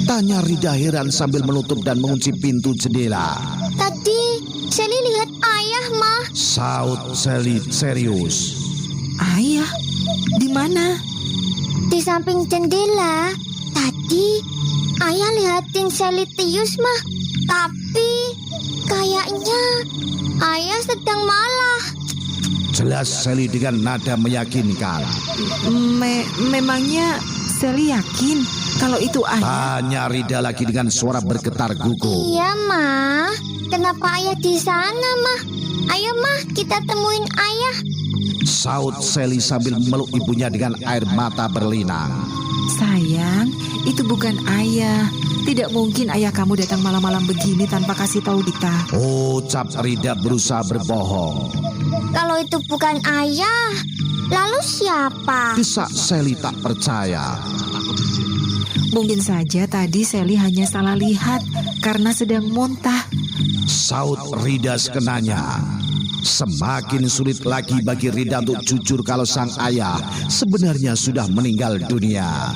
Tanya Rida heran sambil menutup dan mengunci pintu jendela. Tadi Sally lihat ayah, Mah. Saut Sally serius. Ayah? Di mana? Di samping jendela. Tadi ayah lihatin Sally tius, Mah. Tapi kayaknya ayah sedang malah. Jelas Sally dengan nada meyakinkan. Memangnya Sally yakin kalau itu ayah? Tanya Rida lagi dengan suara bergetar gugup. Iya, Mah. Kenapa ayah di sana, Mah? Ayo, Mah, kita temuin ayah. Saut Sally sambil memeluk ibunya dengan air mata berlinang. Sayang, itu bukan ayah. Tidak mungkin ayah kamu datang malam-malam begini tanpa kasih tahu kita. Ucap Rida berusaha berbohong. Kalau itu bukan ayah, lalu siapa? Desak Sally tak percaya. Mungkin saja tadi Sally hanya salah lihat karena sedang muntah. Saut Rida sekenanya. Semakin sulit lagi bagi Rida untuk jujur kalau sang ayah sebenarnya sudah meninggal dunia.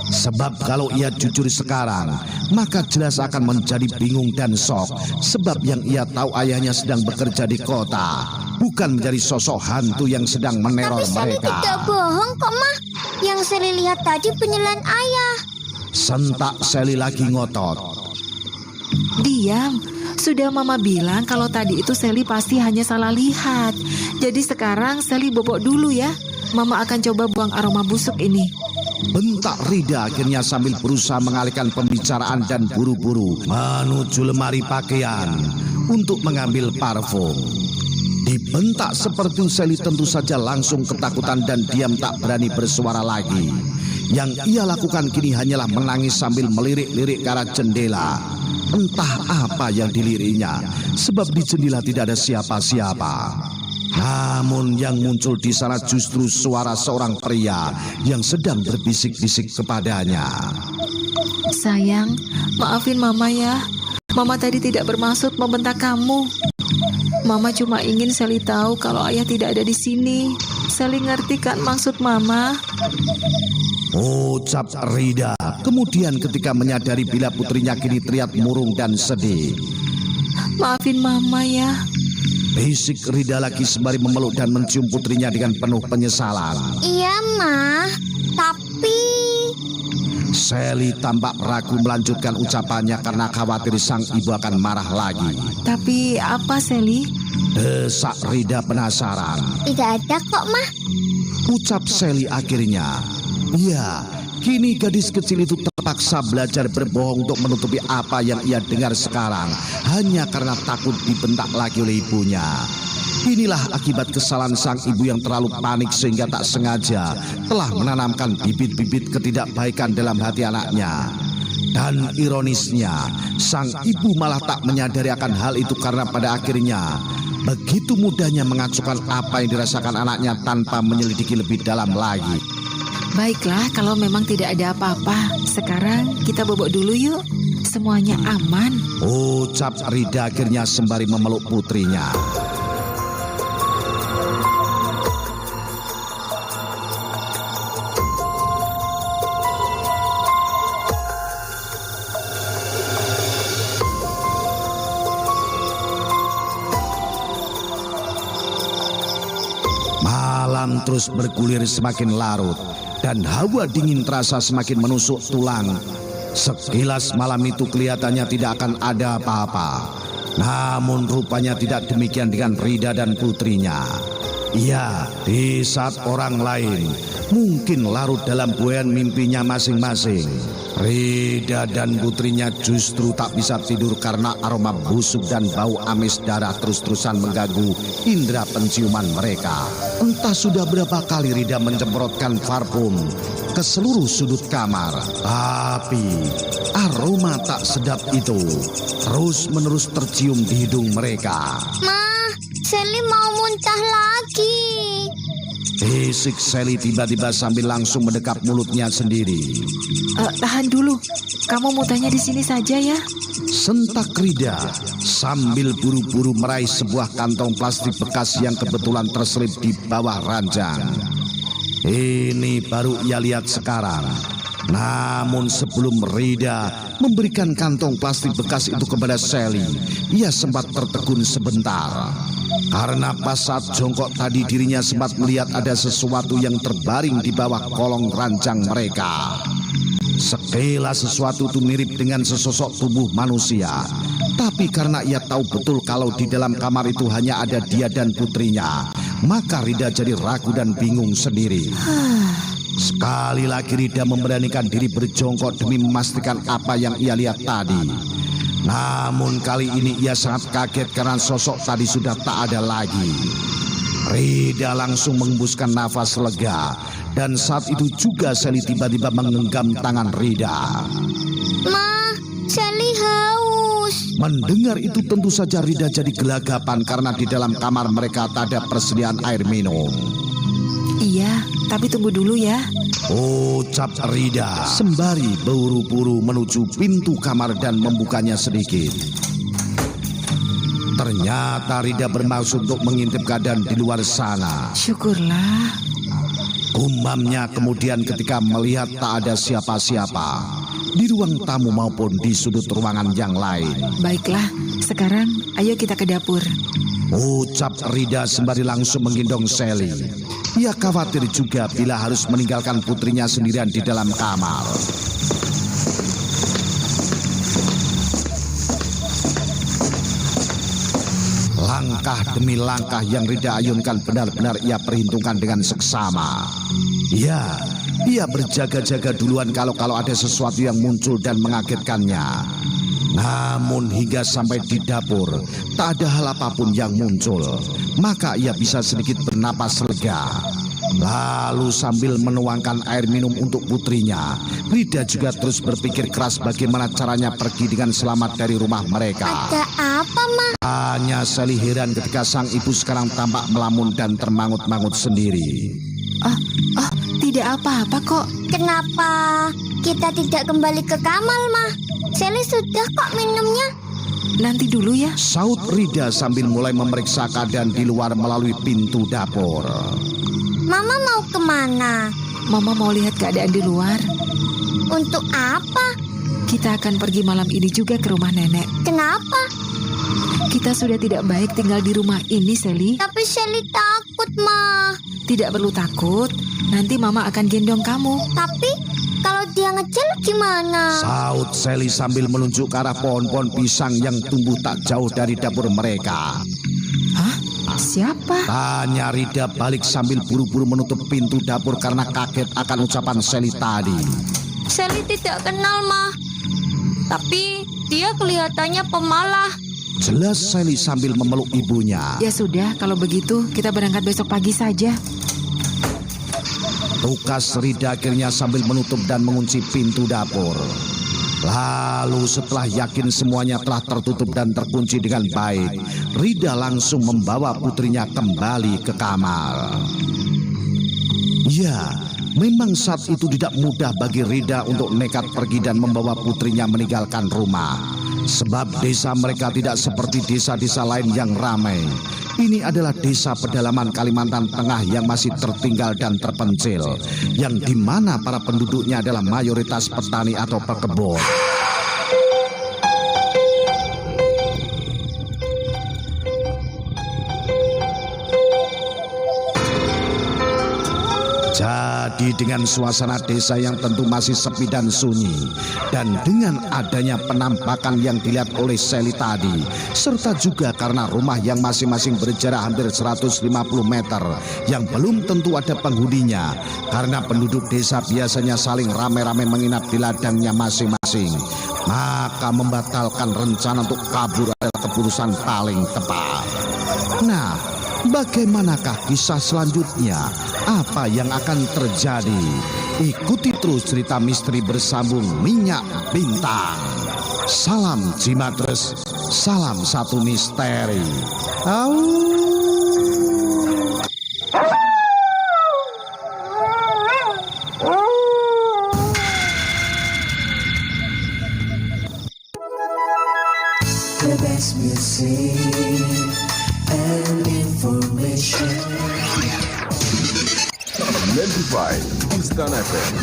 Sebab kalau ia jujur sekarang, maka jelas akan menjadi bingung dan shock. Sebab yang ia tahu ayahnya sedang bekerja di kota, bukan bukan menjadi sosok hantu yang sedang meneror Tapi Sally mereka. tidak bohong kok, Ma. Yang Sally lihat tadi penyelan ayah. Sentak Sally lagi ngotot. Diam. Sudah Mama bilang kalau tadi itu Sally pasti hanya salah lihat. Jadi sekarang Sally bobok dulu ya. Mama akan coba buang aroma busuk ini. Bentak Rida akhirnya sambil berusaha mengalihkan pembicaraan dan buru-buru menuju lemari pakaian untuk mengambil parfum. Dibentak seperti Sally tentu saja langsung ketakutan dan diam tak berani bersuara lagi. Yang ia lakukan kini hanyalah menangis sambil melirik-lirik ke arah jendela. Entah apa yang diliriknya, sebab di jendela tidak ada siapa-siapa. Namun yang muncul di sana justru suara seorang pria yang sedang berbisik-bisik kepadanya. Sayang, maafin Mama ya. Mama tadi tidak bermaksud membentak kamu. Mama cuma ingin Sally tahu kalau ayah tidak ada di sini. Sally ngerti kan maksud Mama? Ucap Rida. Kemudian ketika menyadari bila putrinya kini teriak murung dan sedih. Maafin Mama ya. Bisik Rida lagi sembari memeluk dan mencium putrinya dengan penuh penyesalan. Iya, Ma. Tapi... Sally tampak ragu melanjutkan ucapannya karena khawatir sang ibu akan marah lagi. Tapi apa, Sally? Desak Rida penasaran. Tidak ada kok, Ma. Ucap Sally akhirnya. Ya, kini gadis kecil itu terpaksa belajar berbohong untuk menutupi apa yang ia dengar sekarang. Hanya karena takut dibentak lagi oleh ibunya. Inilah akibat kesalahan sang ibu yang terlalu panik sehingga tak sengaja telah menanamkan bibit-bibit ketidakbaikan dalam hati anaknya. Dan ironisnya, sang ibu malah tak menyadari akan hal itu karena pada akhirnya begitu mudahnya mengacukan apa yang dirasakan anaknya tanpa menyelidiki lebih dalam lagi. Baiklah, kalau memang tidak ada apa-apa. Sekarang kita bobok dulu yuk. Semuanya aman. Ucap Rida akhirnya sembari memeluk putrinya. Malam terus bergulir semakin larut dan hawa dingin terasa semakin menusuk tulang. Sekilas malam itu kelihatannya tidak akan ada apa-apa. Namun rupanya tidak demikian dengan Rida dan putrinya. Iya, di saat orang lain mungkin larut dalam buayan mimpinya masing-masing, Rida dan putrinya justru tak bisa tidur karena aroma busuk dan bau amis darah terus-terusan mengganggu indera penciuman mereka. Entah sudah berapa kali Rida mencemprotkan parfum ke seluruh sudut kamar, tapi aroma tak sedap itu terus-menerus tercium di hidung mereka. Ma, Sally mau muntah lagi. Bisik Sally tiba-tiba sambil langsung mendekap mulutnya sendiri. Tahan dulu, kamu muntahnya di sini saja ya. Sentak Rida sambil buru-buru meraih sebuah kantong plastik bekas yang kebetulan terselip di bawah ranjang. Ini baru ia lihat sekarang. Namun sebelum Rida memberikan kantong plastik bekas itu kepada Sally, ia sempat tertegun sebentar. Karena pas saat jongkok tadi dirinya sempat melihat ada sesuatu yang terbaring di bawah kolong ranjang mereka. Sekilas sesuatu itu mirip dengan sesosok tubuh manusia. Tapi karena ia tahu betul kalau di dalam kamar itu hanya ada dia dan putrinya, maka Rida jadi ragu dan bingung sendiri. Sekali lagi Rida memberanikan diri berjongkok demi memastikan apa yang ia lihat tadi. Namun kali ini ia sangat kaget karena sosok tadi sudah tak ada lagi. Rida langsung menghembuskan nafas lega. Dan saat itu juga Sally tiba-tiba menggenggam tangan Rida. Ma, Sally haus. Mendengar itu tentu saja Rida jadi gelagapan karena di dalam kamar mereka tak ada persediaan air minum. Iya, tapi tunggu dulu ya. Ucap Rida sembari buru-buru menuju pintu kamar dan membukanya sedikit. Ternyata Rida bermaksud untuk mengintip keadaan di luar sana. Syukurlah. Gumamnya kemudian ketika melihat tak ada siapa-siapa di ruang tamu maupun di sudut ruangan yang lain. Baiklah, sekarang ayo kita ke dapur. Ucap Rida sembari langsung menggendong Sally. Ia khawatir juga bila harus meninggalkan putrinya sendirian di dalam kamar. Langkah demi langkah yang Rida ayunkan benar-benar ia perhitungkan dengan seksama. Ya, ia berjaga-jaga duluan kalau ada sesuatu yang muncul dan mengagetkannya. Namun hingga sampai di dapur, tak ada hal apapun yang muncul. Maka ia bisa sedikit bernapas lega. Lalu sambil menuangkan air minum untuk putrinya, Rida juga terus berpikir keras bagaimana caranya pergi dengan selamat dari rumah mereka. Ada apa, Ma? Hanya Sally heran ketika sang ibu sekarang tampak melamun dan termangut-mangut sendiri. Tidak apa-apa kok. Kenapa kita tidak kembali ke kamar, Ma? Sally sudah kok minumnya. Nanti dulu ya, saut Rida sambil mulai memeriksa keadaan di luar melalui pintu dapur. Mama mau kemana? Mama mau lihat keadaan di luar. Untuk apa? Kita akan pergi malam ini juga ke rumah nenek. Kenapa? Kita sudah tidak baik tinggal di rumah ini, Sally. Tapi Sally takut, Ma. Tidak perlu takut, nanti Mama akan gendong kamu. Tapi kalau dia ngecel gimana? Saut Sally sambil menunjuk ke arah pohon-pohon pisang yang tumbuh tak jauh dari dapur mereka. Hah? Siapa? Tanya Rida balik sambil buru-buru menutup pintu dapur karena kaget akan ucapan Sally tadi. Sally tidak kenal, Ma. Tapi dia kelihatannya pemalah. Jelas Sally sambil memeluk ibunya. Ya sudah, kalau begitu kita berangkat besok pagi saja. Tukas Rida akhirnya sambil menutup dan mengunci pintu dapur. Lalu setelah yakin semuanya telah tertutup dan terkunci dengan baik, Rida langsung membawa putrinya kembali ke kamar. Ya, memang saat itu tidak mudah bagi Rida untuk nekat pergi dan membawa putrinya meninggalkan rumah. Sebab desa mereka tidak seperti desa-desa lain yang ramai. Ini adalah desa pedalaman Kalimantan Tengah yang masih tertinggal dan terpencil, yang dimana para penduduknya adalah mayoritas petani atau pekebun. Jadi dengan suasana desa yang tentu masih sepi dan sunyi, dan dengan adanya penampakan yang dilihat oleh Sally tadi, serta juga karena rumah yang masing-masing berjarak hampir 150 meter yang belum tentu ada penghuninya, karena penduduk desa biasanya saling ramai-ramai menginap di ladangnya masing-masing, maka membatalkan rencana untuk kabur adalah keputusan paling tepat. Nah, bagaimanakah kisah selanjutnya? Apa yang akan terjadi? Ikuti terus cerita misteri bersambung Minyak Bintang. Salam Cimatres, salam satu misteri. The best music and information. 95 Istana FM.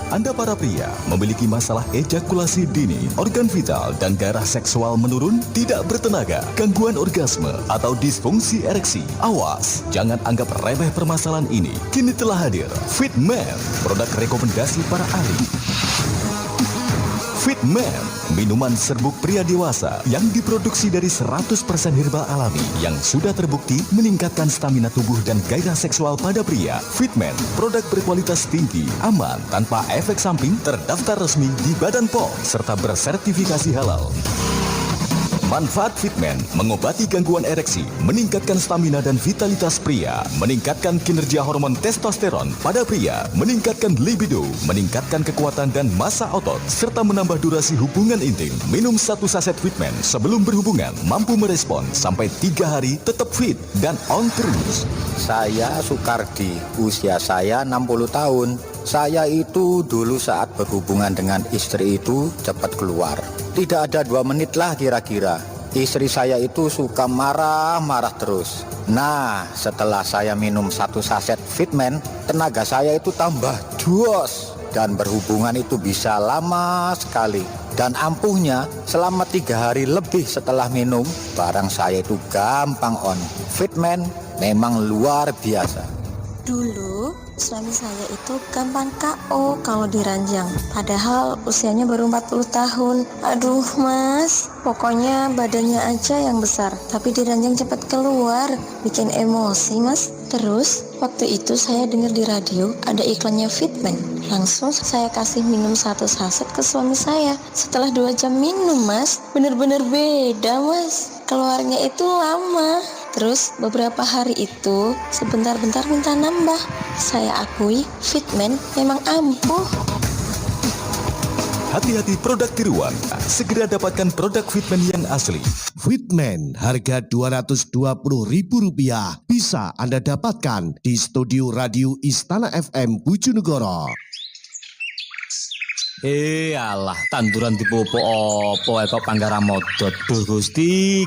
Anda para pria memiliki masalah ejakulasi dini, organ vital dan gairah seksual menurun, tidak bertenaga, gangguan orgasme atau disfungsi ereksi. Awas, jangan anggap remeh permasalahan ini. Kini telah hadir Fitman, produk rekomendasi para ahli. Fitman, minuman serbuk pria dewasa yang diproduksi dari 100% herbal alami yang sudah terbukti meningkatkan stamina tubuh dan gairah seksual pada pria. Fitman, produk berkualitas tinggi, aman, tanpa efek samping, terdaftar resmi di Badan POM, serta bersertifikasi halal. Manfaat Fitman mengobati gangguan ereksi, meningkatkan stamina dan vitalitas pria, meningkatkan kinerja hormon testosteron pada pria, meningkatkan libido, meningkatkan kekuatan dan massa otot, serta menambah durasi hubungan intim. Minum 1 saset Fitman sebelum berhubungan mampu merespon sampai 3 hari tetap fit dan on terus. Saya Sukardi, usia saya 60 tahun. Saya itu dulu saat berhubungan dengan istri itu cepat keluar. Tidak ada 2 menit lah kira-kira. Istri saya itu suka marah-marah terus. Nah, setelah saya minum 1 saset Fitman, tenaga saya itu tambah jos. Dan berhubungan itu bisa lama sekali. Dan ampuhnya selama 3 hari lebih setelah minum, barang saya itu gampang on. Fitman memang luar biasa. Dulu suami saya itu gampang KO kalau diranjang, padahal usianya baru 40 tahun. Aduh mas, pokoknya badannya aja yang besar, tapi diranjang cepat keluar, bikin emosi mas. Terus waktu itu saya dengar di radio ada iklannya Fitman, langsung saya kasih minum 1 saset ke suami saya. Setelah 2 jam minum mas, bener-bener beda mas, keluarnya itu lama. Terus beberapa hari itu sebentar-bentar minta nambah. Saya akui Fitman memang ampuh. Hati-hati produk tiruan. Segera dapatkan produk Fitman yang asli. Fitman harga Rp220.000 bisa Anda dapatkan di studio radio Istana FM Bojonegoro. Alah, tanduran dipopo opo kok panggara modot. Duh Gusti.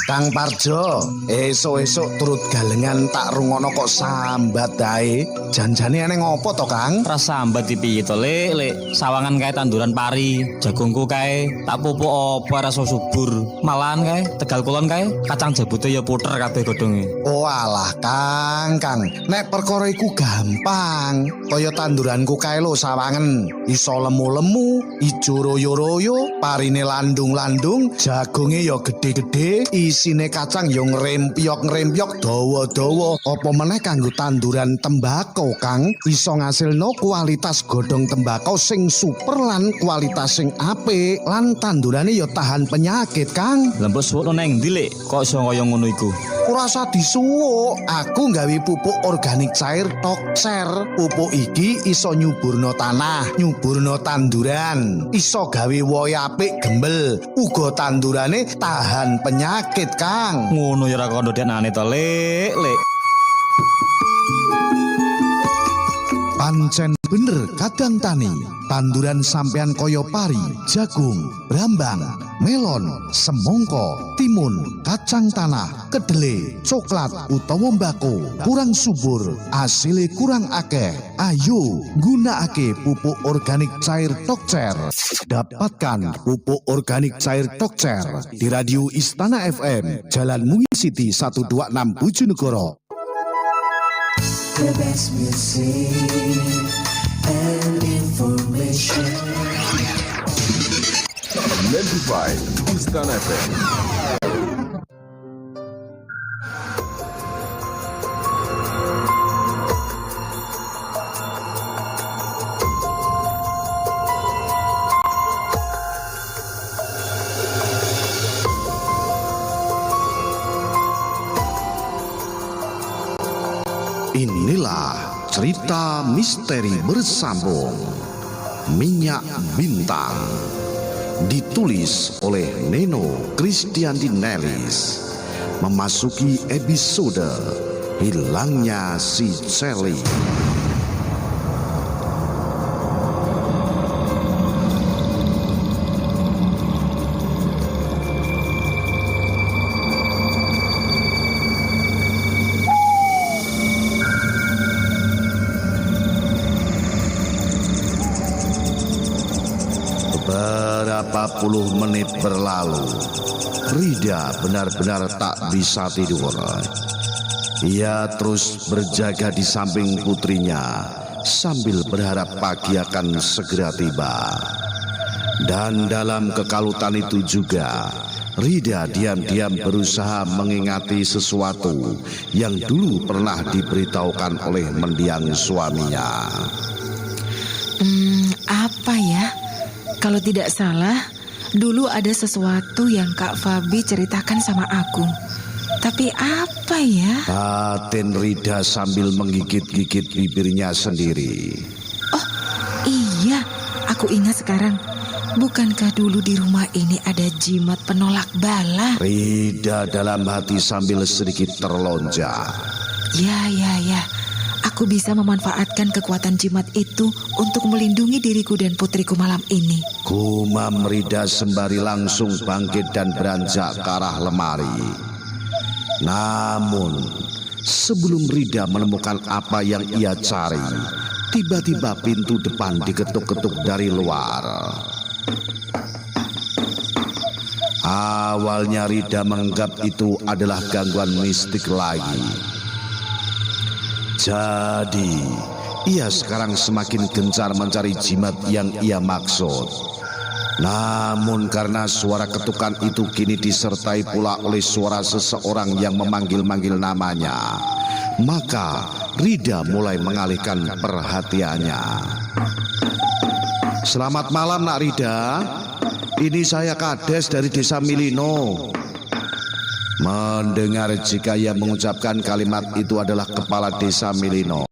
Kang Parjo, esuk-esuk turut galengan tak rungono kok sambat dae. Janjane eneng opo to, Kang? Ras sambat piye to, Lek? Sawangan kae tanduran pari, jagungku kae tak popo opo rasa subur. Malahan kae Tegal Kulon kae kacang jabute ya puter kabeh godhonge. Oh alah, Kang. Nek perkara iku gampang. Kaya tanduranku kae lho sawangen. Iso lemu, ijo royo-royo, parine landung-landung, jagonge ya gede-gede, isine kacang ya ngrempyok-ngrempyok, dawa-dawa. Apa meneh kanggo tanduran tembakau, Kang, iso ngasilno kualitas godhong tembakau sing super lan kualitas sing apik, lan tandurane ya tahan penyakit, Kang. Lembut suwuk nang ndi, Lek? Kok iso kaya ngono iku? Ora usah disuwuk, aku nggawe pupuk organik cair Tokser. Pupuk iki iso nyuburno tanah, nyuburno tanduran, iso gawe wohe apik gembel, uga tandurane tahan penyakit, Kang. Ngono ya ora kono denane to, Lek. Pancen bener kadang tani, tanduran sampean koyo pari, jagung, brambang, melon, semongko, timun, kacang tanah, kedele, coklat utawa mbako kurang subur, asile kurang akeh. Ayo gunakake pupuk organik cair Tokser. Dapatkan pupuk organik cair Tokser di Radio Istana FM, Jalan Mungin City 126 Bojonegoro. The best music and information. 95 Istana FM. Inilah cerita misteri bersambung Minyak Bintang, ditulis oleh Neno Kristianti Nelis, memasuki episode Hilangnya si Sally. Beberapa puluh menit berlalu, Rida benar-benar tak bisa tidur. Ia terus berjaga di samping putrinya sambil berharap pagi akan segera tiba. Dan dalam kekalutan itu juga, Rida diam-diam berusaha mengingati sesuatu yang dulu pernah diberitahukan oleh mendiang suaminya. Apa ya? Kalau tidak salah, dulu ada sesuatu yang Kak Fabi ceritakan sama aku. Tapi apa ya? Batin Rida sambil menggigit-gigit bibirnya sendiri. Oh iya, aku ingat sekarang. Bukankah dulu di rumah ini ada jimat penolak bala? Rida dalam hati sambil sedikit terlonjak. Ya. Aku bisa memanfaatkan kekuatan jimat itu untuk melindungi diriku dan putriku malam ini. Gumam Rida sembari langsung bangkit dan beranjak ke arah lemari. Namun, sebelum Rida menemukan apa yang ia cari, tiba-tiba pintu depan diketuk-ketuk dari luar. Awalnya Rida menganggap itu adalah gangguan mistik lagi. Jadi, ia sekarang semakin gencar mencari jimat yang ia maksud. Namun karena suara ketukan itu kini disertai pula oleh suara seseorang yang memanggil-manggil namanya, maka Rida mulai mengalihkan perhatiannya. Selamat malam Nak Rida, ini saya Kades dari desa Milino. Mendengar jika ia mengucapkan kalimat itu adalah kepala desa Milino,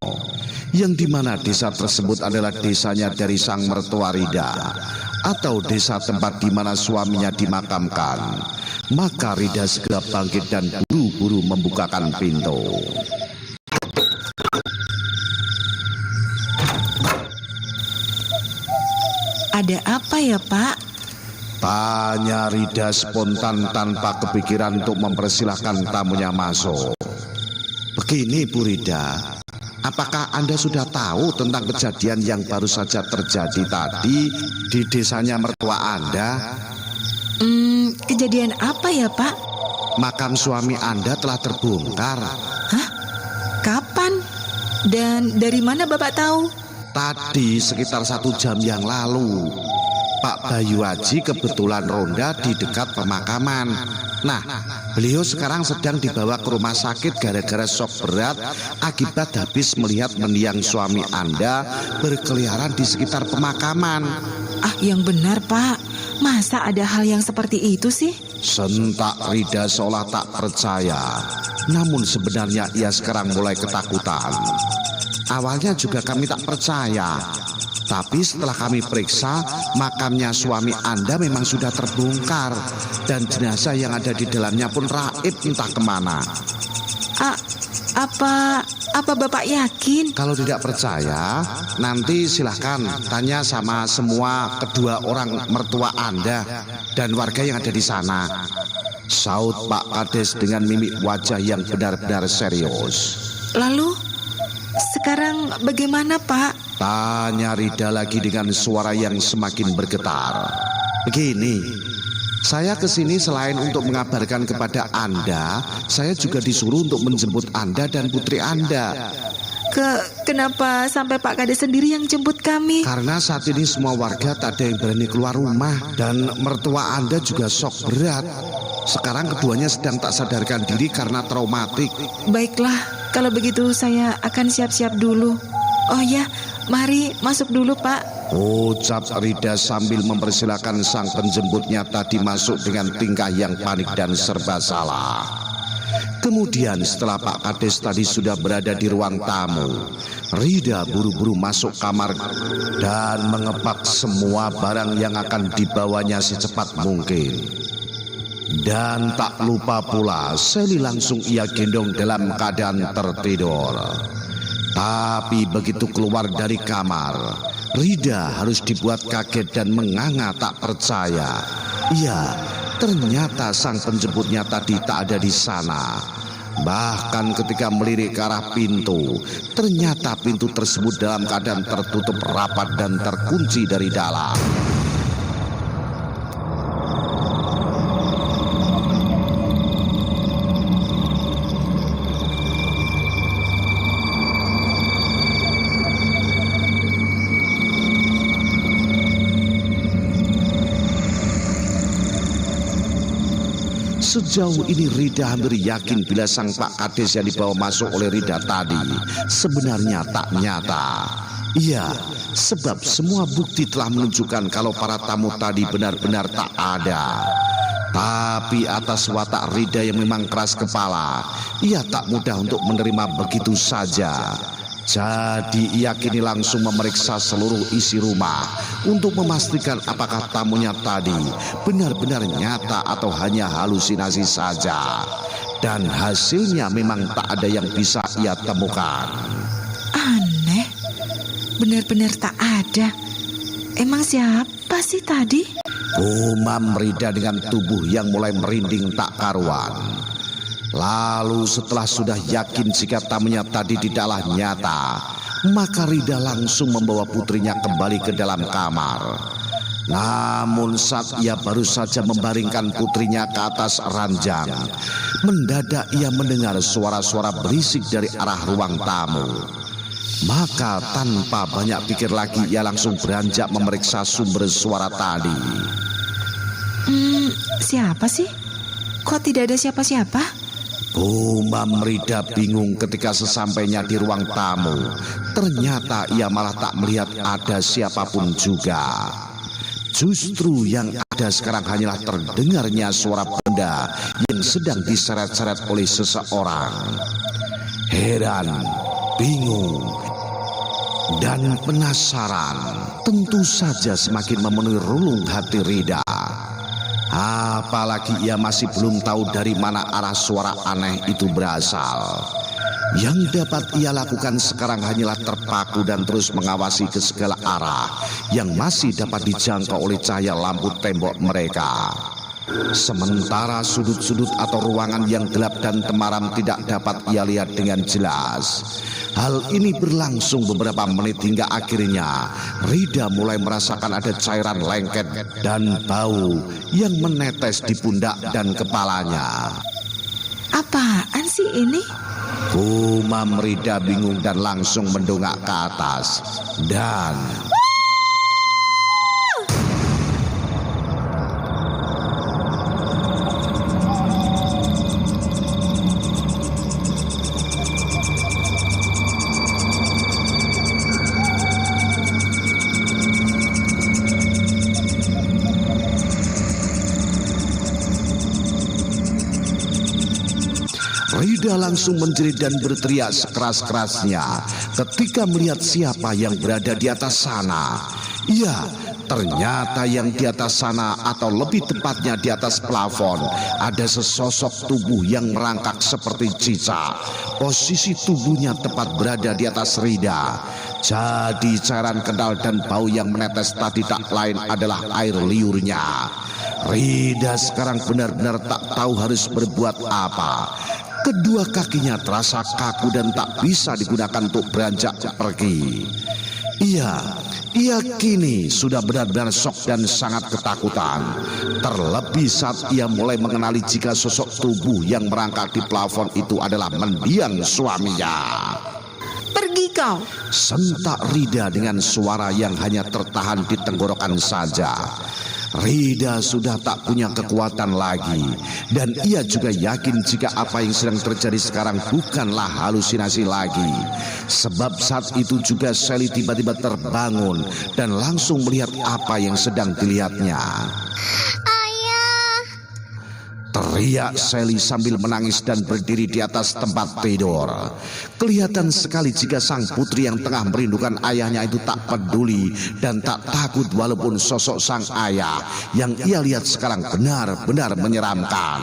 yang dimana desa tersebut adalah desanya dari sang mertua Rida, atau desa tempat di mana suaminya dimakamkan, maka Rida segera bangkit dan buru-buru membukakan pintu. Ada apa ya Pak? Tanya Rida spontan tanpa kepikiran untuk mempersilahkan tamunya masuk. Begini Bu Rida, apakah Anda sudah tahu tentang kejadian yang baru saja terjadi tadi di desanya mertua Anda? Kejadian apa ya Pak? Makam suami Anda telah terbongkar. Hah? Kapan? Dan dari mana Bapak tahu? Tadi sekitar 1 jam yang lalu, Pak Bayu Haji kebetulan ronda di dekat pemakaman. Nah, beliau sekarang sedang dibawa ke rumah sakit gara-gara shock berat akibat habis melihat mendiang suami Anda berkeliaran di sekitar pemakaman. Ah, yang benar Pak, masa ada hal yang seperti itu sih? Sentak Rida seolah tak percaya, namun sebenarnya ia sekarang mulai ketakutan. Awalnya juga kami tak percaya, tapi setelah kami periksa, makamnya suami Anda memang sudah terbongkar dan jenazah yang ada di dalamnya pun raib entah kemana. Apa Bapak yakin? Kalau tidak percaya, nanti silahkan tanya sama semua kedua orang mertua Anda dan warga yang ada di sana. Saut Pak Kades dengan mimik wajah yang benar-benar serius. Lalu sekarang bagaimana Pak? Tanya Rida lagi dengan suara yang semakin bergetar. Begini, saya kesini selain untuk mengabarkan kepada Anda, saya juga disuruh untuk menjemput Anda dan putri Anda. Kenapa sampai Pak Kades sendiri yang jemput kami? Karena saat ini semua warga tak ada yang berani keluar rumah dan mertua Anda juga shock berat. Sekarang keduanya sedang tak sadarkan diri karena traumatik. Baiklah, kalau begitu saya akan siap-siap dulu. Oh ya, mari masuk dulu Pak. Ucap Rida sambil mempersilahkan sang penjemputnya tadi masuk dengan tingkah yang panik dan serba salah. Kemudian setelah Pak Kades tadi sudah berada di ruang tamu, Rida buru-buru masuk kamar dan mengepak semua barang yang akan dibawanya secepat mungkin. Dan tak lupa pula Sally langsung ia gendong dalam keadaan tertidur. Tapi begitu keluar dari kamar, Rida harus dibuat kaget dan menganga tak percaya. Iya, ternyata sang penjemputnya tadi tak ada di sana. Bahkan ketika melirik ke arah pintu, ternyata pintu tersebut dalam keadaan tertutup rapat dan terkunci dari dalam. Sejauh ini Rida hampir yakin bila sang Pak Kades yang dibawa masuk oleh Rida tadi sebenarnya tak nyata. Iya, sebab semua bukti telah menunjukkan kalau para tamu tadi benar-benar tak ada. Tapi atas watak Rida yang memang keras kepala, ia tak mudah untuk menerima begitu saja. Jadi ia kini langsung memeriksa seluruh isi rumah untuk memastikan apakah tamunya tadi benar-benar nyata atau hanya halusinasi saja. Dan hasilnya memang tak ada yang bisa ia temukan. Aneh, benar-benar tak ada. Emang siapa sih tadi? Gumam Rida dengan tubuh yang mulai merinding tak karuan. Lalu setelah sudah yakin jika tamunya tadi tidaklah nyata, maka Rida langsung membawa putrinya kembali ke dalam kamar. Namun saat ia baru saja membaringkan putrinya ke atas ranjang, mendadak ia mendengar suara-suara berisik dari arah ruang tamu. Maka tanpa banyak pikir lagi ia langsung beranjak memeriksa sumber suara tadi. Siapa sih? Kok tidak ada siapa-siapa? Gumam Rida bingung ketika sesampainya di ruang tamu. Ternyata ia malah tak melihat ada siapapun juga. Justru yang ada sekarang hanyalah terdengarnya suara benda yang sedang diseret-seret oleh seseorang. Heran, bingung, dan penasaran tentu saja semakin memenuhi relung hati Rida. Apalagi ia masih belum tahu dari mana arah suara aneh itu berasal. Yang dapat ia lakukan sekarang hanyalah terpaku dan terus mengawasi ke segala arah yang masih dapat dijangkau oleh cahaya lampu tembok mereka. Sementara sudut-sudut atau ruangan yang gelap dan temaram tidak dapat ia lihat dengan jelas. Hal ini berlangsung beberapa menit hingga akhirnya Rida mulai merasakan ada cairan lengket dan bau yang menetes di pundak dan kepalanya. Apaan sih ini? Gumam Rida bingung dan langsung mendongak ke atas. Dan Rida langsung menjerit dan berteriak sekeras-kerasnya ketika melihat siapa yang berada di atas sana. Ya, ternyata yang di atas sana, atau lebih tepatnya di atas plafon, ada sesosok tubuh yang merangkak seperti cicak. Posisi tubuhnya tepat berada di atas Rida. Jadi cairan kental dan bau yang menetes tadi tak lain adalah air liurnya. Rida sekarang benar-benar tak tahu harus berbuat apa. Kedua kakinya terasa kaku dan tak bisa digunakan untuk beranjak pergi. Ia kini sudah benar-benar shock dan sangat ketakutan. Terlebih saat ia mulai mengenali jika sosok tubuh yang merangkak di plafon itu adalah mendiang suaminya. Pergi kau! Sentak Rida dengan suara yang hanya tertahan di tenggorokan saja. Rida sudah tak punya kekuatan lagi, dan ia juga yakin jika apa yang sedang terjadi sekarang bukanlah halusinasi lagi. Sebab saat itu juga Sally tiba-tiba terbangun dan langsung melihat apa yang sedang dilihatnya. Teriak Sally sambil menangis dan berdiri di atas tempat tidur. Kelihatan sekali jika sang putri yang tengah merindukan ayahnya itu tak peduli dan tak takut walaupun sosok sang ayah yang ia lihat sekarang benar-benar menyeramkan.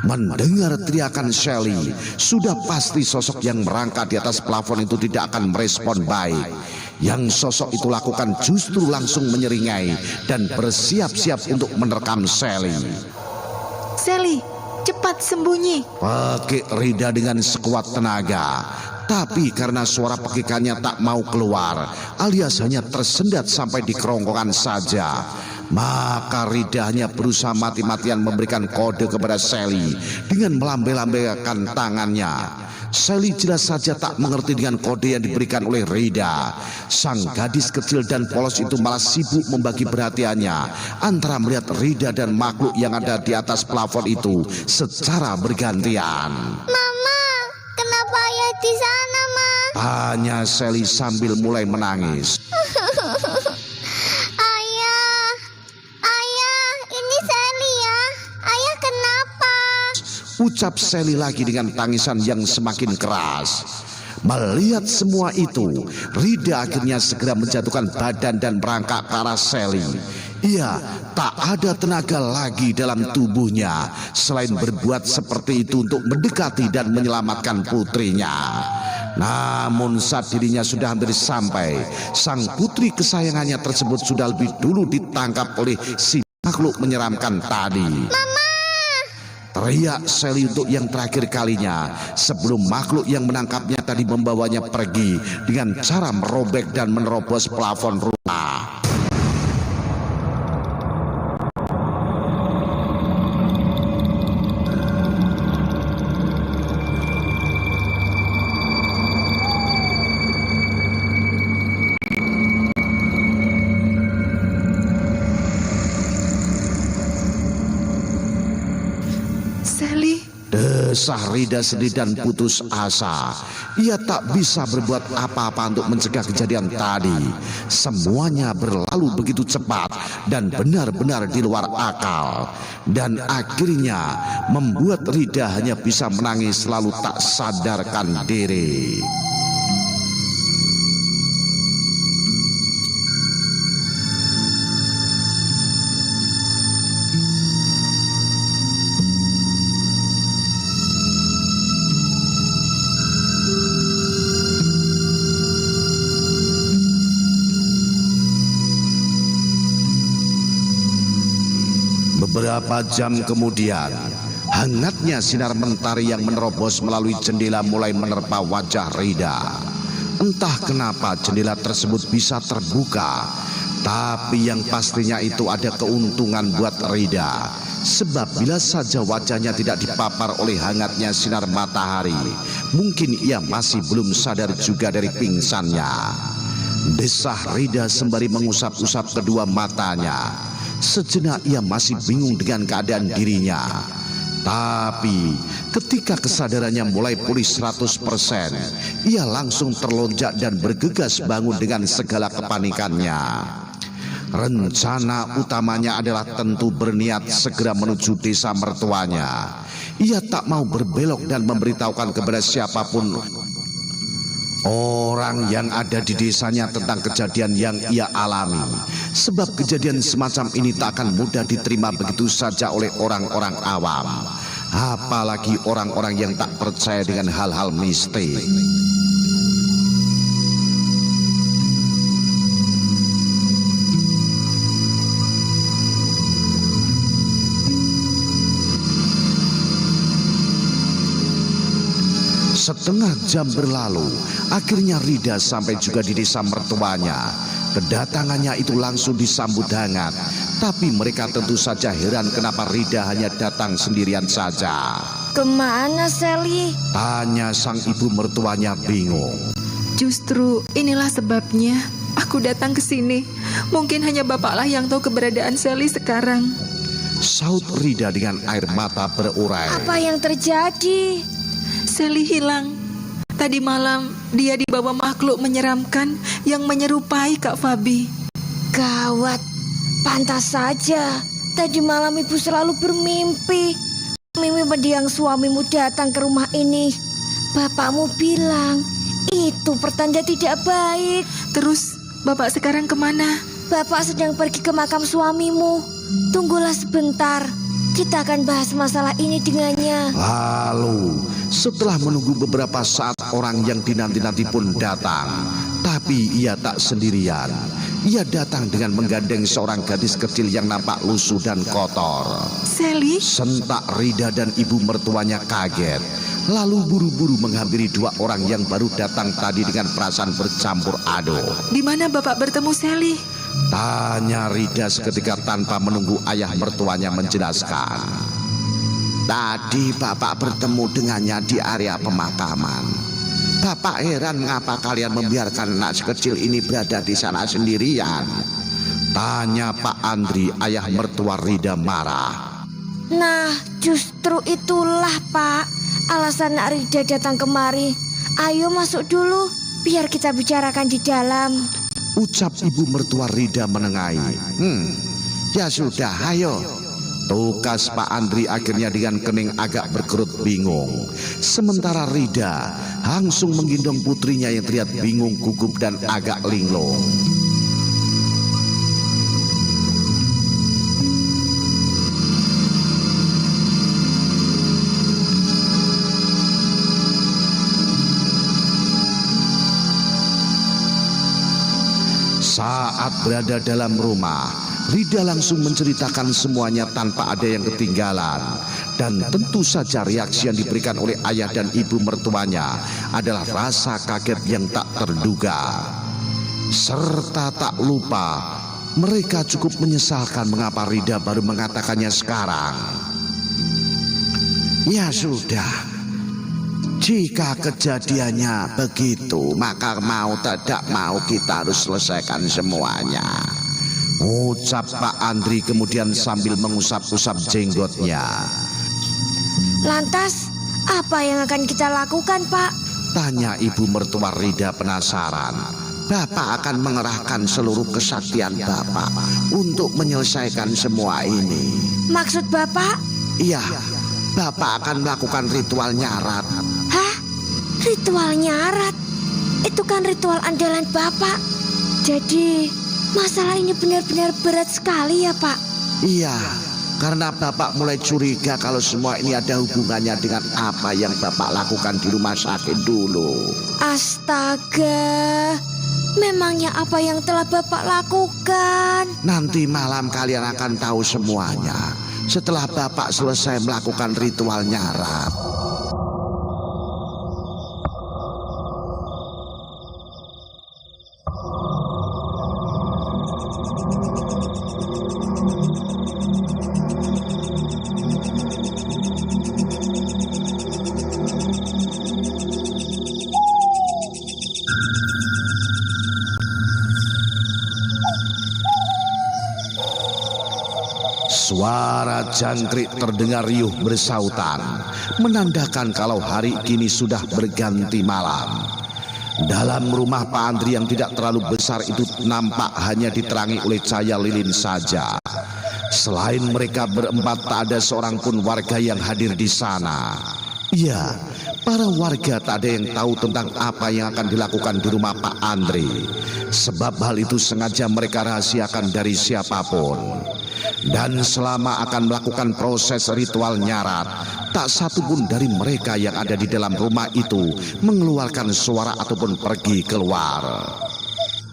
Mendengar teriakan Sally, sudah pasti sosok yang merangkak di atas plafon itu tidak akan merespon baik. Yang sosok itu lakukan justru langsung menyeringai dan bersiap-siap untuk menerkam Sally. Sally, cepat sembunyi. Pekik Rida dengan sekuat tenaga. Tapi karena suara pekikannya tak mau keluar, alias hanya tersendat sampai di kerongkongan saja, maka Rida hanya berusaha mati-matian memberikan kode kepada Sally dengan melambai-lambaikan tangannya. Sally jelas saja tak mengerti dengan kode yang diberikan oleh Rida. Sang gadis kecil dan polos itu malah sibuk membagi perhatiannya antara melihat Rida dan makhluk yang ada di atas plafon itu secara bergantian. Mama, kenapa ayah di sana, Ma? Tanya Sally sambil mulai menangis. Ayah, ini Sally ya. Ayah kenapa? Ucap Sally lagi dengan tangisan yang semakin keras. Melihat semua itu, Rida akhirnya segera menjatuhkan badan dan merangkak ke arah Sally. Ia tak ada tenaga lagi dalam tubuhnya selain berbuat seperti itu untuk mendekati dan menyelamatkan putrinya. Namun saat dirinya sudah hampir sampai, sang putri kesayangannya tersebut sudah lebih dulu ditangkap oleh si makhluk menyeramkan tadi. Teriak Sally untuk yang terakhir kalinya sebelum makhluk yang menangkapnya tadi membawanya pergi dengan cara merobek dan menerobos plafon rumah. Desah Rida sedih dan putus asa. Ia tak bisa berbuat apa-apa untuk mencegah kejadian tadi. Semuanya berlalu begitu cepat dan benar-benar di luar akal. Dan akhirnya membuat Rida hanya bisa menangis lalu tak sadarkan diri. Beberapa jam kemudian, hangatnya sinar mentari yang menerobos melalui jendela mulai menerpa wajah Rida. Entah kenapa jendela tersebut bisa terbuka, tapi yang pastinya itu ada keuntungan buat Rida. Sebab bila saja wajahnya tidak dipapar oleh hangatnya sinar matahari, mungkin ia masih belum sadar juga dari pingsannya. Desah Rida sembari mengusap-usap kedua matanya. Sejenak ia masih bingung dengan keadaan dirinya. Tapi ketika kesadarannya mulai pulih 100%, ia langsung terlonjak dan bergegas bangun dengan segala kepanikannya. Rencana utamanya adalah tentu berniat segera menuju desa mertuanya. Ia tak mau berbelok dan memberitahukan kepada siapapun orang yang ada di desanya tentang kejadian yang ia alami. Sebab kejadian semacam ini tak akan mudah diterima begitu saja oleh orang-orang awam, apalagi orang-orang yang tak percaya dengan hal-hal mistik. Setengah jam berlalu, akhirnya Rida sampai juga di desa mertuanya. Kedatangannya itu langsung disambut hangat, tapi mereka tentu saja heran kenapa Rida hanya datang sendirian saja. Kemana Sally? Tanya sang ibu mertuanya bingung. Justru inilah sebabnya aku datang ke sini. Mungkin hanya bapaklah yang tahu keberadaan Sally sekarang. Saut Rida dengan air mata berurai. Apa yang terjadi? Sally hilang. Tadi malam dia dibawa makhluk menyeramkan yang menyerupai Kak Fabi. Gawat, pantas saja. Tadi malam ibu selalu bermimpi. Mimpi mendiang suamimu datang ke rumah ini. Bapakmu bilang itu pertanda tidak baik. Terus bapak sekarang kemana? Bapak sedang pergi ke makam suamimu. Tunggulah sebentar. Kita akan bahas masalah ini dengannya. Lalu setelah menunggu beberapa saat, orang yang dinanti-nanti pun datang. Tapi ia tak sendirian. Ia datang dengan menggandeng seorang gadis kecil yang nampak lusuh dan kotor. Sally? Sentak Rida dan ibu mertuanya kaget. Lalu buru-buru menghampiri dua orang yang baru datang tadi dengan perasaan bercampur aduk. Di mana bapak bertemu Sally? Tanya Rida seketika tanpa menunggu ayah mertuanya menjelaskan. Tadi bapak bertemu dengannya di area pemakaman. Bapak heran mengapa kalian membiarkan anak sekecil ini berada di sana sendirian. Tanya Pak Andri, ayah mertua Rida marah. Nah, justru itulah Pak alasan Nak Rida datang kemari. Ayo masuk dulu, biar kita bicarakan di dalam. Ucap ibu mertua Rida menengahi. Ya sudah, ayo. Tukas Pak Andri akhirnya dengan kening agak berkerut bingung. Sementara Rida langsung menggendong putrinya yang terlihat bingung, gugup dan agak linglung. Saat berada dalam rumah, Rida langsung menceritakan semuanya tanpa ada yang ketinggalan. Dan tentu saja reaksi yang diberikan oleh ayah dan ibu mertuanya adalah rasa kaget yang tak terduga. Serta tak lupa, mereka cukup menyesalkan mengapa Rida baru mengatakannya sekarang. Ya sudah, jika kejadiannya begitu, maka mau tidak mau kita harus selesaikan semuanya. Ucap Pak Andri kemudian sambil mengusap-usap jenggotnya. Lantas, apa yang akan kita lakukan, Pak? Tanya ibu mertua Rida penasaran. Bapak akan mengerahkan seluruh kesaktian Bapak untuk menyelesaikan semua ini. Maksud Bapak? Iya, Bapak akan melakukan ritual nyarat. Hah? Ritual nyarat? Itu kan ritual andalan Bapak. Jadi, masalah ini benar-benar berat sekali ya, Pak? Iya, karena Bapak mulai curiga kalau semua ini ada hubungannya dengan apa yang Bapak lakukan di rumah sakit dulu. Astaga, memangnya apa yang telah Bapak lakukan? Nanti malam kalian akan tahu semuanya setelah Bapak selesai melakukan ritual nyarat. Suara jangkrik terdengar riuh bersautan, menandakan kalau hari kini sudah berganti malam. Dalam rumah Pak Andri yang tidak terlalu besar itu nampak hanya diterangi oleh cahaya lilin saja. Selain mereka berempat, tak ada seorang pun warga yang hadir di sana. Ya, para warga tak ada yang tahu tentang apa yang akan dilakukan di rumah Pak Andri. Sebab hal itu sengaja mereka rahasiakan dari siapapun. Dan selama akan melakukan proses ritual nyarat, tak satu pun dari mereka yang ada di dalam rumah itu mengeluarkan suara ataupun pergi keluar.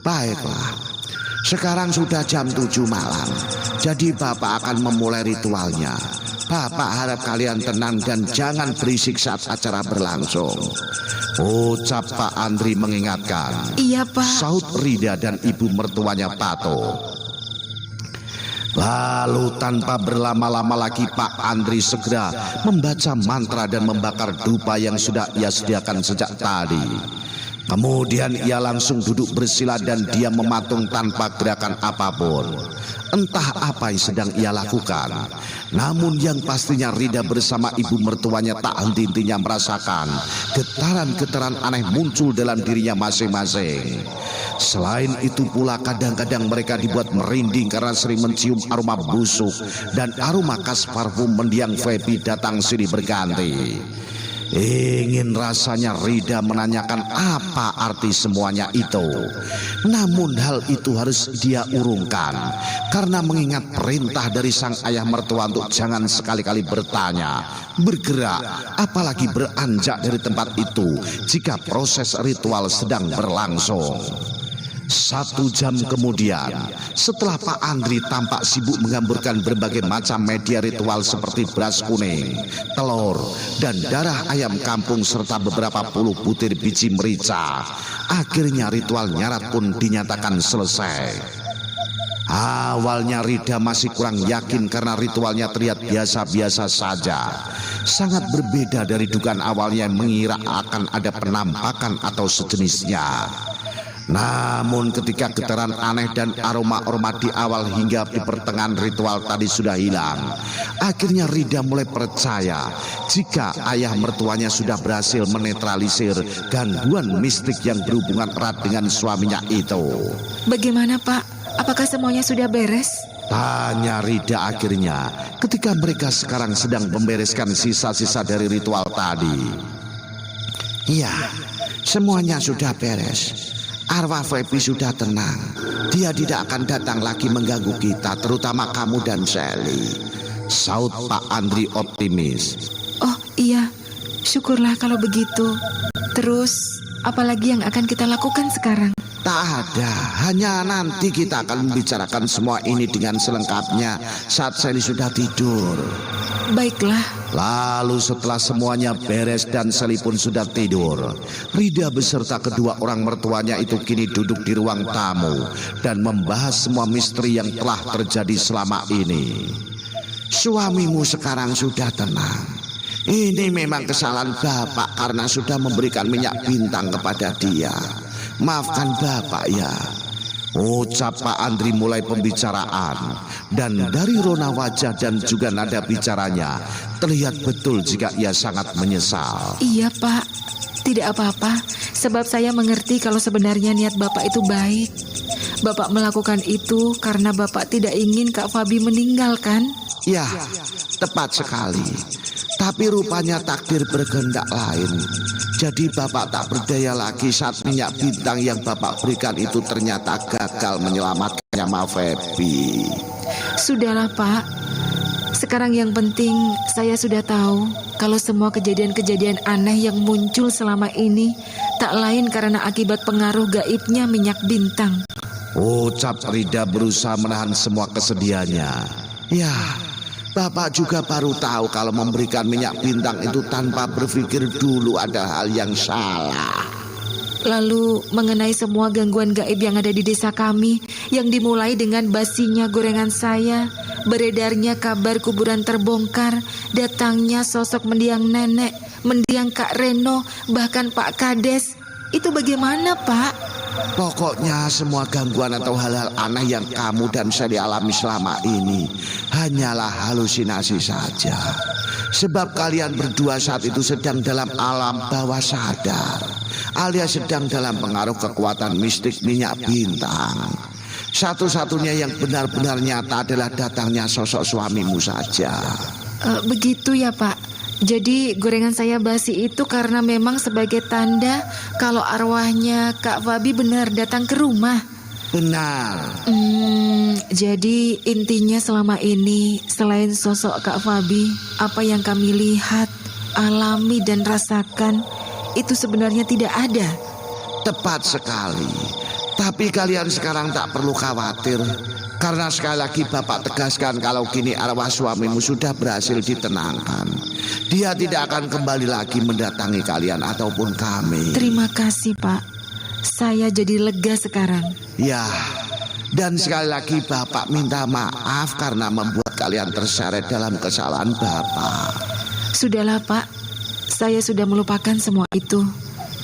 Baiklah, sekarang sudah jam 7 malam, jadi Bapak akan memulai ritualnya. Bapak harap kalian tenang dan jangan berisik saat acara berlangsung. Ucap Pak Andri mengingatkan. Iya, Pak. Saut Rida dan ibu mertuanya patuh. Lalu tanpa berlama-lama lagi Pak Andri segera membaca mantra dan membakar dupa yang sudah ia sediakan sejak tadi. Kemudian ia langsung duduk bersila dan dia mematung tanpa gerakan apapun. Entah apa yang sedang ia lakukan. Namun yang pastinya Rida bersama ibu mertuanya tak henti-hentinya merasakan getaran-getaran aneh muncul dalam dirinya masing-masing. Selain itu pula kadang-kadang mereka dibuat merinding karena sering mencium aroma busuk dan aroma khas parfum mendiang Feby datang sini berganti. Ingin rasanya Rida menanyakan apa arti semuanya itu. Namun hal itu harus dia urungkan karena mengingat perintah dari sang ayah mertua untuk jangan sekali-kali bertanya, bergerak, apalagi beranjak dari tempat itu jika proses ritual sedang berlangsung. 1 jam kemudian, setelah Pak Andri tampak sibuk menghamburkan berbagai macam media ritual seperti beras kuning, telur, dan darah ayam kampung serta beberapa puluh butir biji merica, akhirnya ritual nyarat pun dinyatakan selesai. Awalnya Rida masih kurang yakin karena ritualnya terlihat biasa-biasa saja. Sangat berbeda dari dugaan awalnya yang mengira akan ada penampakan atau sejenisnya. Namun ketika getaran aneh dan aroma-aroma di awal hingga di pertengahan ritual tadi sudah hilang, akhirnya Rida mulai percaya jika ayah mertuanya sudah berhasil menetralisir gangguan mistik yang berhubungan erat dengan suaminya itu. Bagaimana, Pak? Apakah semuanya sudah beres? Tanya Rida akhirnya ketika mereka sekarang sedang membereskan sisa-sisa dari ritual tadi. Iya, semuanya sudah beres. Arwah Feby sudah tenang. Dia tidak akan datang lagi mengganggu kita, terutama kamu dan Sally. Saut Pak Andri optimis. Oh iya, syukurlah kalau begitu. Terus, apalagi yang akan kita lakukan sekarang? Tak ada, hanya nanti kita akan membicarakan semua ini dengan selengkapnya saat Sally sudah tidur. Baiklah. Lalu setelah semuanya beres dan Sally pun sudah tidur, Rida beserta kedua orang mertuanya itu kini duduk di ruang tamu dan membahas semua misteri yang telah terjadi selama ini. Suamimu sekarang sudah tenang. Ini memang kesalahan Bapak karena sudah memberikan minyak bintang kepada dia. Maafkan Bapak ya. Ucap Pak Andri mulai pembicaraan, dan dari rona wajah dan juga nada bicaranya terlihat betul jika ia sangat menyesal. Iya Pak, tidak apa-apa, sebab saya mengerti kalau sebenarnya niat Bapak itu baik. Bapak melakukan itu karena Bapak tidak ingin Kak Fabi meninggal, kan? Ya, tepat sekali. Tapi rupanya takdir berkehendak lain. Jadi Bapak tak berdaya lagi saat minyak bintang yang Bapak berikan itu ternyata gagal menyelamatkannya Ma Febi. Sudahlah Pak, sekarang yang penting saya sudah tahu kalau semua kejadian-kejadian aneh yang muncul selama ini tak lain karena akibat pengaruh gaibnya minyak bintang. Ucap Rida berusaha menahan semua kesedihannya. Ya, Bapak juga baru tahu kalau memberikan minyak bintang itu tanpa berpikir dulu ada hal yang salah. Lalu mengenai semua gangguan gaib yang ada di desa kami, yang dimulai dengan basinya gorengan saya, beredarnya kabar kuburan terbongkar, datangnya sosok mendiang nenek, mendiang Kak Reno, bahkan Pak Kades, itu bagaimana Pak? Pokoknya semua gangguan atau hal-hal aneh yang kamu dan saya alami selama ini hanyalah halusinasi saja. Sebab kalian berdua saat itu sedang dalam alam bawah sadar, alias sedang dalam pengaruh kekuatan mistik minyak bintang. Satu-satunya yang benar-benar nyata adalah datangnya sosok suamimu saja. Begitu ya Pak. Jadi gorengan saya basi itu karena memang sebagai tanda kalau arwahnya Kak Fabi benar datang ke rumah. Benar. Jadi intinya selama ini selain sosok Kak Fabi, apa yang kami lihat, alami dan rasakan itu sebenarnya tidak ada. Tepat sekali. Tapi kalian sekarang tak perlu khawatir. Karena sekali lagi Bapak tegaskan kalau kini arwah suamimu sudah berhasil ditenangkan. Dia tidak akan kembali lagi mendatangi kalian ataupun kami. Terima kasih Pak. Saya jadi lega sekarang. Ya, dan sekali lagi Bapak minta maaf karena membuat kalian terseret dalam kesalahan Bapak. Sudahlah Pak, saya sudah melupakan semua itu.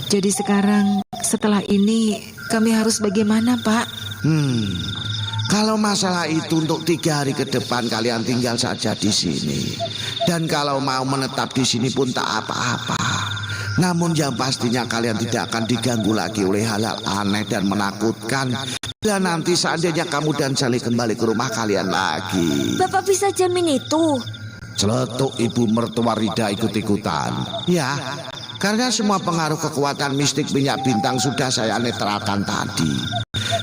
Jadi sekarang setelah ini kami harus bagaimana Pak? Kalau masalah itu untuk 3 hari ke depan kalian tinggal saja di sini. Dan kalau mau menetap di sini pun tak apa-apa. Namun yang pastinya kalian tidak akan diganggu lagi oleh hal-hal aneh dan menakutkan. Dan nanti seandainya kamu dan Sally kembali ke rumah kalian lagi. Bapak bisa jamin itu? Celetuk ibu mertua Rida ikut-ikutan. Ya, karena semua pengaruh kekuatan mistik minyak bintang sudah saya netralkan tadi.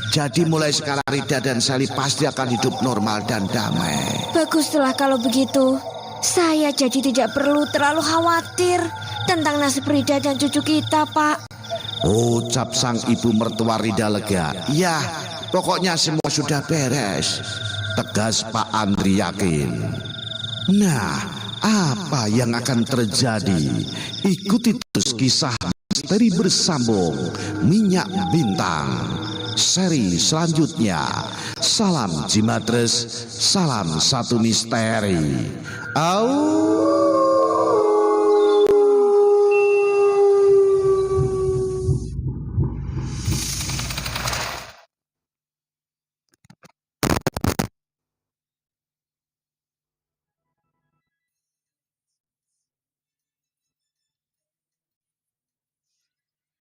Jadi mulai sekarang Rida dan Sally pasti akan hidup normal dan damai. Baguslah kalau begitu. Saya jadi tidak perlu terlalu khawatir tentang nasib Rida dan cucu kita, Pak. Ucap sang ibu mertua Rida lega. Ya, pokoknya semua sudah beres. Tegas Pak Andri yakin. Nah, apa yang akan terjadi? Ikuti terus kisah misteri bersambung Minyak Bintang. Seri selanjutnya. Salam Jimatres, salam satu misteri. Au.